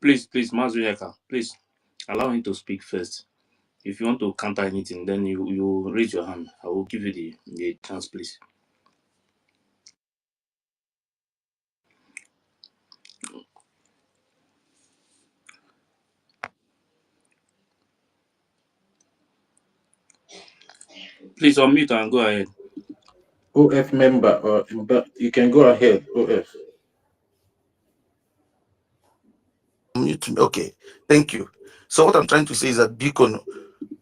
Please, Mazuyeka, please allow him to speak first. If you want to counter anything, then you raise your hand. I will give you the chance, please. Please unmute and go ahead. OF member, or you can go ahead. OF. Okay, thank you. So what I'm trying to say is that Beacon,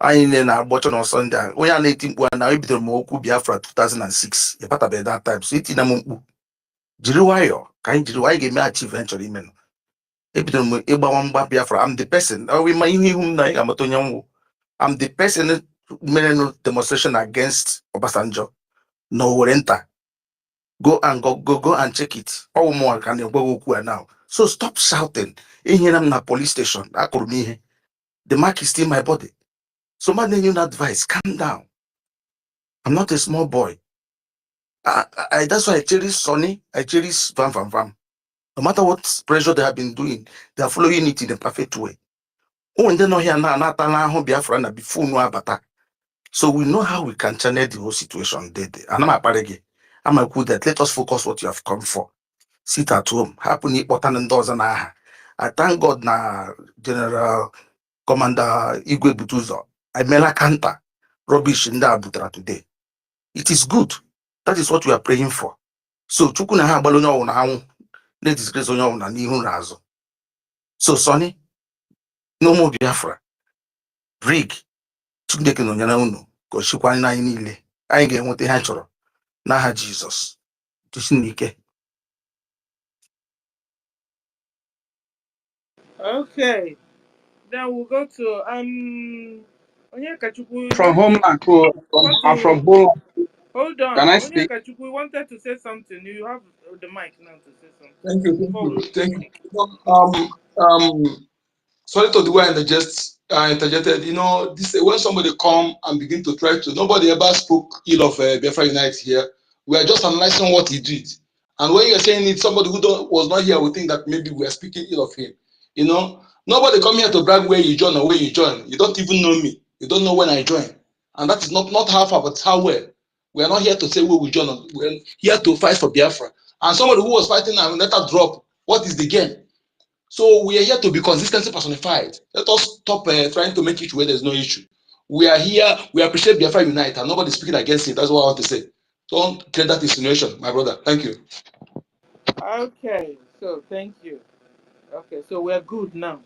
I na-agbọchọ on Sunday. Onye a na-eti mkpu a na ebidoro m okwu Biafra 2006. Ịpatabe that time. So itina m mkpu. Jiri nwayọọ ka anyị jiri nwayọọ ga-eme achieve ihe chọrọ ime. Ebidoro m ịgbawa mgba Biafra. I'm the person. Ma ihe ihu m na ị ga-amata onye nwụ. I'm the person mere no demonstration against Obasanjo. No Warrenta. Go and check it. All more can go now. So stop shouting. In here I'm na police station. The mark is still my body. So man, you advice, calm down. I'm not a small boy. That's why I cherish Sonny. I cherish Vam. No matter what pressure they have been doing, they are following it in a perfect way. Oh, and then here now, Biafra before no abata. So we know how we can channel the whole situation. And I'm good that let us focus what you have come for. Sit at home. Happen important and doors and I thank God na General Commander Igwe Butuzo. I mela kanta rubbish in that butra today. It is good. That is what we are praying for. So chukwu na ha agbalo onye na anwụ na disgrace onye na n'ihu na azụ. So Sonny, no more Biafra. Rig Chineke no nyana unu gochikwa anyị anyị niile. Anyị ga-enweta ihe anyị chọrọ n'aha Jizọs. Chineke. Okay. Then we'll go to Onyekachukwu. From home, I'm from home. Hold on. Can I speak? Onyekachukwu wanted to say something. You have the mic now to say something. Thank you. Sorry to the way I just interjected. This when somebody come and begin to try to. Nobody ever spoke ill of Biafra Unite here. We are just analyzing what he did. And when you're saying it, somebody who was not here would think that maybe we are speaking ill of him. Nobody come here to brag where you join or where you join. You don't even know me. You don't know when I join. And that is not how far, but how well. We are not here to say where we join. We're here to fight for Biafra. And somebody who was fighting and let her drop, what is the game? So we are here to be consistency personified. Let us stop trying to make it where there's no issue. We are here, we appreciate Biafra Unite, and nobody's speaking against it. That's what I want to say. Don't create that insinuation, my brother. Thank you. Okay, so thank you. Okay, so we're good now.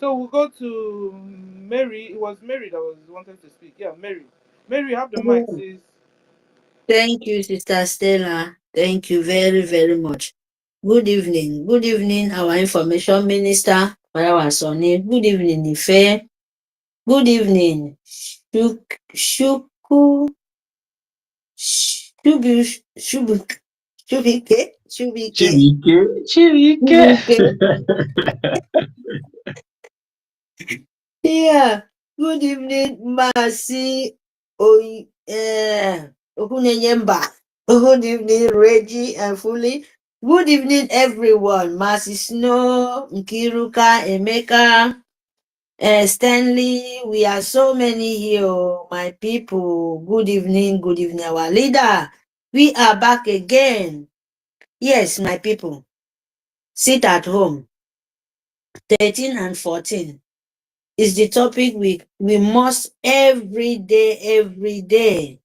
So we'll go to Mary. It was Mary that was wanting to speak. Yeah, Mary. Mary, you have the mic, sis. Thank you, Sister Stella. Thank you very, very much. Good evening. Good evening, our information minister, our Sonny. Good evening, Ife. Good evening, Shuku, Shubike. Yeah. Good evening, Masi Okunenyemba. Good evening, Reggie and Fully. Good evening, everyone. Masi Snow, Nkiruka, Emeka, Stanley. We are so many here, my people. Good evening, our leader. We are back again. Yes, my people. Sit at home. 13 and 14 is the topic we must every day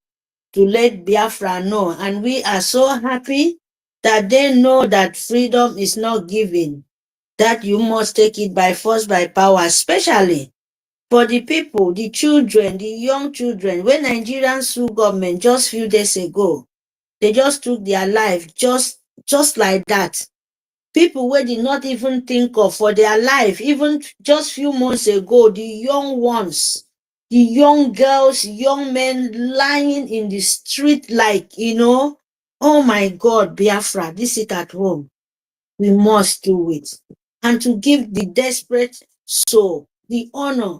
to let Biafra know. And we are so happy that they know that freedom is not given, that you must take it by force, by power, especially for the people, the children, the young children. When Nigerians sue government just few days ago, they just took their life just like that. People who did not even think of for their life, even just few months ago, the young ones, the young girls, young men lying in the street like, oh my God, Biafra, this is at home. We must do it. And to give the desperate soul the honor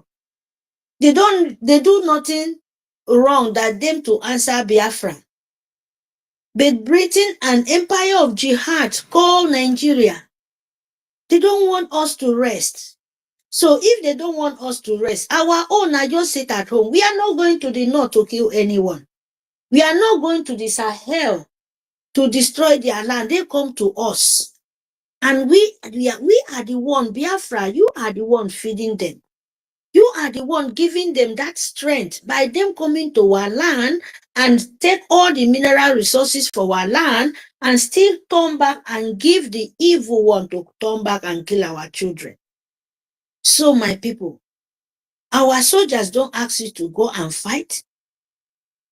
They do nothing wrong that them to answer Biafra. But Britain, an empire of jihad called Nigeria, they don't want us to rest. So if they don't want us to rest, our own are just sit at home. We are not going to the north to kill anyone. We are not going to the Sahel to destroy their land. They come to us. And we are the one, Biafra, you are the one feeding them. You are the one giving them that strength by them coming to our land and take all the mineral resources for our land and still turn back and give the evil one to turn back and kill our children. So, my people, our soldiers don't ask you to go and fight.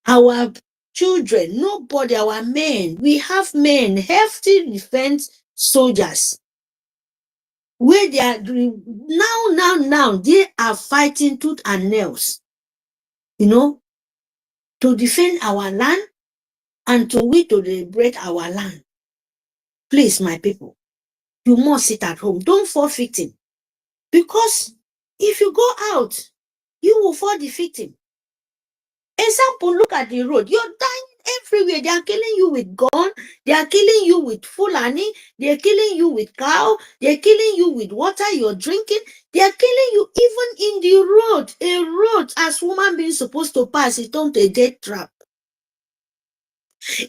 Our children, nobody, our men, we have men, healthy defense soldiers, where they are doing now, they are fighting tooth and nails, to defend our land and to liberate our land. Please, my people, you must sit at home. Don't fall victim. Because if you go out, you will fall the victim. Example, look at the road. You're dying everywhere. They are killing you with gun. They are killing you with fulani. They are killing you with cow. They are killing you with water you're drinking. They are killing you even in the road. A road, as woman being supposed to pass, it turned to a death trap.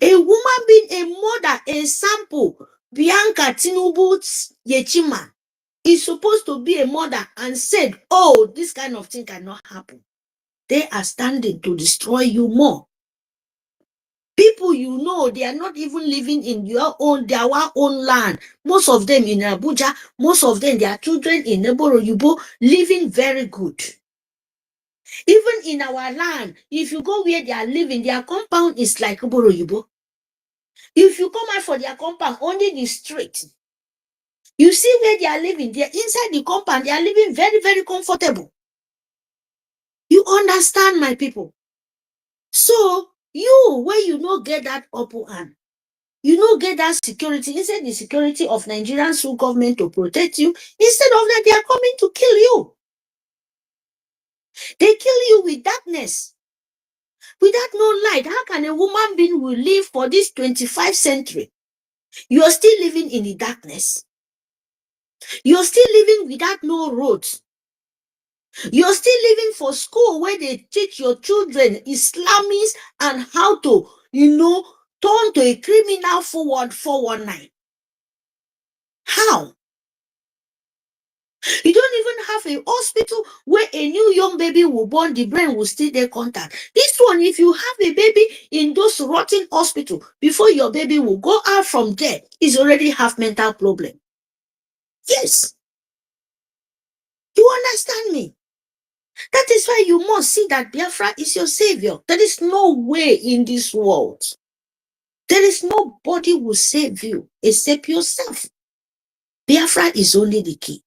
A woman being a mother, a sample, Bianca Tinubu's Yechima, is supposed to be a mother and said, oh, this kind of thing cannot happen. They are standing to destroy you more. People they are not even living in their own land. Most of them in Abuja, most of them, their children in Neboroyubo, living very good. Even in our land, if you go where they are living, their compound is like Neboroyubo. If you come out for their compound, only the street, you see where they are living. They're inside the compound. They are living very, very comfortable. You understand, my people? So, where you not get that upper hand, you don't get that security. Instead, the security of Nigerian state government to protect you, instead of that, they are coming to kill you. They kill you with darkness, without no light. How can a woman being will live for this 25th century? You are still living in the darkness. You're still living without no roads. You're still living for school where they teach your children Islamists and how to, turn to a criminal forward 419. How? You don't even have a hospital where a new young baby will born, the brain will still there contact. This one, if you have a baby in those rotten hospital, before your baby will go out from there, is already have mental problem. Yes. You understand me? That is why you must see that Biafra is your savior. There is no way in this world. There is nobody who will save you except yourself. Biafra is only the key.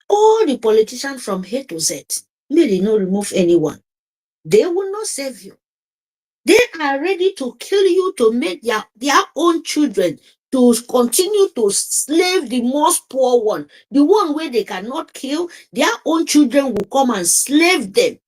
All the politicians from A to Z, may they not remove anyone. They will not save you. They are ready to kill you to make their own children to continue to slave the most poor one. The one where they cannot kill, their own children will come and slave them.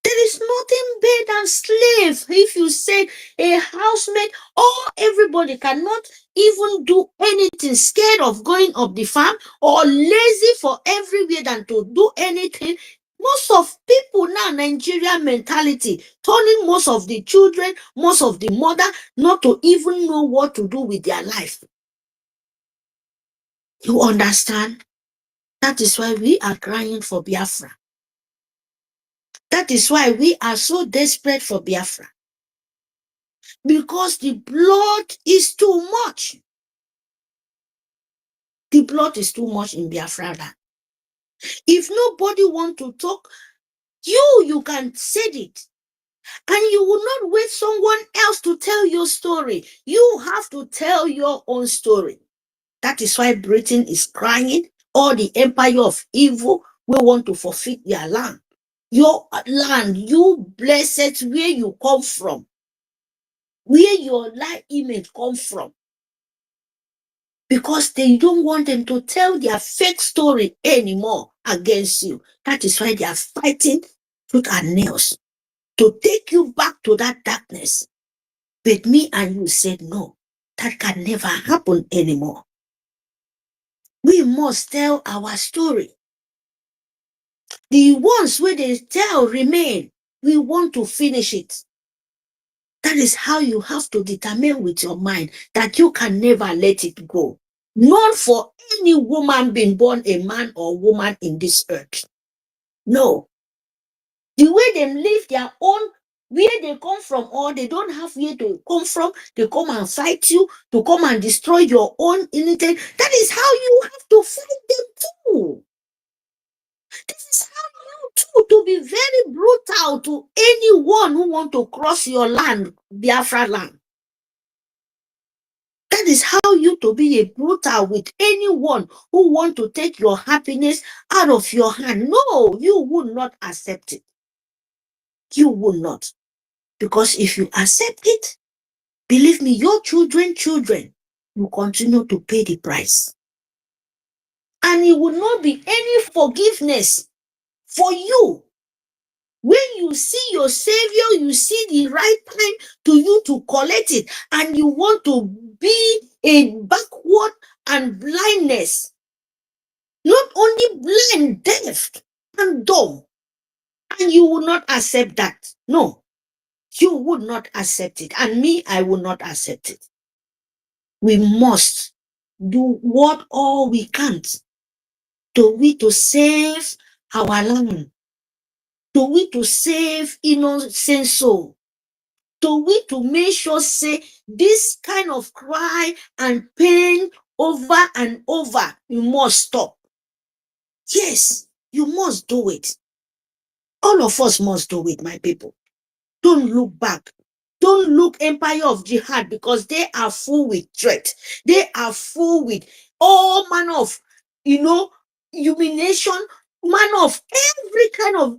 There is nothing better than slave. If you say a housemaid or everybody cannot even do anything, scared of going up the farm or lazy for everywhere than to do anything. Most of people now, Nigerian mentality, turning most of the children, most of the mother, not to even know what to do with their life. You understand? That is why we are crying for Biafra. That is why we are so desperate for Biafra. Because the blood is too much. The blood is too much in Biafra. If nobody want to talk, you can say it. And you will not wait someone else to tell your story. You have to tell your own story. That is why Britain is crying. All the empire of evil will want to forfeit their land. Your land, you blessed where you come from. Where your life image come from. Because they don't want them to tell their fake story anymore. against you. That is why they are fighting tooth and nails to take you back to that darkness. But me and you said no, that can never happen anymore. We must tell our story. The ones where they tell remain. We want to finish it. That is how you have to determine with your mind that you can never let it go. Not for any woman being born a man or woman in this earth. No. The way they live their own, where they come from, or they don't have where to come from, they come and fight you, to come and destroy your own anything. That is how you have to fight them too. This is how you too to be very brutal to anyone who want to cross your land, Biafra land. That is how you to be a brutal with anyone who want to take your happiness out of your hand. No, you will not accept it. You will not. Because if you accept it, believe me, your children will continue to pay the price. And it will not be any forgiveness for you. When you see your Savior, you see the right time to you to collect it, and you want to be a backward and blindness. Not only blind, deaf, and dumb. And you will not accept that. No, you would not accept it. And me, I will not accept it. We must do what all we can to save our land, to save innocent soul, to make sure say this kind of cry and pain over and over, you must stop. Yes, you must do it. All of us must do it, my people. Don't look back. Don't look Empire of Jihad, because they are full with threat. They are full with all manner of, humiliation, manner of every kind of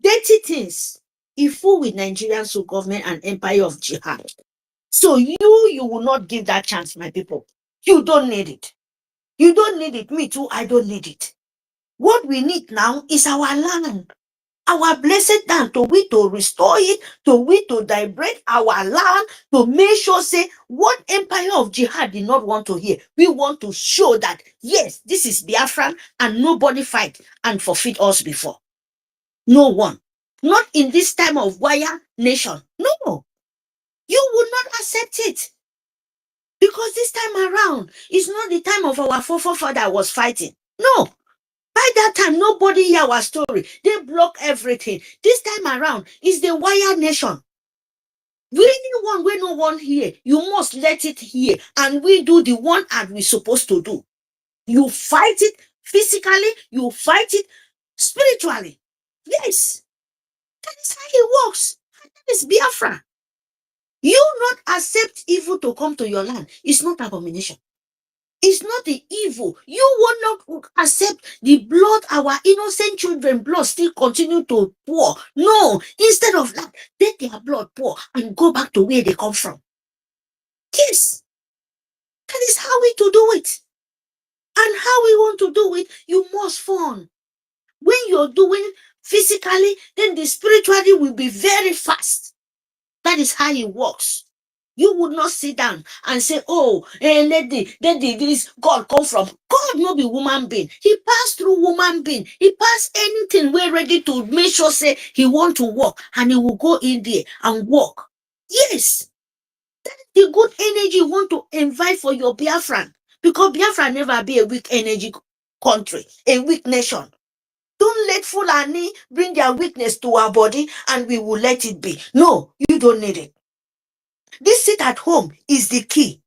dirty things. It's full with Nigerian so government and Empire of Jihad. So you will not give that chance, my people. You don't need it. You don't need it. Me too, I don't need it. What we need now is our land. Our blessed land, to restore it, to liberate our land, to make sure say what Empire of Jihad did not want to hear. We want to show that yes, this is Biafran and nobody fight and forfeit us before. No one. Not in this time of wire nation. No. You will not accept it. Because this time around is not the time of our forefather was fighting. No. By that time, nobody hear our story. They block everything. This time around is the wire nation. Anyone we no one here, you must let it hear. And we do the one as we supposed to do. You fight it physically, you fight it spiritually. Yes. That is how it works. That is Biafra. You not accept evil to come to your land. It's not abomination. It's not the evil. You will not accept the blood, our innocent children blood still continue to pour. No, instead of that, let their blood pour and go back to where they come from. Yes, that is how we to do it. And how we want to do it, you must fun. When you're doing physically, then the spiritually will be very fast. That is how it works. You would not sit down and say, oh, let this God come from. God no be woman being. He passed through woman being. He passed anything we're ready to make sure say he want to walk, and he will go in there and walk. Yes. That is the good energy you want to invite for your Biafran. Because Biafra never be a weak energy country, a weak nation. Don't let Fulani bring their weakness to our body and we will let it be. No, you don't need it. This sit at home is the key.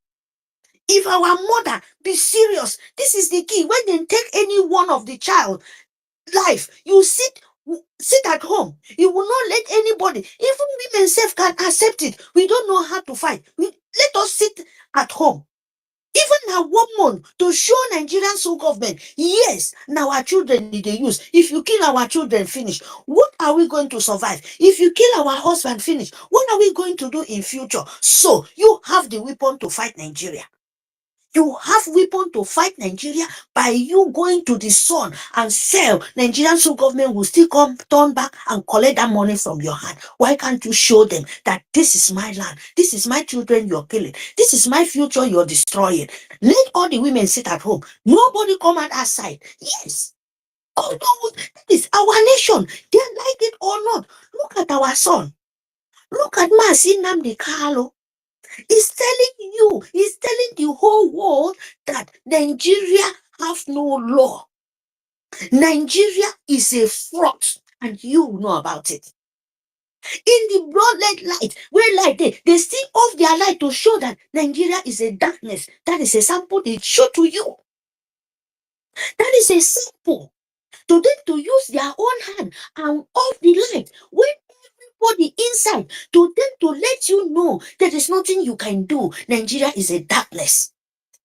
If our mother be serious, this is the key. When they take any one of the child life, you sit at home. You will not let anybody, even women self can accept it. We don't know how to fight. Let us sit at home. Even a woman to show Nigerian soul government, yes, now our children need they use. If you kill our children, finish. What are we going to survive? If you kill our husband, finish. What are we going to do in future? So you have the weapon to fight Nigeria. You have weapon to fight Nigeria. By you going to the sun and sell, Nigerian sub government will still come, turn back and collect that money from your hand. Why can't you show them that this is my land, this is my children you're killing, this is my future you're destroying? Let all the women sit at home. Nobody come out outside. Yes. Oh no, that is our nation. They like it or not. Look at our son. Look at Masi Nnamdi Kanu. He's telling the whole world that Nigeria have no law. Nigeria is a fraud, and you know about it. In the broad light, where light they still off their light to show that Nigeria is a darkness. That is a sample they show to you. That is a sample to them to use their own hand and off the light when everybody inside to them to let you know there is nothing you can do. Nigeria is a darkness.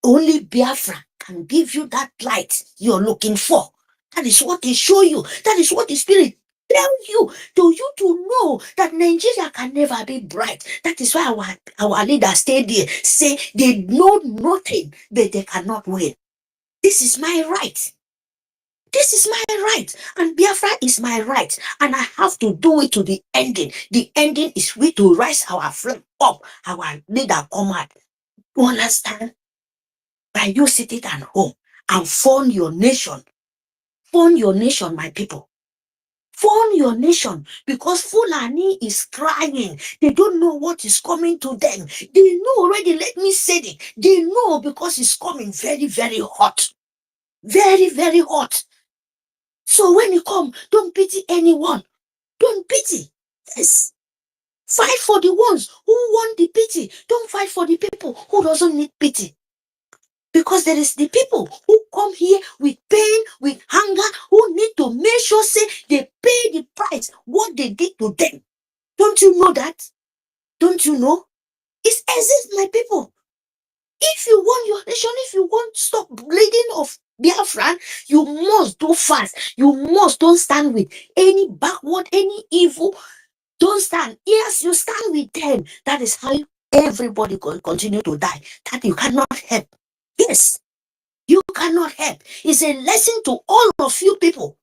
Only Biafra can give you that light you're looking for. That is what they show you. That is what the Spirit tell you to know that Nigeria can never be bright. That is why our leaders stay there, say they know nothing, but they cannot win. This is my right. This is my right, and Biafra is my right, and I have to do it to the ending. The ending is we to rise our flag up, our leader come out. You understand? By you sitting at home and fund your nation. Fund your nation, my people. Fund your nation, because Fulani is crying. They don't know what is coming to them. They know already, let me say it. They know because it's coming very, very hot. Very, very hot. So when you come, don't pity anyone. Don't pity. Yes. Fight for the ones who want the pity. Don't fight for the people who doesn't need pity. Because there is the people who come here with pain, with hunger, who need to make sure say they pay the price, what they did to them. Don't you know that? Don't you know? It exists, my people. If you want your nation, if you want to stop bleeding of Biafran, you must do fast. You must don't stand with any backward, any evil. Don't stand. Yes, you stand with them. That is how everybody will continue to die. That you cannot help. Yes. You cannot help. It's a lesson to all of you people.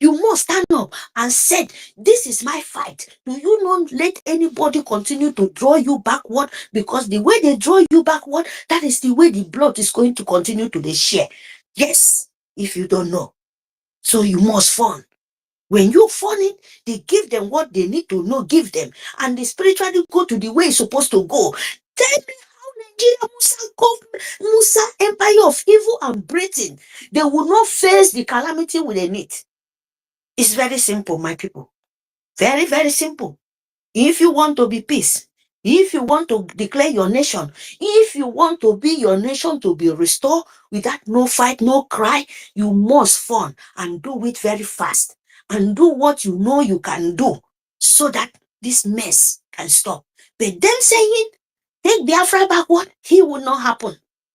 You must stand up and said, this is my fight. Do you not let anybody continue to draw you backward? Because the way they draw you backward, that is the way the blood is going to continue to the share. Yes, if you don't know. So you must fund. When you fund it, they give them what they need to know, give them. And they spiritually go to the way it's supposed to go. Tell me how Nigeria, Musa empire of evil and Britain, they will not face the calamity with a need. It's very simple, my people. Very, very simple. If you want to be peace, if you want to declare your nation, if you want to be your nation to be restored without no fight, no cry, you must fund and do it very fast. And do what you know you can do so that this mess can stop. But them saying, take Biafra backward, it will not happen.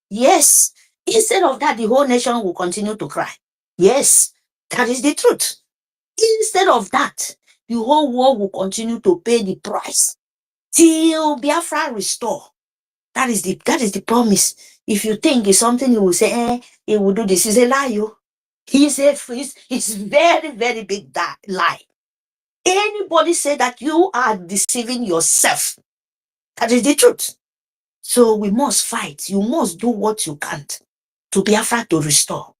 Yes. Instead of that, the whole nation will continue to cry. Yes, that is the truth. Instead of that, the whole world will continue to pay the price till Biafra restore. That is the promise. If you think it's something, you will say, he will do this. It's a lie, you. It's very, very big lie. Anybody say that, you are deceiving yourself. That is the truth. So we must fight. You must do what you can to Biafra to restore.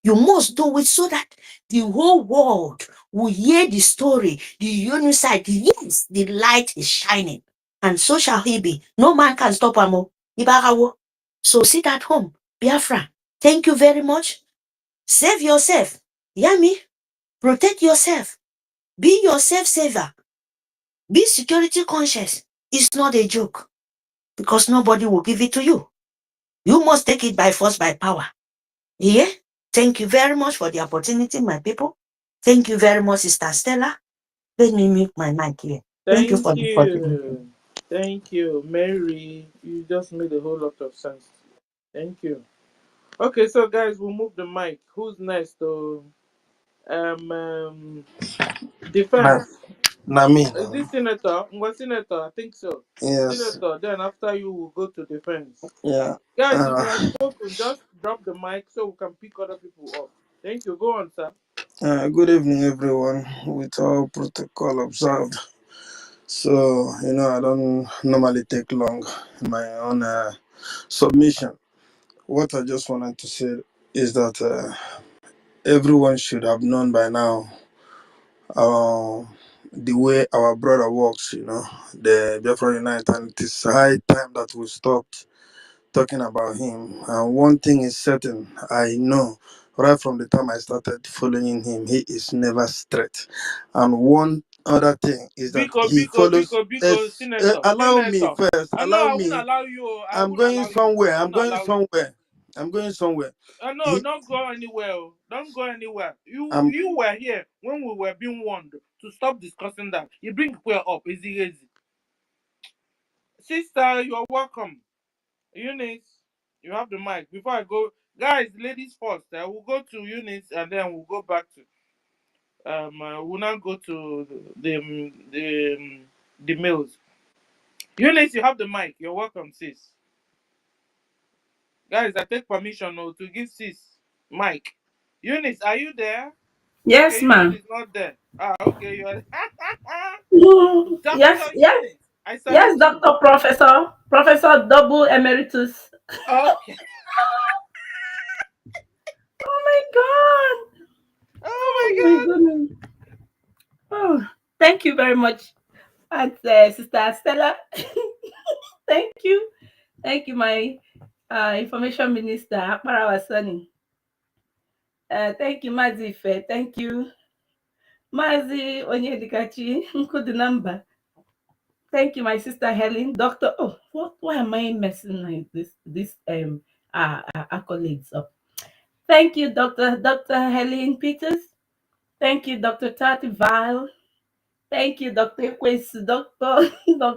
You must do it so that the whole world will hear the story, the unified. Yes, the light is shining. And so shall he be. No man can stop him. So sit at home, Biafra. Thank you very much. Save yourself. Hear me? Protect yourself. Be yourself saver. Be security conscious. It's not a joke. Because nobody will give it to you. You must take it by force, by power. Yeah? Thank you very much for the opportunity, my people. Thank you very much, Sister Stella. Let me mute my mic here. Thank you for Thank the opportunity. you. Thank you, Mary. You just made a whole lot of sense. Thank you. Okay, so guys, we'll move the mic. Who's next? To My defense. Nami. Is this senator? Ngwa senator, I think so. Yes. Senator, then after you will go to defense. Yeah. Guys, if you have spoken, just drop the mic so we can pick other people up. Thank you. Go on, sir. Good evening, everyone. With all protocol observed. So, I don't normally take long in my own submission. What I just wanted to say is that everyone should have known by now uh, the way our brother works, the Biafra Unite, and it is high time that we stopped talking about him. And one thing is certain, I know right from the time I started following him, he is never straight. And one other thing is that he follows. Senator, Allow me senator. first. I know Allow I won't me. allow you. I I'm won't going allow you. somewhere. I I'm won't going allow you. somewhere. I'm going somewhere. No, He, don't go anywhere. Oh. Don't go anywhere. You I'm. you were here when we were being warned to stop discussing that. You bring Queer up, easy easy. Sister, you're welcome. Eunice, you have the mic. Before I go, guys, ladies first. We'll go to Eunice and then we'll go back to we'll now go to the males. Eunice, you have the mic. You're welcome, sis. Guys, I take permission now to give sis mic. Eunice, are you there? Okay, Yes, Eunice ma'am. is not there. Okay, you're Yes, Dr. yes, Eunice. I yes, salute you. Doctor Professor, Professor Double Emeritus. Okay. Oh my God! Oh Oh my my god. goodness! Oh, thank you very much, and Sister Stella. Thank you, my Information Minister Akparawa Sani. Thank you, Mazi Ife. Thank you, Mazi Onyedikachi Nkudinamba. Thank you, my sister Helen. Doctor, oh, why am I messing like this accolades up? Thank you, Dr. Helen Peters. Thank you, Dr. Tati Vile. Thank you, Dr. Ekwesu, Dr.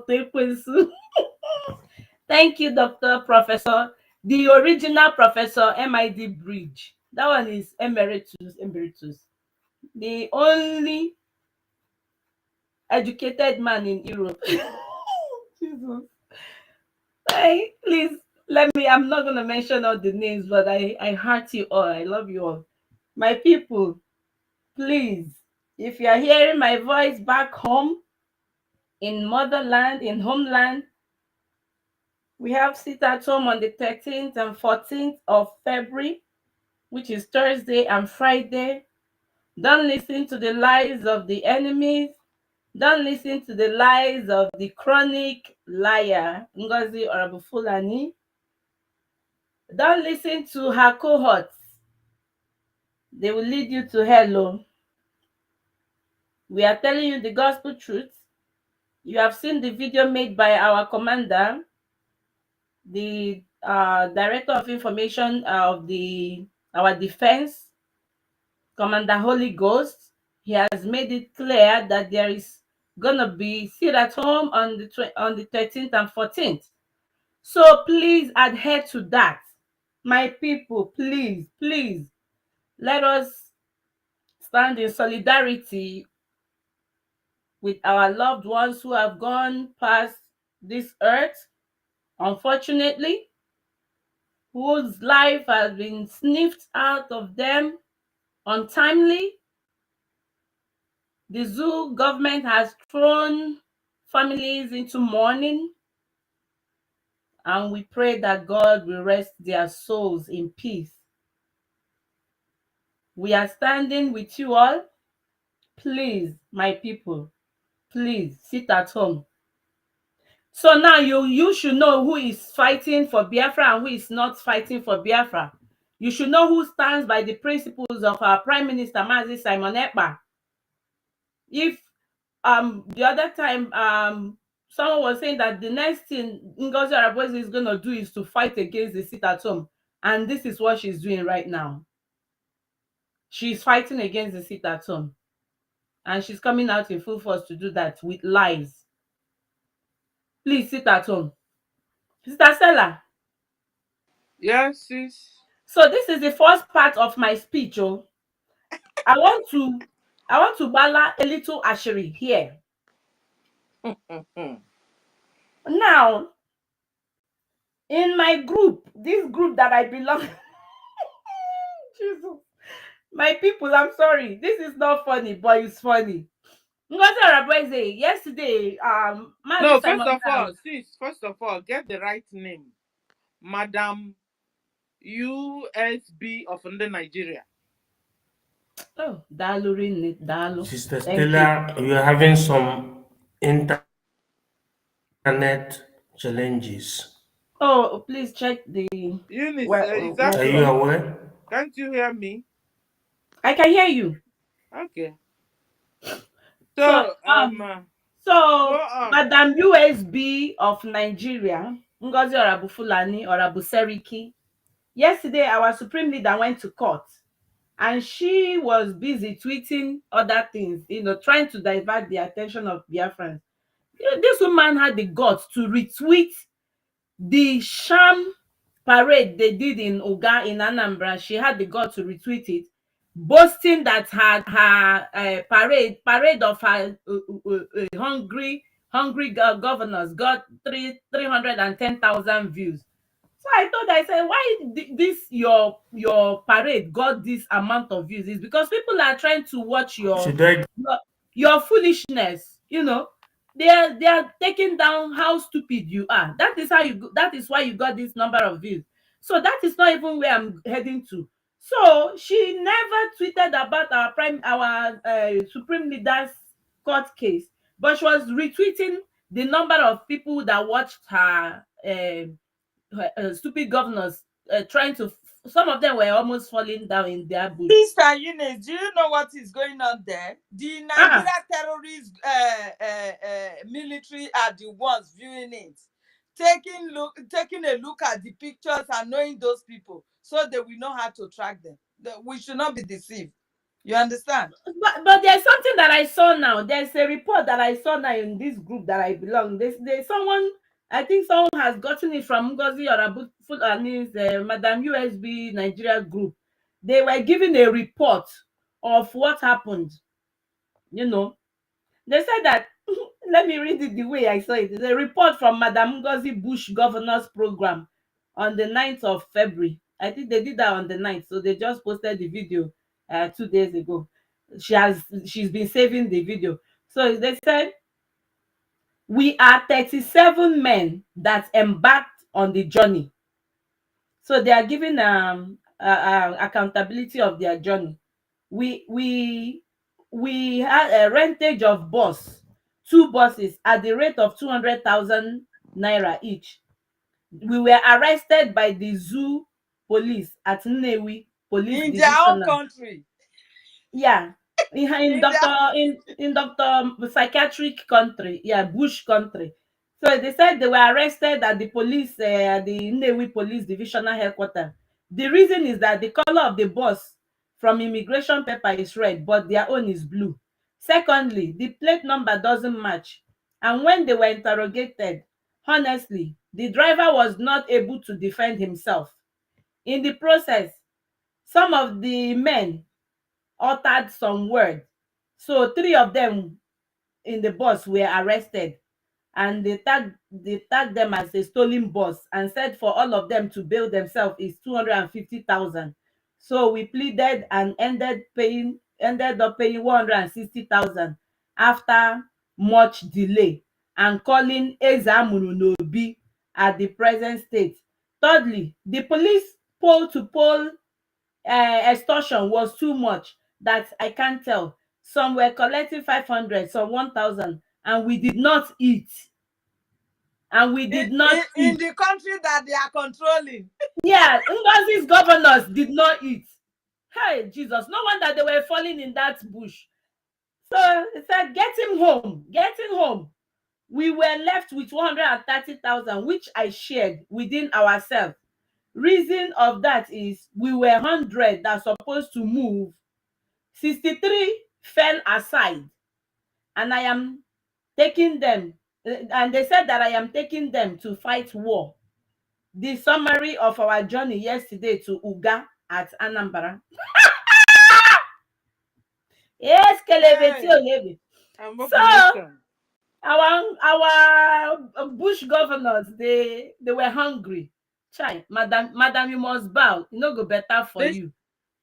Ekwesu. Thank you, Dr. Professor, the original Professor MID Bridge. That one is emeritus. The only educated man in Europe. Jesus. Please let me. I'm not gonna mention all the names, but I heart you all. I love you all, my people. Please, if you are hearing my voice back home in motherland, in homeland, we have sit at home on the 13th and 14th of February, which is Thursday and Friday. Don't listen to the lies of the enemies. Don't listen to the lies of the chronic liar, Ngozi Orabufulani. Don't listen to her cohorts. They will lead you to hell. Oh. We are telling you the gospel truth. You have seen the video made by our commander, the director of information of our defense, Commander Holy Ghost. He has made it clear that there is gonna be sit at home on the 13th and 14th. So please adhere to that, my people. Please let us stand in solidarity with our loved ones who have gone past this earth, unfortunately, whose life has been sniffed out of them untimely. The zoo government has thrown families into mourning, and we pray that God will rest their souls in peace. We are standing with you all. Please, my people, please sit at home. So now you should know who is fighting for Biafra and who is not fighting for Biafra. You should know who stands by the principles of our Prime Minister, Mazi Simon Ekpa. If the other time someone was saying that the next thing Ngozi Arabozi is gonna do is to fight against the sit at home, and this is what she's doing right now. She's fighting against the sit at home, and she's coming out in full force to do that with lies. Please sit at home. Sister Stella. Yes, sis. So this is the first part of my speech. Oh, I want to bala a little ashery here. Now, in my group, this group that I belong, Jesus, my people, I'm sorry, this is not funny, but it's funny. Ngozi Araboeze, yesterday, Mazi No, first Simon of all, Cowell. sis, first of all, get the right name. Madam USB of Nigeria. Oh, Dalu, Rinne, Dalu. Sister Thank you. Stella, you are having some internet challenges. Oh, please check the Eunice, is that Are you network. so? aware? Can't you hear me? I can hear you. Okay. So, So, go so on. Madam USB of Nigeria, Ngozi Fulani Orabu Seriki. Yesterday, our supreme leader went to court, and she was busy tweeting other things, trying to divert the attention of Biafrans. This woman had the guts to retweet the sham parade they did in Uga in Anambra. She had the guts to retweet it, boasting that her parade of her hungry governors got 310,000 views. So I told her, I said, why this your parade got this amount of views? Is because people are trying to watch Should I your foolishness. They are taking down how stupid you are. That is why you got this number of views. So that is not even where I'm heading to. So she never tweeted about our supreme leader's court case, but she was retweeting the number of people that watched her stupid governors trying to. Some of them were almost falling down in their boots. Sister Eunice, do you know what is going on there? The Ah, Nigeria terrorist military are the ones viewing it, taking a look at the pictures and knowing those people, so they will know how to track them. We should not be deceived. You understand? but there's something that I saw now. There's a report that I saw now in this group that I belong. There's someone. I think someone has gotten it from Ngozi Fulani's Madam USB Nigeria group. They were giving a report of what happened. You know, they said that. Let me read it the way I saw it. It's a report from Madam Ngozi Bush Governor's Program on the 9th of February. I think they did that on the 9th, so they just posted the video 2 days ago. She's been saving the video. So they said we are 37 men that embarked on the journey. So they are giving accountability of their journey. We had a rentage of bus, two buses at the rate of 200,000 naira each. We were arrested by the zoo police at Nnewi Police In their own Divisional. country. Yeah, in In their doctor psychiatric country, yeah, bush country. So they said they were arrested at the police, the Nnewi Police Divisional headquarters. The reason is that the color of the bus from immigration paper is red, but their own is blue. Secondly, the plate number doesn't match, and when they were interrogated, honestly, the driver was not able to defend himself. In the process, some of the men uttered some words. So three of them in the bus were arrested, and they tagged them as a stolen bus and said for all of them to bail themselves is 250,000. So we pleaded and ended up paying 160,000 after much delay and calling Eze Amuru N'Obi at the present state. Thirdly, the police poll to poll extortion was too much that I can't tell. Some were collecting 500, some 1,000, and we did not eat. And we in, did not in eat. the country that they are controlling. Yeah, Ngozi's governors did not eat. Hey, Jesus, no wonder they were falling in that bush. So he said, get him home, get him home. We were left with 130,000, which I shared within ourselves. Reason of that is we were 100 that supposed to move. 63 fell aside, and I am taking them, and they said that I am taking them to fight war. The summary of our journey yesterday to Uga at Anambra. Yes, Kelebeti Hey, Olebe. I'm So population. our bush governors, they were hungry. Chai, madam, you must bow, e no go better for They you.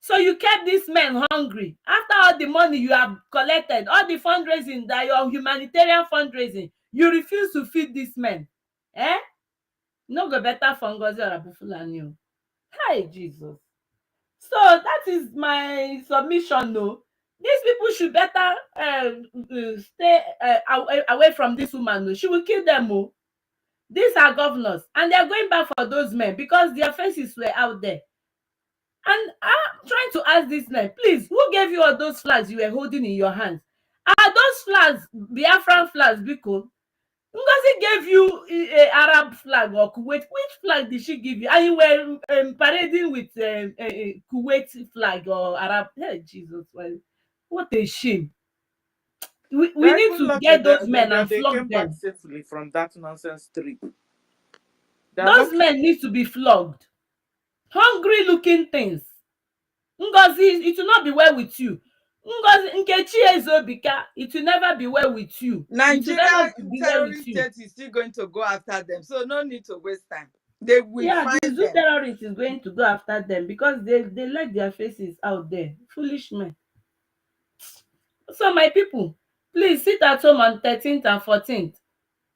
So you kept these men hungry after all the money you have collected, all the fundraising, that your humanitarian fundraising, you refuse to feed these men. Eh? No go better for Ngozi Arabufulani o. Hi, Jesus. So that is my submission. No, these people should better stay away from this woman. No, she will kill them. Oh, these are governors, and they are going back for those men because their faces were out there. And I'm trying to ask these men, please, who gave you all those flags you were holding in your hands? Are those flags Biafran flags, Biko? Ngozi gave you a Arab flag or Kuwait. Which flag did she give you? And you were parading with a Kuwait flag or Arab. Hey, Jesus, well, what a shame. We they're need even to lucky get those that men and they flog came back them. safely from that nonsense trip. They're Those lucky. men need to be flogged. Hungry looking things. Ngozi, it will not be well with you. Ngozi Nkechi Ezobika, it will never be well with you. It will Nigeria never be well with terrorist you. state is still going to go after them, so no need to waste time. They will Yeah, the find zoo them. terrorist is going to go after them because they let their faces out there. Foolish men. So my people, please sit at home on 13th and 14th.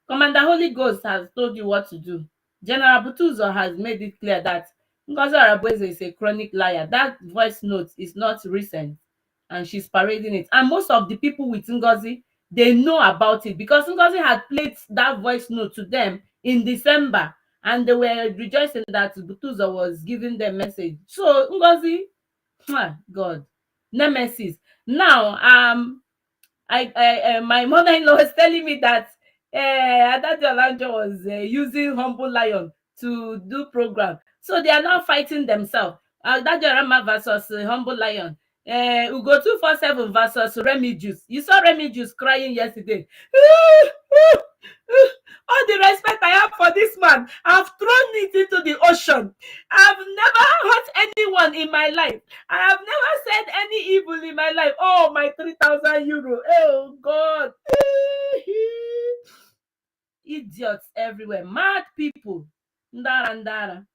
Commander Holy Ghost has told you what to do. General Butuzo has made it clear that Ngozi Arabweze is a chronic liar. That voice note is not recent, and she's parading it. And most of the people with Ngozi, they know about it because Ngozi had played that voice note to them in December, and they were rejoicing that Butuzo was giving them message. So Ngozi, God, nemesis. Now, my mother-in-law was telling me that Adadio Olanjo was using Humble Lion to do program. So they are now fighting themselves. Adadio Rama versus Humble Lion. Ugo 247 versus Remy Juice. You saw Remy Juice crying yesterday. All the respect I have for this man, I've thrown it into the ocean. I've never hurt anyone in my life. I have never said any evil in my life. Oh, my 3,000 euro. Oh, God. Idiots everywhere. Mad people. Ndara, ndara.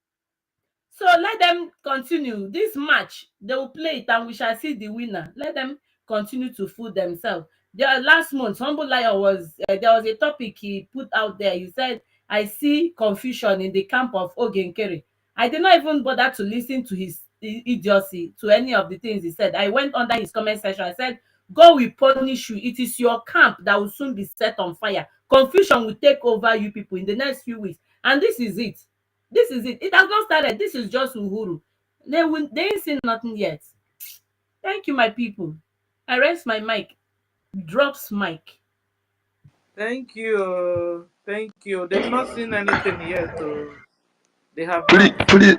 So let them continue this match. They will play it and we shall see the winner. Let them continue to fool themselves. Last month, Humble Lion was there was a topic he put out there. He said, "I see confusion in the camp of Ogenkere." I did not even bother to listen to his idiocy, to any of the things he said. I went under his comment section. I said, "God will punish you. It is your camp that will soon be set on fire. Confusion will take over you people in the next few weeks." And this is it. This is it. It has not started. This is just Uhuru. They ain't seen nothing yet. Thank you, my people. I rest my mic. Drops mic. Thank you. Thank you. They've not seen anything yet. Oh. They have Please, not. please,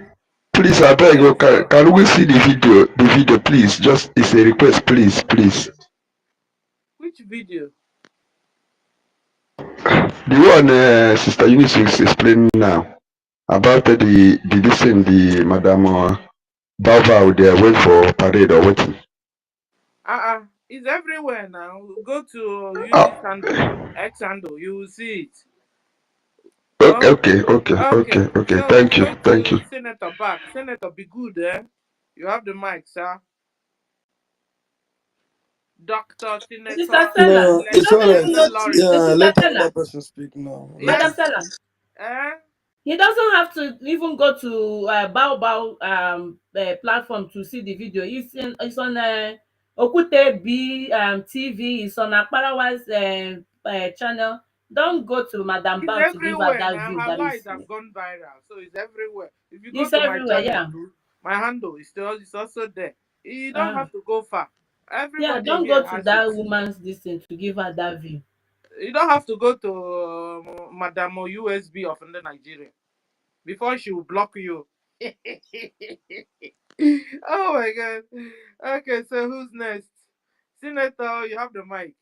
please, I beg you, Yes. can we see the video? The video, please. Just it's a request, please, please. Which video? The one Sister Eunice is explaining now about the listen the Madam Bao they went for parade or waiting. It's everywhere now. Go to Eunice Oh, handle, X handle. You will see it. okay, Oh, okay, okay, okay, okay. okay. So we Thank you, go thank you. to Senator back. Senator, be good, eh? You have the mic, sir. Doctor Sister Senator Stella, No, he it's doesn't all right. even know. Blessing Lawrence. Yeah, Sister let Stella, another person speak now. Madam Yes. Stella, Eh? he doesn't have to even go to Bao Bao platform to see the video. It's on Okute B TV. It's on Akparawa's channel. Don't go to Madam It's Bao to give her everywhere that now. view. Her That lies is, have gone viral, so it's everywhere. If you go it's to my everywhere. channel Yeah. too, my handle is still it's also there. You don't Uh, have to go far. yeah. Everybody Don't go here to has it. that woman's distance to give her that view. You don't have to go to Madam USB of the Nigeria before she will block you. Oh my god. Okay, so who's next? Senator, you have the mic.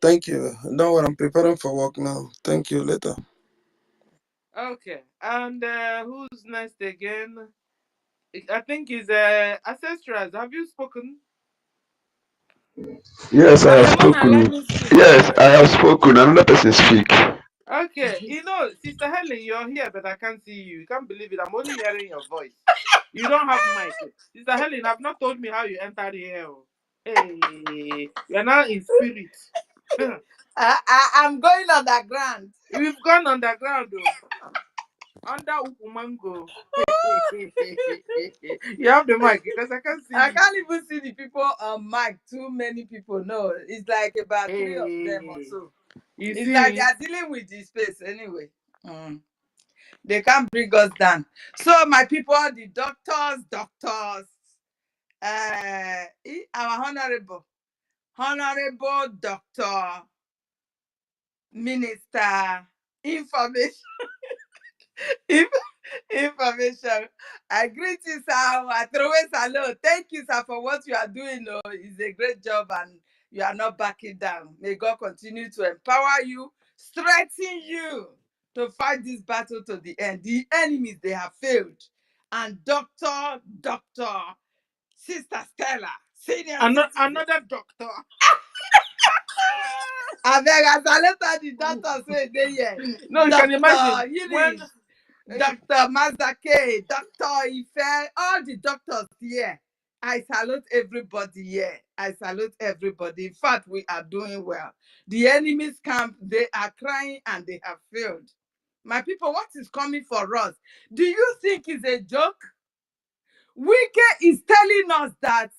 Thank you. Don't worry, I'm preparing for work now. Thank you. Later. Okay, and who's next again? I think it's Ancestrals. Have you spoken? Yes, I have Hannah, let spoken. me speak. Yes, I have spoken. Another person speak. Okay, Sister Helen, you're here, but I can't see you. You can't believe it. I'm only hearing your voice. You don't have mic. Sister Helen have not told me how you entered here. Oh. Hey, you're now in spirit. I'm going underground. We've gone underground, though. Under Ukumango. You have the mic because I can't see I you. can't even see the people on mic. Too many people. No, it's like about 3 of them or Hey, so. you It's like they see, are dealing with the space anyway. They can't bring us down. So my people, the doctors, our honorable doctor, minister, information, information. I greet you, sir. I throw a salute. Thank you, sir, for what you are doing. Oh, it's a great job, and you are not backing down. May God continue to empower you, strengthen you to fight this battle to the end. The enemies, they have failed. And Doctor, Sister Stella, senior citizen. another doctor. I beg, as I later the doctor say they here. No, you can imagine Dr. when Eunice, Dr. Mazake, Dr. Ife, all the doctors here. I salute everybody here. I salute everybody. In fact, we are doing well. The enemy's camp, they are crying and they have failed. My people, what is coming for us? Do you think it's a joke? Wike is telling us that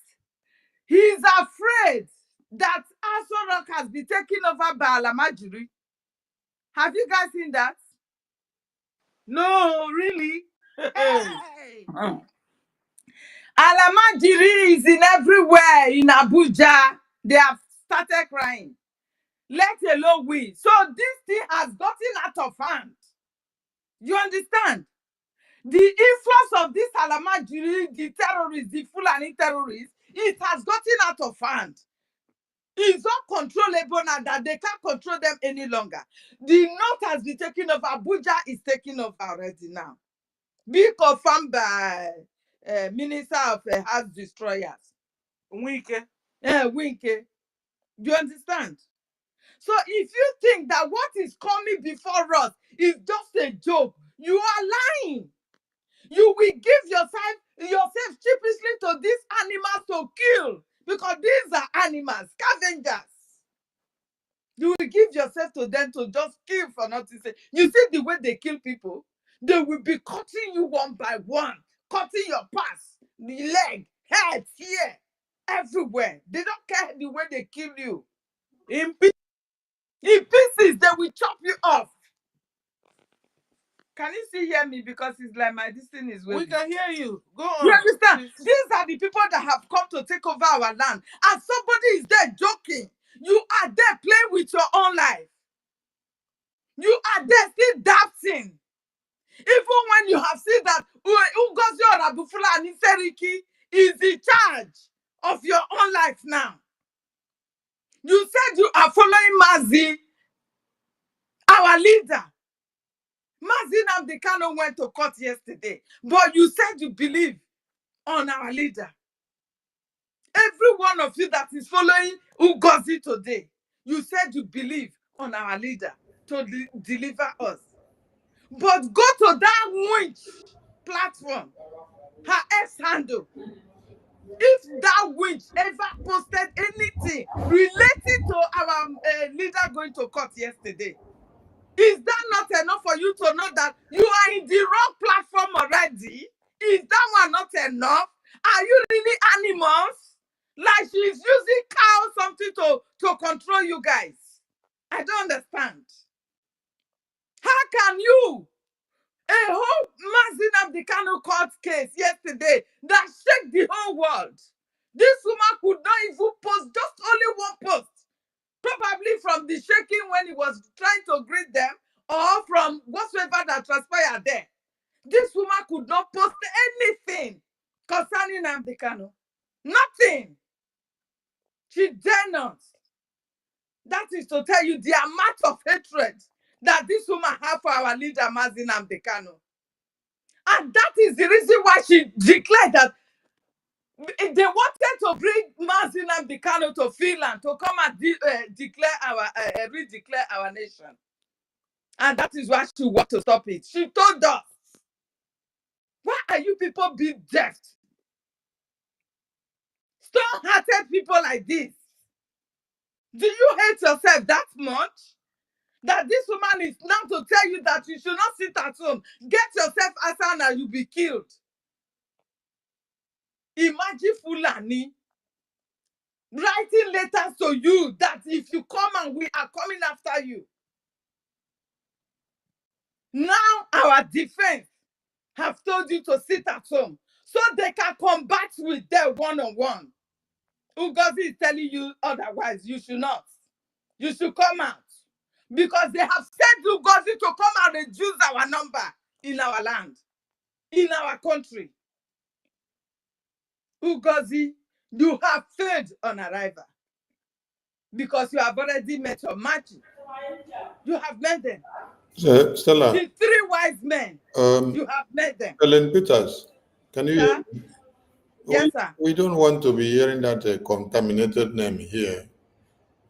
he's afraid that Aso Rock has been taken over by Alamajiri. Have you guys seen that? no, really. Hey! Alamajiri is in everywhere in Abuja. They have started crying. Let alone we. So this thing has gotten out of hand. You understand? The influence of this Alamajiri, the terrorists, the Fulani terrorists, it has gotten out of hand. It's uncontrollable now that they can't control them any longer. The north has been taken over. Abuja is taking over already now. Be confirmed by Minister of House Destroyers. Wike. Winke. You understand? So if you think that what is coming before us is just a joke, you are lying. You will give yourself sheepishly to these animals to kill because these are animals, scavengers. You will give yourself to them to just kill for nothing. You see the way they kill people? They will be cutting you one by one, cutting your parts, the leg, head, here, everywhere. They don't care the way they kill you. In pieces, they will chop you off. Can you still hear me? Because it's like my this thing is We waving. can hear you. Go You on. understand? Please. These are the people that have come to take over our land. And somebody is there joking. You are there playing with your own life. You are there still doubting. Even when you have seen that Ugozi Orabufula and Seriki is in charge of your own life now. You said you are following Mazi, our leader. Mazi Namdekano went to court yesterday, but you said you believe on our leader. Every one of you that is following Ugozi today, you said you believe on our leader to deliver us. But go to that witch platform, her ex handle. If that witch ever posted anything relating to our leader going to court yesterday, is that not enough for you to know that you are in the wrong platform already? Is that one not enough? Are you really animals? Like she's using cow something to control you guys. I don't understand. How can you? A whole Mazin Abdikano court case yesterday that shook the whole world. This woman could not even post just only one post. Probably from the shaking when he was trying to greet them or from whatsoever that transpired there. This woman could not post anything concerning Abdikano. Nothing. She dare not. That is to tell you the amount of hatred that this woman has for our leader, Mazin Abdikano. And that is the reason why she declared that They wanted to bring Mazin and Bikano to Finland to come and declare redeclare our nation. And that is why she wants to stop it. She told us, why are you people being deaf? Stone-hearted people like this. Do you hate yourself that much? That this woman is now to tell you that you should not sit at home. Get yourself outside and you'll be killed. Imagine Fulani writing letters to you that if you come and we are coming after you. Now our defense have told you to sit at home so they can combat with them one-on-one. Ugozi is telling you otherwise. You should not. You should come out. Because they have sent Ugozi to come and reduce our number in our land, in our country. Ugozi, you have failed on arrival. Because you have already met your matches. You have met them. Stella, The three wise men, you have met them. Ellen Peters, can you hear Sir? me? Yes, sir. We don't want to be hearing that contaminated name here.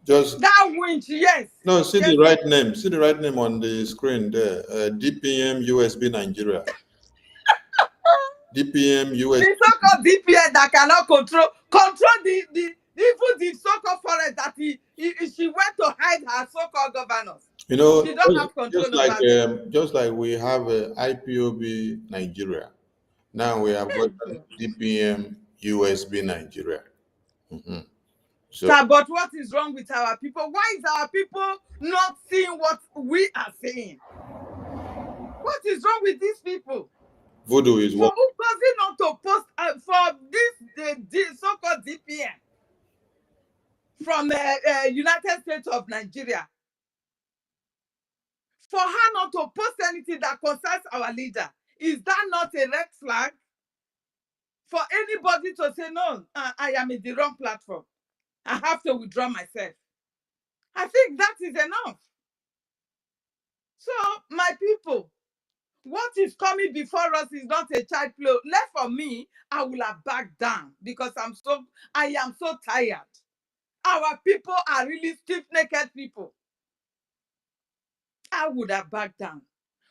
Just that winch, yes. no, see yes, the right name. See the right name on the screen there. DPM USB Nigeria. DPM USB. The so-called DPS that cannot control the even the so-called forest that she went to hide her so-called governors. You know, She don't have control over them. just like we have IPOB Nigeria. Now we have got DPM USB Nigeria. Mhm. So Sir, but what is wrong with our people? Why is our people not seeing what we are seeing? What is wrong with these people? voodoo is For what Ugozi not to post for this so-called DPM from United States of Nigeria, for her not to post anything that concerns our leader, is that not a red flag? For anybody to say, no, I am in the wrong platform, I have to withdraw myself. I think that is enough. So, my people, what is coming before us is not a child play. Left for me, I will have backed down because I am so tired. Our people are really stiff-necked people. I would have backed down.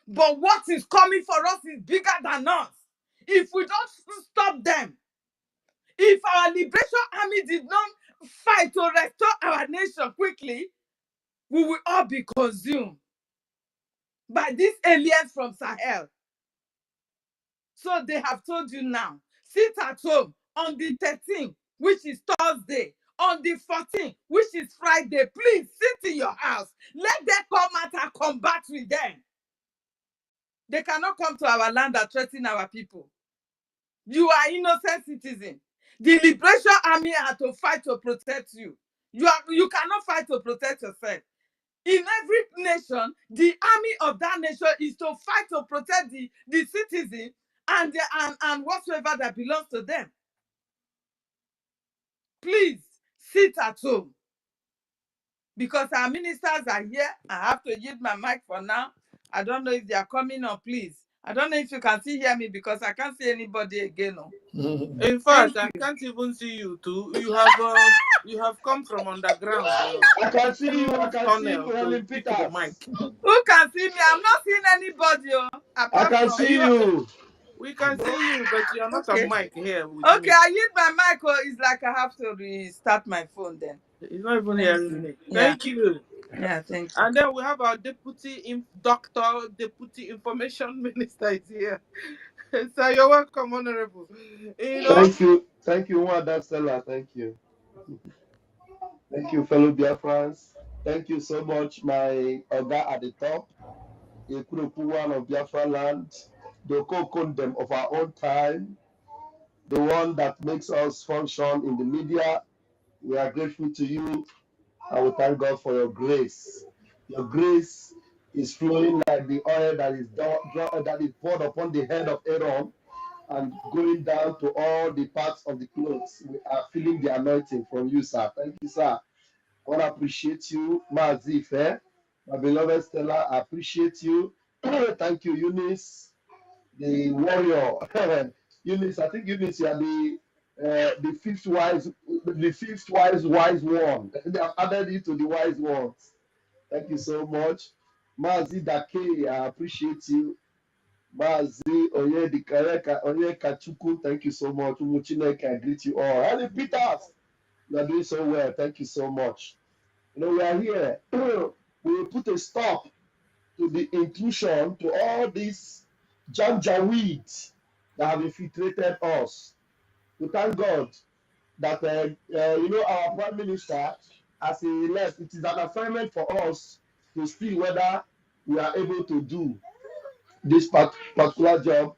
But what is coming for us is bigger than us. If we don't stop them, if our liberation army did not fight to restore our nation quickly, we will all be consumed by these aliens from Sahel. So they have told you now, sit at home on the 13th, which is Thursday, on the 14th, which is Friday. Please sit in your house. Let them come out and combat with them. They cannot come to our land and threaten our people. You are innocent citizen. The Liberation Army had to fight to protect you. You cannot fight to protect yourself. In every nation, the army of that nation is to fight to protect the citizen and whatsoever that belongs to them. Please sit at home. Because our ministers are here. I have to yield my mic for now. I don't know if they are coming or please. I don't know if you can still hear me because I can't see anybody again. No. In fact, I can't even see you too. You have come from underground I can see you. I through can see you, tunnel to Helen pick the Peters. mic. Who can see me? I'm not seeing anybody I apart can from see You you. you. We can see you, but you're not on Okay. mic here with Okay, me. I use my mic. It's like I have to restart my phone then. He's not even Thank hearing you. me. Yeah. Thank you. Yeah, thank you. And then we have our deputy information minister is here. So you're welcome, honorable. You know, Thank you, Wanda Stella. Thank you. Thank you, fellow Biafrans. Thank you so much, my Oga at the top, Ekurupuwan of Biafra land, the Kokondem of our own time, the one that makes us function in the media. We are grateful to you. I will thank God for your grace. Your grace is flowing like the oil that is poured upon the head of Aaron and going down to all the parts of the clothes. We are feeling the anointing from you, sir. Thank you, sir. I want to appreciate you, Mazife. My beloved Stella, I appreciate you. Thank you, Eunice, the warrior. Eunice, I think Eunice, you are the the fifth wise one. They have added it to the wise ones. Thank you so much. Mazi Dake, I appreciate you. Mazi Onyekachuku, thank you so much. Umuchineke, I greet you all. And Peters, you are doing so well. Thank you so much. You know, we are here. We will put a stop to the intrusion to all these janjaweeds that have infiltrated us. We thank God that our prime minister, as he left, it is an assignment for us to see whether we are able to do this particular job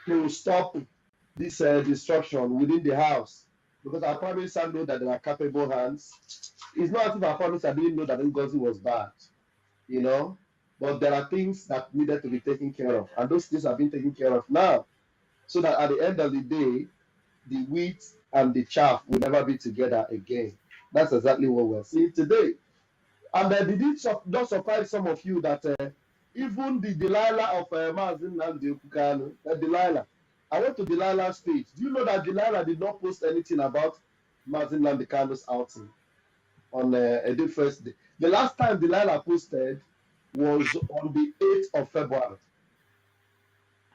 to stop this destruction within the house. Because our prime minister know that there are capable hands. It's not as if our prime minister didn't know that Ngozi was bad, you know. But there are things that needed to be taken care of, and those things have been taken care of now. So that at the end of the day, the wheat and the chaff will never be together again. That's exactly what we're seeing today. And did it not surprise some of you that even the Delilah of Mazin Nandi Okukano, Delilah, I went to Delilah's page. Do you know that Delilah did not post anything about Mazin Nandekano's outing on a different day? The last time Delilah posted was on the 8th of February.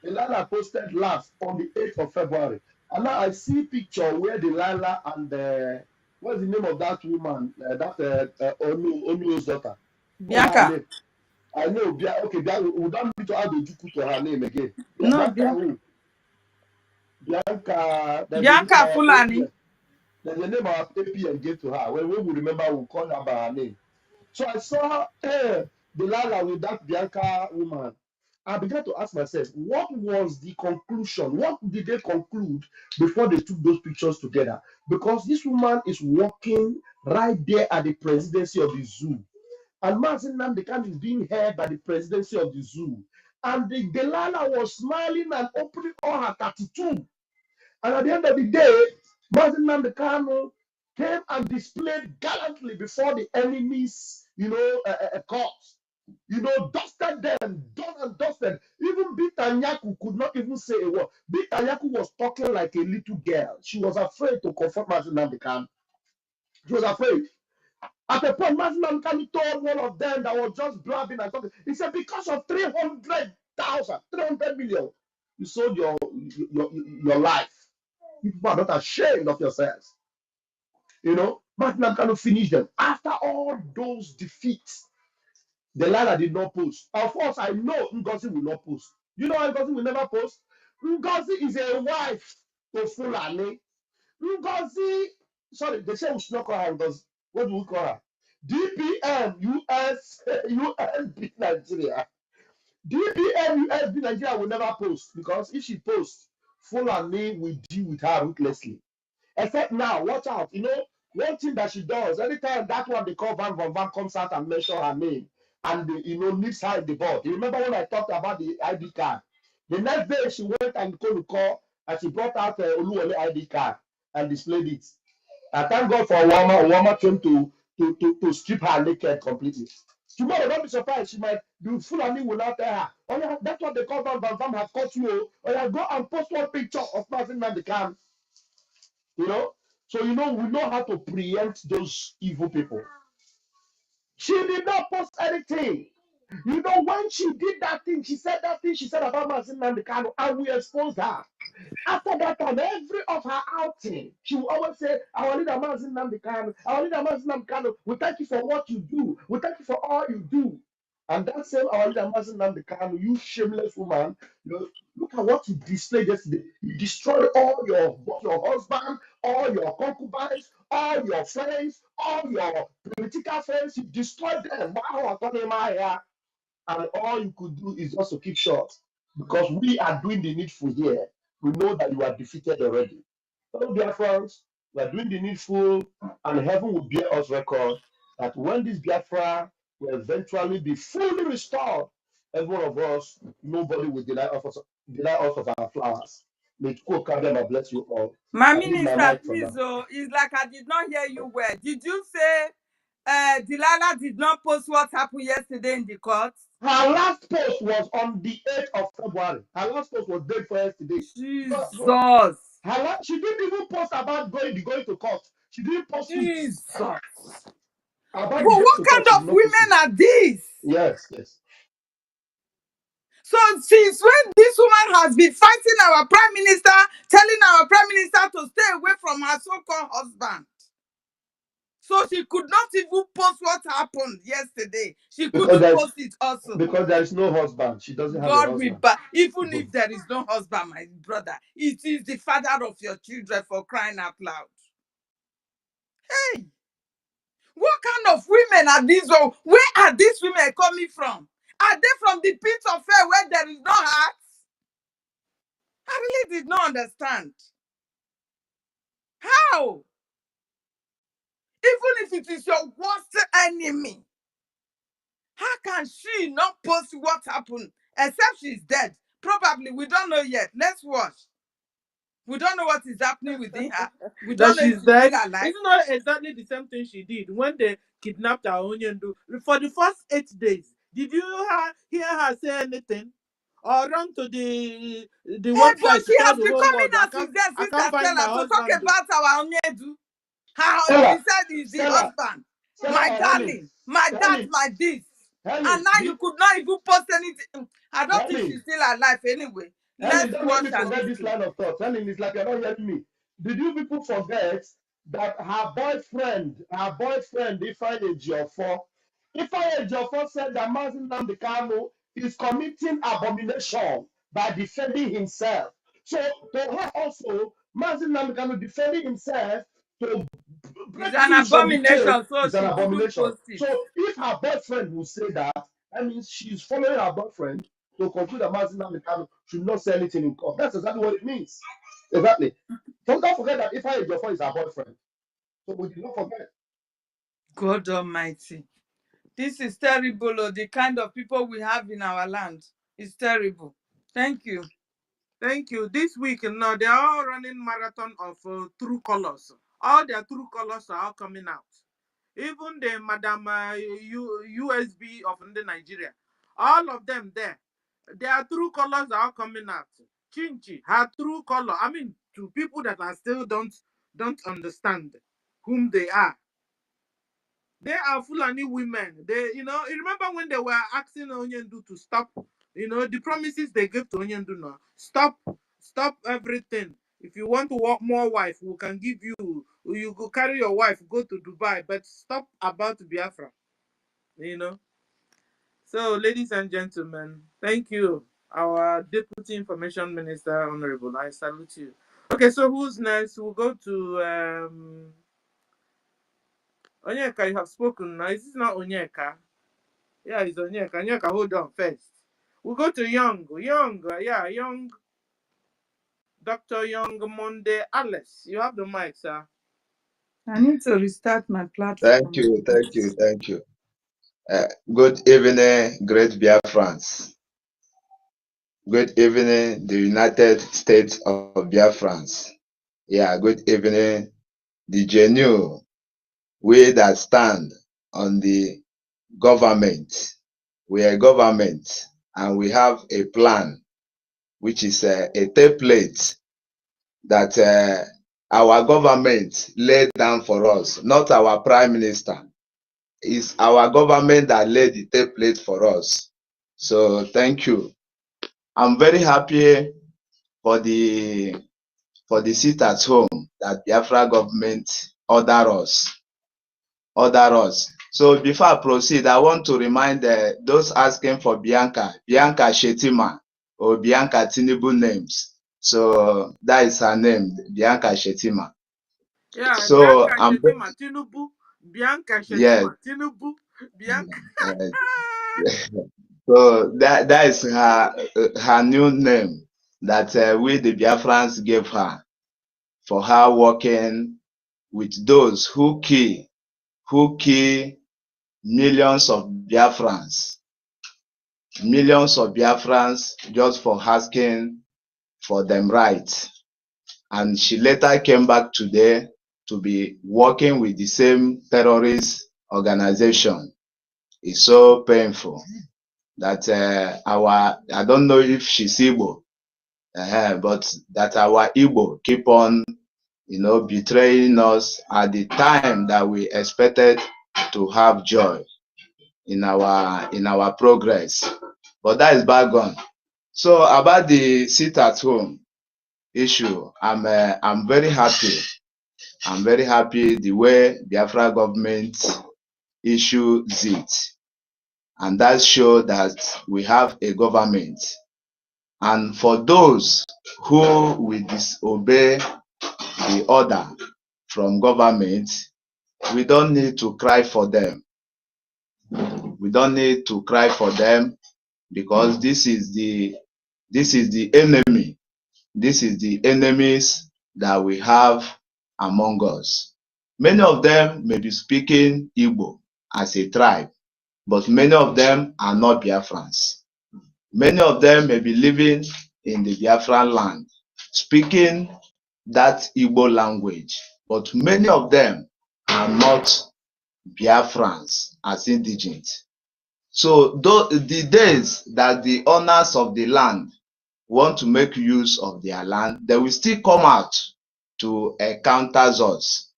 Delilah posted last on the 8th of February. And now I see picture where Delilah and what's the name of that woman? Onu's daughter. What's her Bianca. name? I know. Okay, we don't need to add Ojuku to her name again. No, Bianca who? Bianca, there's a name Bianca our Fulani. APM. There's a name our APM gave to her. When we remember, we'll call her by her name. So I saw Delilah with that Bianca woman. I began to ask myself, what was the conclusion? What did they conclude before they took those pictures together? Because this woman is working right there at the presidency of the zoo. And Martin Namdekan is being held by the presidency of the zoo. And the Delilah was smiling and opening all her 32. And at the end of the day, Martin Namdekan came and displayed gallantly before the enemy's, court. Dusted them, done and dusted. Even Bitanyaku could not even say a word. Bitanyaku was talking like a little girl. She was afraid to confront Martin Namdekan. She was afraid. At a point, Martin Namdekan told one of them that was just blabbing and talking. He said, because of 300,000, 300 million, you sold your life. You people are not ashamed of yourselves. Martin Namdekan finished them. After all those defeats, Delilah did not post. Of course, I know Ngozi will not post. You know why Ngozi will never post? Ngozi is a wife to Fulani. Ngozi, sorry, they say we should not call her Ngozi. What do we call her? DPM USB Nigeria. DPM USB Nigeria will never post because if she posts, Fulani will deal with her ruthlessly. Except now, watch out. One thing that she does, anytime that one they call Van comes out and mention her name and leaves her in the board. You remember when I talked about the ID card? The next day she went and call and she brought out Oluwole ID card and displayed it. I thank God for Owama. Owama came to strip her naked completely. Tomorrow, don't be surprised. The Fulani will not tell her. Oh yeah, that's what they call Van have caught you. Oh yeah, go and post one picture of Martin Mandekan. You know, so we know how to preempt those evil people. She did not post anything. When she did that thing, she said that thing she said about Martin Nandekano, and we exposed her. After that time, every of her outing, she will always say, our leader Mazin Namdekan, our leader Mazin Namdekan, we thank you for what you do. We thank you for all you do. And that same our leader Mazin Namdekan, you shameless woman, look at what you displayed yesterday. You destroyed all your husband, all your concubines, all your friends, all your political friends. You destroyed them. Wow, and all you could do is just to keep short because we are doing the needful here. We know that you are defeated already. So, dear friends, we are doing the needful, and heaven will bear us record that when this Biafra will eventually be fully restored, every one of us, nobody will deny us of our flowers. May Chukwu bless you all. My I leave my minister, mic for please, now. it's like I did not hear you well. Did you say Delilah did not post what happened yesterday in the court? Her last post was on the 8th of February. Her last post was day for yesterday. Jesus. She didn't even post about going to court. She didn't post it. Jesus. But About the going what to court, kind she did of not post it. women are these? Yes, yes. So since when this woman has been fighting our prime minister, telling our prime minister to stay away from her so-called husband. So she could not even post what happened yesterday. She Because couldn't there's post it also. because there is no husband. She doesn't have a God will husband. back. Even if there is no husband, my brother, it is the father of your children, for crying out loud. Hey, what kind of women are these? Where are these women coming from? Are they from the pit of hell where there is no heart? I really did not understand. How? Even if it is your worst enemy, how can she not post what happened? Except she's dead. Probably. We don't know yet. Let's watch. We don't know what is happening within her. We That don't know if she's she's still dead. alive. It's not exactly the same thing she did when they kidnapped our Onyendu. For the first 8 days, did you hear her say anything? Or run to the Hey, but website to she tell has the been whole coming world, out since then, I Sister can't find my Stella, to talk husband. about our Onyedu. How she Stella, said is the Stella, husband. Stella My or Helen, darling, my dad, Helen, my this. And Helen, now you could not even post anything. I don't think Helen, she's still alive anyway. Helen, Let's don't make watch me and forget this listen. line of thought. Helen, it's like you're not hearing me. Did you people forget that her boyfriend, Ifeanyi Ejiofor said that Mazi Nnamdi Kanu is committing abomination by defending himself. So to her also, Mazi Nnamdi Kanu defending himself to It's break an loose from the chain abomination, so is an she couldn't abomination. post it. So if her boyfriend will say that, that means she's following her boyfriend to conclude that Mazi Nnamdi Kanu should not say anything in court. That's exactly what it means. Exactly. Don't forget that Ifeanyi Ejiofor is her boyfriend. So we did not forget. God Almighty. This is terrible. Oh, the kind of people we have in our land is terrible. Thank you. Thank you. This week, now they are all running marathon of true colors. All their true colors are all coming out. Even the Madam USB of the Nigeria, all of them there, their true colors are all coming out. Chinchi, her true color. I mean, to people that are still don't understand whom they are. They are Fulani women. You remember when they were asking Onyendu to stop, the promises they gave to Onyendu now. Stop everything. If you want to want more wife, we can give you. You go carry your wife, go to Dubai, but stop about Biafra. You know. So, ladies and gentlemen, thank you, our Deputy Information Minister, Honorable. I salute you. Okay, so who's next? We'll go to Onyeka. You have spoken now. Is this not Onyeka? Yeah, it's Onyeka. Onyeka, hold on first. We'll go to Young, Dr. Young Monday Alice. You have the mic, sir. I need to restart my Thank platform. you, thank you, thank you. Good evening, great Biafrans. Good evening, the United States of Biafrans. Yeah, good evening, the genuine we that stand on the government. We are government and we have a plan, which is a template that our government laid down for us, not our prime minister. It's our government that laid the template for us. So thank you. I'm very happy for the seat at home that Biafra government order us. So before I proceed, I want to remind those asking for Bianca Shetima or Bianca Tinubu names. So that is her name, Bianca Shetima. Yeah, So Bianca Shetima Tinubu. Bianca yes, Shetima Tinubu. Bianca. uh, so that is her new name that we the Biafrans gave her for her working with those who kill millions of Biafrans just for asking for them rights. And she later came back today to be working with the same terrorist organization. It's so painful that I don't know if she's Igbo, but that our Igbo keep on, betraying us at the time that we expected to have joy in our progress. But that is bygone. So about the sit at home issue, I'm very happy. I'm very happy the way Biafra government issues it, and that shows that we have a government. And for those who will disobey the order from government, we don't need to cry for them. We don't need to cry for them because this is the enemy. This is the enemies that we have among us. Many of them may be speaking Igbo as a tribe, but many of them are not Biafrans. Many of them may be living in the Biafran land, speaking that Igbo language, but many of them are not Biafrans as indigenous. So the days that the owners of the land want to make use of their land, they will still come out to counter us,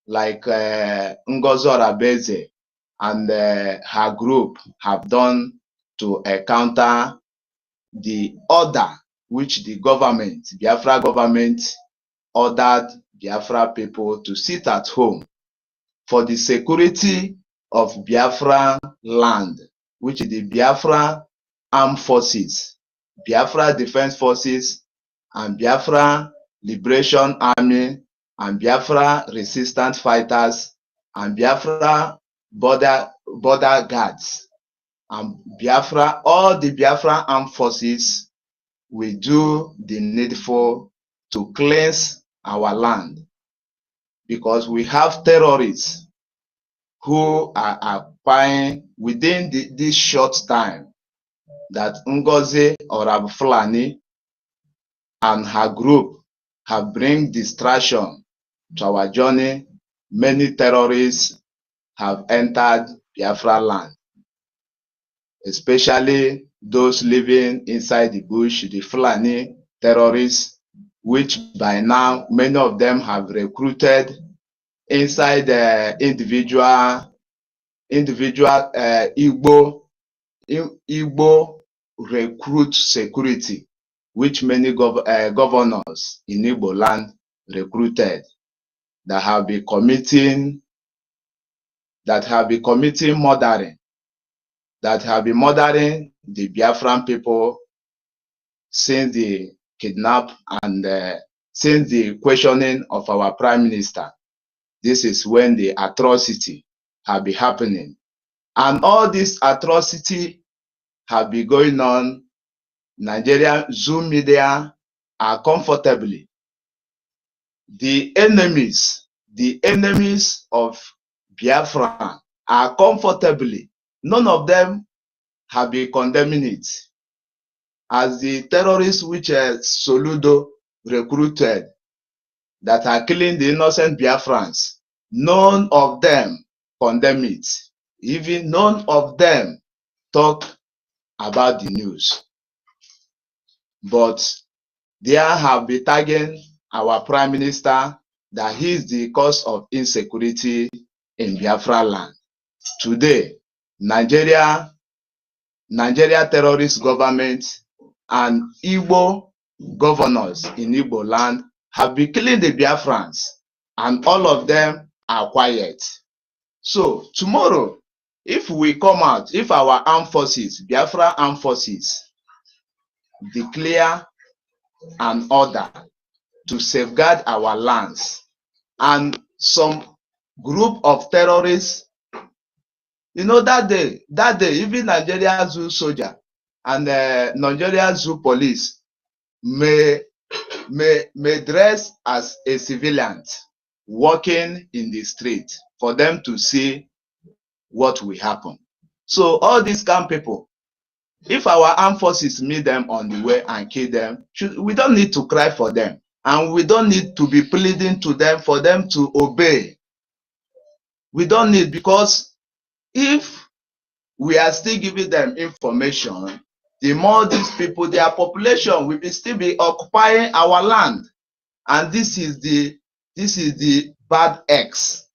like Ngozi Orabeze and her group have done to counter the order which the government, Biafra government, ordered Biafra people to sit at home for the security of Biafra land, which is the Biafra Armed Forces, Biafra Defense Forces, and Biafra Liberation Army, and Biafra Resistance Fighters, and Biafra border guards, and Biafra, all the Biafra Armed Forces will do the needful to cleanse our land, because we have terrorists who are occupying within this short time that Ngozi Orabfulani and her group have bring distraction to our journey. Many terrorists have entered Biafra land, especially those living inside the bush, the Fulani terrorists, which by now many of them have recruited inside the individual Igbo recruit security, which many governors in Igbo land recruited, that have been committing murdering, that have been murdering the Biafran people since the kidnap and since the questioning of our prime minister. This is when the atrocity have been happening. And all this atrocity have been going on. Nigerian Zoom media are comfortably. The enemies of Biafra are comfortably. None of them have been condemning it. As the terrorists which Soludo recruited that are killing the innocent Biafrans, none of them condemn it. Even none of them talk about the news. But they have been tagging our prime minister that he is the cause of insecurity in Biafra land. Today, Nigeria terrorist government and Igbo governors in Igbo land have been killing the Biafrans, and all of them are quiet. So tomorrow, if we come out, if our armed forces, Biafra armed forces, declare an order to safeguard our lands, and some group of terrorists, that day, even Nigeria Zoo soldier and Nigeria Zoo police may dress as a civilian walking in the street for them to see what will happen. So all these camp people, if our armed forces meet them on the way and kill them, we don't need to cry for them, and we don't need to be pleading to them for them to obey. We don't need, because if we are still giving them information, the more these people, their population will still be occupying our land. And this is the bad X.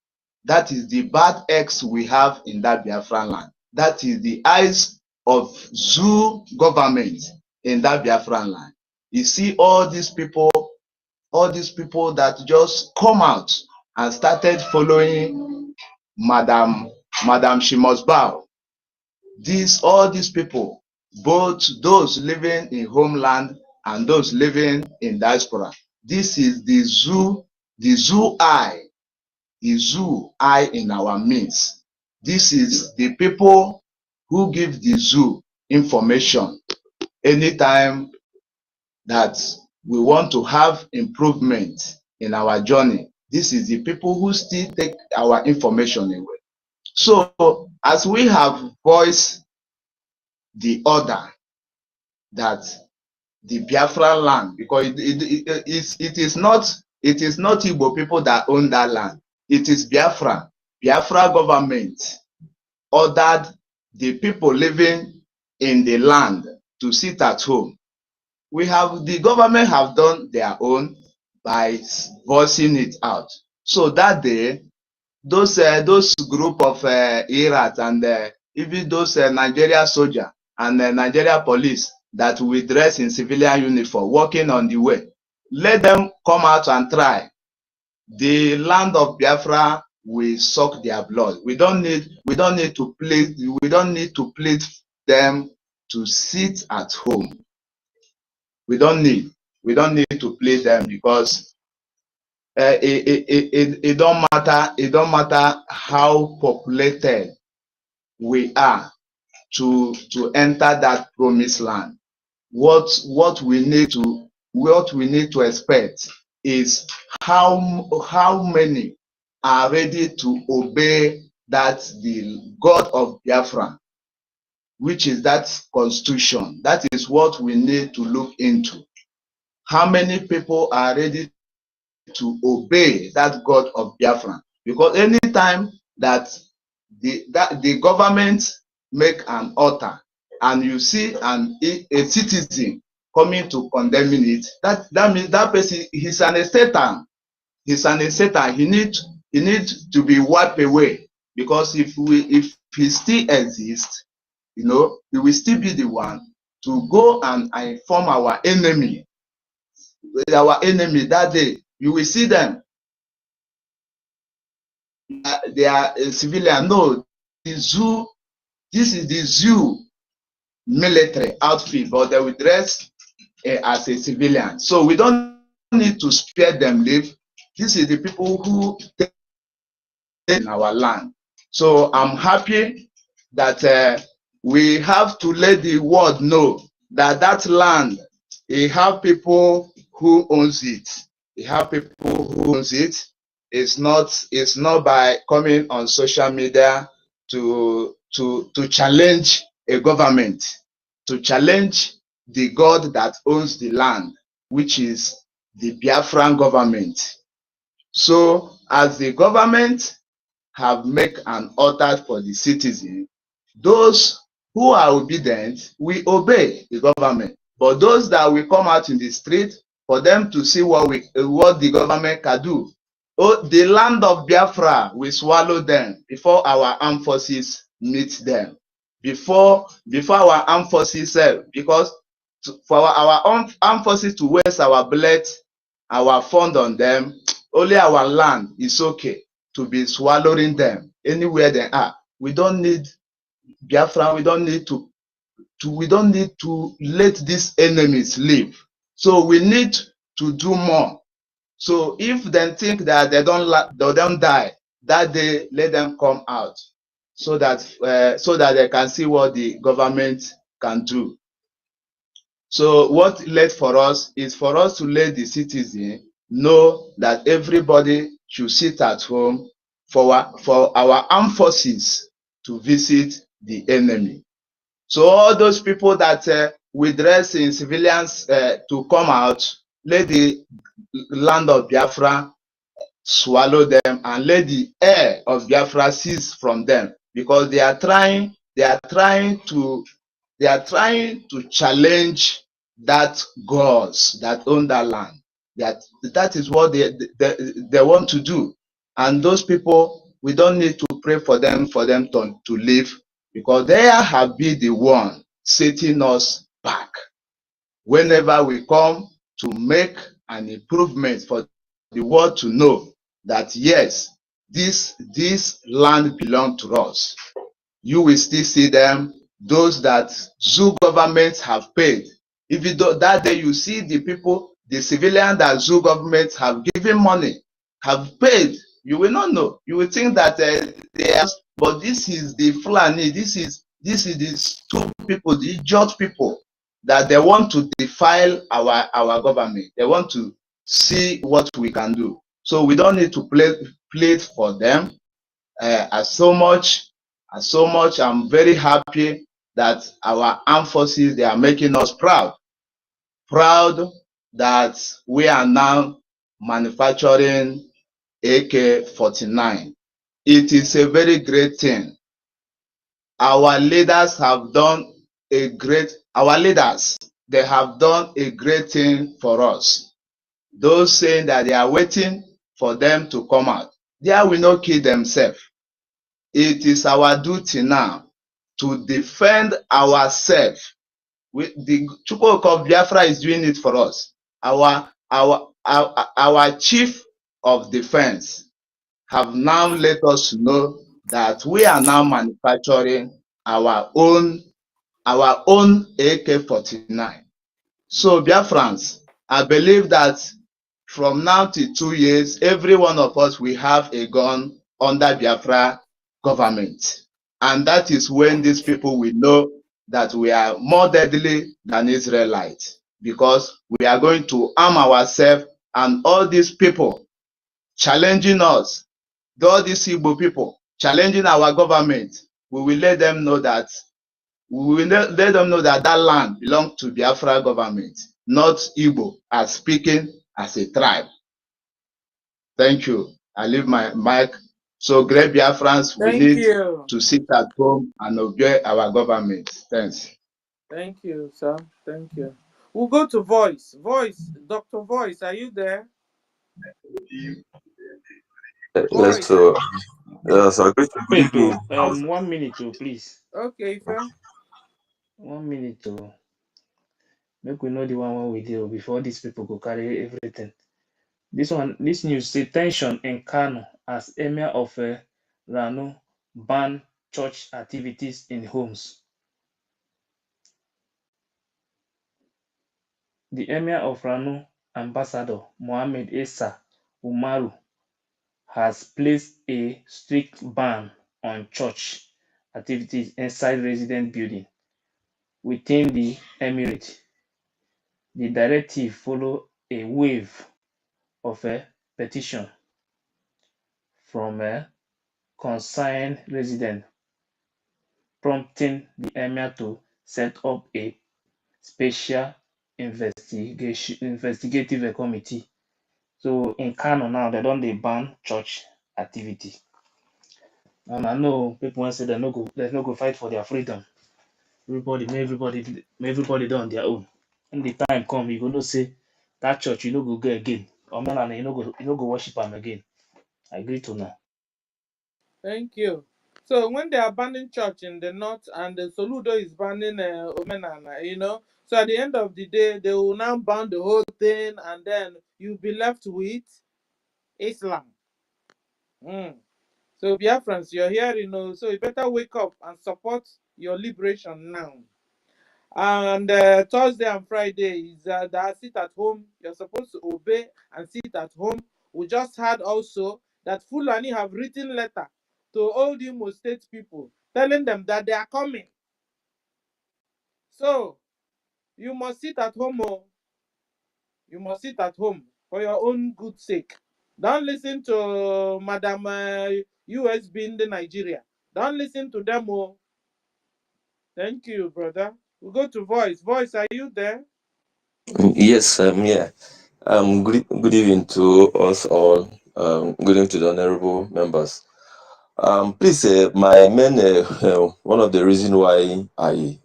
That is the bad X we have in that Biafran land. That is the eyes of zoo government in that Biafran land. You see all these people that just come out and started following Madam Shimosbao. All these people, both those living in homeland and those living in diaspora. This is the zoo eye in our midst. This is the people who give the zoo information anytime that we want to have improvement in our journey. This is the people who still take our information away. So as we have voiced the order that the Biafra land, because it is not Igbo people that own that land. It is Biafra government ordered the people living in the land to sit at home. The government have done their own by voicing it out. So that day, those group of Iraq and even those Nigeria soldier and Nigeria police that will dress in civilian uniform walking on the way, let them come out and try. The land of Biafra will suck their blood. We don't need to plead them to sit at home. We don't need to plead them, because it don't matter how populated we are to enter that promised land. What we need to expect is how many are ready to obey the God of Biafra, which is that constitution. That is what we need to look into. How many people are ready to obey that God of Biafra? Because anytime that the government make an altar and you see a citizen coming to condemn it, that means that person, he's an Satan. He needs to be wiped away. Because if he still exists, he will still be the one to go and inform our enemy that day. You will see them, they are a civilian. No, this is the zoo military outfit, but they will dress as a civilian. So we don't need to spare them live. This is the people who take in our land. So I'm happy that we have to let the world know that that land, it have people who owns it. It's not by coming on social media to challenge a government, to challenge the God that owns the land, which is the Biafran government. So as the government have made an order for the citizen, those who are obedient will obey the government. But those that will come out in the street for them to see what the government can do, the land of Biafra will swallow them before our armed forces meet them. Before our armed forces, because for our armed forces to waste our blood, our fund on them, only our land is okay to be swallowing them anywhere they are. We don't need Biafra. We don't need to let these enemies live. So we need to do more. So if they think that they don't die that day, let them come out so that they can see what the government can do. So what left for us is for us to let the citizen know that everybody should sit at home for our armed forces to visit the enemy. So all those people that we dress in civilians to come out, let the land of Biafra swallow them and let the air of Biafra cease from them, because they are trying to They are trying to challenge that gods that own that land. That is what they want to do. And those people, we don't need to pray for them to leave, because they have been the one setting us back. Whenever we come to make an improvement for the world to know that yes, this land belongs to us, you will still see them, those that zoo governments have paid. Even though that day you see the people, the civilian that zoo governments have given money, have paid, you will not know. You will think that they are, but this is the Fulani, this is the two people, the just people, that they want to defile our government. They want to see what we can do. So we don't need to plead for them. As so much, I'm very happy that our armed forces, they are making us proud that we are now manufacturing AK-49. It is a very great thing. Our leaders, they have done a great thing for us. Those saying that they are waiting for them to come out, they will not kill themselves. It is our duty now to defend ourselves. The Chukwu of Biafra is doing it for us. Our chief of defense have now let us know that we are now manufacturing our own AK-49. So Biafrans, I believe that from now to 2 years, every one of us will have a gun under Biafra government. And that is when these people will know that we are more deadly than Israelites, because we are going to arm ourselves, and all these people challenging us, all these Igbo people challenging our government, we will let them know that that land belongs to Biafra government, not Igbo, as speaking as a tribe. Thank you. I leave my mic. So great Biafrans, we Thank need you. to sit at home and obey our government. Thanks. Thank you, sir. Thank you. We'll go to Voice. Voice, Dr. Voice, are you there? Yes, Voice. so yes, I good Wait, evening. 1 minute, please. Okay, sir. 1 minute, make we know the one we do before these people go carry everything. This news say tension in Kano as Emir of Rano ban church activities in homes. The Emir of Rano, Ambassador Mohammed Issa Umaru, has placed a strict ban on church activities inside resident building within the emirate. The directive follow a wave of a petition from a concerned resident, prompting the emir to set up a special investigative committee. So in Kano now, they don dey ban church activity. And I know people wan say they no go fight for their freedom. Everybody don on their own. When the time come, you go know say that church you no go go again. Or man, you no go worship am again. I agree to now. Thank you. So when they are banning church in the north and the Soludo is banning Omenana, so at the end of the day, they will now ban the whole thing and then you'll be left with Islam. Mm. So Biafrans, you're here, so you better wake up and support your liberation now. And Thursday and Friday is that sit at home. You're supposed to obey and sit at home. We just heard also that Fulani have written letter to all the Imo State people telling them that they are coming. So you must sit at home. Oh. You must sit at home for your own good sake. Don't listen to Madam USB in the Nigeria. Don't listen to them. Oh. Thank you, brother. We go to Voice. Voice, are you there? Yes, yeah. Good evening to us all. Good evening to the honorable members. Please, my main one of the reason why I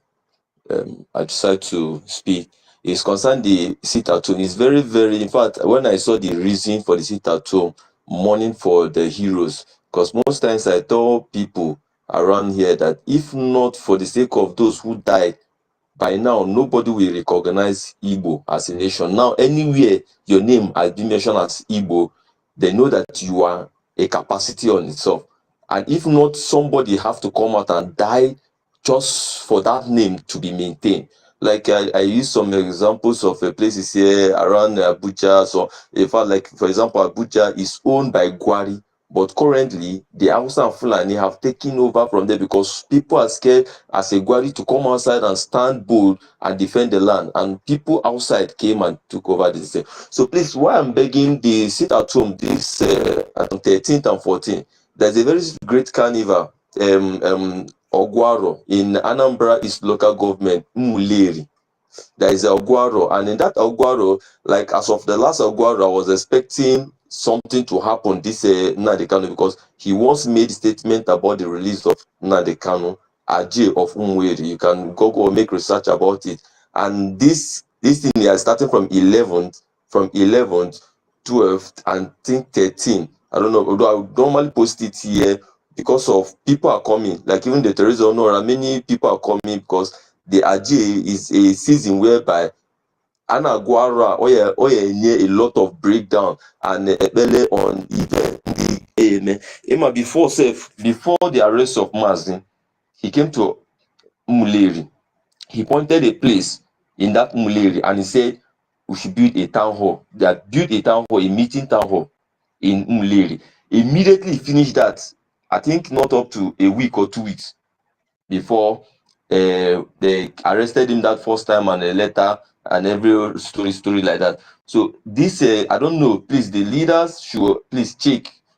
I decided to speak is concerned the sit at home. It's very, very, in fact, when I saw the reason for the sit at home, mourning for the heroes, because most times I tell people around here that if not for the sake of those who died, by now nobody will recognize Igbo as a nation. Now, anywhere your name has been mentioned as Igbo, they know that you are a capacity on itself. And if not, somebody have to come out and die just for that name to be maintained. Like I use some examples of places here around Abuja. So, in fact, like for example, Abuja is owned by Gwari, but currently the Hausa and Fulani have taken over from there because people are scared as a Gwari to come outside and stand bold and defend the land. And people outside came and took over this thing. So please, why I'm begging the sit at home this on 13th and 14th, there's a very great carnival, Ogwaro in Anambra East local government, Muleri. There is a Aguaro, and in that Aguaro, like as of the last Aguaro, I was expecting something to happen this Nnamdi Kanu because he once made a statement about the release of Nnamdi Kanu, Ajay of Umweri. You can go or make research about it. And this thing is starting from 11th, 12th, and I think 13. I don't know, although I would normally post it here because of people are coming. Like even the Teresa Honora, many people are coming because the Ajay is a season whereby Anaguara Oye a lot of breakdown and Ebele on the Amen. Emma before the arrest of Mazin, he came to Muleri. He pointed a place in that Muleri and he said we should build a town hall. They built a town hall, a meeting town hall in Muleri. Immediately finished that, I think not up to a week or 2 weeks before they arrested him that first time and a letter and every story like that. So this I don't know, please the leaders should please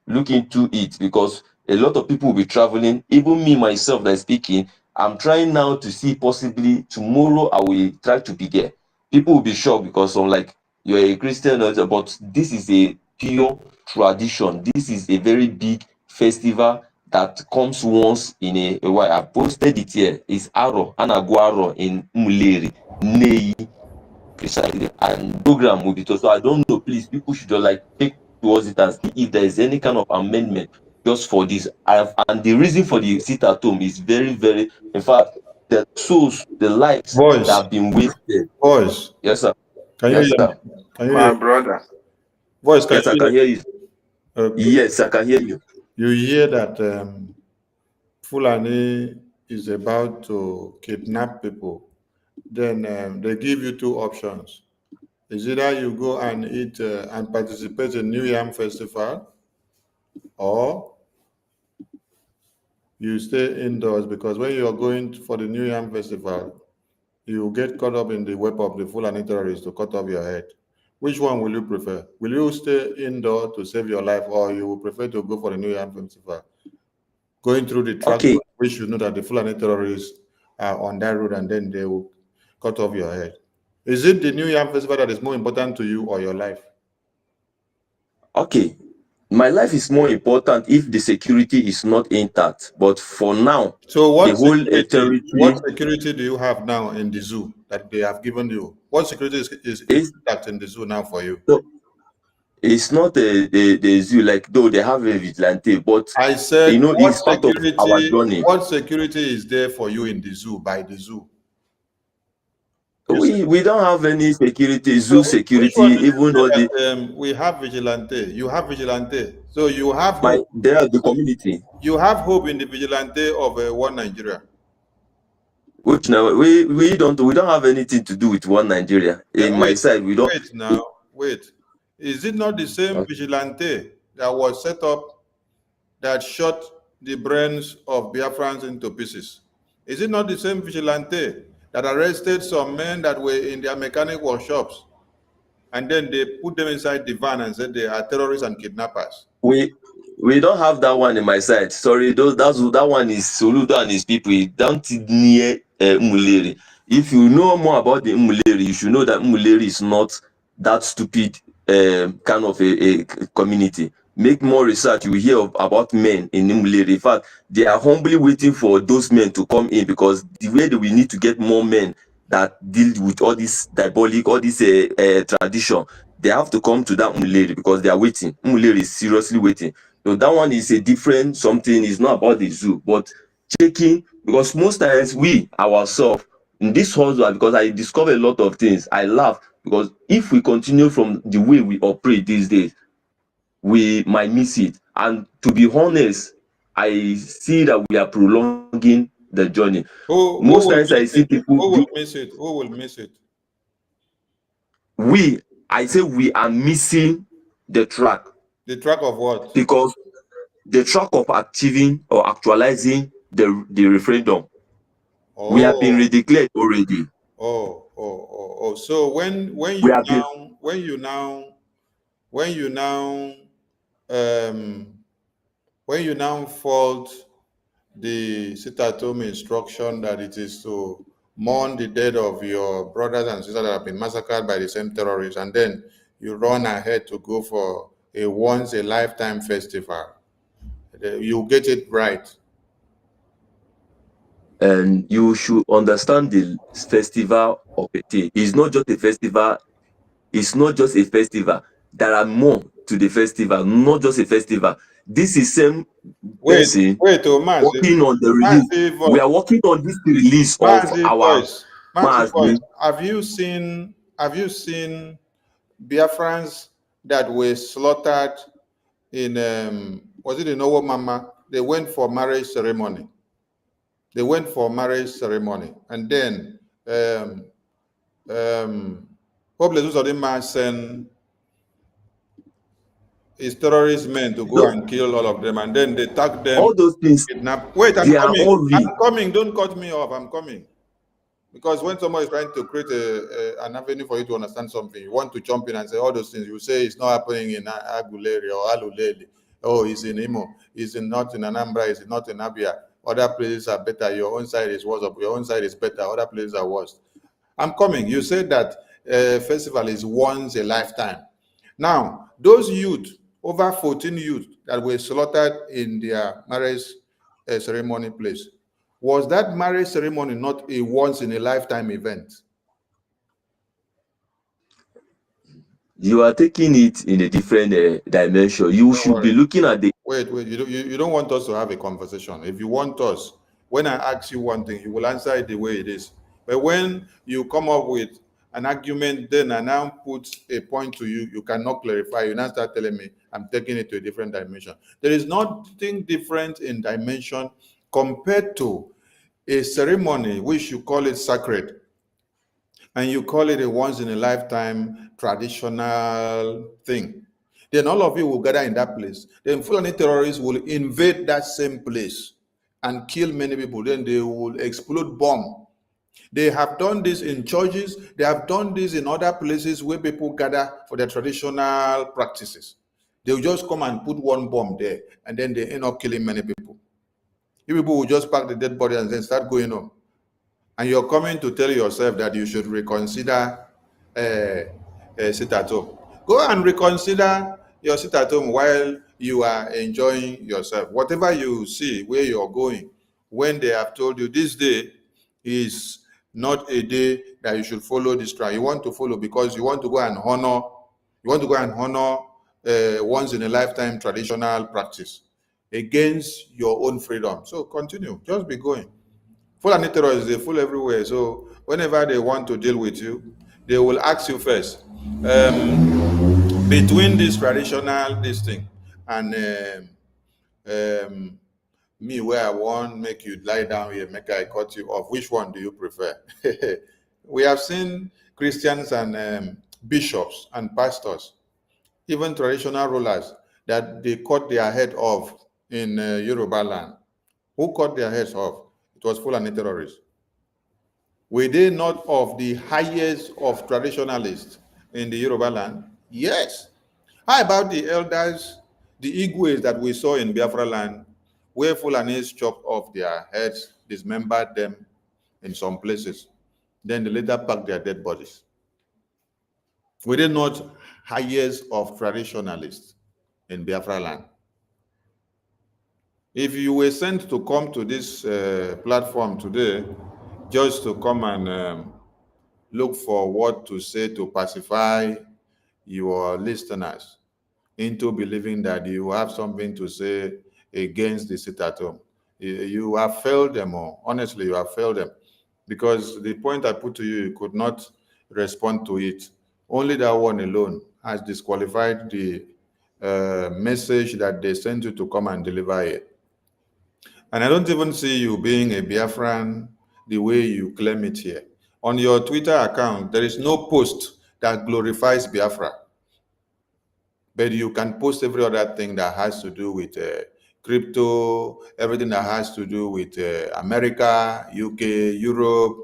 look into it because a lot of people will be traveling, even me myself that is speaking. I'm trying now to see possibly tomorrow I will try to be there. People will be shocked because I'm like, you're a Christian, but this is a pure tradition. This is a very big festival that comes once in a while. I posted it here. It's Aro, Anaguaro in Muleri, Nei, precisely. And program will be told. So I don't know, please, people should just like take towards it and see if there is any kind of amendment just for this. And the reason for the sit at home is very, very, in fact, the souls, the lives that Voice, have been wasted. voice. Yes, sir. Can you Yes, hear sir. me? Can you hear? My brother. Voice, can Yes, I you can hear you. hear? Okay. Yes, I can hear you. You hear that Fulani is about to kidnap people. Then they give you two options. Is either you go and eat and participate in New Yam Festival, or you stay indoors because when you are going for the New Yam Festival, you get caught up in the web of the Fulani terrorists to cut off your head. Which one will you prefer? Will you stay indoor to save your life, or you will prefer to go for the New Yam Festival? Going through the track, Okay. which you know that the Fulani terrorists are on that road and then they will cut off your head. Is it the New Yam Festival that is more important to you or your life? Okay. My life is more important if the security is not intact. But for now, So the what whole security, territory do you have now in the zoo that they have given you? What security is is intact in the zoo now for you? no, it's not the zoo, like though they have a vigilante, but I said, it's part of our journey. what security is there for you in the zoo by the zoo? You said, We don't have any security, so zoo which security, one did you even say though that we have vigilante? You have vigilante. So you have my hope. they are the community. You have hope in the vigilante of one Nigeria. Which now we don't have anything to do with one Nigeria. In my Wait, side, we don't. wait now, wait. Is it not the same vigilante that was set up that shot the brains of Biafrans into pieces? Is it not the same vigilante that arrested some men that were in their mechanic workshops and then they put them inside the van and said they are terrorists and kidnappers? We don't have that one in my side. Sorry, that one is Soludo and his people. It don't near Muleri. If you know more about the Muleri, you should know that Muleri is not that stupid kind of a community. make more research, you will hear about men in Umuleri. In fact, they are humbly waiting for those men to come in, because the way that we need to get more men that deal with all this diabolic, all this tradition, they have to come to that Umuleri, because they are waiting. Umuleri is seriously waiting. So that one is a different something. It's not about the zoo, but checking, because most times we ourselves in this hustle, because I discover a lot of things, I laugh, because if we continue from the way we operate these days, we might miss it. And to be honest, I see that we are prolonging the journey. Who Most who will times I miss see it? people Who do, will miss it? Who will miss it? we, I say we are missing the track, The track of what? because the track of achieving or actualizing the referendum, we have been Oh, redeclared already. oh. So when We you have been, now when you now when you now um when you now fault the sit-at-home instruction that it is to mourn the death of your brothers and sisters that have been massacred by the same terrorists, and then you run ahead to go for a once a lifetime festival. You get it right. and you should understand the festival of a thing. It's not just a festival. It's not just a festival. There are more to the festival, not just a festival. This is same Wait, person wait, oh, working on the release. massive We voice, are working on this release of massive our voice, massive voice. Mazi. Have you seen Biafrans that were slaughtered in was it in Owo Mama? They went for marriage ceremony. They went for marriage ceremony, and then um, um, Pope Jesus Odima sent his terrorist men to go No, and kill all of them, and then they tag them, all those things, kidnap. Wait, I'm they are coming. all real. I'm coming. Don't cut me off. I'm coming. Because when someone is trying to create an avenue for you to understand something, you want to jump in and say all those things. You say it's not happening in Aguleri or Aluleli. Oh, it's in Imo. It's not in Anambra. It's not in Abia. Other places are better. Your own side is worse. Your own side is better. Other places are worse. I'm coming. You said that festival is once a lifetime. Now, those youth, over 14 youth that were slaughtered in their marriage ceremony place, was that marriage ceremony not a once in a lifetime event? You are taking it in a different dimension. You Don't should be worry. looking at the Wait. You don't want us to have a conversation. If you want us, when I ask you one thing, you will answer it the way it is. But when you come up with an argument, then I now put a point to you, you cannot clarify. You now start telling me I'm taking it to a different dimension. There is nothing different in dimension compared to a ceremony which you call it sacred, and you call it a once in a lifetime traditional thing. Then all of you will gather in that place. Then Fulani terrorists will invade that same place and kill many people. Then they will explode bomb. They have done this in churches. They have done this in other places where people gather for their traditional practices. They'll just come and put one bomb there, and then they end up killing many people. You people will just pack the dead body and then start going on, and you're coming to tell yourself that you should reconsider sit at home. Go and reconsider your sit at home while you are enjoying yourself. Whatever you see where you're going, when they have told you this day is not a day that you should follow this track. You want to follow because you want to go and honor, once in a lifetime traditional practice against your own freedom. So continue, just be going. Fulani terrorists, they fool everywhere. So whenever they want to deal with you, they will ask you first. Between this traditional this thing and me where I want make you lie down here, make I cut you off. Which one do you prefer? We have seen Christians and bishops and pastors, even traditional rulers, that they cut their head off in Yoruba land. Who cut their heads off? It was Fulani terrorists. Were they not of the highest of traditionalists in the Yoruba land? Yes. How about the elders, the Igwes that we saw in Biafra land, where Fulanis chopped off their heads, dismembered them in some places, then they later packed their dead bodies? Were they not highest of traditionalists? in Biafra land. If you were sent to come to this platform today just to come and look for what to say to pacify your listeners into believing that you have something to say against the sit at home, you have failed them all. Honestly, you have failed them, because the point I put to you, you could not respond to it. Only that one alone has disqualified the message that they sent you to come and deliver it. And I don't even see you being a Biafran the way you claim it here. On your Twitter account, there is no post that glorifies Biafra, but you can post every other thing that has to do with crypto, everything that has to do with America, UK, Europe,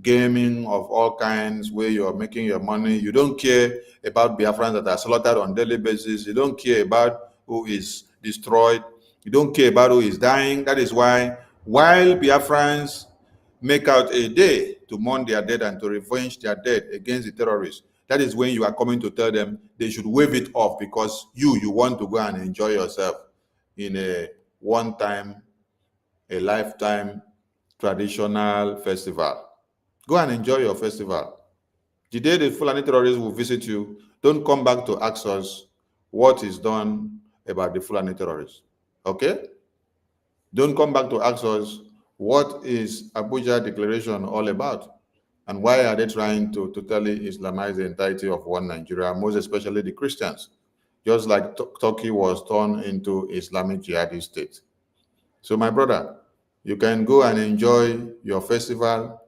gaming of all kinds, where you're making your money. You don't care about Biafrans that are slaughtered on daily basis. You don't care about who is destroyed. You don't care about who is dying. That is why, while Biafrans make out a day to mourn their dead and to revenge their dead against the terrorists, that is when you are coming to tell them they should wave it off, because you want to go and enjoy yourself in a one-time, a lifetime traditional festival. Go and enjoy your festival. The day the Fulani terrorists will visit you, don't come back to ask us what is done about the Fulani terrorists. Okay? Don't come back to ask us what is Abuja Declaration all about, and why are they trying to totally Islamize the entirety of one Nigeria, most especially the Christians, just like Turkey was turned into Islamic jihadist state. So my brother, you can go and enjoy your festival.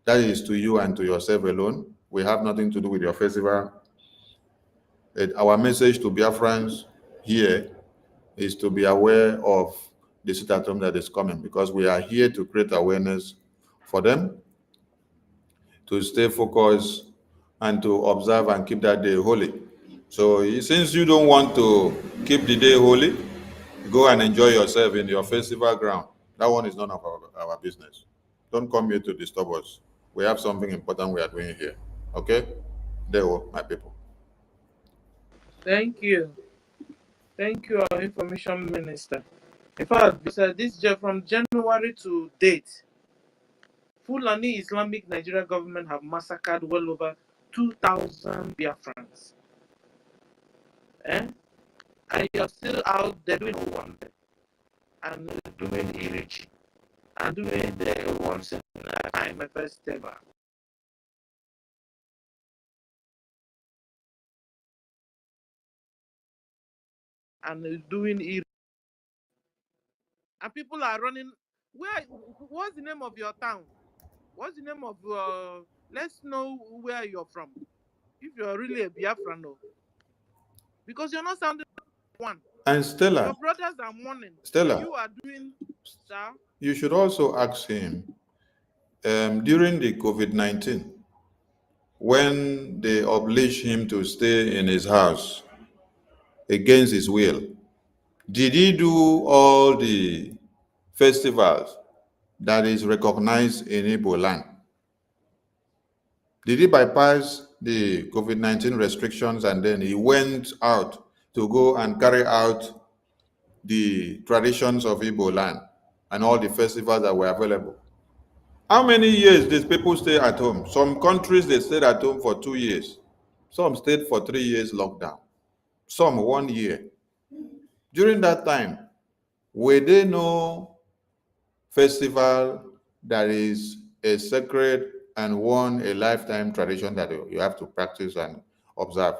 That is to you and to yourself alone. We have nothing to do with your festival. Our message to Biafrans here is to be aware of the sit-at-home that is coming, because we are here to create awareness for them, to stay focused, and to observe and keep that day holy. So since you don't want to keep the day holy, go and enjoy yourself in your festival ground. That one is none of our business. Don't come here to disturb us. We have something important we are doing here. Okay? There, my people. Thank you. Thank you, our information minister. In fact, this from January to date, Fulani Islamic Nigeria government have massacred well over 2,000 Biafrans. Eh? And you're still out there doing wonder and doing Irichi and doing the once in a time festival. And doing Irichi. And people are running. What's the name of your town? What's the name of let's know where you're from. If you're really a Biafran, no. Because you're not sounding like one. And Your Stella, brothers are mourning, and Stella, you are doing, sir. you should also ask him, during the COVID-19, when they obliged him to stay in his house against his will, did he do all the festivals that is recognized in Igbo land? Did he bypass the COVID-19 restrictions and then he went out to go and carry out the traditions of Igbo land and all the festivals that were available? How many years did people stay at home? Some countries, they stayed at home for 2 years. Some stayed for 3 years lockdown. Some 1 year. During that time, were there no festival that is a sacred and one a lifetime tradition that you have to practice and observe?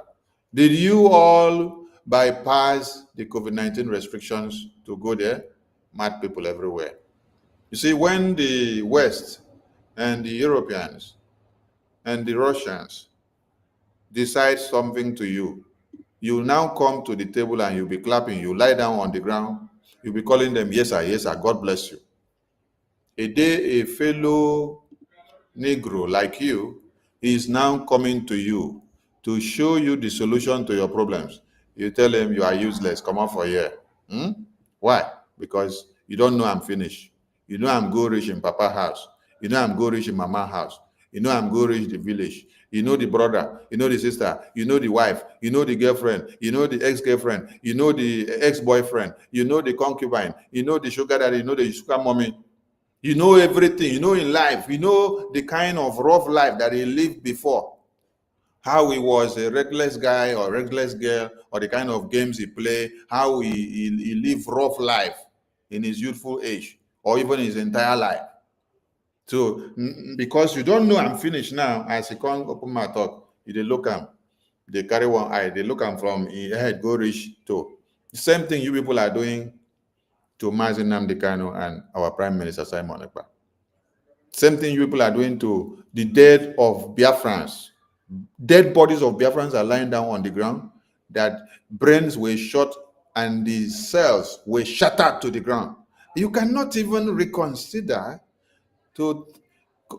Did you all bypass the COVID-19 restrictions to go there? Mad people everywhere. You see, when the West and the Europeans and the Russians decide something to you, you now come to the table and you'll be clapping, you lie down on the ground, you'll be calling them, yes, sir, God bless you. A day a fellow Negro like you is now coming to you to show you the solution to your problems. You tell him you are useless, come on for here. Hmm? Why? Because you don't know I'm finished. You know I'm go rich in Papa house. You know I'm go rich in Mama house. You know I'm go reach the village. You know the brother, you know the sister, you know the wife, you know the girlfriend, you know the ex-girlfriend, you know the ex-boyfriend, you know the concubine, you know the sugar daddy, you know the sugar mommy. You know everything. You know in life. You know the kind of rough life that he lived before. How he was a reckless guy or reckless girl, or the kind of games he played, how he lived rough life in his youthful age, or even his entire life. So because you don't know I'm finished now, as I can't open my talk, you dey look am, they carry one eye, they look am from head go reach toe. The same thing you people are doing to Mazi Nnamdi Kanu and our Prime Minister Simon Ekpa. Same thing you people are doing to the dead of Biafrans. Dead bodies of Biafrans are lying down on the ground, that brains were shot and the cells were shattered to the ground. You cannot even reconsider to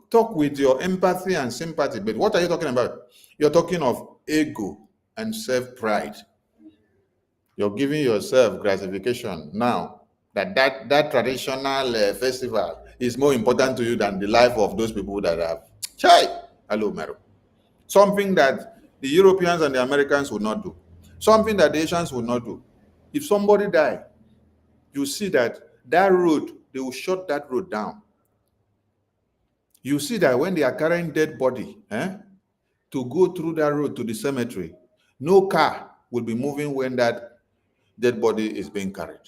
talk with your empathy and sympathy. But what are you talking about? You're talking of ego and self-pride. You're giving yourself gratification now that traditional festival is more important to you than the life of those people that have. Chai! Hello, Mero. Something that the Europeans and the Americans would not do. Something that the Asians would not do. If somebody die, you see that that road, they will shut that road down. You see that when they are carrying dead body, to go through that road to the cemetery, no car will be moving when that dead body is being carried.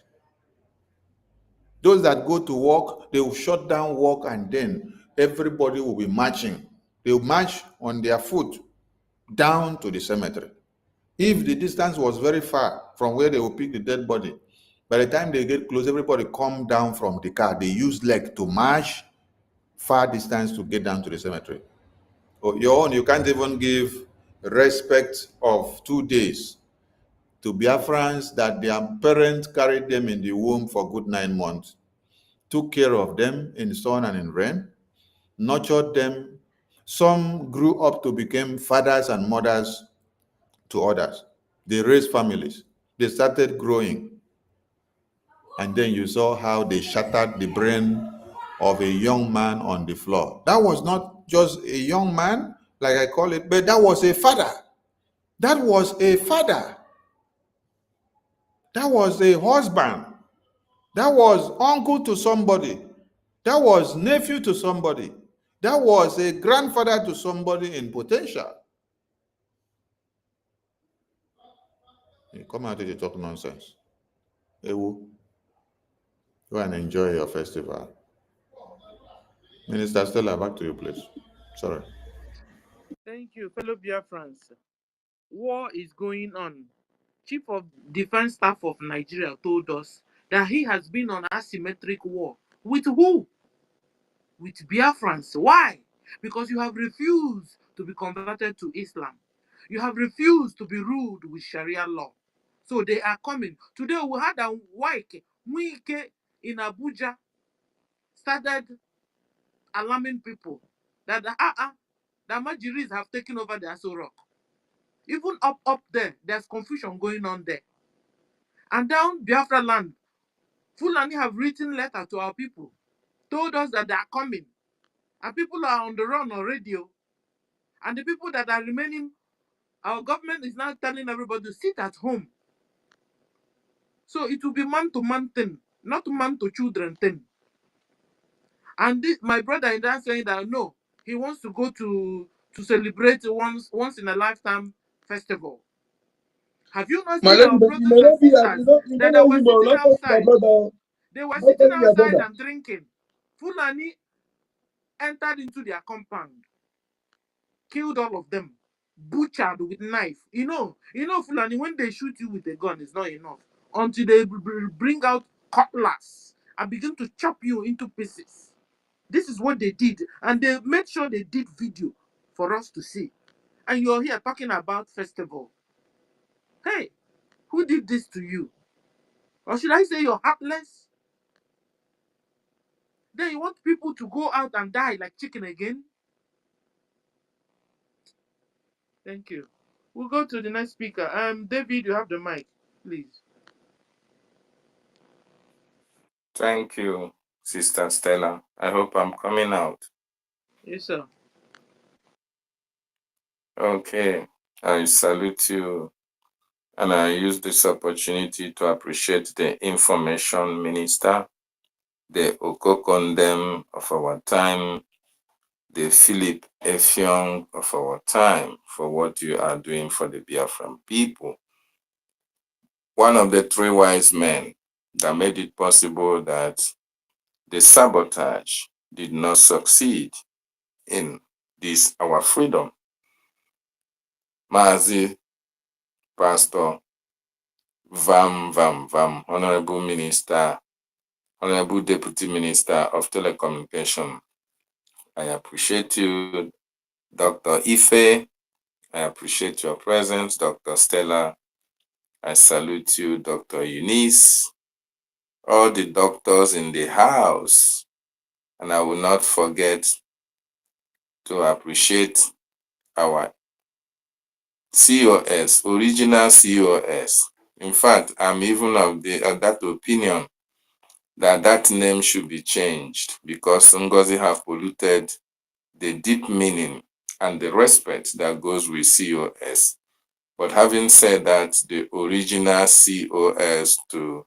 Those that go to work, they will shut down work, and then everybody will be marching. They will march on their foot down to the cemetery. If the distance was very far from where they will pick the dead body, by the time they get close, everybody come down from the car. They use leg to march far distance to get down to the cemetery. Oh, your own, you can't even give respect of 2 days to Biafrans that their parents carried them in the womb for good 9 months, took care of them in sun and in rain, nurtured them. Some grew up to become fathers and mothers to others. They raised families. They started growing. And then you saw how they shattered the brain of a young man on the floor. That was not just a young man, like I call it, but that was a father. That was a father. That was a husband. That was uncle to somebody. That was nephew to somebody. That was a grandfather to somebody in potential. You come out here to talk nonsense. Ewu, go and enjoy your festival. Minister Stella, back to you, please. Sorry. Thank you, fellow Biafrans. War is going on. Chief of Defense Staff of Nigeria told us that he has been on asymmetric war. With who? With Biafrans. Why? Because you have refused to be converted to Islam. You have refused to be ruled with Sharia law. So they are coming. Today we had a Wike in Abuja started alarming people that the Majiris have taken over the Aso Rock. Even up there, there's confusion going on there. And down Biafra land, Fulani have written letter to our people, told us that they are coming. And people are on the run on radio. And the people that are remaining, our government is now telling everybody to sit at home. So it will be man to man thing, not man to children thing. And this, my brother is there saying that no, he wants to go to celebrate once in a lifetime festival. Have you not My seen lady, our you brothers may and not be, sisters you don't that, know were him, or sitting not tell your outside? brother. They were Not sitting tell your outside brother. and drinking. Fulani entered into their compound, killed all of them, butchered with knife. Fulani, when they shoot you with a gun, it's not enough. Until they bring out cutlass and begin to chop you into pieces. This is what they did. And they made sure they did video for us to see. And you're here talking about festival. Hey, who did this to you? Or should I say you're heartless? Then you want people to go out and die like chicken again? Thank you. We'll go to the next speaker. David, you have the mic, please. Thank you, Sister Stella. I hope I'm coming out. Yes, sir. Okay, I salute you, and I use this opportunity to appreciate the information minister, the Okokondem of our time, the Philip Effiong of our time, for what you are doing for the Biafran people. One of the three wise men that made it possible that the sabotage did not succeed in this our freedom. Mazi Pastor Vam, Honorable Minister, Honorable Deputy Minister of Telecommunication. I appreciate you, Dr. Ife. I appreciate your presence, Dr. Stella. I salute you, Dr. Eunice, all the doctors in the house. And I will not forget to appreciate our COS, original COS. In fact, I'm even of that opinion that that name should be changed because Ngozi have polluted the deep meaning and the respect that goes with COS. But having said that, the original COS to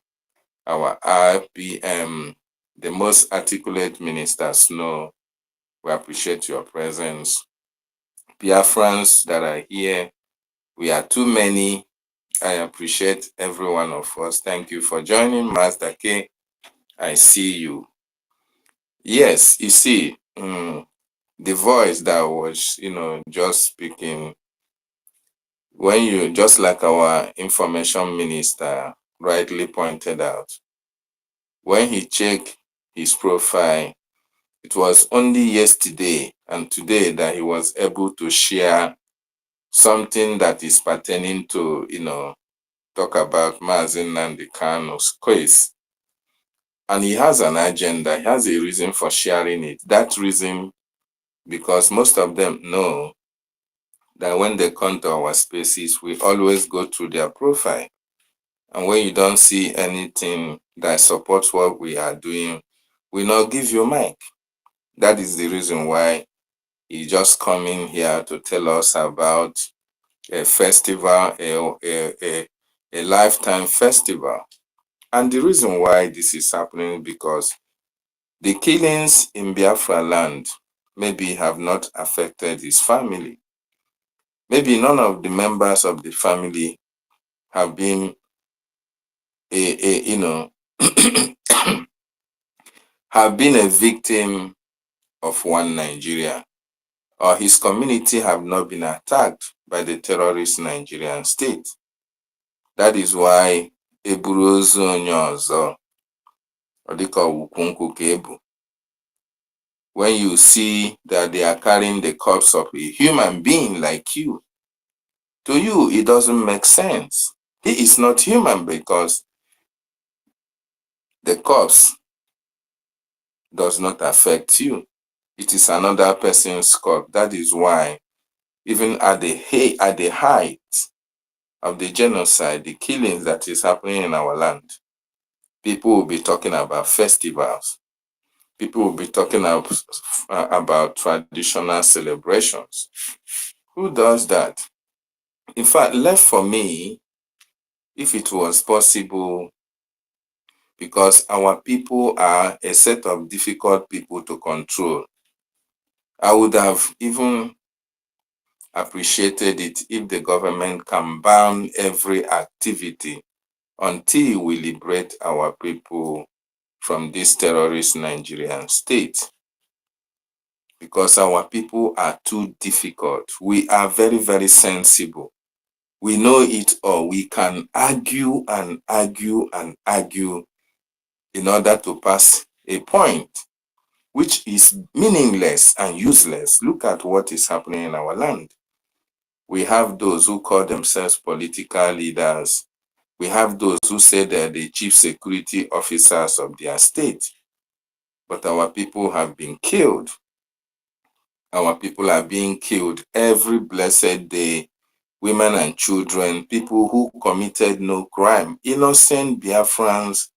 our RPM, the most articulate minister Snow, we appreciate your presence. Biafrans that are here, we are too many. I appreciate every one of us. Thank you for joining. Master K, I see you. Yes, you see, the voice that was, just speaking, when you, just like our information minister rightly pointed out, when he checked his profile, it was only yesterday and today that he was able to share something that is pertaining to, talk about Mazin Nnamdi Kanu's case. And he has an agenda, he has a reason for sharing it. That reason, because most of them know that when they come to our spaces, we always go through their profile. And when you don't see anything that supports what we are doing, we not give you mic. That is the reason why he just coming here to tell us about a festival, a lifetime festival. And the reason why this is happening because the killings in Biafra land maybe have not affected his family. Maybe none of the members of the family have been have been a victim of one Nigeria, or his community have not been attacked by the terrorist Nigerian state. That is why eburu ozu onye ọzọ, ọ dịka ọwụkwụ nkwụ ka ebu. When you see that they are carrying the corpse of a human being like you, to you it doesn't make sense. He is not human because the corpse does not affect you. It is another person's corpse. That is why even at the height of the genocide, the killings that is happening in our land, people will be talking about festivals. People will be talking about traditional celebrations. Who does that? In fact, left for me, if it was possible, because our people are a set of difficult people to control, I would have even appreciated it if the government can ban every activity until we liberate our people from this terrorist Nigerian state. Because our people are too difficult. We are very, very sensible. We know it all. We can argue and argue and argue in order to pass a point, which is meaningless and useless. Look at what is happening in our land. We have those who call themselves political leaders. We have those who say they're the chief security officers of their state. But our people have been killed. Our people are being killed every blessed day. Women and children, people who committed no crime, innocent Biafrans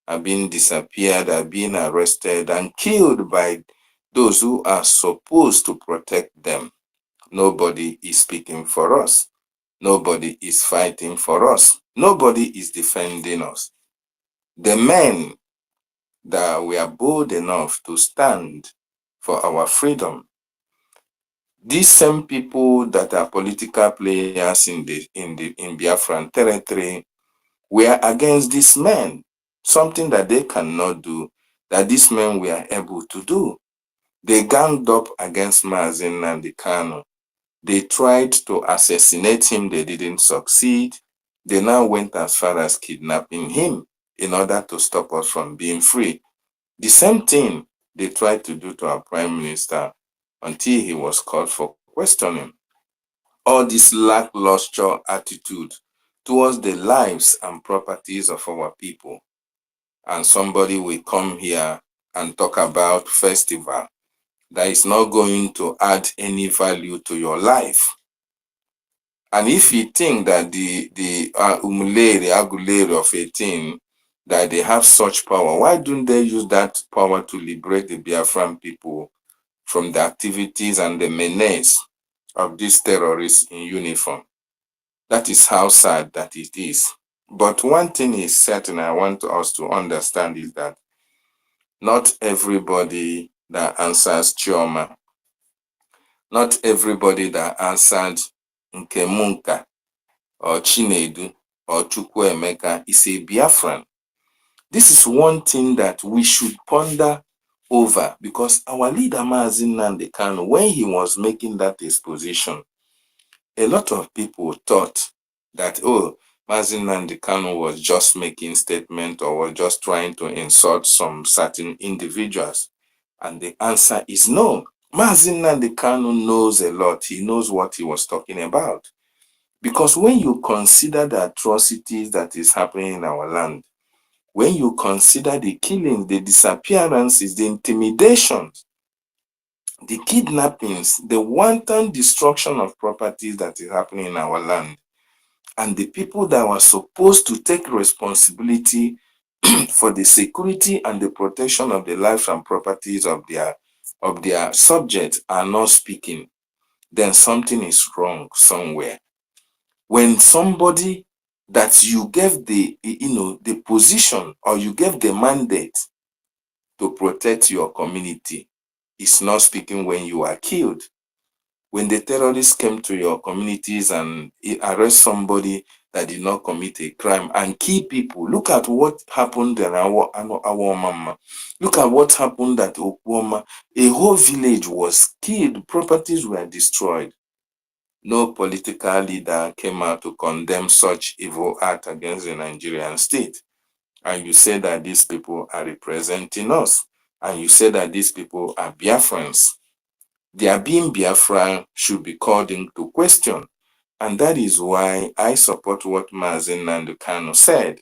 are being disappeared, are being arrested and killed by those who are supposed to protect them. Nobody is speaking for us. Nobody is fighting for us. Nobody is defending us. The men that were bold enough to stand for our freedom, these same people that are political players in Biafran territory were against these men, something that they cannot do, that these men were able to do. They ganged up against Mazin Nnamdi Kanu. They tried to assassinate him. They didn't succeed. They now went as far as kidnapping him in order to stop us from being free. The same thing they tried to do to our prime minister until he was called for questioning. All this lackluster attitude towards the lives and properties of our people. And somebody will come here and talk about festival that is not going to add any value to your life. And if you think that the Aguleri of 18, that they have such power, why don't they use that power to liberate the Biafran people from the activities and the menace of these terrorists in uniform? That is how sad that it is. But one thing is certain I want us to understand is that not everybody that answers Chioma, not everybody that answered Nkemunka or Chinedu or Chukwuemeka is a Biafran. This is one thing that we should ponder over, because our leader Mazi Nnamdi Kanu, when he was making that exposition, a lot of people thought that, oh, Mazi Nnamdi Kanu was just making statement or was just trying to insult some certain individuals. And the answer is no. Mazi Nnamdi Kanu knows a lot. He knows what he was talking about. Because when you consider the atrocities that is happening in our land, when you consider the killings, the disappearances, the intimidations, the kidnappings, the wanton destruction of properties that is happening in our land, and the people that were supposed to take responsibility for the security and the protection of the lives and properties of their subjects are not speaking, then something is wrong somewhere. When somebody that you gave the position or you gave the mandate to protect your community is not speaking when you are killed, when the terrorists came to your communities and arrest somebody that did not commit a crime and kill people. Look at what happened in our mama. Look at what happened at Okwoma. A whole village was killed, properties were destroyed. No political leader came out to condemn such evil act against the Nigerian state. And you say that these people are representing us. And you say that these people are Biafrans. Their being Biafran should be called into question. And that is why I support what Mazi Nnamdi Kanu said,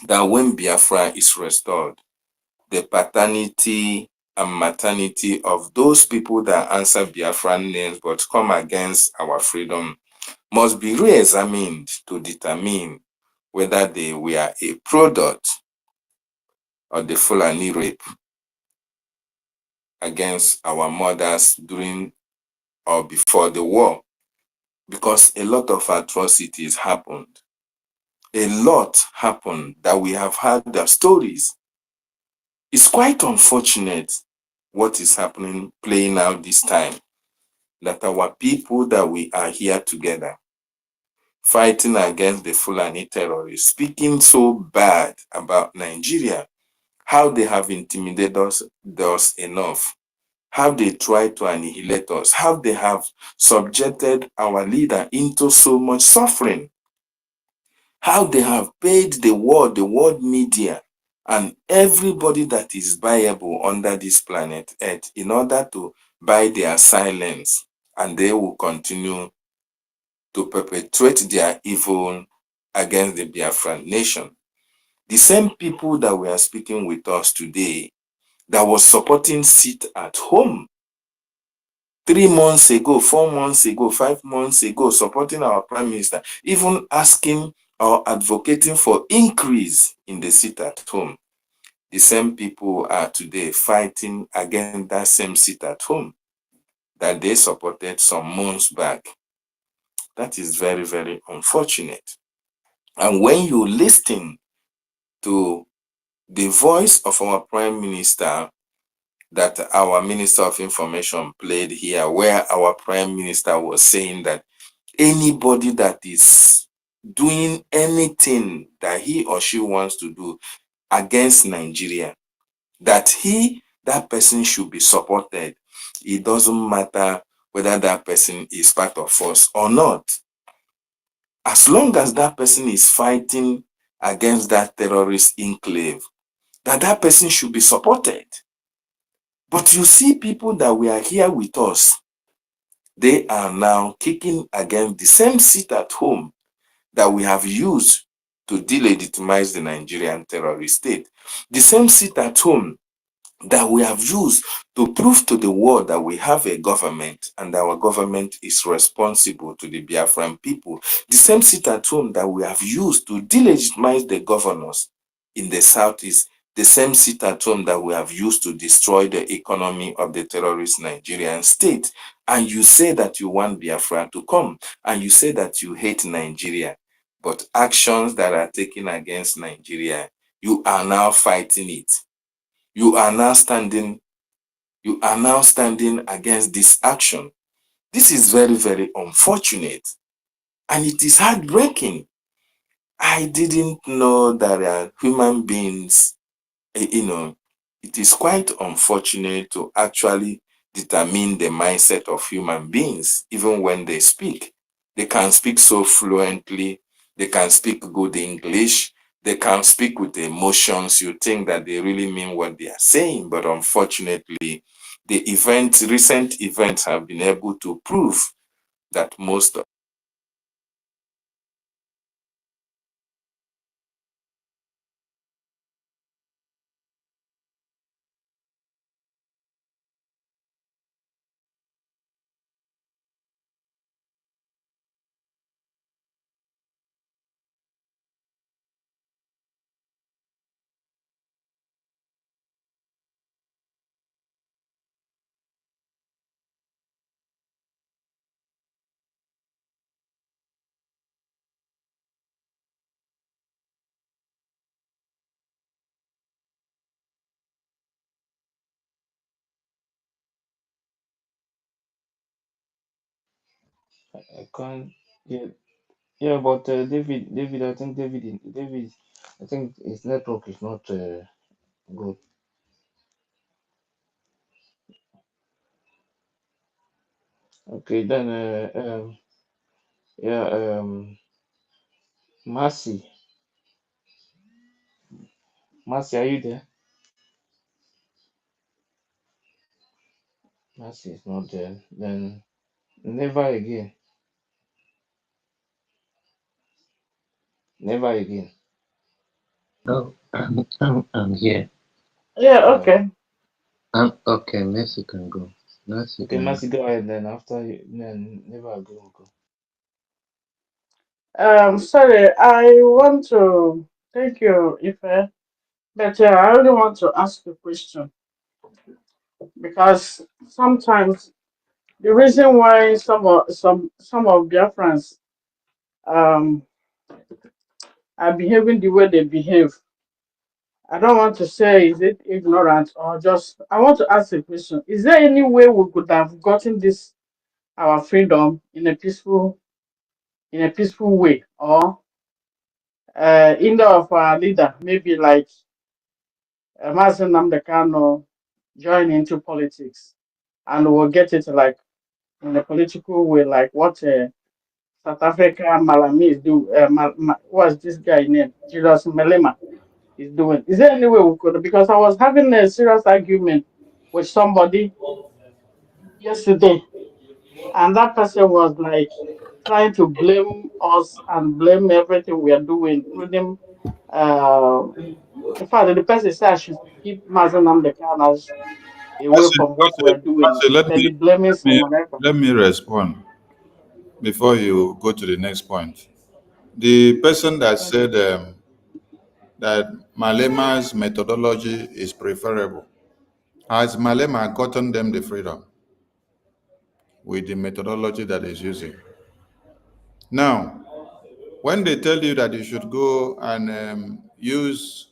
that when Biafra is restored, the paternity and maternity of those people that answer Biafran names but come against our freedom must be re-examined to determine whether they were a product of the Fulani rape against our mothers during or before the war. Because a lot of atrocities happened. A lot happened that we have heard the stories. It's quite unfortunate what is happening, playing out this time, that our people that we are here together, fighting against the Fulani terrorists, speaking so bad about Nigeria, how they have intimidated us enough, how they try to annihilate us, how they have subjected our leader into so much suffering, how they have paid the world media, and everybody that is buyable under this planet Earth in order to buy their silence, and they will continue to perpetuate their evil against the Biafran nation. The same people that were speaking with us today, that was supporting sit at home 3 months ago, 4 months ago, 5 months ago, supporting our prime minister, even asking or advocating for increase in the sit at home. The same people are today fighting against that same sit at home. that they supported some months back. That is very, very unfortunate. And when you listen to the voice of our Prime Minister that our Minister of Information played here, where our Prime Minister was saying that anybody that is doing anything that he or she wants to do against Nigeria, that that person should be supported. It doesn't matter whether that person is part of us or not. As long as that person is fighting against that terrorist enclave, that person should be supported. But you see people that were here with us, they are now kicking against the same seat at home that we have used to delegitimize the Nigerian terrorist state. The same seat at home that we have used to prove to the world that we have a government and our government is responsible to the Biafran people. The same seat at home that we have used to delegitimize the governors in the southeast, the same seat at home that we have used to destroy the economy of the terrorist Nigerian state. And you say that you want Biafra to come, and you say that you hate Nigeria, but actions that are taken against Nigeria, you are now fighting it. You are now standing against this action. This is very, very unfortunate, and it is heartbreaking. I didn't know that human beings, it is quite unfortunate to actually determine the mindset of human beings, even when they speak. They can speak so fluently, they can speak good English, they can speak with emotions. You think that they really mean what they are saying, but unfortunately, recent events have been able to prove that most of I can't. Yeah, yeah, but David, I think David, I think his network is not good. Okay, then yeah, Mercy, Mercy, are you there? Mercy is not there. Then never again, never again. Oh, I'm here. Yeah, Yeah. okay. I'm okay. Mercy can go. Mercy Okay, can. Mercy, go ahead. Then after you, then never again will go. Sorry, I want to thank you, Ife, but I only want to ask a question because sometimes the reason why some of Biafrans um are behaving the way they behave, I don't want to say is it ignorant or just I want to ask a question. Is there any way we could have gotten this our freedom in a peaceful way, or in the of our leader, maybe like Mazen Namdekano join into politics and we'll get it like in a political way, like what South Africa Malami is do. What's this guy name? Julius Malema is doing. Is there any way we could? Because I was having a serious argument with somebody yesterday, and that person was like trying to blame us and blame everything we are doing, including. Uh, in fact, the person said I should keep Mazen Namdekano away Mercy, from what we're doing, let instead me of blaming let me someone else. let me respond before you go to the next point. The person that Okay. said that Malema's methodology is preferable, has Malema gotten them the freedom? with the methodology that is using. Now, when they tell you that you should go and use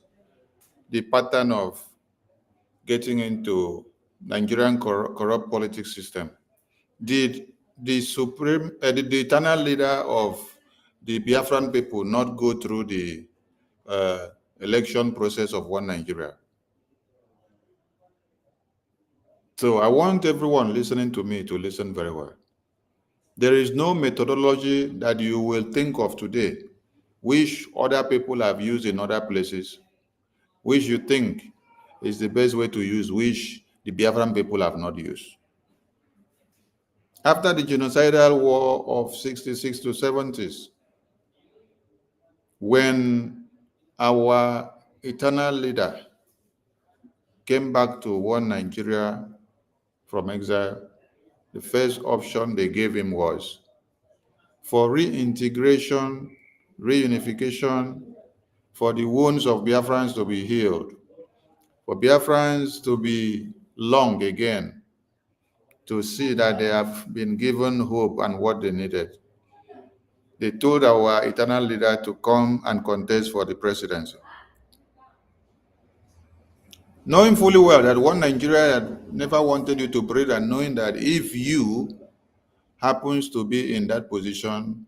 the pattern of getting into Nigerian corrupt politics system, did the eternal leader of the Biafran people not go through the election process of one Nigeria? So I want everyone listening to me to listen very well. There is no methodology that you will think of today which other people have used in other places, which you think is the best way to use, which the Biafran people have not used. After the genocidal war of 66 to 70s, when our eternal leader came back to one Nigeria from exile, the first option they gave him was for reintegration, reunification, for the wounds of Biafrans to be healed, for Biafrans to be long again, to see that they have been given hope and what they needed. They told our eternal leader to come and contest for the presidency. Knowing fully well that one Nigeria had never wanted you to breathe, and knowing that if you happens to be in that position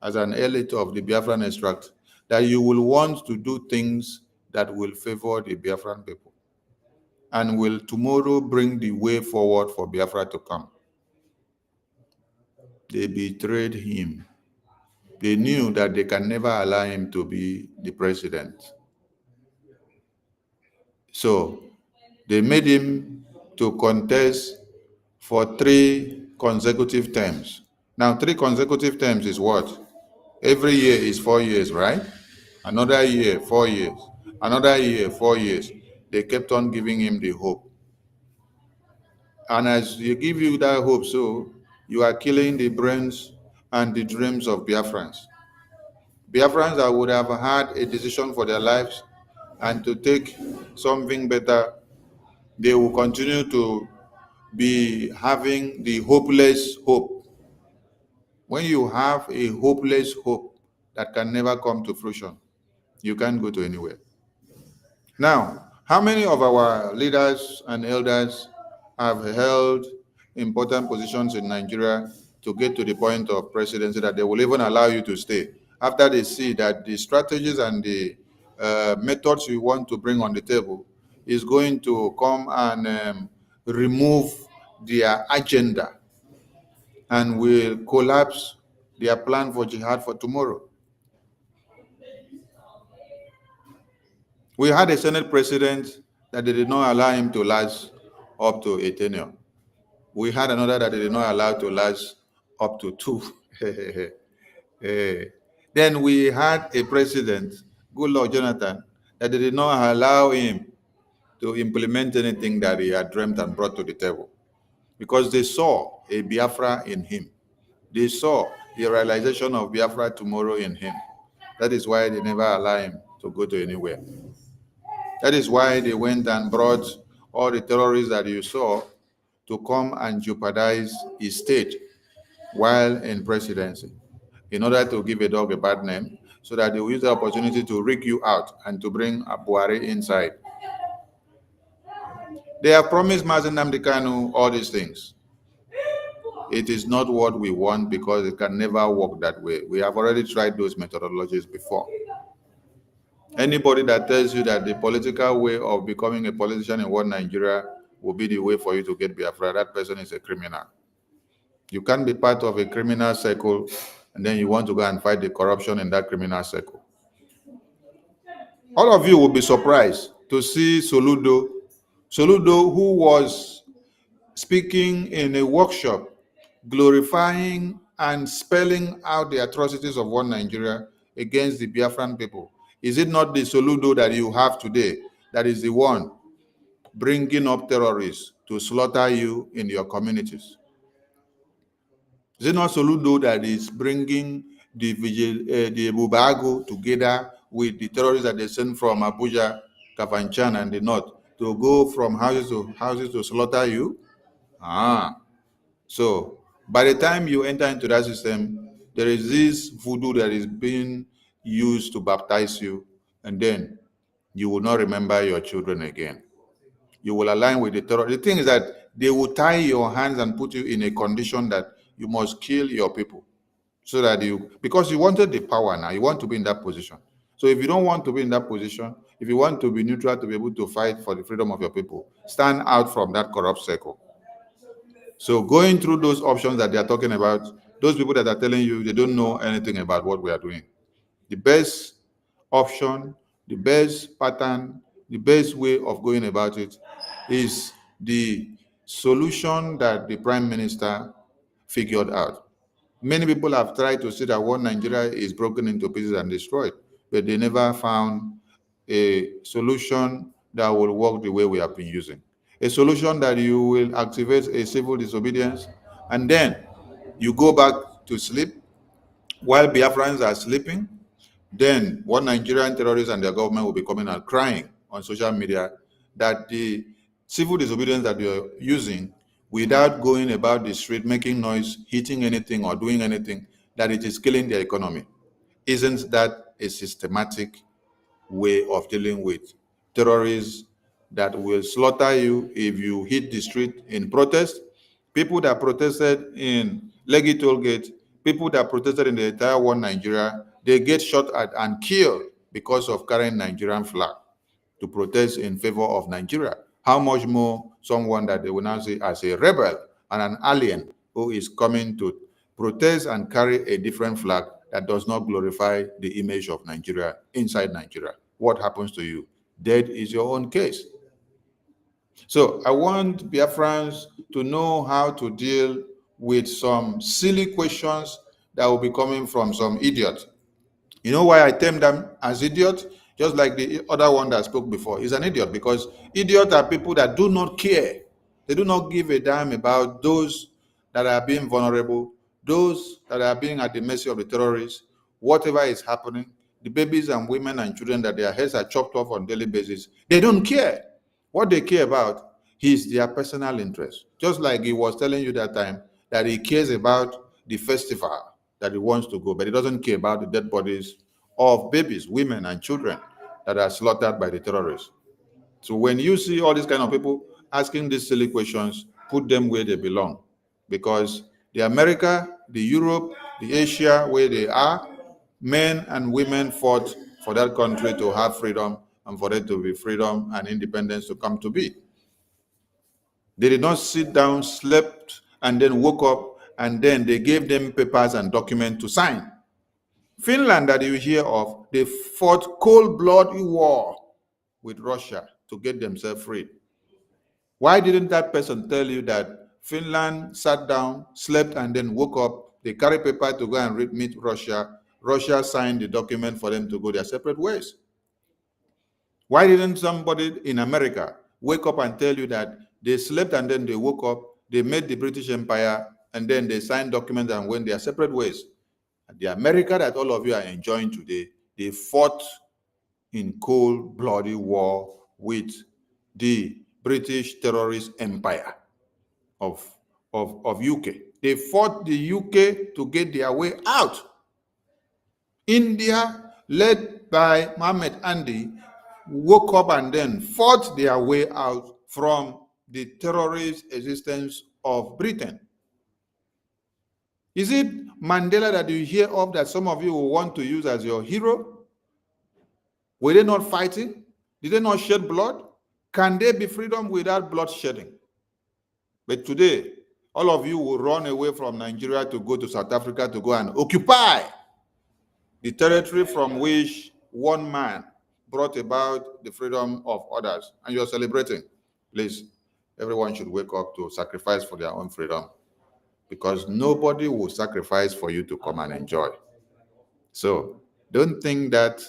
as an elite of the Biafran extract, that you will want to do things that will favor the Biafran people and will tomorrow bring the way forward for Biafra to come. They betrayed him. They knew that they can never allow him to be the president. So they made him to contest for 3 consecutive terms. Now, 3 consecutive terms is what? Every year is 4 years, right? Another year, 4 years. Another year, 4 years. They kept on giving him the hope. And as you give you that hope, so you are killing the brains and the dreams of Biafrans. Biafrans that would have had a decision for their lives and to take something better, they will continue to be having the hopeless hope. When you have a hopeless hope that can never come to fruition, you can't go to anywhere. Now, how many of our leaders and elders have held important positions in Nigeria to get to the point of presidency that they will even allow you to stay after they see that the strategies and the methods you want to bring on the table is going to come and remove their agenda and will collapse their plan for jihad for tomorrow? We had a Senate president that they did not allow him to last up to a tenure. We had another that they did not allow to last up to 2. Eh. Then we had a president, Goodluck Jonathan, that they did not allow him to implement anything that he had dreamt and brought to the table because they saw a Biafra in him. They saw the realization of Biafra tomorrow in him. That is why they never allow him to go to anywhere. That is why they went and brought all the terrorists that you saw to come and jeopardize his state while in presidency in order to give a dog a bad name so that they will use the opportunity to rig you out and to bring Buhari inside. They have promised Mazen Nnamdi Kanu all these things. It is not what we want because it can never work that way. We have already tried those methodologies before. Anybody that tells you that the political way of becoming a politician in one Nigeria will be the way for you to get Biafra, that person is a criminal. You can't be part of a criminal circle and then you want to go and fight the corruption in that criminal circle. All of you will be surprised to see Soludo, who was speaking in a workshop glorifying and spelling out the atrocities of one Nigeria against the Biafran people. Is it not the Soludo that you have today that is the one bringing up terrorists to slaughter you in your communities? Is it not Soludo that is bringing the Bubago together with the terrorists that they send from Abuja, Kafanchan, and the north to go from houses to houses to slaughter you? So By the time you enter into that system, there is this voodoo that is being used to baptize you, and then you will not remember your children again. You will align with the terror. The thing is that they will tie your hands and put you in a condition that you must kill your people so that because you wanted the power now, you want to be in that position. So if you don't want to be in that position, if you want to be neutral to be able to fight for the freedom of your people, stand out from that corrupt circle. So going through those options that they are talking about, those people that are telling you they don't know anything about what we are doing, the best option, the best pattern, the best way of going about it is the solution that the prime minister figured out. Many people have tried to say that one Nigeria is broken into pieces and destroyed, but they never found a solution that will work the way we have been using. A solution that you will activate a civil disobedience and then you go back to sleep while Biafrans are sleeping. Then one Nigerian terrorists and their government will be coming out crying on social media that the civil disobedience that you're using without going about the street, making noise, hitting anything or doing anything, that it is killing their economy. Isn't that a systematic way of dealing with terrorists that will slaughter you if you hit the street in protest? People that protested in Lekki toll gate, people that protested in the entire one Nigeria, they get shot at and killed because of carrying Nigerian flag to protest in favor of Nigeria. How much more someone that they will now see as a rebel and an alien who is coming to protest and carry a different flag that does not glorify the image of Nigeria inside Nigeria? What happens to you? Dead is your own case. So I want Biafrans to know how to deal with some silly questions that will be coming from some idiot. You know why I term them as idiot? Just like the other one that spoke before. He's an idiot because idiots are people that do not care. They do not give a damn about those that are being vulnerable, those that are being at the mercy of the terrorists, whatever is happening, the babies and women and children that their heads are chopped off on a daily basis. They don't care. What they care about is their personal interest. Just like he was telling you that time that he cares about the festival that he wants to go, but he doesn't care about the dead bodies of babies, women, and children that are slaughtered by the terrorists. So when you see all these kind of people asking these silly questions, put them where they belong. Because the America, the Europe, the Asia, where they are, men and women fought for that country to have freedom and for it to be freedom and independence to come to be. They did not sit down, slept, and then woke up, and then they gave them papers and documents to sign. Finland, that you hear of, they fought cold-blooded war with Russia to get themselves free. Why didn't that person tell you that Finland sat down, slept, and then woke up? They carry paper to go and meet Russia. Russia signed the document for them to go their separate ways. Why didn't somebody in America wake up and tell you that they slept and then they woke up, they met the British Empire, and then they signed documents and went their separate ways? The America that all of you are enjoying today, they fought in cold, bloody war with the British terrorist empire of UK. They fought the UK to get their way out. India, led by Mohammed Andy, woke up and then fought their way out from the terrorist existence of Britain. Is it Mandela that you hear of that some of you will want to use as your hero? Were they not fighting? Did they not shed blood? Can there be freedom without blood shedding? But today, all of you will run away from Nigeria to go to South Africa to go and occupy the territory from which one man brought about the freedom of others. And you're celebrating. Please, everyone should wake up to sacrifice for their own freedom, because nobody will sacrifice for you to come and enjoy. So don't think that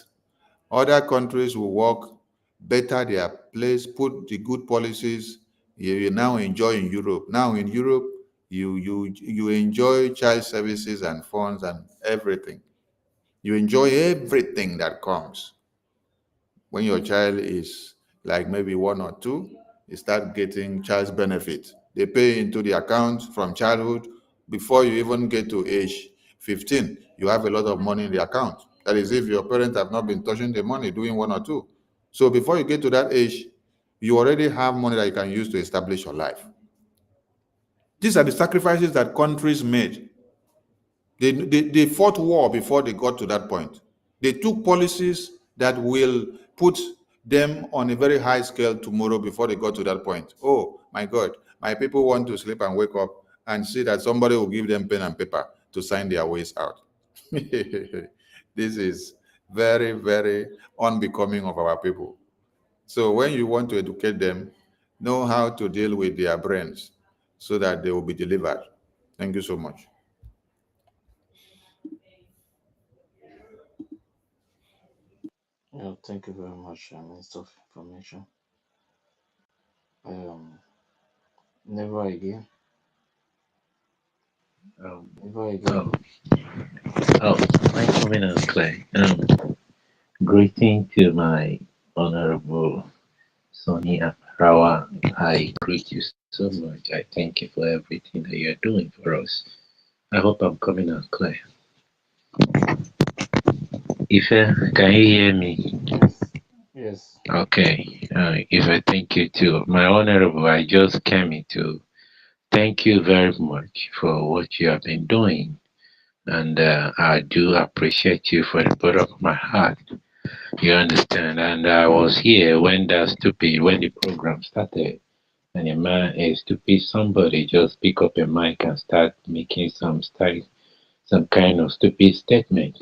other countries will work better their place, put the good policies you now enjoy in Europe. Now in Europe, you enjoy child services and funds and everything. You enjoy everything that comes. When your child is like maybe 1 or 2, you start getting child's benefit. They pay into the account from childhood. before you even get to age 15, you have a lot of money in the account. That is, if your parents have not been touching the money, doing one or two. So before you get to that age, you already have money that you can use to establish your life. These are the sacrifices that countries made. They fought war before they got to that point. They took policies that will put them on a very high scale tomorrow before they got to that point. Oh my God, my people want to sleep and wake up and see that somebody will give them pen and paper to sign their ways out. This is very, very unbecoming of our people. So when you want to educate them, know how to deal with their brains so that they will be delivered. Thank you so much. Yeah, thank you very much, Minister of Information. Um, never again. Never again. Oh, my comment is clear. Greeting to my honorable Sonny Rawa. I greet you so much. I thank you for everything that you're doing for us. I hope I'm coming out clear. Ife, can you hear me? Yes. Yes. Okay. Ife, thank you too. My honorable, I just came in to thank you very much for what you have been doing. And I do appreciate you for the bottom of my heart. You understand? And I was here when the program started. And a stupid somebody just pick up a mic and start making some kind of stupid statement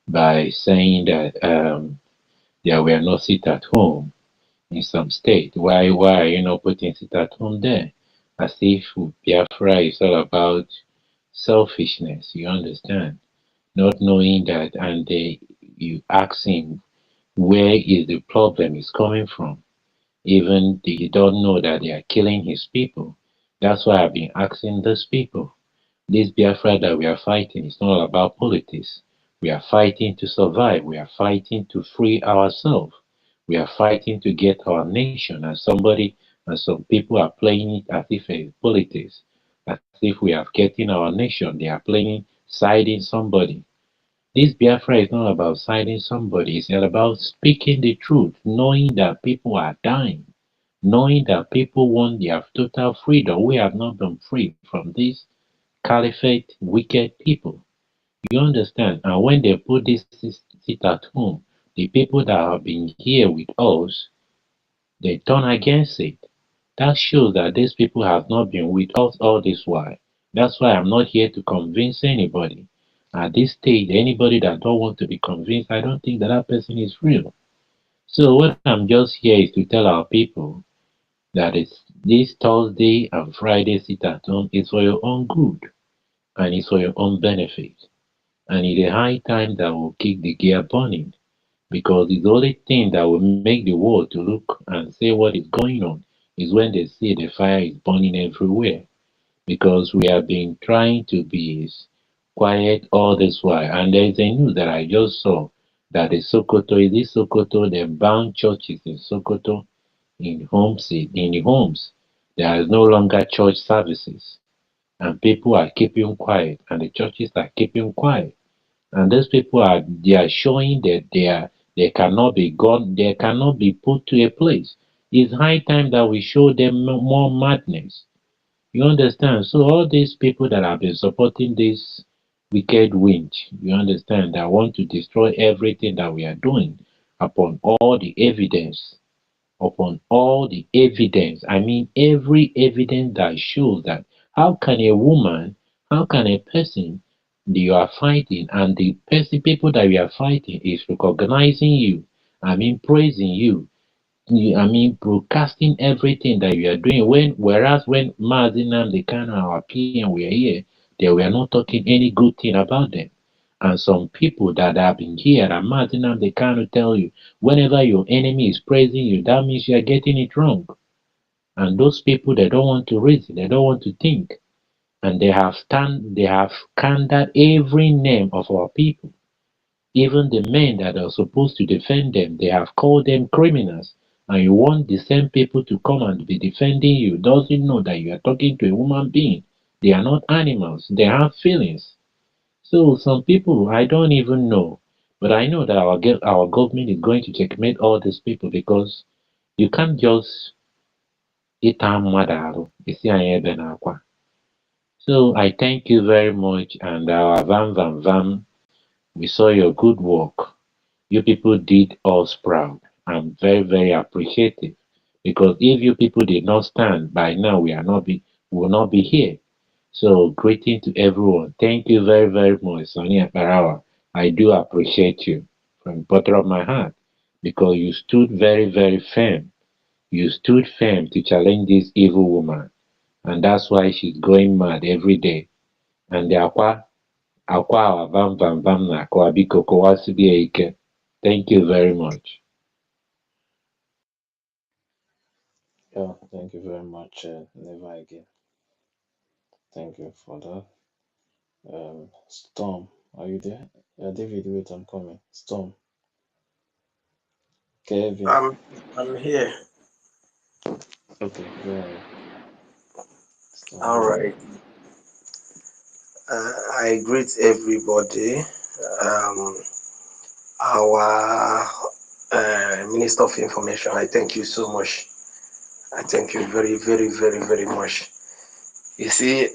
by saying that there were no sit at home in some state. Why are you not putting sit at home there? As if Biafra is all about selfishness, you understand? Not knowing that, and you ask him where is the problem is coming from. Even they don't know that they are killing his people. That's why I've been asking those people. This Biafra that we are fighting is not about politics. We are fighting to survive. We are fighting to free ourselves. We are fighting to get our nation. And some people are playing it as if it's politics, as if we are getting our nation. They are playing siding somebody. This Biafra is not about siding somebody. It's about speaking the truth, knowing that people are dying, knowing that people want their total freedom. We have not been free from these caliphate wicked people. You understand? And when they put this sit at home, the people that have been here with us, they turn against it. That shows that these people have not been with us all this while. That's why I'm not here to convince anybody. At this stage, anybody that don't want to be convinced, I don't think that that person is real. So what I'm just here is to tell our people that it's this Thursday and Friday sit at home is for your own good and it's for your own benefit. And it's a high time that will keep the gear burning because the only thing that will make the world to look and say what is going on is when they see the fire is burning everywhere. Because we have been trying to be quiet all this while. And there is a news that I just saw that Sokoto, they banned churches in Sokoto in the homes. There is no longer church services. And people are keeping quiet and the churches are keeping quiet. And those people are showing that they cannot be gone, they cannot be put to a place. It's high time that we show them more madness. You understand? So all these people that have been supporting this wicked winch, you understand, that want to destroy everything that we are doing upon all the evidence, I mean every evidence that shows that how can a woman, how can a person that you are fighting and the person people that you are fighting is recognizing you, I mean praising you, I mean, broadcasting everything that you are doing. Whereas when Mazinam, the kind of our PM were here, they were not talking any good thing about them. And some people that have been here, and Mazinam, they kind of tell you, whenever your enemy is praising you, that means you are getting it wrong. And those people, they don't want to reason, they don't want to think, and they have scandaled every name of our people. Even the men that are supposed to defend them, they have called them criminals. And you want the same people to come and be defending you, doesn't know that you are talking to a human being They are not animals. They have feelings. So some people I don't even know, but I know that our government is going to checkmate all these people because you can't just ịta mmadụ arụ isi anyị ebe na-akwa. So I thank you very much and our vam vam vam, we saw your good work. You people did us proud. I'm very, very appreciative because if you people did not stand, by now we will not be here. So greeting to everyone. Thank you very, very much, Sonny Aparawa. I do appreciate you from the bottom of my heart because you stood very, very firm. You stood firm to challenge this evil woman, and that's why she's going mad every day. And the Aqua Vam Vam Vam na Aqua Biko Kowasibi Ike. Thank you very much. Yeah, thank you very much. Never again. Thank you for that. Storm, are you there? Yeah, David, wait, I'm coming. Storm, Kevin. I'm here. Okay, go ahead. Storm, All go right. ahead. I greet everybody. Um, our Minister of Information, I thank you so much. I thank you very, very, very, very much. You see,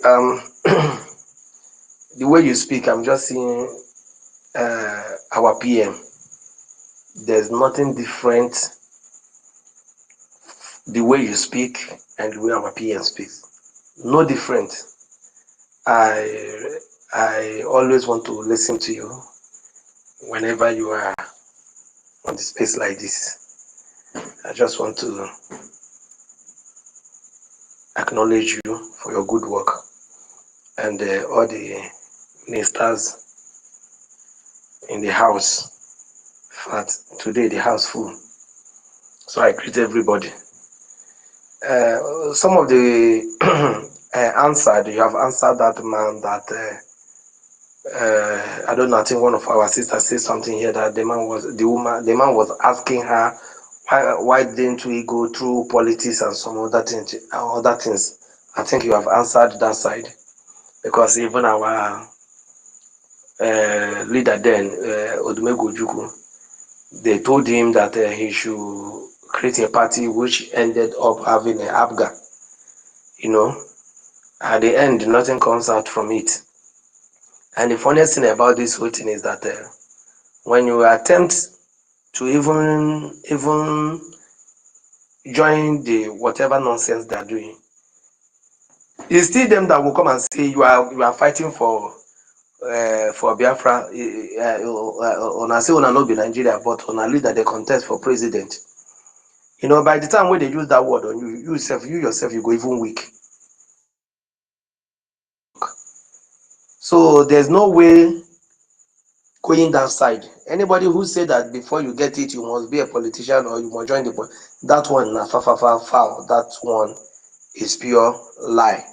the way you speak, I'm just seeing our PM. There's nothing different the way you speak and the way our PM speaks. No different. I I always want to listen to you whenever you are on the space like this. I just want to acknowledge you for your good work and all the ministers in the house. In fact, today the house full. So I greet everybody. Some of the answered, you have answered that man that I don't know. I think one of our sisters said something here that the man was asking her why didn't we go through politics and some other things. I think you have answered that side because even our leader then, Odumegu Ojukwu, they told him that he should create a party which ended up having an ABGA. You know, at the end, nothing comes out from it. And the funniest thing about this whole thing is that when you attempt to even join the whatever nonsense they are doing, it's still them that will come and say you are fighting for Biafra. Una say una no be Nigeria, but una leader they contest for president. You know, by the time when they use that word on you yourself, you go even weak. So there's no way going that side. Anybody who say that before you get it, you must be a politician or you must join that one na foul. That one is pure lie.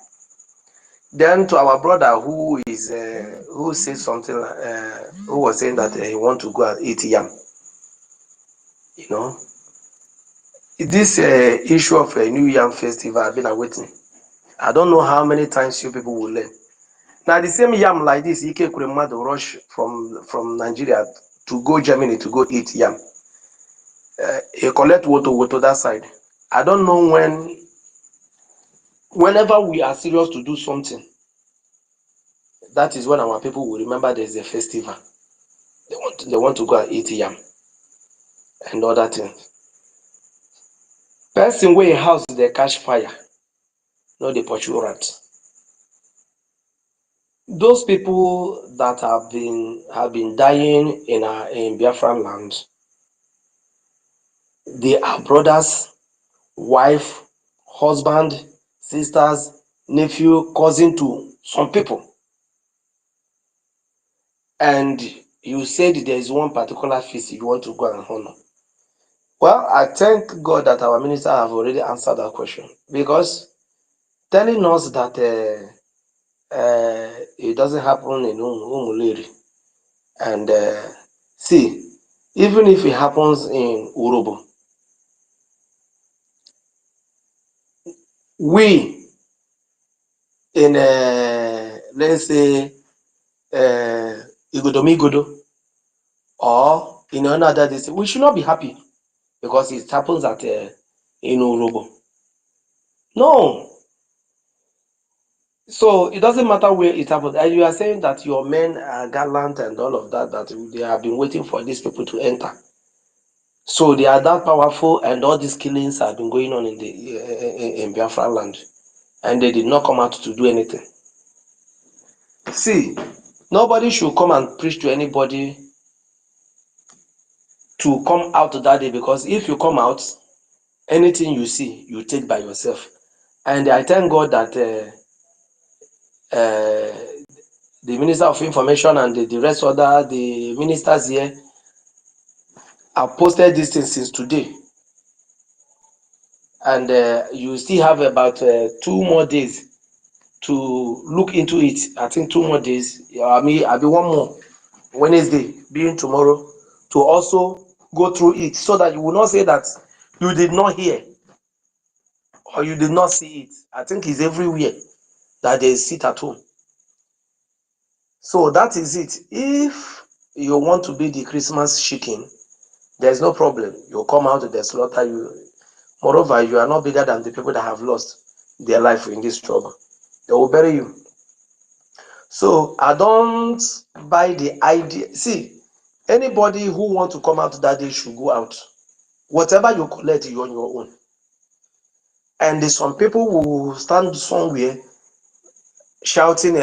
Then to our brother who said something, who was saying that he want to go and eat yam. You know, this issue of a New Yam Festival, I've been awaiting. I don't know how many times you people will learn. Now the same yam like this, Ike Kuremadu rush from Nigeria to go Germany to go eat yam. He collect woto that side. I don't know whenever we are serious to do something, that is when our people will remember there's a festival. They want to go and eat yam and other things. Person where a house they catch fire, no the pursue rat. Those people that have been dying in Biafran land, they are brothers, wife, husband, sisters, nephew, cousin to some people. And you said there is one particular feast you want to go and honor. Well, I thank God that our minister have already answered that question because telling us that it doesn't happen in Umuleri. And see, even if it happens in Urobo, we in let's say Igodomigodo or in another district, we should not be happy because it happens at Urobo. No. So it doesn't matter where it happens. And you are saying that your men are gallant and all of that, that they have been waiting for these people to enter. So they are that powerful, and all these killings have been going on in the in Biafra land, and they did not come out to do anything. See, nobody should come and preach to anybody to come out that day, because if you come out, anything you see, you take by yourself. And I thank God that the Minister of Information and the rest of the ministers here have posted this thing since today. And you still have about 2 more days to look into it. I think 2 more days. I mean, I'll be one more Wednesday, being tomorrow, to also go through it, so that you will not say that you did not hear or you did not see it. I think it's everywhere that they sit at home. So that is it. If you want to be the Christmas chicken, there's no problem. You come out, they slaughter you. Moreover, you are not bigger than the people that have lost their life in this trouble. They will bury you. So I don't buy the idea. See, anybody who want to come out that day should go out. Whatever you collect, you're on your own. And there's some people who will stand somewhere shouting,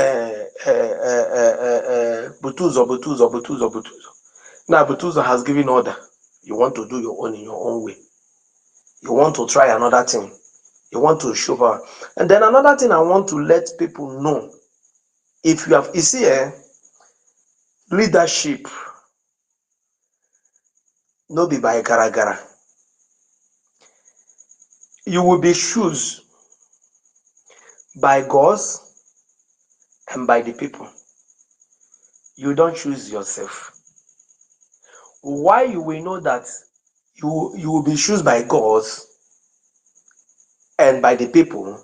Butuzo, Butuzo, Butuzo, Butuzo. Now, Butuzo has given order. You want to do your own in your own way. You want to try another thing. You want to show power. And then another thing I want to let people know, if you have, you see, leadership, no be by gara gara. You will be chosen by God and by the people. You don't choose yourself. Why you will know that you will be chosen by God and by the people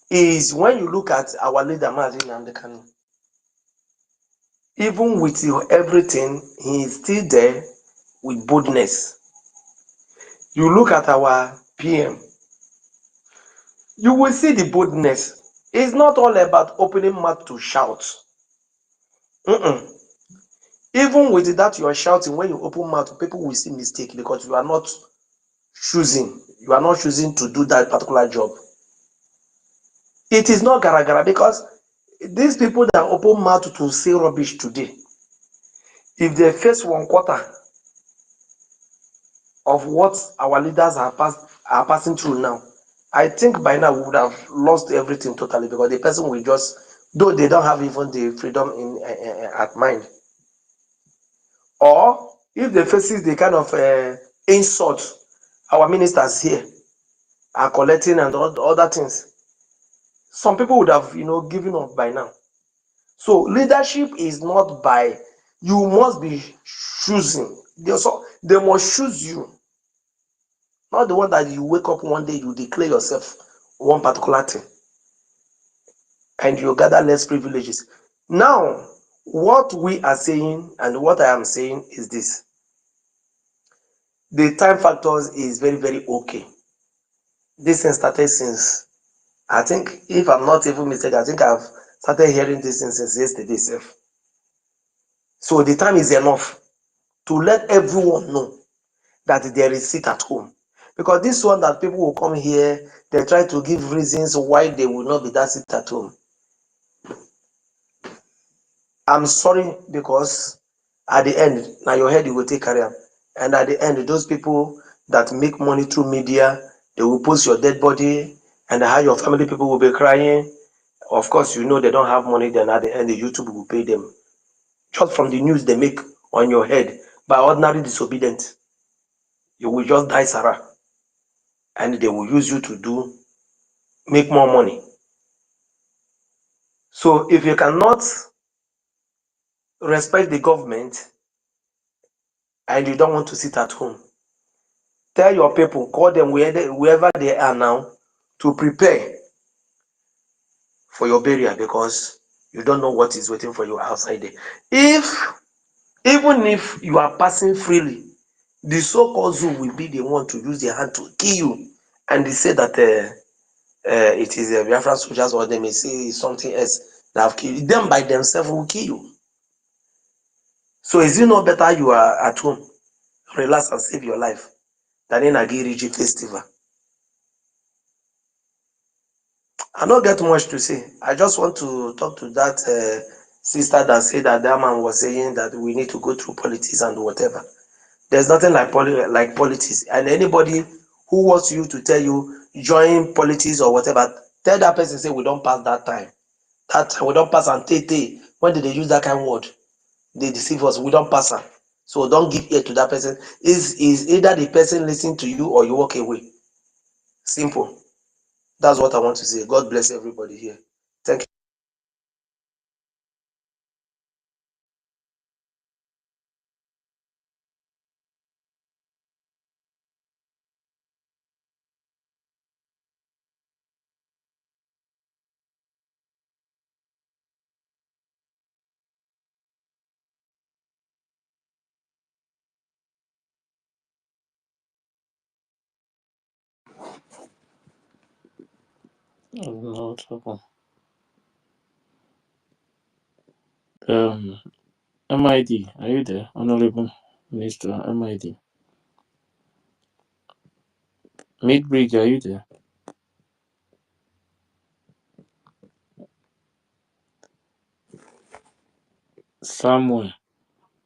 is when you look at our leader Mazi Nnamdi Kanu. Even with everything, he is still there with boldness. You look at our PM, you will see the boldness. It's not all about opening mouth to shout. Mm-mm. Even with that you are shouting, when you open mouth, people will see mistake because you are not choosing. You are not choosing to do that particular job. It is not gara gara, because these people that open mouth to say rubbish today, if they face 1/4 of what our leaders are passing through now, I think by now we would have lost everything totally, because the person will just, though they don't have even the freedom in at mind, or if they faces the kind of insult our ministers here are collecting and all the other things, some people would have given up by now. So leadership is not by, you must be choosing. They must choose you, not the one that you wake up one day, you declare yourself one particular thing and you gather less privileges. Now, what we are saying and what I am saying is this: the time factors is very, very okay. This thing started since, I think, if I'm not even mistaken, I think I've started hearing this thing since yesterday itself. So the time is enough to let everyone know that there is seat at home. Because this one that people will come here, they try to give reasons why they will not be that seat at home. I'm sorry, because at the end, now your head you will take career. And at the end, those people that make money through media, they will post your dead body and how your family people will be crying. Of course, they don't have money, then at the end, the YouTube will pay them. Just from the news they make on your head by ordinary disobedient. You will just die, Sarah. And they will use you to make more money. So if you cannot respect the government and you don't want to sit at home, tell your people, call them wherever they are now, to prepare for your burial because you don't know what is waiting for you outside there. If even if you are passing freely, the so-called zoo will be the one to use their hand to kill you, and they say that it is Biafran soldiers, or they may say something else that have killed you. Them by themselves will kill you. So is it not better you are at home, relax and save your life than in a Agiriji festival? I don't get much to say. I just want to talk to that sister that said that that man was saying that we need to go through politics and whatever. There's nothing like like politics. And anybody who wants you to tell you join politics or whatever, tell that person say we don't pass that time. That time we don't pass and tete. When did they use that kind of word? They deceive us. We don't pass am. So don't give ear to that person. Is either the person listening to you or you walk away. Simple. That's what I want to say. God bless everybody here. Thank you. I don't know what's happened. MID, are you there? Honorable Minister MID. Midbridge, are you there? Samuel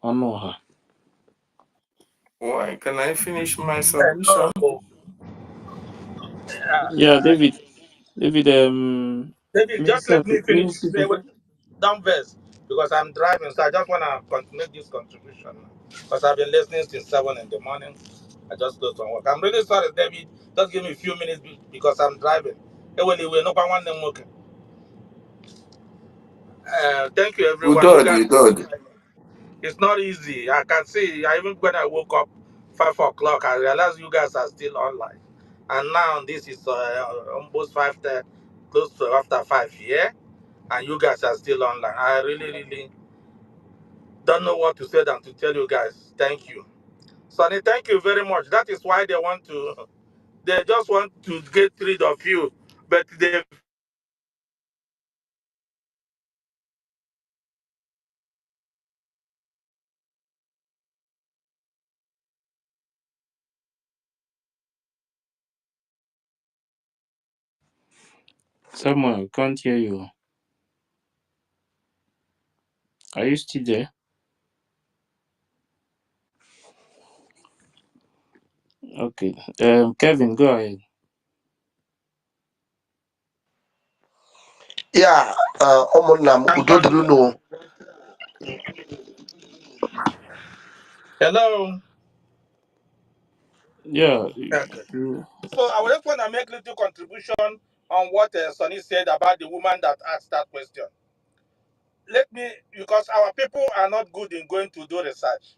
Onoha. Why can I finish my No, submission? Yeah, David. David, David, just Minister, let me finish. Minister. Don't verse because I'm driving, so I just want to make this contribution because I've been listening since 7 in the morning. I just go to work. I'm really sorry, David. Just give me a few minutes because I'm driving. Anyway, no one them working. Thank you, everyone. You Udod, guys, Udod. it's not easy. I can see. Even when I woke up 5 o'clock, I realized you guys are still online. And now this is almost 5:30, close to after 5 here, and you guys are still online. I really, really don't know what to say than to tell you guys thank you. Sonny, thank you very much. That is why they just want to get rid of you, but they Samuel, can't hear you. Are you still there? Okay. Kevin, go ahead. Yeah, Omonam can continue. Udodruno. Hello. Yeah. Okay. So I just want to make a little contribution on what Sonny said about the woman that asked that question. Let me, because our people are not good in going to do research.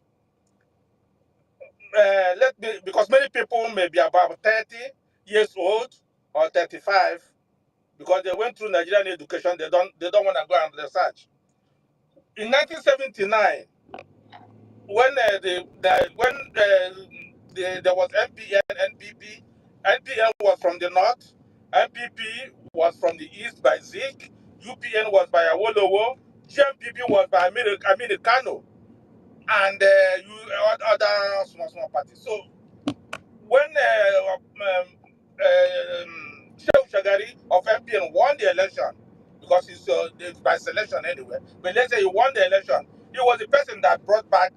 Let me, because many people may be about 30 years old or 35, because they went through Nigerian education, they don't want to go and research. In 1979, when there was MPN, NPP, NPN was from the north, NPP was from the east by Zik, UPN was by Awolowo, GMPP was by Americano, and other small parties. So when Sheikh Shagari of MPN won the election, because it's by selection anyway, but let's say he won the election, he was the person that brought back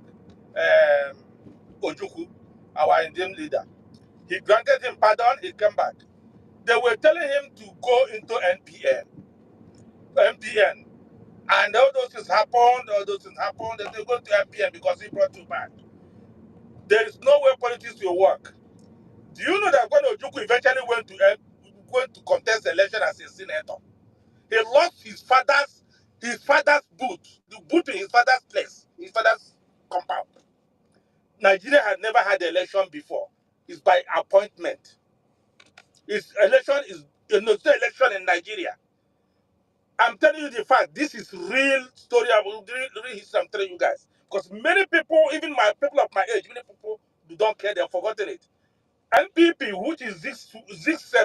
um, Ojuku, our Indian leader. He granted him pardon, he came back. They were telling him to go into MPN. And all those things happened, and they go to MPN because he brought you back. There is no way politics will work. Do you know that when Ojukwu eventually went to contest the election as a senator, he lost his father's booth, the booth in his father's place, his father's compound. Nigeria had never had an election before. It's by appointment. It's election is no election in Nigeria. I'm telling you the fact. This is real story. Real history. I'm telling you guys. Because many people, even my people of my age, many people don't care. They've forgotten it. NPP, which is this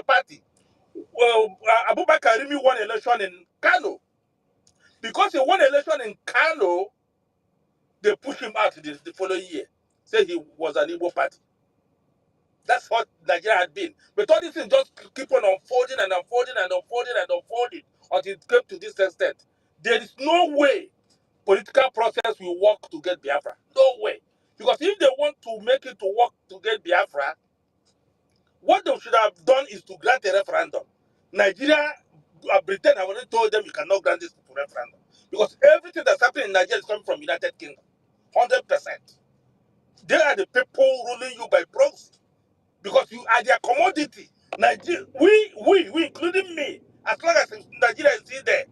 party, well, Abubakar Rimi won election in Kano. Because he won election in Kano, they pushed him out the following year. Say he was an Igbo party. That's what Nigeria had been. But all this thing just keep on unfolding and unfolding and unfolding and unfolding until it came to this extent. There is no way political process will work to get Biafra. No way. Because if they want to make it to work to get Biafra, what they should have done is to grant a referendum. Nigeria, Britain have already told them you cannot grant this referendum. Because everything that's happening in Nigeria is coming from United Kingdom. 100%. They are the people ruling you by proxy. Because you are their commodity. Nigeria, we, including me, as long as Nigeria is still there,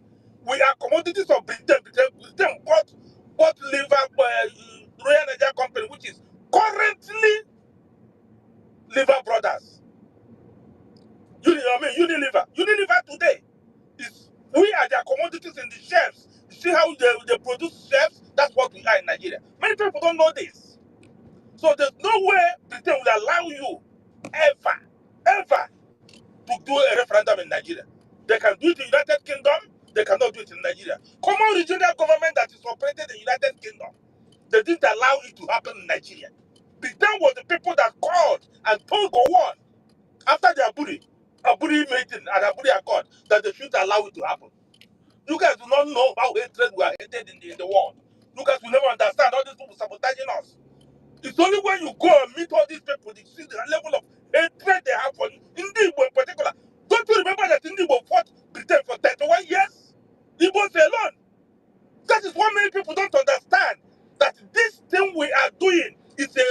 we are commodities of Britain. Britain bought Liver, Royal Nigeria Company, which is currently Liver Brothers. Unilever today is we are their commodities in the shelves. You see how they produce shelves? That's what we are in Nigeria. Many people don't know this. So there's no way Britain will allow you ever to do a referendum in Nigeria. They can do it in the United Kingdom, they cannot do it in Nigeria. Common regional government that is operated in the United Kingdom, they didn't allow it to happen in Nigeria. Britain was the people that called and told Gowon after the Aburi meeting and Aburi Accord that they shouldn't allow it to happen. You guys do not know how hatred we are hated in the world. You guys will never understand all these people sabotaging us. It's only when you go and meet all these people, you see the level of hatred they have for Igbo in particular. Don't you remember that Igbo fought Britain for 31 years? Igbos alone. That is what many people don't understand. That this thing we are doing is a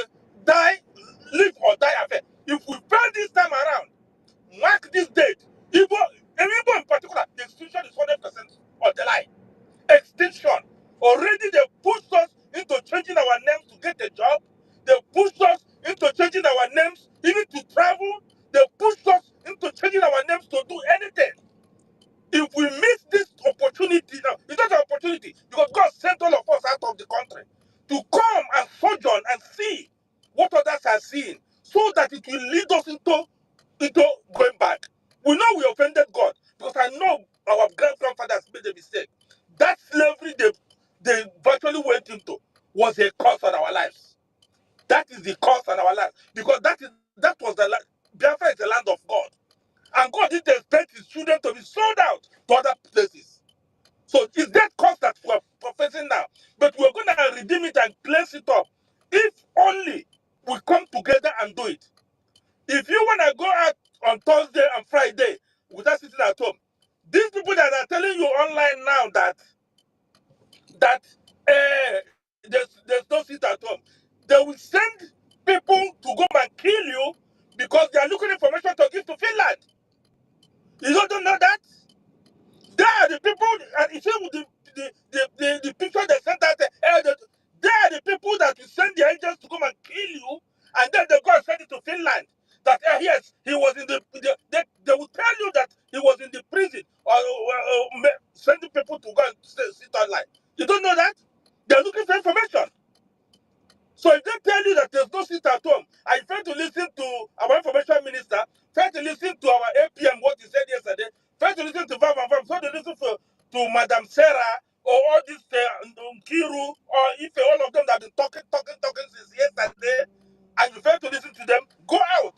live or die affair. If we fail this time around, mark this date. Igbo in particular, the extinction is 100% on the line. Extinction. Already they pushed us into changing our names to get a job. They pushed us into changing our names even to travel. They pushed us into changing our names to do anything. If we miss this opportunity now, it's not an opportunity because God sent all of us out of the country to come and sojourn and see what others are seeing so that it will lead us into going back. We know we offended God because I know our grandfathers made a mistake. That slavery they virtually went into was a curse on our lives. That is the curse on our lives because that was the land. Biafra is the land of God. And God didn't expect his children to be sold out to other places. So it's that cost that we're professing now. But we're going to redeem it and place it up. If only we come together and do it. If you want to go out on Thursday and Friday without sitting at home, these people that are telling you online now that there's no seat at home, they will send people to go and kill you because they are looking information to give to Finland. You don't know that? They are the people, and you see with the picture they sent out, they are the people that will send the agents to come and kill you, and then they go and send it to Finland. That yes, he was in they will tell you that he was in the prison or sending people to go and sit online. You don't know that? They're looking for information. So if they tell you that there's no seat at home, I fail to listen to our information minister, fail to listen to our APM, what he said yesterday, fail to listen to Vam, fail to listen to Madam Sarah, or all these Kiru, or if all of them that have been talking since yesterday, and you fail to listen to them, go out.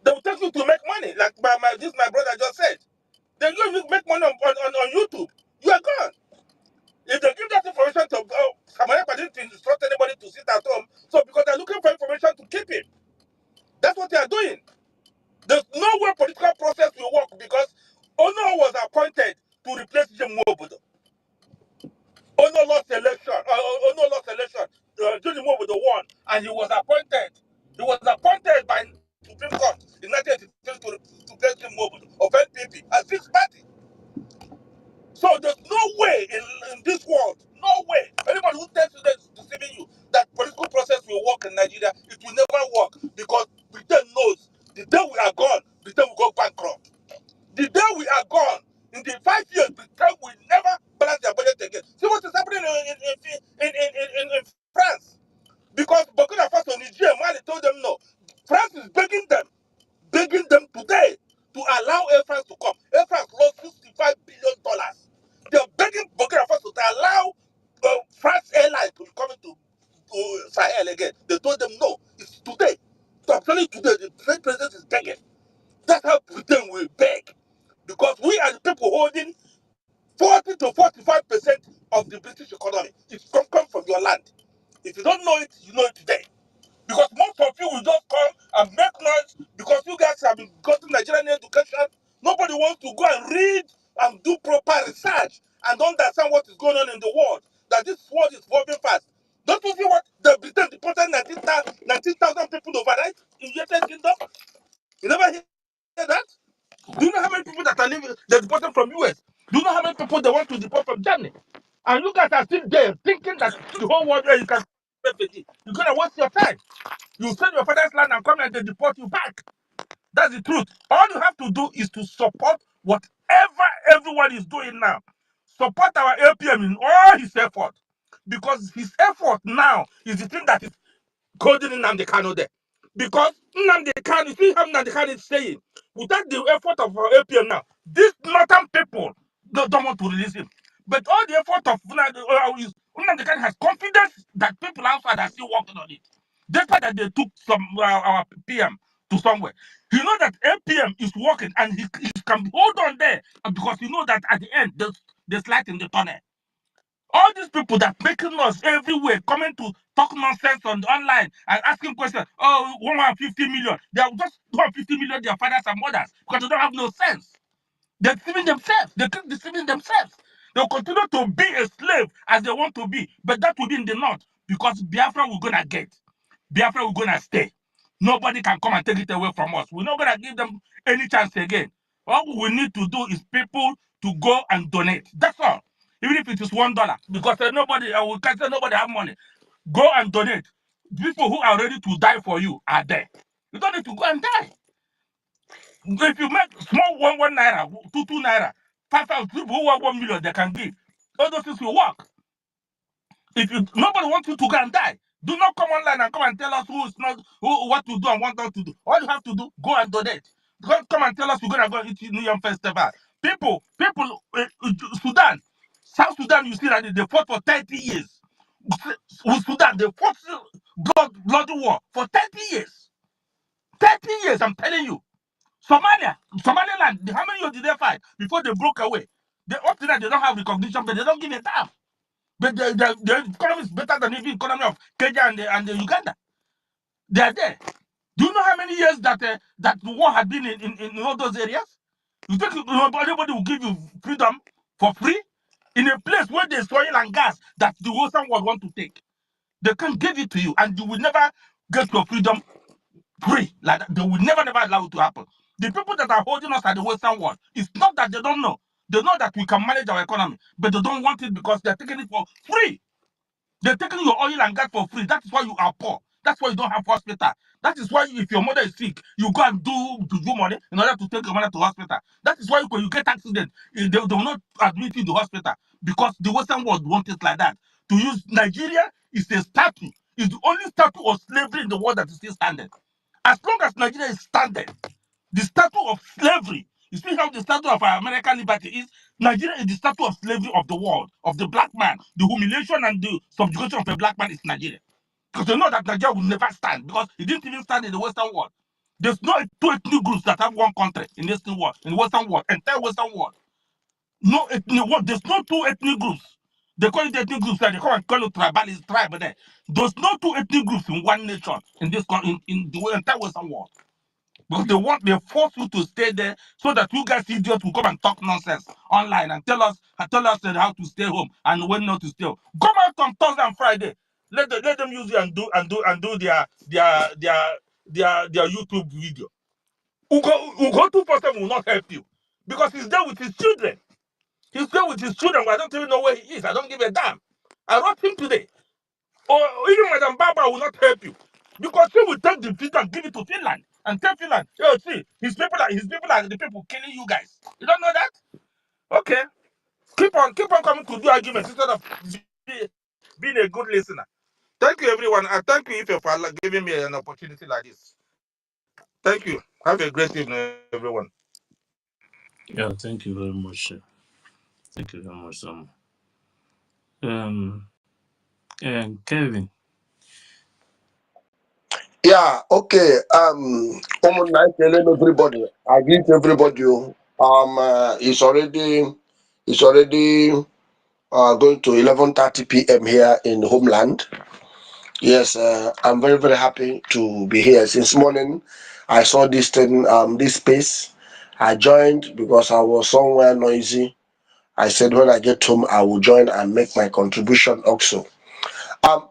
They will take you to make money, like my brother just said. They will make money on YouTube. You are gone. If they give that information to Samarek didn't instruct anybody to sit at home, so because they're looking for information to keep him. That's what they are doing. There's no way political process will work because Ono was appointed to replace Jim Wobodo. Ono lost election. Jim Wobodo won, and he was appointed. He was appointed by Supreme Court in 1983 to replace Jim Wobodo of NPP as this party. So there's no way in this world, no way. Anybody who tells you that is deceiving you, that political process will work in Nigeria, it will never work because Britain knows the day we are gone, Britain will go bankrupt. The day we are gone, in the 5 years, Britain trial again. They told them no, it's today. So I'm telling you today, the French president is begging. That's how Britain will beg. Because we are the people holding 40 to 45% of the British economy. It's come from your land. If you don't know it, you know it today. Because most of you will just come and make noise because you guys have been gotten Nigerian education. Nobody wants to go and read and do proper research and understand what is going on in the world. That this world is moving fast. Don't you see what the Britain deported 19,000 people overnight in United Kingdom? You never hear that? Do you know how many people that are living they deported from US? Do you know how many people they want to deport from Germany? And you guys are still there thinking that the whole world where you can refugee. You're gonna waste your time. You send your father's land and come and they deport you back. That's the truth. All you have to do is to support whatever everyone is doing now. Support our APM in all his effort. Because his effort now is the thing that is holding Nnamdi Kanu there. Because Nnamdi Kanu, see how Nnamdi Kanu is saying, without the effort of our APM now, these northern people don't want to release him. But all the effort of Nnamdi Kanu has confidence that people outside are still working on it. Despite that they took some our PM to somewhere. He know that APM is working and he can hold on there because he know that at the end there's light in the tunnel. All these people that making us everywhere coming to talk nonsense on online and asking questions. Oh, 150 million. They are just 150 million, their fathers and mothers, because they don't have no sense. They're deceiving themselves. They keep deceiving themselves. They'll continue to be a slave as they want to be, but that will be in the north because Biafra we're gonna get. Biafra we're gonna stay. Nobody can come and take it away from us. We're not gonna give them any chance again. All we need to do is people to go and donate. That's all. Even if it is $1, because nobody, we can say nobody have money. Go and donate. People who are ready to die for you are there. You don't need to go and die. If you make small one naira, two naira, 5,000 people who want 1 million, they can give. All those things will work. If you nobody wants you to go and die, do not come online and come and tell us who is not what to do and what not to do. All you have to do, go and donate. Don't come and tell us we're gonna go into New Year Festival. People, Sudan, South Sudan, you see that they fought for 30 years. With Sudan, they fought bloody war for 30 years. 30 years, I'm telling you. Somaliland, how many years did they fight before they broke away? They up to that they don't have recognition, but they don't give a damn. But the economy is better than even economy of Kenya and Uganda. They are there. Do you know how many years that that the war had been in all those areas? You think anybody will give you freedom for free in a place where there's oil and gas that the Western world want to take? They can't give it to you, and you will never get your freedom free like that. They will never allow it to happen. The people that are holding us at the Western world, it's not that they don't know. They know that we can manage our economy, but they don't want it because they're taking it for free. They're taking your oil and gas for free. That is why you are poor. That's why you don't have hospital. That is why if your mother is sick, you go and do money in order to take your mother to hospital. That is why when you get accident, they will not admit you to hospital because the Western world wants it like that. To use Nigeria is a statue. It's the only statue of slavery in the world that is still standing. As long as Nigeria is standing, the statue of slavery. You see how the statue of our American liberty is? Nigeria is the statue of slavery of the world, of the black man. The humiliation and the subjugation of a black man is Nigeria. Because they know that Nigeria will never stand because it didn't even stand in the Western world. There's no two ethnic groups that have one country in this world, in the Western world, entire Western world. No ethnic world. There's no two ethnic groups. They call it ethnic groups, and they call it tribalist tribe there. There's no two ethnic groups in one nation in this in the entire Western world. Because they force you to stay there so that you guys idiots will come and talk nonsense online and tell us how to stay home and when not to stay home. Come out on Thursday and Friday. Let them use it and do their YouTube video. Ugo 247 will not help you because he's there with his children. He's there with his children, but I don't even know where he is. I don't give a damn. I wrote him today. Or even Madam Baba will not help you. Because he will take the visa and give it to Finland. And tell Finland, oh, see, his people are the people killing you guys. You don't know that? Okay. Keep on coming to do arguments instead of being a good listener. Thank you, everyone. And thank you, Ife, for giving me an opportunity like this. Thank you. Have a great evening, everyone. Yeah, thank you very much. Thank you very much, Sam. Um, and Kevin, Yeah, okay. Common night telling everybody. I greet everybody. Oh. It's already going to 11:30 p.m. here in the homeland. Yes, I'm very very happy to be here. Since morning, I saw this thing, this space. I joined because I was somewhere noisy. I said when I get home, I will join and make my contribution also.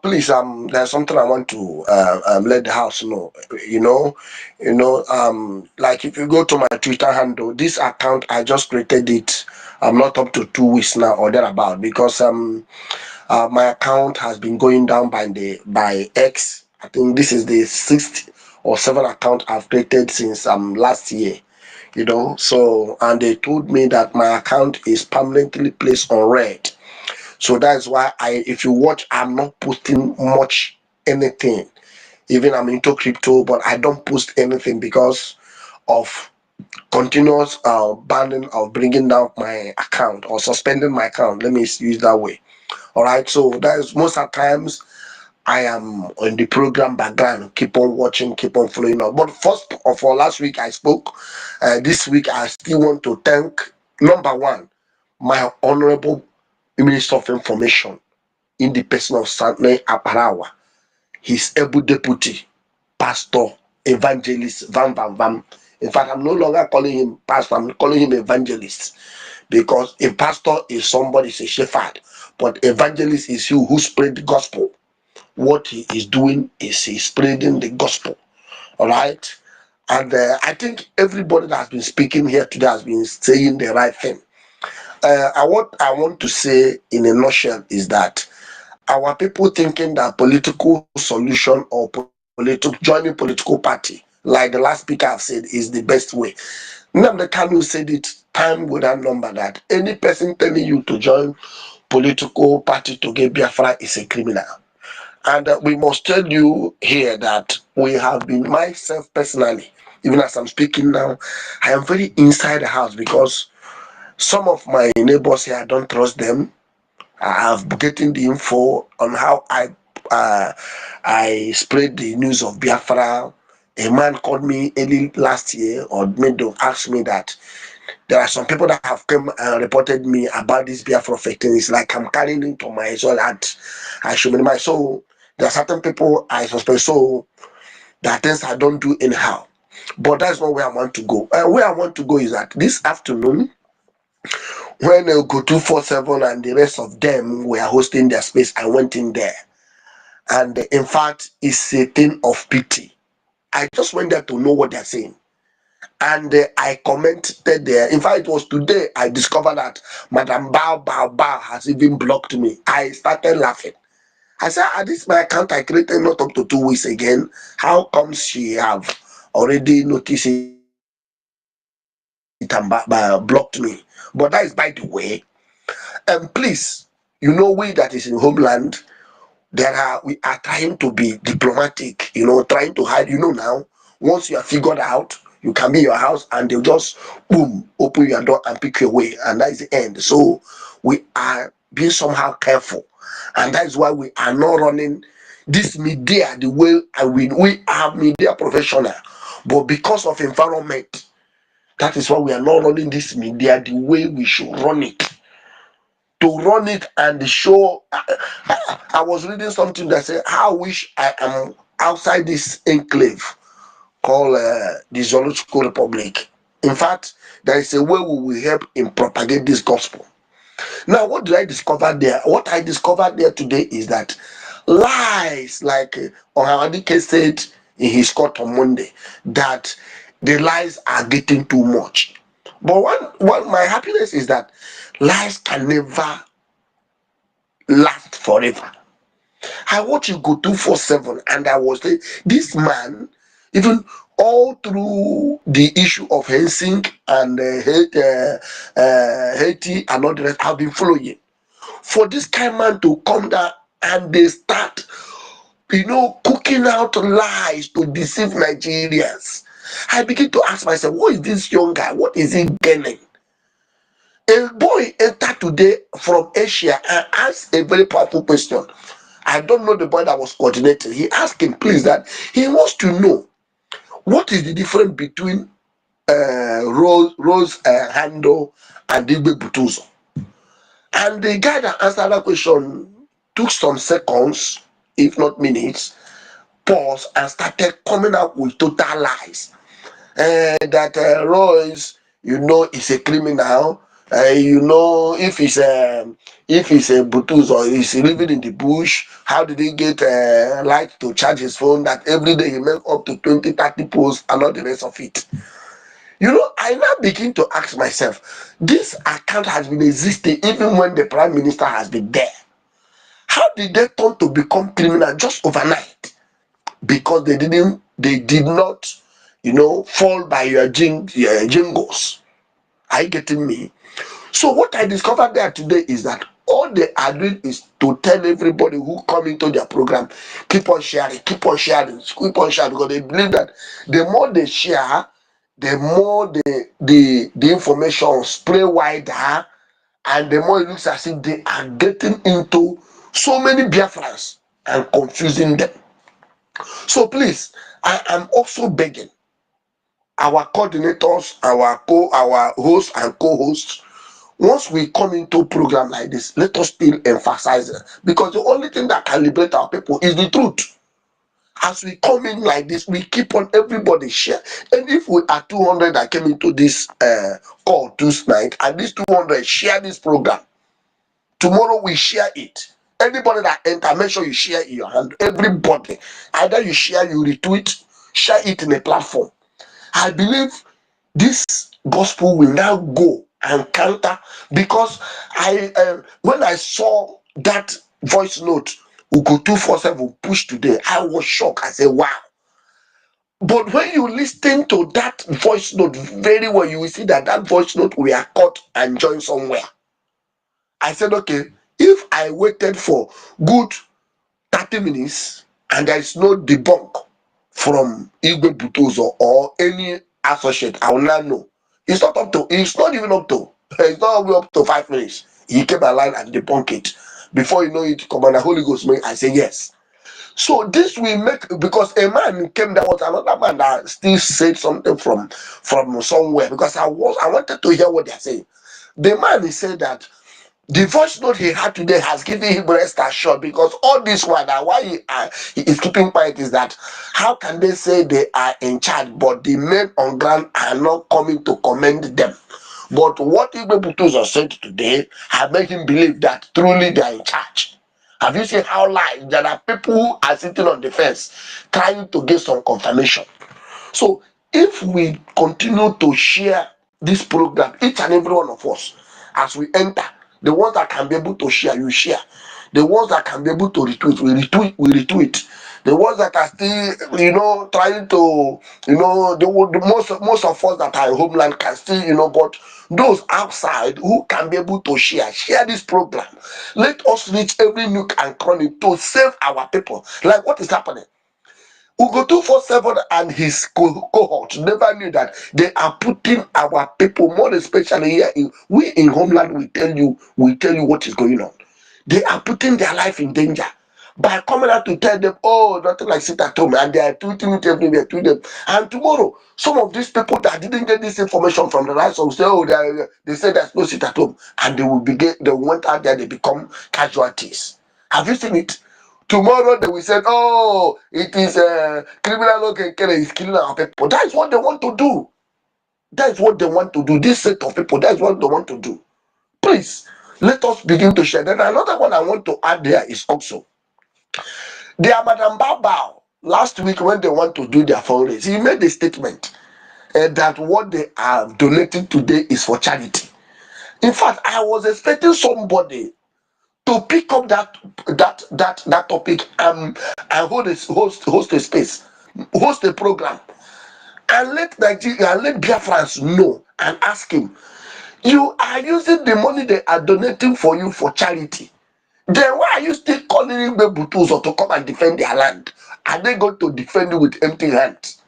Please, there's something I want to let the house know. You know, like if you go to my Twitter handle, this account I just created it. I'm not up to 2 weeks now or thereabout because my account has been going down by X. I think this is the sixth or seventh account I've created since last year. So and they told me that my account is permanently placed on red. So that's why if you watch, I'm not posting much anything. Even I'm into crypto, but I don't post anything because of continuous banning of bringing down my account or suspending my account. Let me use that way. All right. So that is most of the times I am on the program background, keep on watching, keep on following up. But first of all, last week I spoke. This week I still want to thank number one, my honorable Minister of Information in the person of Stanley Aparawa, his able deputy, Pastor Evangelist Van Van Van. In fact, I'm no longer calling him pastor, I'm calling him evangelist because a pastor is somebody, is a shepherd, but evangelist is you who spread the gospel. What he is doing is he's spreading the gospel. All right. And I think everybody that has been speaking here today has been saying the right thing. I want to say in a nutshell is that our people thinking that political solution or joining political party, like the last speaker have said, is the best way. Nnamdi Kanu said it time without number that any person telling you to join political party to get Biafra is a criminal. And we must tell you here that we have been, myself personally, even as I'm speaking now, I am very inside the house because some of my neighbors here, I don't trust them. I have getting the info on how uh, I spread the news of Biafra. A man called me early last year or made to ask me that there are some people that have come and reported me about this Biafra fake thing. It's like I'm carrying it on my soul that I should minimize. So there are certain people I suspect. So there are things I don't do anyhow. But that's not where I want to go. Where I want to go is that this afternoon, when Go 247 and the rest of them were hosting their space, I went in there. And in fact, it's a thing of pity. I just went there to know what they're saying. And I commented there. In fact, it was today I discovered that Madam Bao Bao Bao has even blocked me. I started laughing. I said, this is my account I created not up to 2 weeks again. How comes she have already noticed it and blocked me? But that is by the way. And please, we that is in homeland, we are trying to be diplomatic, trying to hide. Now, once you are figured out, you can be in your house and they'll just boom, open your door and pick your way, and that is the end. So we are being somehow careful, and that is why we are not running this media the way we are media professional, but because of environment, that is why we are not running this media the way we should run it. To run it and show. I was reading something that said, "How I wish I am outside this enclave called the Zoological Republic." In fact, there is a way we will help in propagate this gospel. Now, what did I discover there? What I discovered there today is that lies, like Ohawadike said in his court on Monday, that the lies are getting too much. But my happiness is that lies can never last forever. I watch you go 247, and I was saying, this man, even all through the issue of Helsing and Haiti and all the rest, I've been following. For this kind of man to come down and they start, cooking out lies to deceive Nigerians, I begin to ask myself, what is this young guy? What is he gaining? A boy entered today from Asia and asked a very powerful question. I don't know the boy that was coordinating. He asked him, please, that he wants to know what is the difference between Rose handle and Igbe Butuzo. And the guy that answered that question took some seconds, if not minutes, pause and started coming up with total lies. That Royce, is a criminal. If he's a Butuz or he's living in the bush, how did he get light to charge his phone? That every day he make up to 20, 30 posts and all the rest of it. I now begin to ask myself, this account has been existing even when the prime minister has been there. How did they turn to become criminal just overnight? Because they did not, fall by your jingles. Are you getting me? So what I discovered there today is that all they are doing is to tell everybody who come into their program, keep on sharing, keep on sharing, keep on sharing, because they believe that the more they share, the more the information spread wider, and the more it looks as if they are getting into so many Biafrans and confusing them. So please, I am also begging our coordinators, our hosts and co-hosts, once we come into a program like this, let us still emphasize it, because the only thing that can liberate our people is the truth. As we come in like this, we keep on everybody share. And if we are 200 that came into this call tonight, and these 200 share this program, tomorrow we share it. Anybody that enter, make sure you share in your hand. Everybody, either you share, you retweet, share it in a platform. I believe this gospel will now go and counter, because when I saw that voice note Ugo 247 push today, I was shocked. I said, wow. But when you listen to that voice note very well, you will see that that voice note we are cut and joined somewhere. I said, okay, if I waited for good 30 minutes and there is no debunk from Igwe Butozo or any associate, I will not know. It's not even up to, it's not even up to 5 minutes. He came alive and debunked it. Before you know it, Commander Holy Ghost, I say yes. So this will make, because a man came, there was another man that still said something from somewhere, because I wanted to hear what they're saying. The man, he said that the voice note he had today has given him rest assured, because all this while that why he is keeping quiet is that how can they say they are in charge but the men on ground are not coming to commend them? But what Igwe Butuzo said today have made him believe that truly they are in charge. Have you seen how there are people who are sitting on the fence trying to get some confirmation? So if we continue to share this program, each and every one of us, as we enter, the ones that can be able to share, you share. The ones that can be able to retweet, we retweet. The ones that are still, trying to, most of us that are in homeland can still, but those outside who can be able to share this program. Let us reach every nook and cranny to save our people. Like what is happening? Ugo 247 and his cohort never knew that they are putting our people, more especially here in homeland, we tell you what is going on. They are putting their life in danger by coming out to tell them, oh, nothing like sit at home, and they are tweeting it everywhere to them. And tomorrow, some of these people that didn't get this information from the right will say, oh, they say there's no sit at home, and they went out there, they become casualties. Have you seen it? Tomorrow they will say, oh, it is a criminal okay, is killing our people. That is what they want to do. That is what they want to do. This set of people, that is what they want to do. Please, let us begin to share. Then another one I want to add there is also, the Madam Babao, last week when they want to do their fundraising, he made a statement that what they are donating today is for charity. In fact, I was expecting somebody to pick up that topic and host a space, host a program, and let Nigeria and let Biafrans know and ask him, you are using the money they are donating for you for charity. Then why are you still calling in the Butuzo to come and defend their land? Are they going to defend you with empty hands?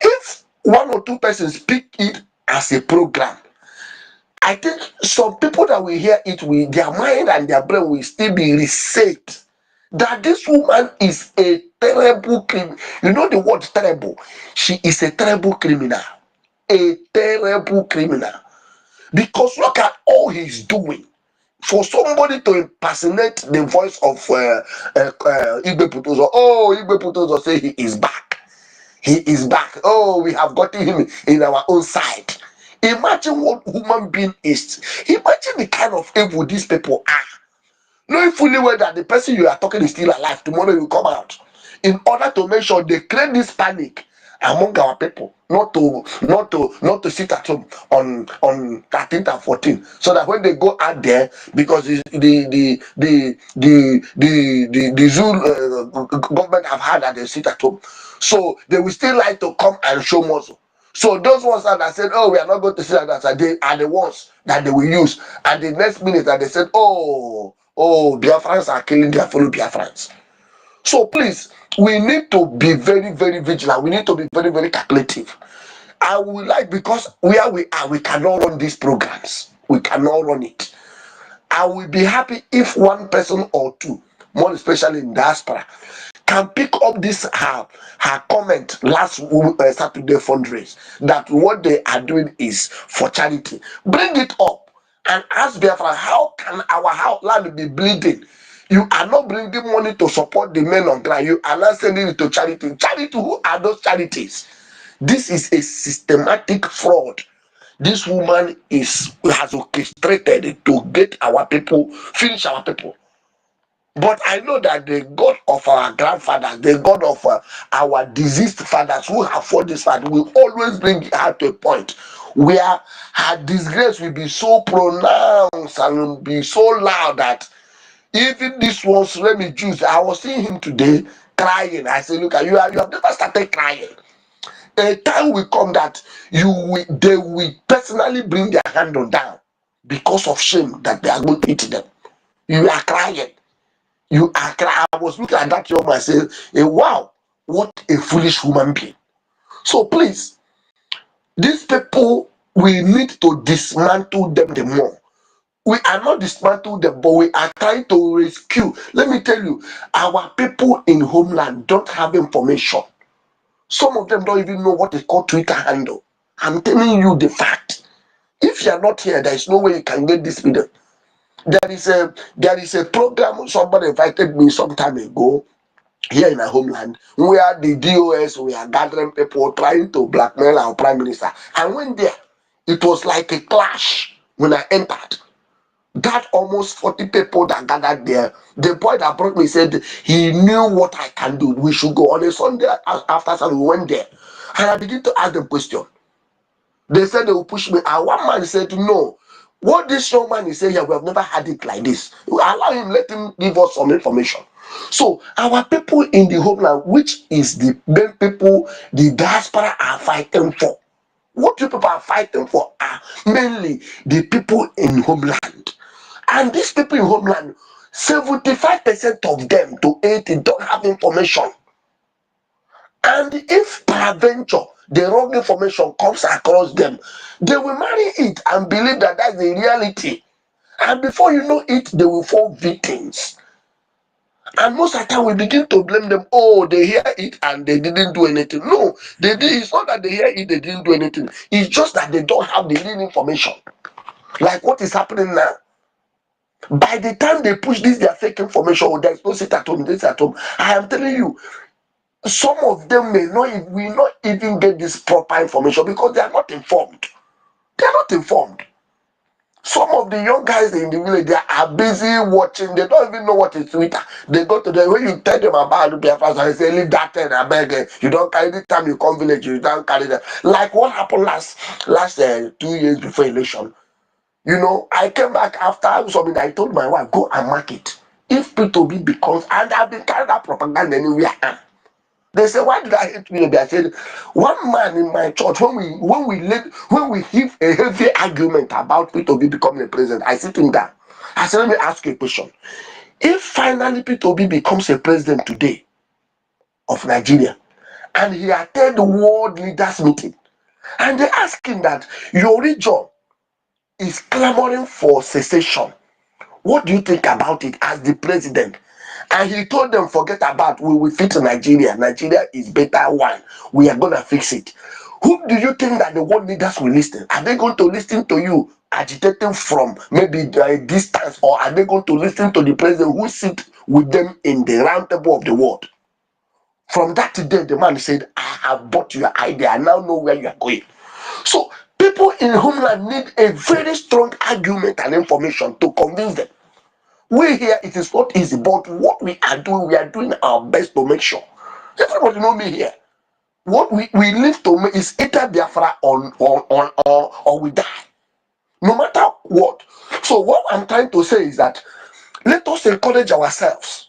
If one or two persons pick it as a program, I think some people that will hear it, their mind and their brain will still be reset that this woman is a terrible criminal. You know the word terrible? She is a terrible criminal. A terrible criminal. Because look at all he's doing. For somebody to impersonate the voice of Igbe Putozo, oh, Igbe Putozo say he is back. He is back. Oh, we have gotten him in our own side. Imagine what human being is. Imagine the kind of evil these people are. Knowing fully well that the person you are talking is still alive, tomorrow you come out. In order to make sure they create this panic among our people, not to sit at home on 13th and 14th, so that when they go out there, because the zoo government have had that they sit at home, so they will still like to come and show muscle. So those ones that said, "Oh, we are not going to see that," they are the ones that they will use. And the next minute that they said, "Oh, Biafrans are killing their fellow Biafrans." So please, we need to be very, very vigilant. We need to be very, very calculative. I would like, because where we are, we cannot run these programs. We cannot run it. I will be happy if one person or two, more especially in diaspora, can pick up this her comment last Saturday fundraise, that what they are doing is for charity. Bring it up and ask Biafra, how can our land be bleeding? You are not bringing money to support the men on ground. You are not sending it to charity. Charity, who are those charities? This is a systematic fraud. This woman has orchestrated to get our people, finish our people. But I know that the God of our grandfathers, the God of our deceased fathers who have fought this fight, will always bring her to a point where her disgrace will be so pronounced and will be so loud that even this one's Remy Jews, I was seeing him today crying. I said, "Look, you have never started crying. A time will come that they will personally bring their hand on down because of shame that they are going to eat them. You are crying. You are crying." I was looking at that young man and saying, wow, what a foolish human being. So please, these people, we need to dismantle them the more. We are not dismantling them, but we are trying to rescue. Let me tell you, our people in homeland don't have information. Some of them don't even know what is called Twitter handle. I'm telling you the fact. If you are not here, there is no way you can get this video. There is a program somebody invited me some time ago here in our homeland, where the DOS were gathering people trying to blackmail our prime minister. I went there. It was like a clash when I entered. That almost 40 people that gathered there, the boy that brought me said he knew what I can do. We should go on a Sunday after Sunday. We went there. And I began to ask them questions. They said they will push me. And one man said, "No. What this young man is saying here, we have never had it like this. Allow him, let him give us some information." So our people in the homeland, which is the main people the diaspora are fighting for. What you people are fighting for are mainly the people in homeland. And these people in homeland, 75% of them to 80 don't have information. And if peradventure the wrong information comes across them, they will marry it and believe that that's the reality. And before you know it, they will fall victims. And most of the time we begin to blame them. Oh, they hear it and they didn't do anything. No, they did. It's not that they hear it, they didn't do anything. It's just that they don't have the real information. Like what is happening now. By the time they push this, their fake information, oh, there's no sit at home, this at home. I am telling you, some of them will not even get this proper information because they are not informed. They are not informed. Some of the young guys in the village, they are busy watching. They don't even know what is Twitter. They go to the, when you tell them about the Biafra, they say, "Leave that thing, I beg you. You don't carry the time you come village, you don't carry them." Like what happened last 2 years before election. You know, I came back after something. I told my wife, "Go and mark it. If P2B becomes," and I've been carrying that propaganda anywhere. They say, "Why did I hate me?" I said, one man in my church, when we have a heavy argument about P2B becoming a president, I sit him down. I said, "Let me ask you a question. If finally P2B becomes a president today of Nigeria, and he attend the world leaders meeting, and they ask him that your region is clamoring for secession, what do you think about it as the president?" And he told them, forget about, we will fix Nigeria. Nigeria is better one. We are going to fix it. Who do you think that the world leaders will listen? Are they going to listen to you agitating from maybe a distance, or are they going to listen to the president who sit with them in the round table of the world? From that day, the man said, I have bought your idea. I now know where you are going. So people in homeland need a very strong argument and information to convince them. We here, it is not easy, but what we are doing our best to make sure. Everybody know me here. What we live to make is either Biafra or we die. No matter what. So what I'm trying to say is that let us encourage ourselves.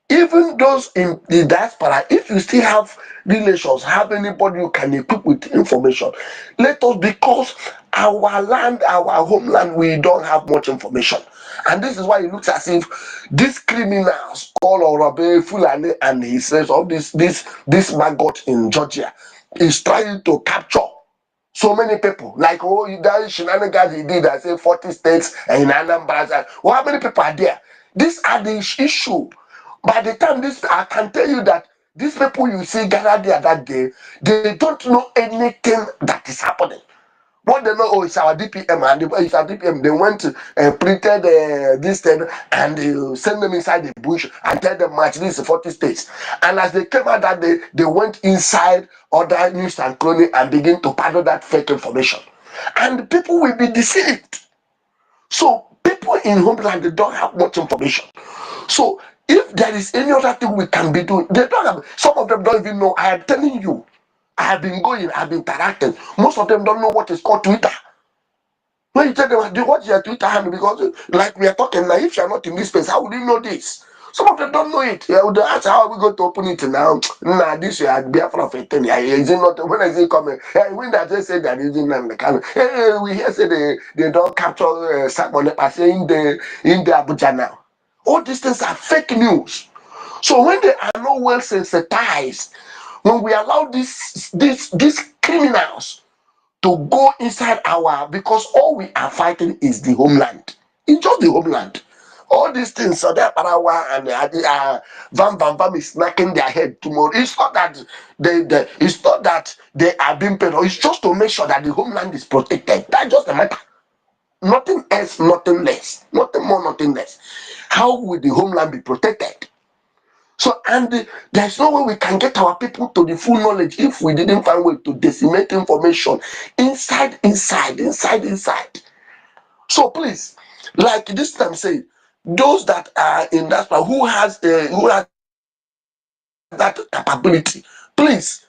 Even those in the diaspora, if you still have relations, have anybody you can equip with information, let us, because our land, our homeland, we don't have much information. And this is why it looks as if these criminals called Orabe Fulani and he says all this maggot in Georgia is trying to capture so many people. Like, oh, that shenanigans he did, I say 40 states and in Anambra. Well, how many people are there? These are the issue. By the time this, I can tell you that these people you see gathered there that day, they don't know anything that is happening. What they know, oh, it's our DPM, and it's our DPM. They went to printed this thing and they send them inside the bush and tell them, match this 40 states. And as they came out that day, they went inside other news and cloning and begin to peddle that fake information. And people will be deceived. So people in homeland, they don't have much information. So if there is any other thing we can be doing, they don't have. Some of them don't even know. I am telling you, I have been going, I have been interacting. Most of them don't know what is called Twitter. When you tell them, what's your Twitter handle? Because, like we are talking now, if you're not in this space, how would you know this? Some of them don't know it. Yeah, they ask, how are we going to open it now? Nah, this year, I'd be after of it. Is it not? When is it coming? Hey, when that they say that using them, the kind hey, we hear say they don't capture Simon Ekpa saying in the Abuja now. All these things are fake news. So when they are not well sensitized, when we allow these criminals to go inside our, because all we are fighting is the homeland. It's just the homeland. All these things, so that Parawa and Vam Vam Vam is smacking their head tomorrow. It's not that it's not that they are being paid. It's just to make sure that the homeland is protected. That's just the matter. Nothing else, nothing less, nothing more, nothing less. How will the homeland be protected? So, and there's no way we can get our people to the full knowledge if we didn't find a way to disseminate information inside. So please, like this time saying, those that are in that who has that capability, please,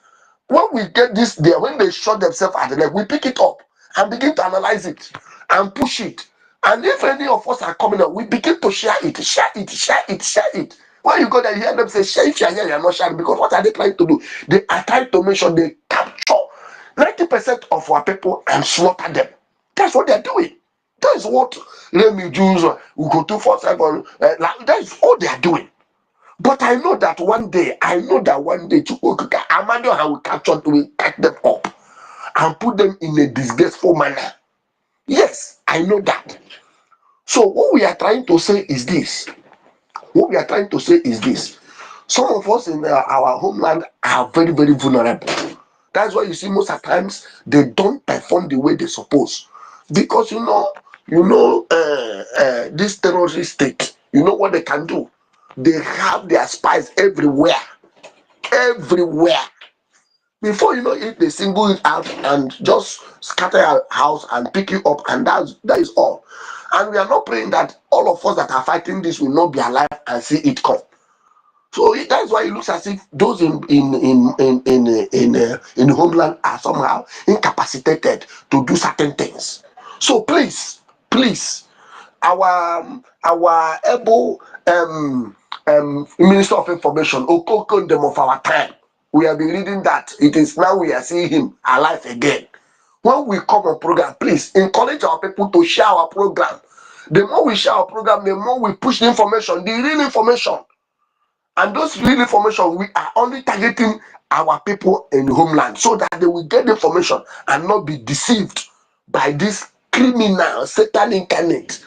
when we get this there, when they shut themselves at the leg, we pick it up and begin to analyze it and push it. And if any of us are coming up, we begin to share it, share it, share it, share it. When you go there, you hear them say, share. If you are here, you are not sharing. Because what are they trying to do? They are trying to make sure they capture 90% of our people and slaughter them. That's what they're doing. That is what Remy Jews will go to for seven. That is all they are doing. But I know that one day, Chukwuka, Amado will capture them, will cut them up and put them in a disgraceful manner. Yes, I know that. So what we are trying to say is this. What we are trying to say is this. Some of us in our homeland are very, very vulnerable. That's why you see most of the times they don't perform the way they're supposed. Because this terrorist state, you know what they can do? They have their spies everywhere. Everywhere. Before you know it, they single it out and just scatter your house and pick you up, and that is all. And we are not praying that all of us that are fighting this will not be alive and see it come. So that's why it looks as if those in homeland are somehow incapacitated to do certain things. So please, our able Minister of Information, Okokondem of our time, we have been reading that it is now we are seeing him alive again. When we come on program, please encourage our people to share our program. The more we share our program, the more we push the information, the real information. And those real information, we are only targeting our people in the homeland so that they will get the information and not be deceived by this criminal Satan incarnate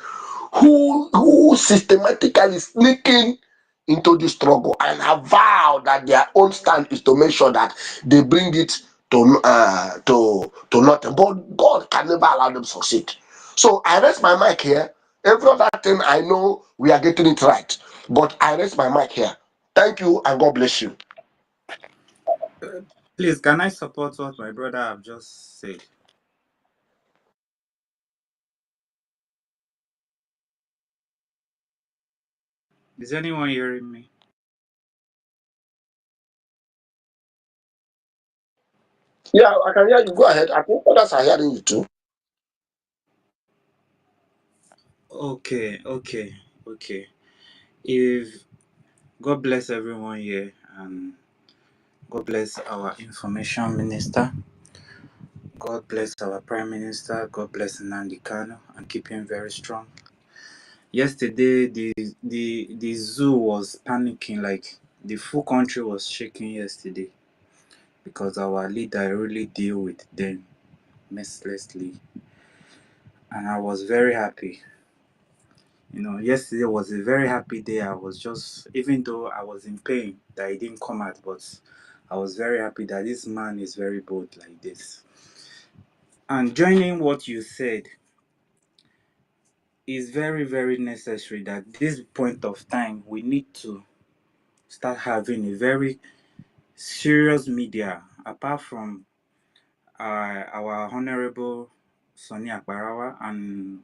who systematically sneaking into this struggle and have vowed that their own stand is to make sure that they bring it to nothing. But God can never allow them to succeed. So I rest my mic here. Every other thing I know we are getting it right. But I rest my mic here. Thank you and God bless you. Please, can I support what my brother have just said? Is anyone hearing me? Yeah, I can hear you. Go ahead. I think others are hearing you too. Okay. If God bless everyone here, and God bless our information minister, God bless our prime minister, God bless Nandi Kano, and keep him very strong. Yesterday, the zoo was panicking, like the full country was shaking yesterday because our leader really deal with them mercilessly, and I was very happy. Yesterday was a very happy day. I was just, even though I was in pain that he didn't come out, but I was very happy that this man is very bold like this. And joining what you said, is very, very necessary that this point of time we need to start having a very serious media apart from our honorable Sonny Akbarawa and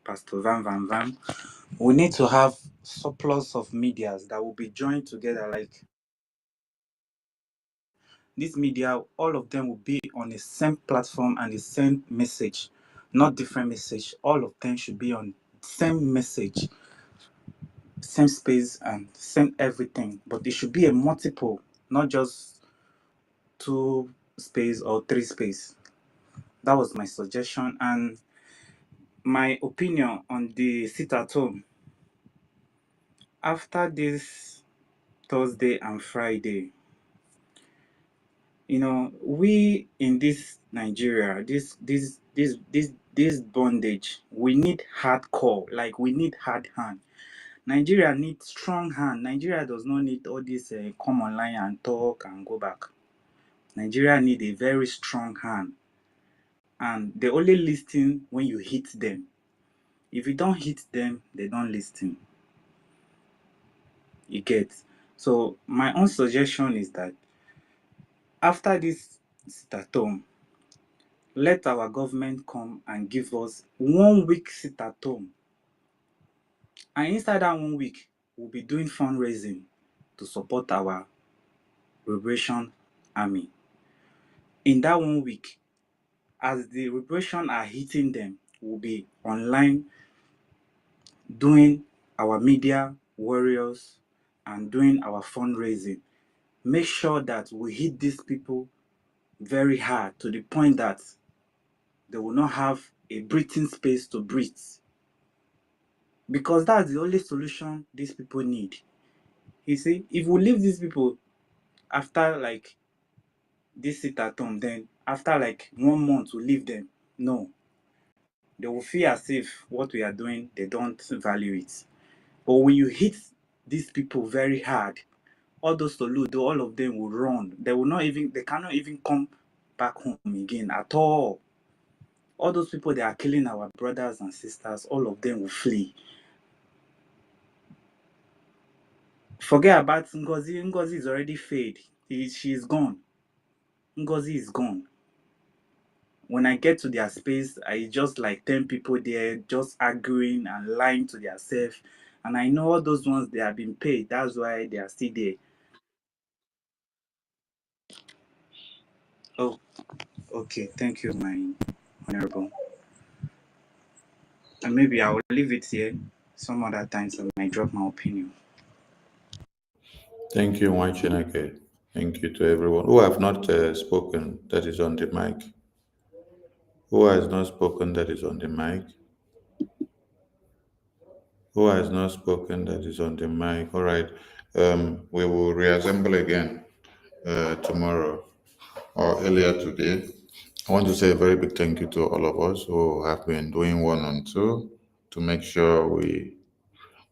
Pastor Van Van Van. We need to have surplus of medias that will be joined together. Like this media, all of them will be on the same platform and the same message, not different message. All of them should be on same message, same space and same everything. But it should be a multiple, not just two space or three space. That was my suggestion and my opinion on the sit at home. After this Thursday and Friday, we in this Nigeria, this bondage, we need hardcore, like we need hard hand. Nigeria needs strong hand. Nigeria does not need all this come online and talk and go back. Nigeria need a very strong hand, and they only listen when you hit them. If you don't hit them, they don't listen. You get. So my own suggestion is that after this sit at home, let our government come and give us 1 week sit at home. And inside that 1 week, we'll be doing fundraising to support our liberation army. In that 1 week, as the liberation are hitting them, we'll be online doing our media warriors and doing our fundraising. Make sure that we hit these people very hard to the point that they will not have a breathing space to breathe. Because that's the only solution these people need. You see, if we leave these people after like this sit at home, then after like 1 month we leave them, no, they will feel as if what we are doing, they don't value it. But when you hit these people very hard, all those Soludo, all of them will run. They cannot even come back home again at all. All those people that are killing our brothers and sisters, all of them will flee. Forget about Ngozi. Ngozi is already fade. She is gone. Ngozi is gone. When I get to their space, I just like 10 people there just arguing and lying to themselves. And I know all those ones, they have been paid. That's why they are still there. Oh, okay. Thank you, my honorable. And maybe I will leave it here. Some other times I might drop my opinion. Thank you, Wanchinake. Thank you to everyone who have not spoken that is on the mic. Who has not spoken that is on the mic? Who has not spoken that is on the mic? All right. We will reassemble again tomorrow or earlier today. I want to say a very big thank you to all of us who have been doing one and two to make sure we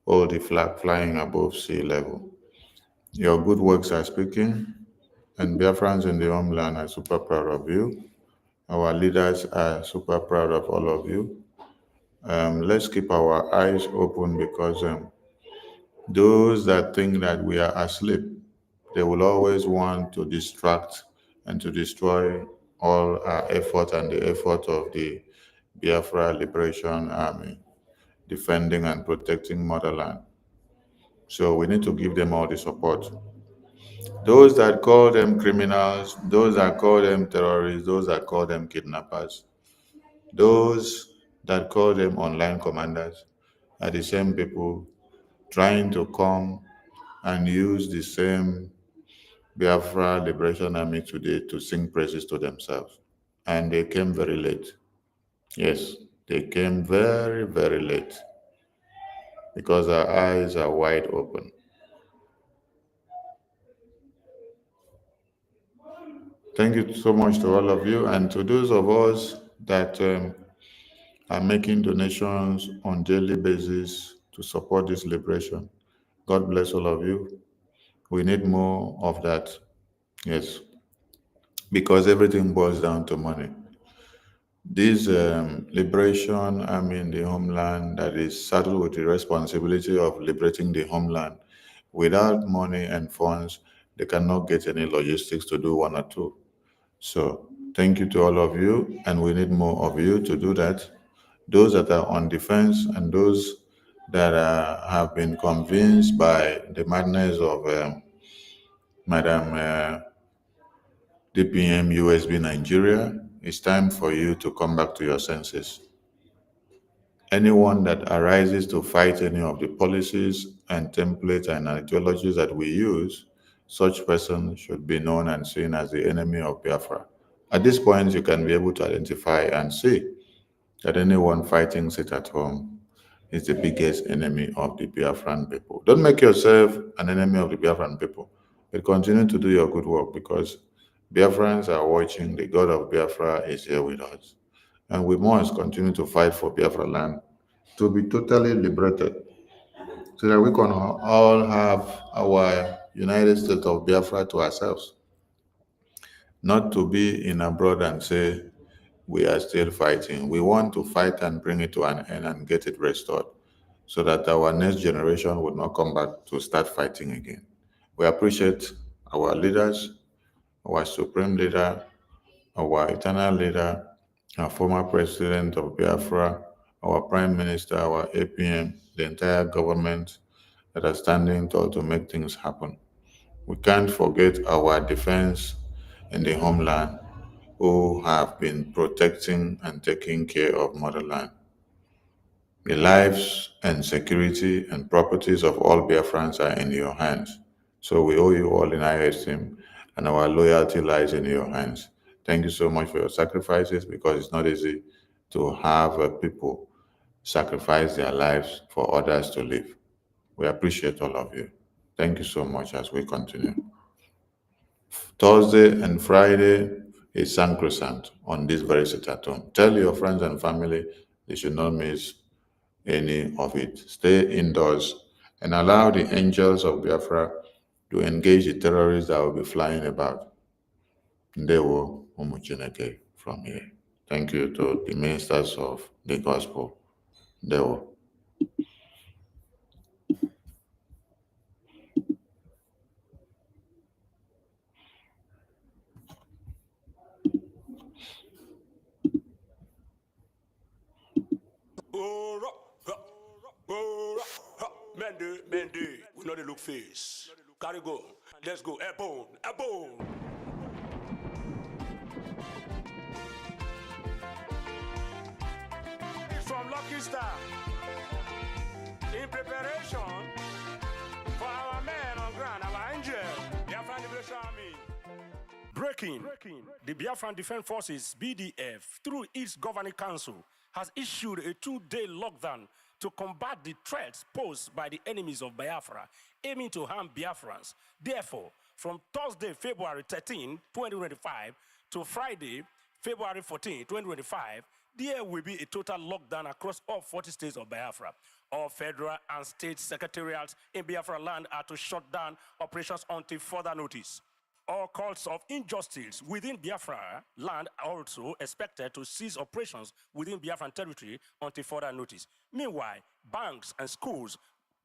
hold the flag flying above sea level. Your good works are speaking, and Biafrans in the homeland are super proud of you. Our leaders are super proud of all of you. Let's keep our eyes open because those that think that we are asleep, they will always want to distract and to destroy all our effort and the effort of the Biafra Liberation Army defending and protecting motherland. So we need to give them all the support. Those that call them criminals, those that call them terrorists, those that call them kidnappers, those that call them online commanders are the same people trying to come and use the same Biafra Liberation Army today to sing praises to themselves. And they came very late. Yes, they came very, very late because our eyes are wide open. Thank you so much to all of you and to those of us that are making donations on daily basis to support this liberation. God bless all of you. We need more of that. Yes, because everything boils down to money. This liberation, I mean, the homeland that is saddled with the responsibility of liberating the homeland, without money and funds, they cannot get any logistics to do one or two. So, thank you to all of you, and we need more of you to do that. Those that are on defense and those that have been convinced by the madness of Madam DPM USB Nigeria, it's time for you to come back to your senses. Anyone that arises to fight any of the policies and templates and ideologies that we use, such person should be known and seen as the enemy of Biafra. At this point, you can be able to identify and see that anyone fighting sit at home is the biggest enemy of the Biafran people. Don't make yourself an enemy of the Biafran people, but continue to do your good work because Biafrans are watching. The God of Biafra is here with us. And we must continue to fight for Biafra land to be totally liberated so that we can all have our United States of Biafra to ourselves, not to be in abroad and say we are still fighting. We want to fight and bring it to an end and get it restored so that our next generation would not come back to start fighting again. We appreciate our leaders, our supreme leader, our eternal leader, our former president of Biafra, our prime minister, our APM, the entire government that are standing tall to make things happen. We can't forget our defense in the homeland who have been protecting and taking care of motherland. The lives and security and properties of all Biafrans are in your hands. So we owe you all in high esteem, and our loyalty lies in your hands. Thank you so much for your sacrifices because it's not easy to have people sacrifice their lives for others to live. We appreciate all of you. Thank you so much as we continue. Thursday and Friday is sacrosanct on this very sit at home. Tell your friends and family they should not miss any of it. Stay indoors and allow the angels of Biafra to engage the terrorists that will be flying about. Ndewo ụmụ Chineke from here. Thank you to the ministers of the gospel. Ndewo. Mendy, we know the look face. Carry go. Let's go. Airborne. Airborne. It's from Lucky Star. In preparation for our men on ground, our angel, Biafran Liberation Army. Breaking. The Biafran Defense Forces, BDF, through its governing council, has issued a 2-day lockdown to combat the threats posed by the enemies of Biafra, aiming to harm Biafrans. Therefore, from Thursday, February 13, 2025, to Friday, February 14, 2025, there will be a total lockdown across all 40 states of Biafra. All federal and state secretariats in Biafra land are to shut down operations until further notice. All calls of injustice within Biafra land are also expected to cease operations within Biafran territory until further notice. Meanwhile, banks and schools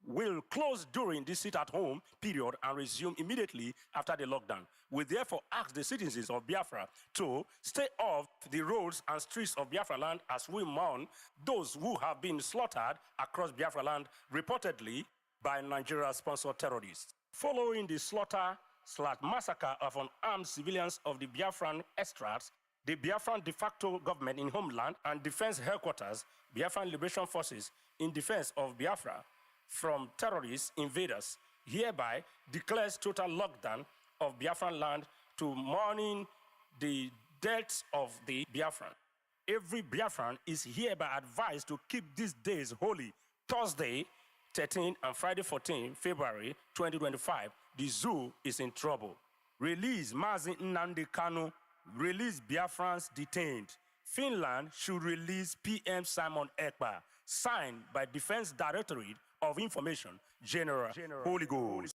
will close during the sit-at-home period and resume immediately after the lockdown. We therefore ask the citizens of Biafra to stay off the roads and streets of Biafra land as we mourn those who have been slaughtered across Biafra land, reportedly by Nigeria-sponsored terrorists. Following the slaughter/massacre of unarmed civilians of the Biafran extracts, the Biafran de facto government in homeland and defense headquarters, Biafran Liberation Forces in defense of Biafra from terrorist invaders, hereby declares total lockdown of Biafran land to mourning the deaths of the Biafran. Every Biafran is hereby advised to keep these days holy. Thursday, 13 and Friday, 14 February 2025, the zoo is in trouble. Release Mazi Nnamdi Kanu. Release Biafrans detained. Finland should release PM Simon Ekpa. Signed by Defense Directorate of Information, General Holy Ghost.